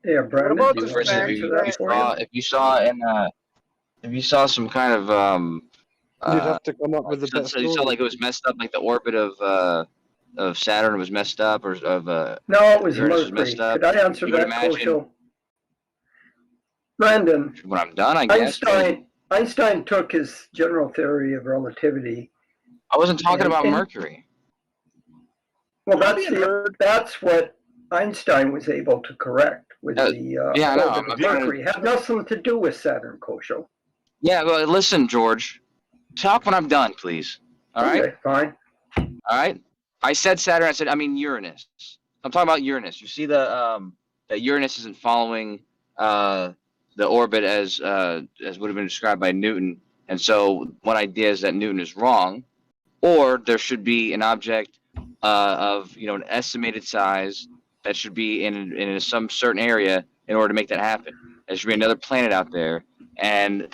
Yeah, Brandon, What do you about want to answer that for you? if you saw some kind of You'd have to come up with the best so you saw story. like it was messed up, like the orbit of Saturn was messed up, or of No, it was Uranus was Mercury. messed up. Could I answer You would that, imagine Kosho? Brandon, when I'm done, I guess. Einstein took his general theory of relativity. I wasn't talking about and- Mercury. Well, that's what Einstein was able to correct with the yeah, I know. orbit of I'm trying to- Mercury. Had nothing to do with Saturn, Kosho. Yeah, but listen, George. Talk when I'm done, please. All right. Okay, fine. All right. I said Saturn. I mean Uranus. I'm talking about Uranus. You see that Uranus isn't following the orbit as would have been described by Newton, and so one idea is that Newton is wrong, or there should be an object of, you know, an estimated size that should be in some certain area in order to make that happen. There should be another planet out there, and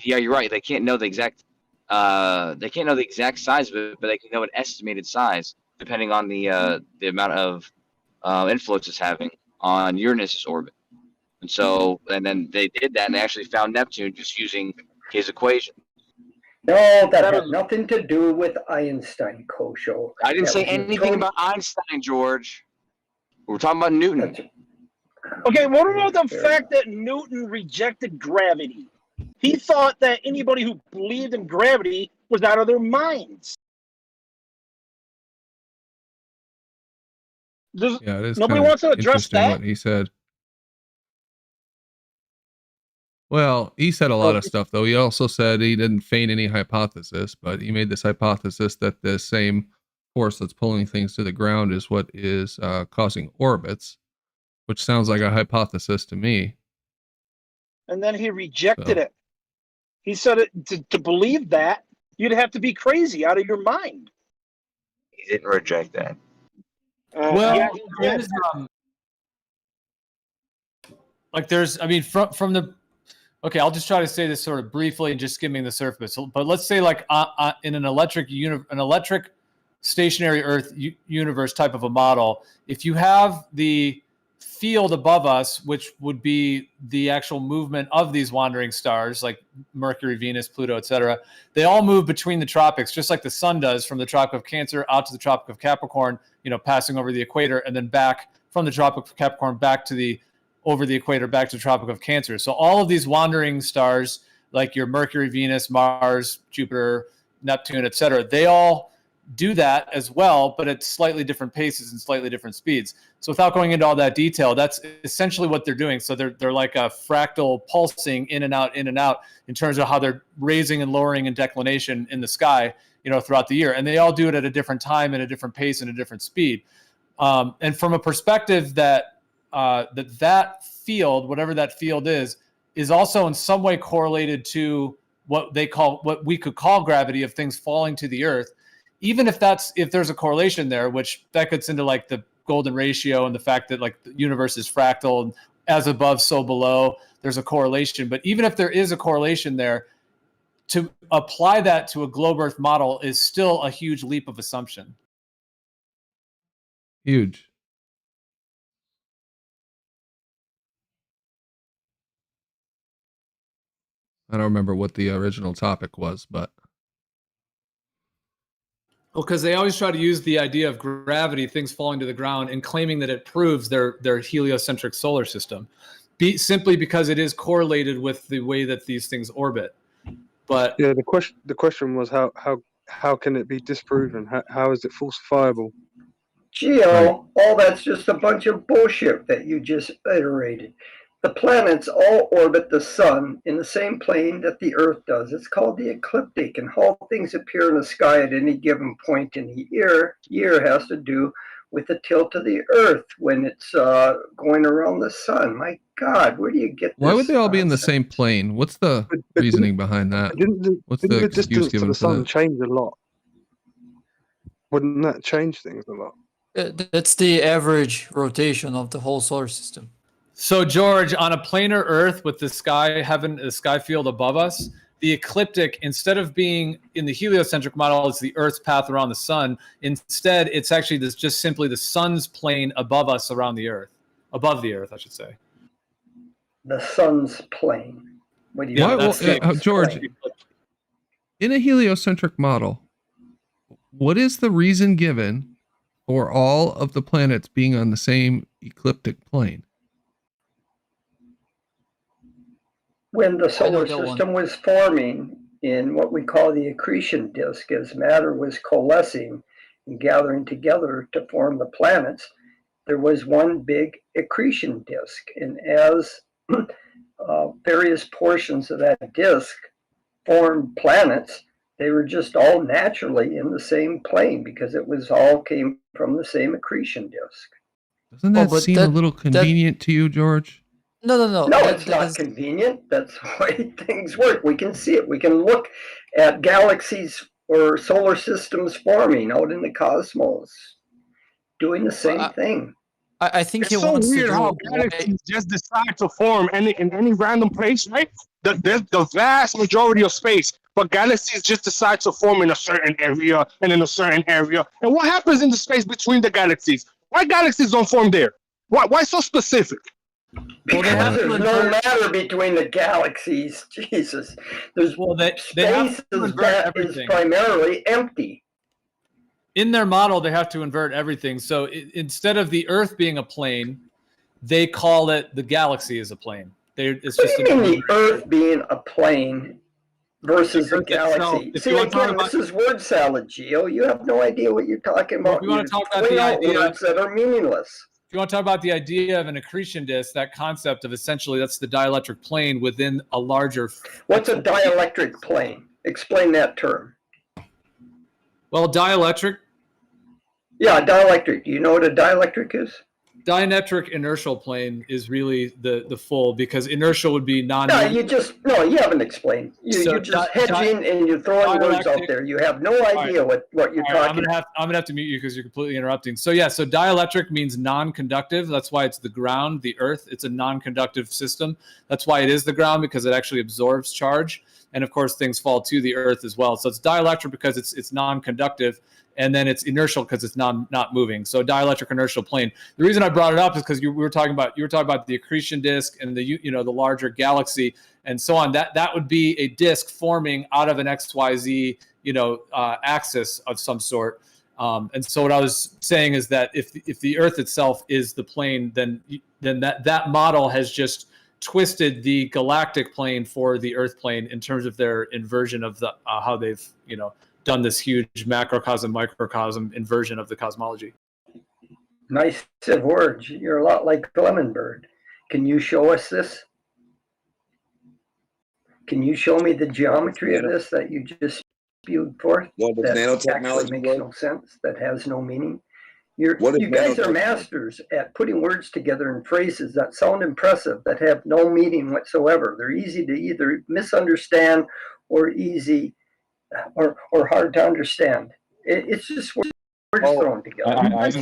you're right, they can't know the exact size of it, but they can know an estimated size depending on the amount of influence it's having on Uranus's orbit. And so, and then they did that, and they actually found Neptune just using his equation. No, that had nothing to do with Einstein, Kosho. I didn't say anything about Einstein, George. We're talking about Newton. Okay, what about the fact that Newton rejected gravity? He thought that anybody who believed in gravity was out of their minds. Yeah, it is Nobody kinda wants to address interesting that. what he said. Well, he said a lot of stuff, though. He also said he didn't feign any hypothesis, but he made this hypothesis that the same force that's pulling things to the ground is what is causing orbits, which sounds like a hypothesis to me. And then he rejected it. He said to believe that, you'd have to be crazy out of your mind. He didn't reject that. Well, yeah, he did. I mean, from the, okay, I'll just try to say this sort of briefly and just skimming the surface. But let's say like in an electric stationary Earth universe type of a model, if you have the field above us, which would be the actual movement of these wandering stars like Mercury, Venus, Pluto, etc., they all move between the tropics, just like the sun does, from the Tropic of Cancer out to the Tropic of Capricorn, you know, passing over the equator, and then back from the Tropic of Capricorn back to over the equator back to the Tropic of Cancer. So all of these wandering stars, like your Mercury, Venus, Mars, Jupiter, Neptune, etc., they all do that as well, but at slightly different paces and slightly different speeds. So without going into all that detail, that's essentially what they're doing. So they're like a fractal pulsing in and out in terms of how they're raising and lowering in declination in the sky, you know, throughout the year. And they all do it at a different time, at a different pace, and a different speed. And from a perspective that that field, whatever that field is also in some way correlated to what we could call gravity of things falling to the Earth. Even if there's a correlation there, which that gets into like the golden ratio and the fact that like the universe is fractal and as above, so below, there's a correlation. But even if there is a correlation there, to apply that to a globe Earth model is still a huge leap of assumption. Huge. I don't remember what the original topic was, but Well, because they always try to use the idea of gravity, things falling to the ground, and claiming that it proves their heliocentric solar system, simply because it is correlated with the way that these things orbit. But yeah, the question was how can it be disproven? How is it falsifiable? Geo, all that's just a bunch of bullshit that you just iterated. The planets all orbit the sun in the same plane that the Earth does. It's called the ecliptic, and how things appear in the sky at any given point in the year has to do with the tilt of the Earth when it's going around the sun. My God, where do you get this? Why would they all be in the same plane? What's the reasoning behind that? What's the distance excuse to given the for sun that? change a lot? Wouldn't that change things a lot? That's the average rotation of the whole solar system. So, George, on a planar Earth with the sky field above us, the ecliptic, instead of being in the heliocentric model, it's the Earth's path around the sun. Instead, it's actually just simply the sun's plane above us around the Earth, above the Earth, I should say. The sun's plane. What do you mean? George, in a heliocentric model, what is the reason given for all of the planets being on the same ecliptic plane? When the solar system was forming in what we call the accretion disk, as matter was coalescing and gathering together to form the planets, there was one big accretion disk. And as various portions of that disk formed planets, they were just all naturally in the same plane because it was all came from the same accretion disk. Doesn't that seem a little convenient to you, George? No, it's not convenient. That's the way things work. We can see it. We can look at galaxies or solar systems forming out in the cosmos, doing the same thing. I think it's so weird how galaxies just decide to form in any random place, right? The vast majority of space, but galaxies just decide to form in a certain area and in a certain area. And what happens in the space between the galaxies? Why galaxies don't form there? Why so specific? Because there's no matter between the galaxies. Jesus, there's space that is primarily empty. In their model, they have to invert everything. So instead of the Earth being a plane, they call it the galaxy as a plane. It's What just do you mean the Earth being a plane versus a galaxy? See, again, this is word salad, Geo. You have no idea what you're talking about. If you want to talk about the idea, words that are meaningless. If you want to talk about the idea of an accretion disk, that concept of essentially that's the dielectric plane within a larger. What's a dielectric plane? Explain that term. Well, dielectric. Yeah, dielectric. Do you know what a dielectric is? Diametric inertial plane is really the full, because inertial would be non. No, you haven't explained. You're just hedging and you're throwing words out there. You have no idea what you're talking about. I'm gonna have to mute you because you're completely interrupting. So so dielectric means non-conductive. That's why it's the ground, the Earth. It's a non-conductive system. That's why it is the ground, because it actually absorbs charge, and of course things fall to the Earth as well. So it's dielectric because it's non-conductive. And then it's inertial because it's not moving. So dielectric inertial plane. The reason I brought it up is because you were talking about the accretion disk and the larger galaxy and so on. That would be a disk forming out of an XYZ axis of some sort. And so what I was saying is that if the Earth itself is the plane, then that model has just twisted the galactic plane for the Earth plane in terms of their inversion of the how they've done this huge macrocosm, microcosm inversion of the cosmology. Nice words. You're a lot like Lemonbird. Can you show us this? Can you show me the geometry of this that you just spewed forth? That actually makes no sense. That has no meaning. You guys are masters at putting words together in phrases that sound impressive that have no meaning whatsoever. They're easy to either misunderstand or hard to understand. It's just words thrown together. You guys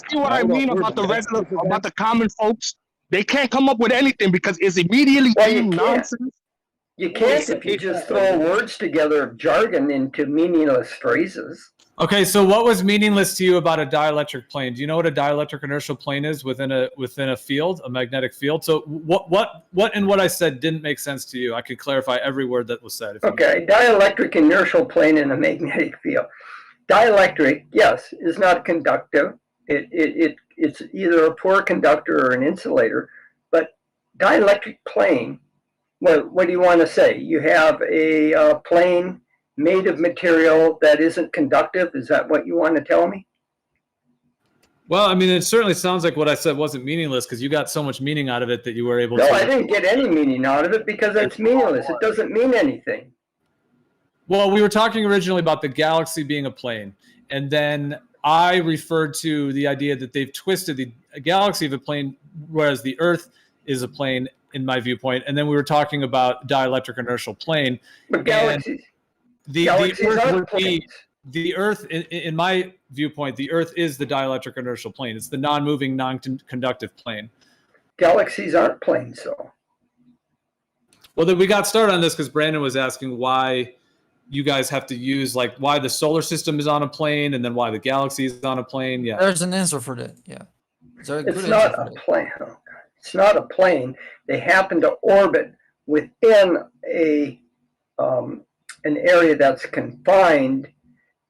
see what I mean about the common folks? They can't come up with anything because it's immediately deemed nonsense. You can't if you just throw words together of jargon into meaningless phrases. Okay, so what was meaningless to you about a dielectric plane? Do you know what a dielectric inertial plane is within a field, a magnetic field? So what in what I said didn't make sense to you? I could clarify every word that was said. Okay, dielectric inertial plane in a magnetic field. Dielectric, yes, is not conductive. It's either a poor conductor or an insulator. But dielectric plane, what do you want to say? You have a plane made of material that isn't conductive? Is that what you want to tell me? Well, I mean, it certainly sounds like what I said wasn't meaningless because you got so much meaning out of it that you were able to. No, I didn't get any meaning out of it because it's meaningless. It doesn't mean anything. Well, we were talking originally about the galaxy being a plane, and then I referred to the idea that they've twisted the galaxy of a plane, whereas the Earth is a plane, in my viewpoint. And then we were talking about dielectric inertial plane. But galaxies. The Earth would be, the Earth, in my viewpoint, the Earth is the dielectric inertial plane. It's the non-moving, non-conductive plane. Galaxies aren't planes, though. Well, then we got started on this because Brandon was asking why you guys have to use, like, why the solar system is on a plane and then why the galaxy is on a plane. Yeah, there's an answer for that. Yeah, it's not a plane. It's not a plane. They happen to orbit within an area that's confined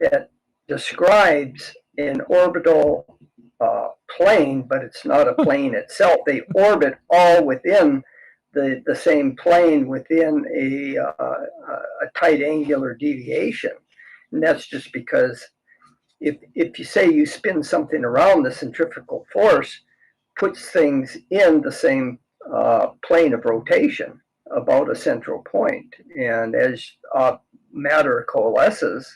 that describes an orbital plane, but it's not a plane itself. They orbit all within the same plane within a tight angular deviation. And that's just because if you say you spin something around, the centrifugal force puts things in the same plane of rotation about a central point. And as matter coalesces,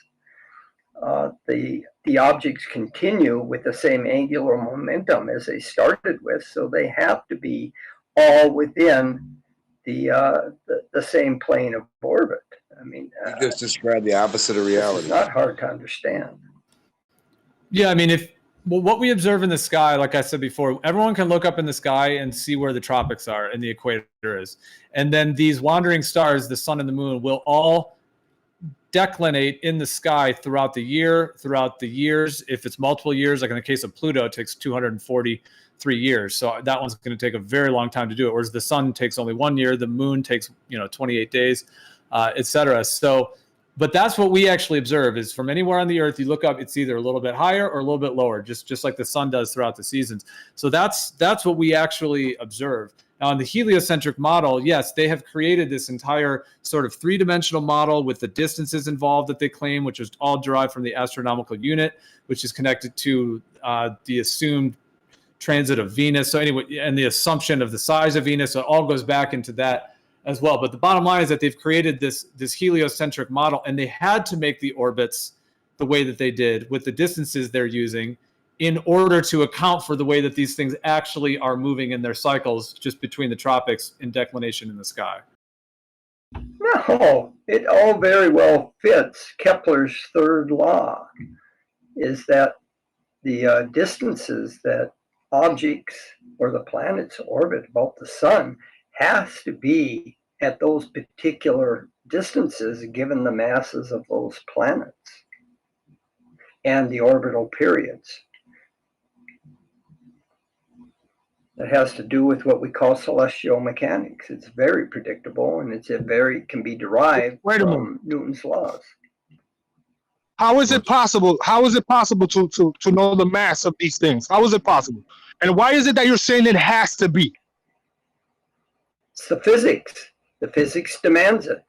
the objects continue with the same angular momentum as they started with, so they have to be all within the same plane of orbit. I mean, you just described the opposite of reality. It's not hard to understand. Yeah, I mean, what we observe in the sky, like I said before, everyone can look up in the sky and see where the tropics are and the equator is. And then these wandering stars, the sun and the moon, will all declinate in the sky throughout the year, throughout the years. If it's multiple years, like in the case of Pluto, it takes 243 years. So that one's going to take a very long time to do it. Whereas the sun takes only 1 year, the moon takes 28 days, etc. So, but that's what we actually observe is from anywhere on the Earth, you look up, it's either a little bit higher or a little bit lower, just like the sun does throughout the seasons. So that's what we actually observe. Now, in the heliocentric model, yes, they have created this entire sort of three-dimensional model with the distances involved that they claim, which is all derived from the astronomical unit, which is connected to the assumed transit of Venus. So anyway, and the assumption of the size of Venus, so it all goes back into that as well. But the bottom line is that they've created this heliocentric model, and they had to make the orbits the way that they did with the distances they're using in order to account for the way that these things actually are moving in their cycles just between the tropics and declination in the sky. No, it all very well fits Kepler's third law, is that the distances that objects or the planets orbit about the sun has to be at those particular distances given the masses of those planets and the orbital periods. It has to do with what we call celestial mechanics. It's very predictable, and can be derived from Newton's laws. How is it possible? How is it possible to know the mass of these things? How is it possible? And why is it that you're saying it has to be? It's the physics. The physics demands it.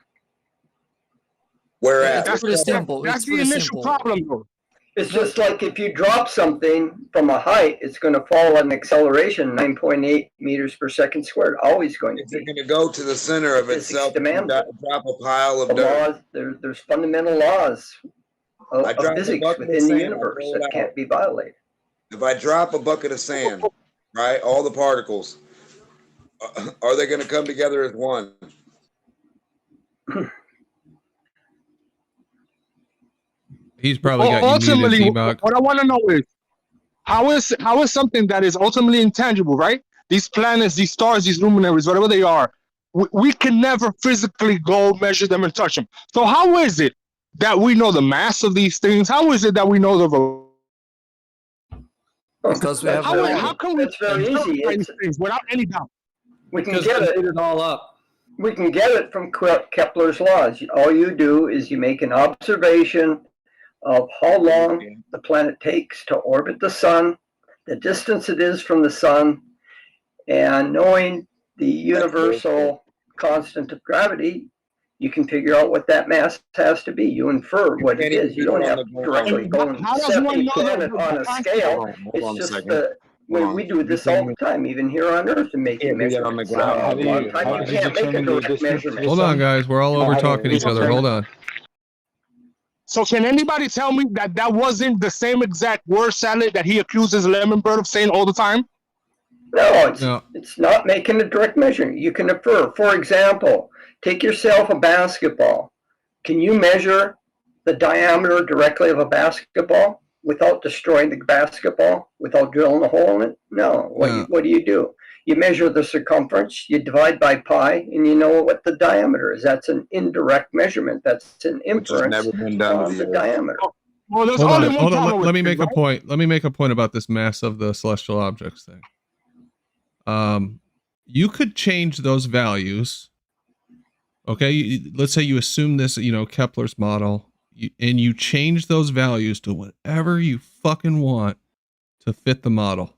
Whereas It's pretty simple. That's the initial problem, though. It's just like if you drop something from a height, it's going to fall at an acceleration 9.8 meters per second squared. Always going to be. It's going to go to the center of itself. Drop a pile of dirt. There's fundamental laws of physics within the universe that can't be violated. If I drop a bucket of sand, right, all the particles, are they going to come together as one? He's probably got you muted, T-Buck. What I want to know is how is something that is ultimately intangible, right? These planets, these stars, these luminaries, whatever they are, we can never physically go measure them and touch them. So how is it that we know the mass of these things? How is it that we know the Because we have how can we That's very easy. these things without any doubt? We can Because get we it. made it all up. We can get it from Kepler's laws. All you do is you make an observation of how long the planet takes to orbit the sun, the distance it is from the sun, and knowing the universal constant of gravity, you can figure out what that mass has to be. You infer what it is. You don't have to directly go and set a planet on a scale. It's just that we do this all the time, even here on Earth, and making measurements. A lot of times you can't make a direct measurement. Hold on, guys. We're all over talking each other. Hold on. So can anybody tell me that that wasn't the same exact word salad that he accuses Lemonbird of saying all the time? No, it's not making a direct measurement. You can infer. For example, take yourself a basketball. Can you measure the diameter directly of a basketball without destroying the basketball, without drilling a hole in it? No. What do you do? You measure the circumference, you divide by pi, and you know what the diameter is. That's an indirect measurement. That's an inference never been done on the diameter. Well, Hold on. Let me make a point. Let me make a point about this mass of the celestial objects thing. You could change those values. Okay, let's say you assume this, Kepler's model, and you change those values to whatever you fucking want to fit the model.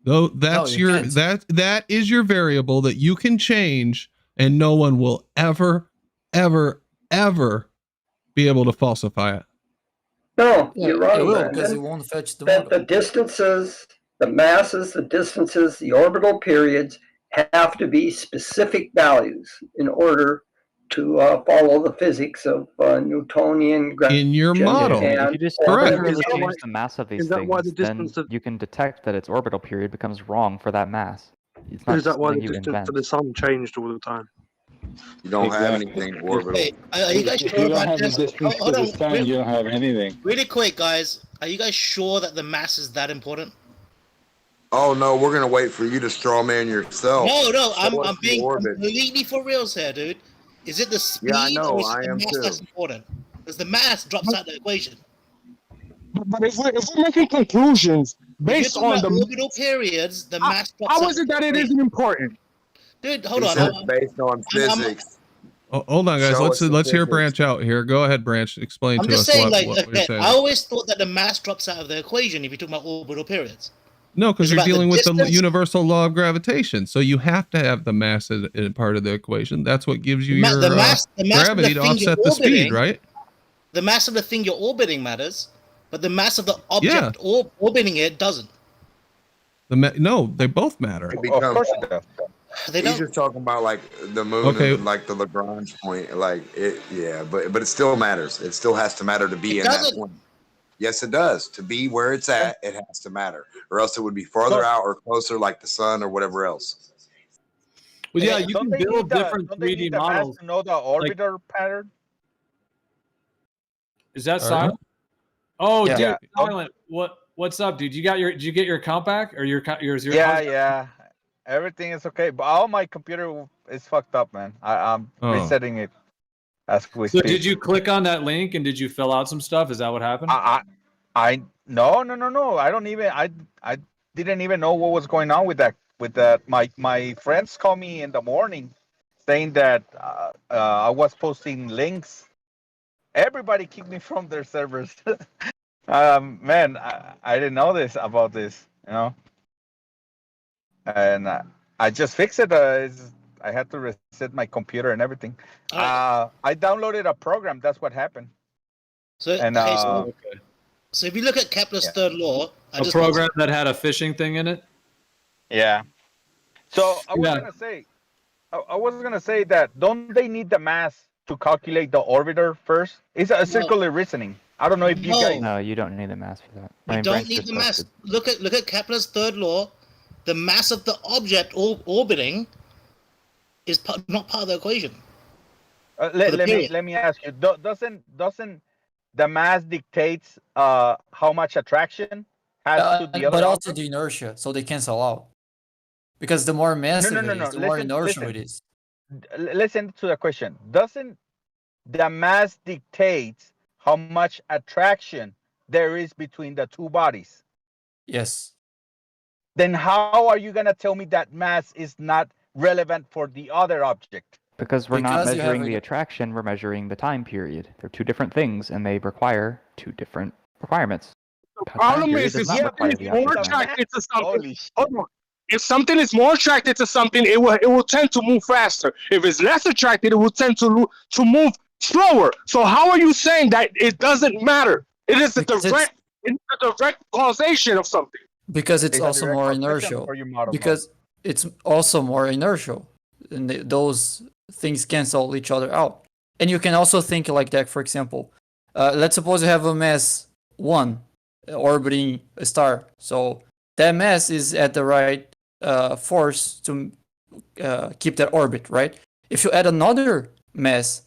Though that's that is your variable that you can change, and no one will ever be able to falsify it. No, you're wrong. It will, because it won't fetch the model. The distances, the masses, the distances, the orbital periods have to be specific values in order to follow the physics of Newtonian gravity. In your model. If you just Correct. arbitrarily change the mass of these things, then you can detect that its orbital period becomes wrong for that mass. It's not Is that why the something you distance invent. to the sun changed all the time? You don't have anything orbital. Wait, are you guys sure about this? Hold on. You don't have anything. Really quick, guys. Are you guys sure that the mass is that important? Oh no, we're gonna wait for you to straw man yourself. No, I'm Show us the being orbit. completely for reals here, dude. Is it the speed Yeah, I know, or is I it the am mass too. that's important? Because the mass drops out of the equation. But if we're making conclusions based If you're on talking the about orbital periods, the mass drops out. how is it that it isn't important? Dude, hold He on. said based on physics. Oh, hold on, guys. Show us the Let's hear physics. Branch out here. Go ahead, Branch. Explain I'm to just us saying, what you're okay, saying. I always thought that the mass drops out of the equation if you're talking about orbital periods. No, because It's you're about the dealing with the distance. universal law of gravitation. So you have to have the mass as part of the equation. That's what gives you your The mass gravity to of the thing offset you're the speed, orbiting, right? The mass of the thing you're orbiting matters, but the mass of the Yeah. object orbiting it doesn't. No, they both matter. It becomes, They he's don't. just talking about like the moon Okay. and like the Lagrange point, like it. Yeah, but it still matters. It still has to matter to be It in that doesn't. point. Yes, it does. To be where it's at, it has to matter, or else it would be farther out or closer, like the sun or whatever else. Well, yeah, Hey, you don't can they build need the- different don't they 3D need the mass models. to know the orbiter pattern? Is that All right. silent? Oh, Yeah. dude, silent. What's up, dude? Did you get your account back or your Yeah, yeah. Everything is okay, but all my computer is fucked up, man. I'm Oh. resetting it as we So speak. did you click on that link and did you fill out some stuff? Is that what happened? No. I don't even. I didn't even know what was going on with that. My friends called me in the morning, saying that I was posting links. Everybody kicked me from their servers. Man, I didn't know about this, and I just fixed it. I had to reset my computer and everything. I downloaded a program. That's what happened. So, And so if you look at Kepler's third law, A program that had a phishing thing in it? yeah. So I was Yeah. gonna say that don't they need the mass to calculate the orbiter first? It's a circular reasoning. I don't know if you guys. No, you don't need the mass for that. You don't Branch need just the mass. posted. Look at Kepler's third law. The mass of the object orbiting is not part of the equation. Let me ask you. Doesn't the mass dictates how much attraction has to the other But also object? the inertia, so they cancel out. Because the more massive it is, the more inertial it is. Listen to the question. Doesn't the mass dictates how much attraction there is between the two bodies. Yes. Then how are you going to tell me that mass is not relevant for the other object? Because we're not measuring the attraction, we're measuring the time period. They're two different things, and they require two different requirements. The problem is something is more attracted to something. Hold on. If something is more attracted to something, it will tend to move faster. If it's less attracted, it will tend to move slower. So how are you saying that it doesn't matter? It is a direct causation of something. Because it's also more inertial. Because it's also more inertial, and those things cancel each other out. And you can also think like that. For example, let's suppose you have a mass 1 orbiting a star. So that mass is at the right force to keep that orbit, right? If you add another mass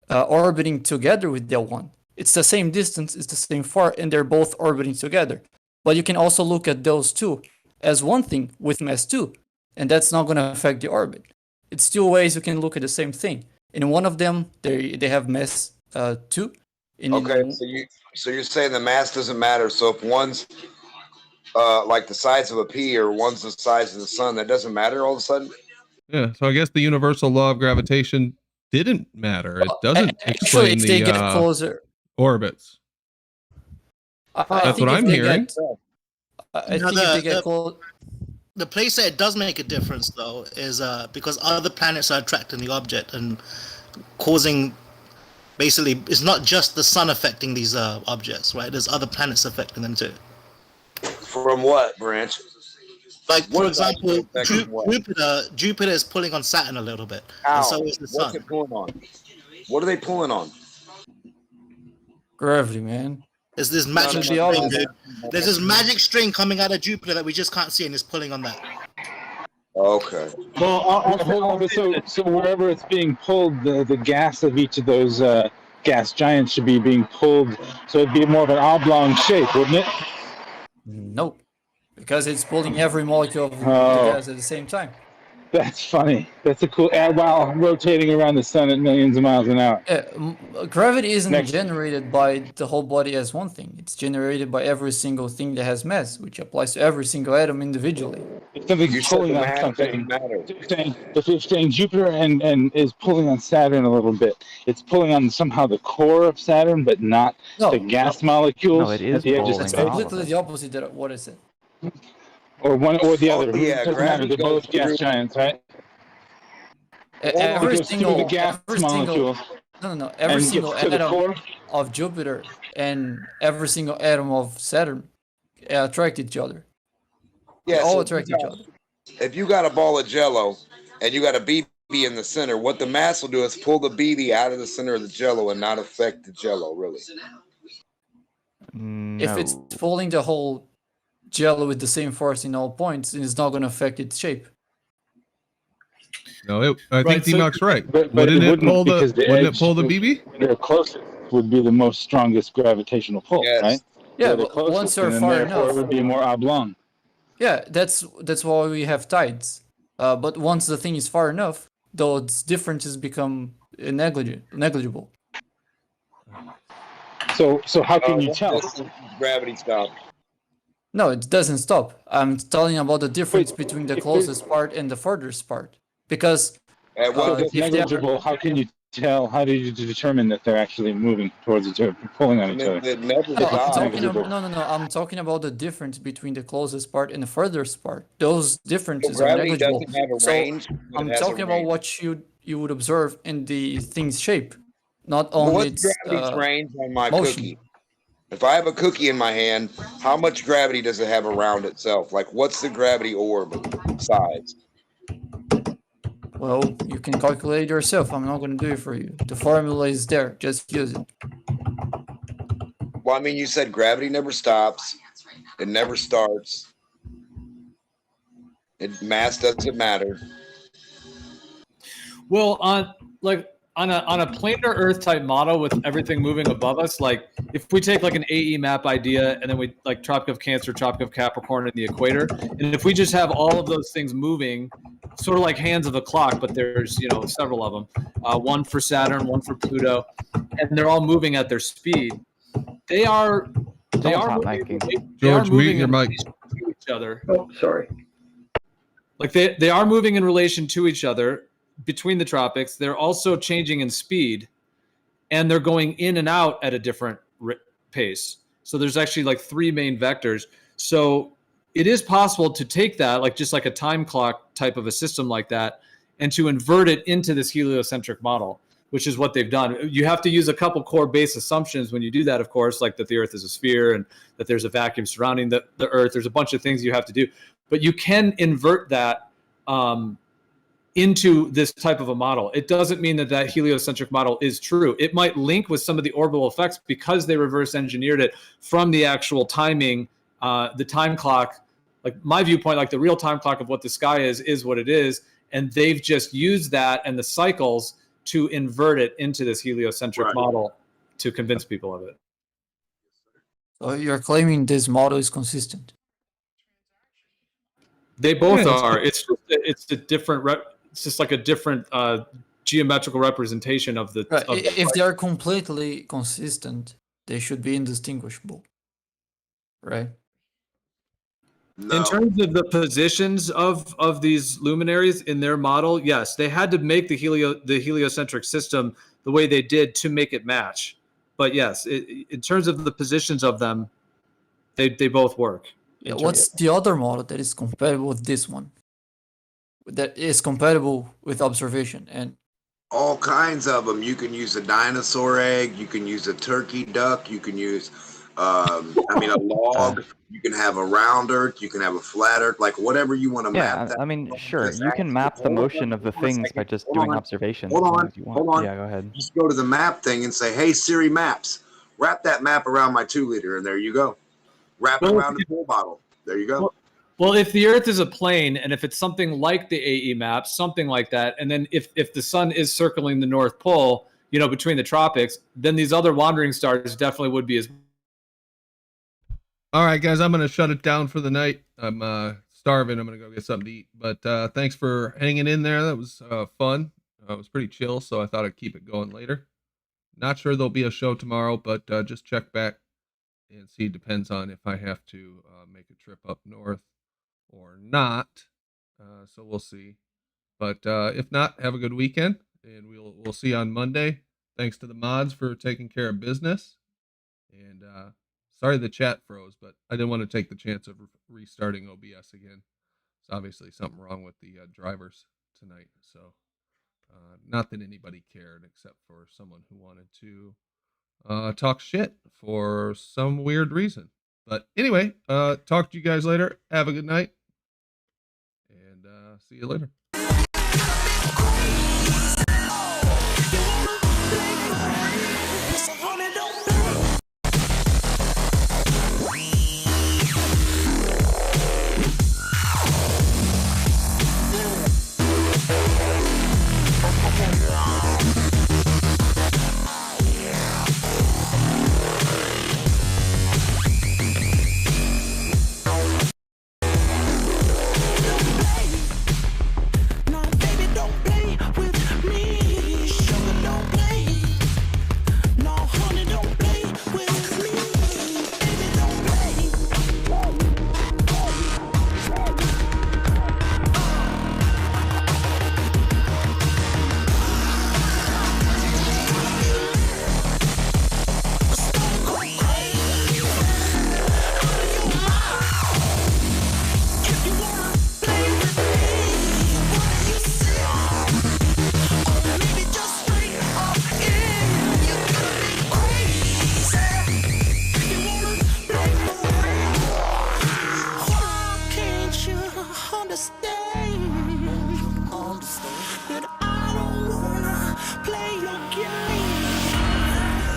orbiting together with that one, it's the same distance, it's the same force, and they're both orbiting together. But you can also look at those two as one thing with mass 2, and that's not going to affect the orbit. It's two ways you can look at the same thing. In one of them, they have mass 2. Okay, so you're saying the mass doesn't matter. So if one's like the size of a pea or one's the size of the sun, that doesn't matter all of a sudden? Yeah, so I guess the universal law of gravitation didn't matter. It doesn't explain they get closer. Orbits. That's what I'm hearing. I think if they get close. The place that it does make a difference, though, is because other planets are attracting the object and causing. Basically, it's not just the sun affecting these objects, right? There's other planets affecting them too. From what, Branch? Like, for example, Jupiter is pulling on Saturn a little bit, and so is the sun. What's it pulling on? What are they pulling on? Gravity, man. There's this magic string, dude. There's this magic string coming out of Jupiter that we just can't see, and it's pulling on that. Okay. Well, hold on, but so wherever it's being pulled, the gas of each of those gas giants should be being pulled, so it'd be more of an oblong shape, wouldn't it? Nope, because it's pulling every molecule of the gas at the same time. That's funny. That's a cool. While rotating around the sun at millions of miles an hour. Gravity isn't generated by the whole body as one thing. It's generated by every single thing that has mass, which applies to every single atom individually. If something's pulling on something, if you're saying Jupiter and is pulling on Saturn a little bit, it's pulling on somehow the core of Saturn, but not the gas molecules. No, it is pulling. It's completely the opposite of what is it. Or one or the other. Yeah, They're both gas giants, right? Every single molecule. No. Every single atom of Jupiter and every single atom of Saturn attract each other. Yeah, they all attract each other. If you got a ball of Jello and you got a BB in the center, what the mass will do is pull the BB out of the center of the Jello and not affect the Jello, really. No. If it's pulling the whole Jello with the same force in all points, and it's not going to affect its shape. No, I think D-Mac's right. But wouldn't it pull because the BB? When they're closest would be the most strongest gravitational pull, right? Yeah, but once you're far enough, it would be more oblong. Yeah, that's why we have tides. But once the thing is far enough, those differences become negligible. So how can you tell? Gravity stop. No, it doesn't stop. I'm telling about the difference between the closest part and the furthest part. Because if negligible, how can you tell? How do you determine that they're actually moving towards each other, pulling on each other? I'm talking about the difference between the closest part and the furthest part. Those differences are negligible. Doesn't have a range. I'm talking about what you would observe in the thing's shape, not only its gravity's range on my motion. cookie? If I have a cookie in my hand, how much gravity does it have around itself? Like, what's the gravity orb size? Well, you can calculate it yourself. I'm not going to do it for you. The formula is there. Just use it. Well, I mean, you said gravity never stops. It never starts. Mass doesn't matter. Well, on a planar Earth type model with everything moving above us, like if we take like an AE map idea and then we like Tropic of Cancer, Tropic of Capricorn, and the equator, and if we just have all of those things moving, sort of like hands of a clock, but there's several of them, one for Saturn, one for Pluto, and they're all moving at their speed. They are moving in relation to each other. Oh, sorry. Like they are moving in relation to each other between the tropics. They're also changing in speed, and they're going in and out at a different pace. So there's actually like 3 main vectors. So it is possible to take that, like just like a time clock type of a system like that, and to invert it into this heliocentric model, which is what they've done. You have to use a couple core base assumptions when you do that, of course, like that the Earth is a sphere and that there's a vacuum surrounding the Earth. There's a bunch of things you have to do, but you can invert that into this type of a model. It doesn't mean that that heliocentric model is true. It might link with some of the orbital effects because they reverse engineered it from the actual timing, the time clock. Like my viewpoint, like the real time clock of what the sky is what it is. And they've just used that and the cycles to invert it into this heliocentric model to convince people of it. So you're claiming this model is consistent? They both are. It's a different. It's just like a different geometrical representation of the. If they are completely consistent, they should be indistinguishable, right? No. In terms of the positions of these luminaries in their model, yes, they had to make the heliocentric system the way they did to make it match. But yes, in terms of the positions of them, they both work. What's the other model that is compatible with this one? That is compatible with observation and all kinds of them. You can use a dinosaur egg. You can use a turkey duck. You can use, a log. You can have a round Earth. You can have a flat Earth. Like whatever you want to map. I mean, sure, you can map the motion of the things by just doing observations. Hold on. Yeah, go ahead. Just go to the map thing and say, "Hey Siri, maps. Wrap that map around my 2-liter," and there you go. Wrap it around the pool bottle. There you go. Well, if the Earth is a plane, and if it's something like the AE map, something like that, and then if the sun is circling the North Pole, between the tropics, then these other wandering stars definitely would be as. All right, guys, I'm going to shut it down for the night. I'm starving. I'm going to go get something to eat. But thanks for hanging in there. That was fun. It was pretty chill, so I thought I'd keep it going later. Not sure there'll be a show tomorrow, but just check back and see. Depends on if I have to make a trip up north or not. So we'll see. But if not, have a good weekend, and we'll see you on Monday. Thanks to the mods for taking care of business. And sorry the chat froze, but I didn't want to take the chance of restarting OBS again. It's obviously something wrong with the drivers tonight. So not that anybody cared except for someone who wanted to talk shit for some weird reason. But anyway, talk to you guys later. Have a good night. And see you later.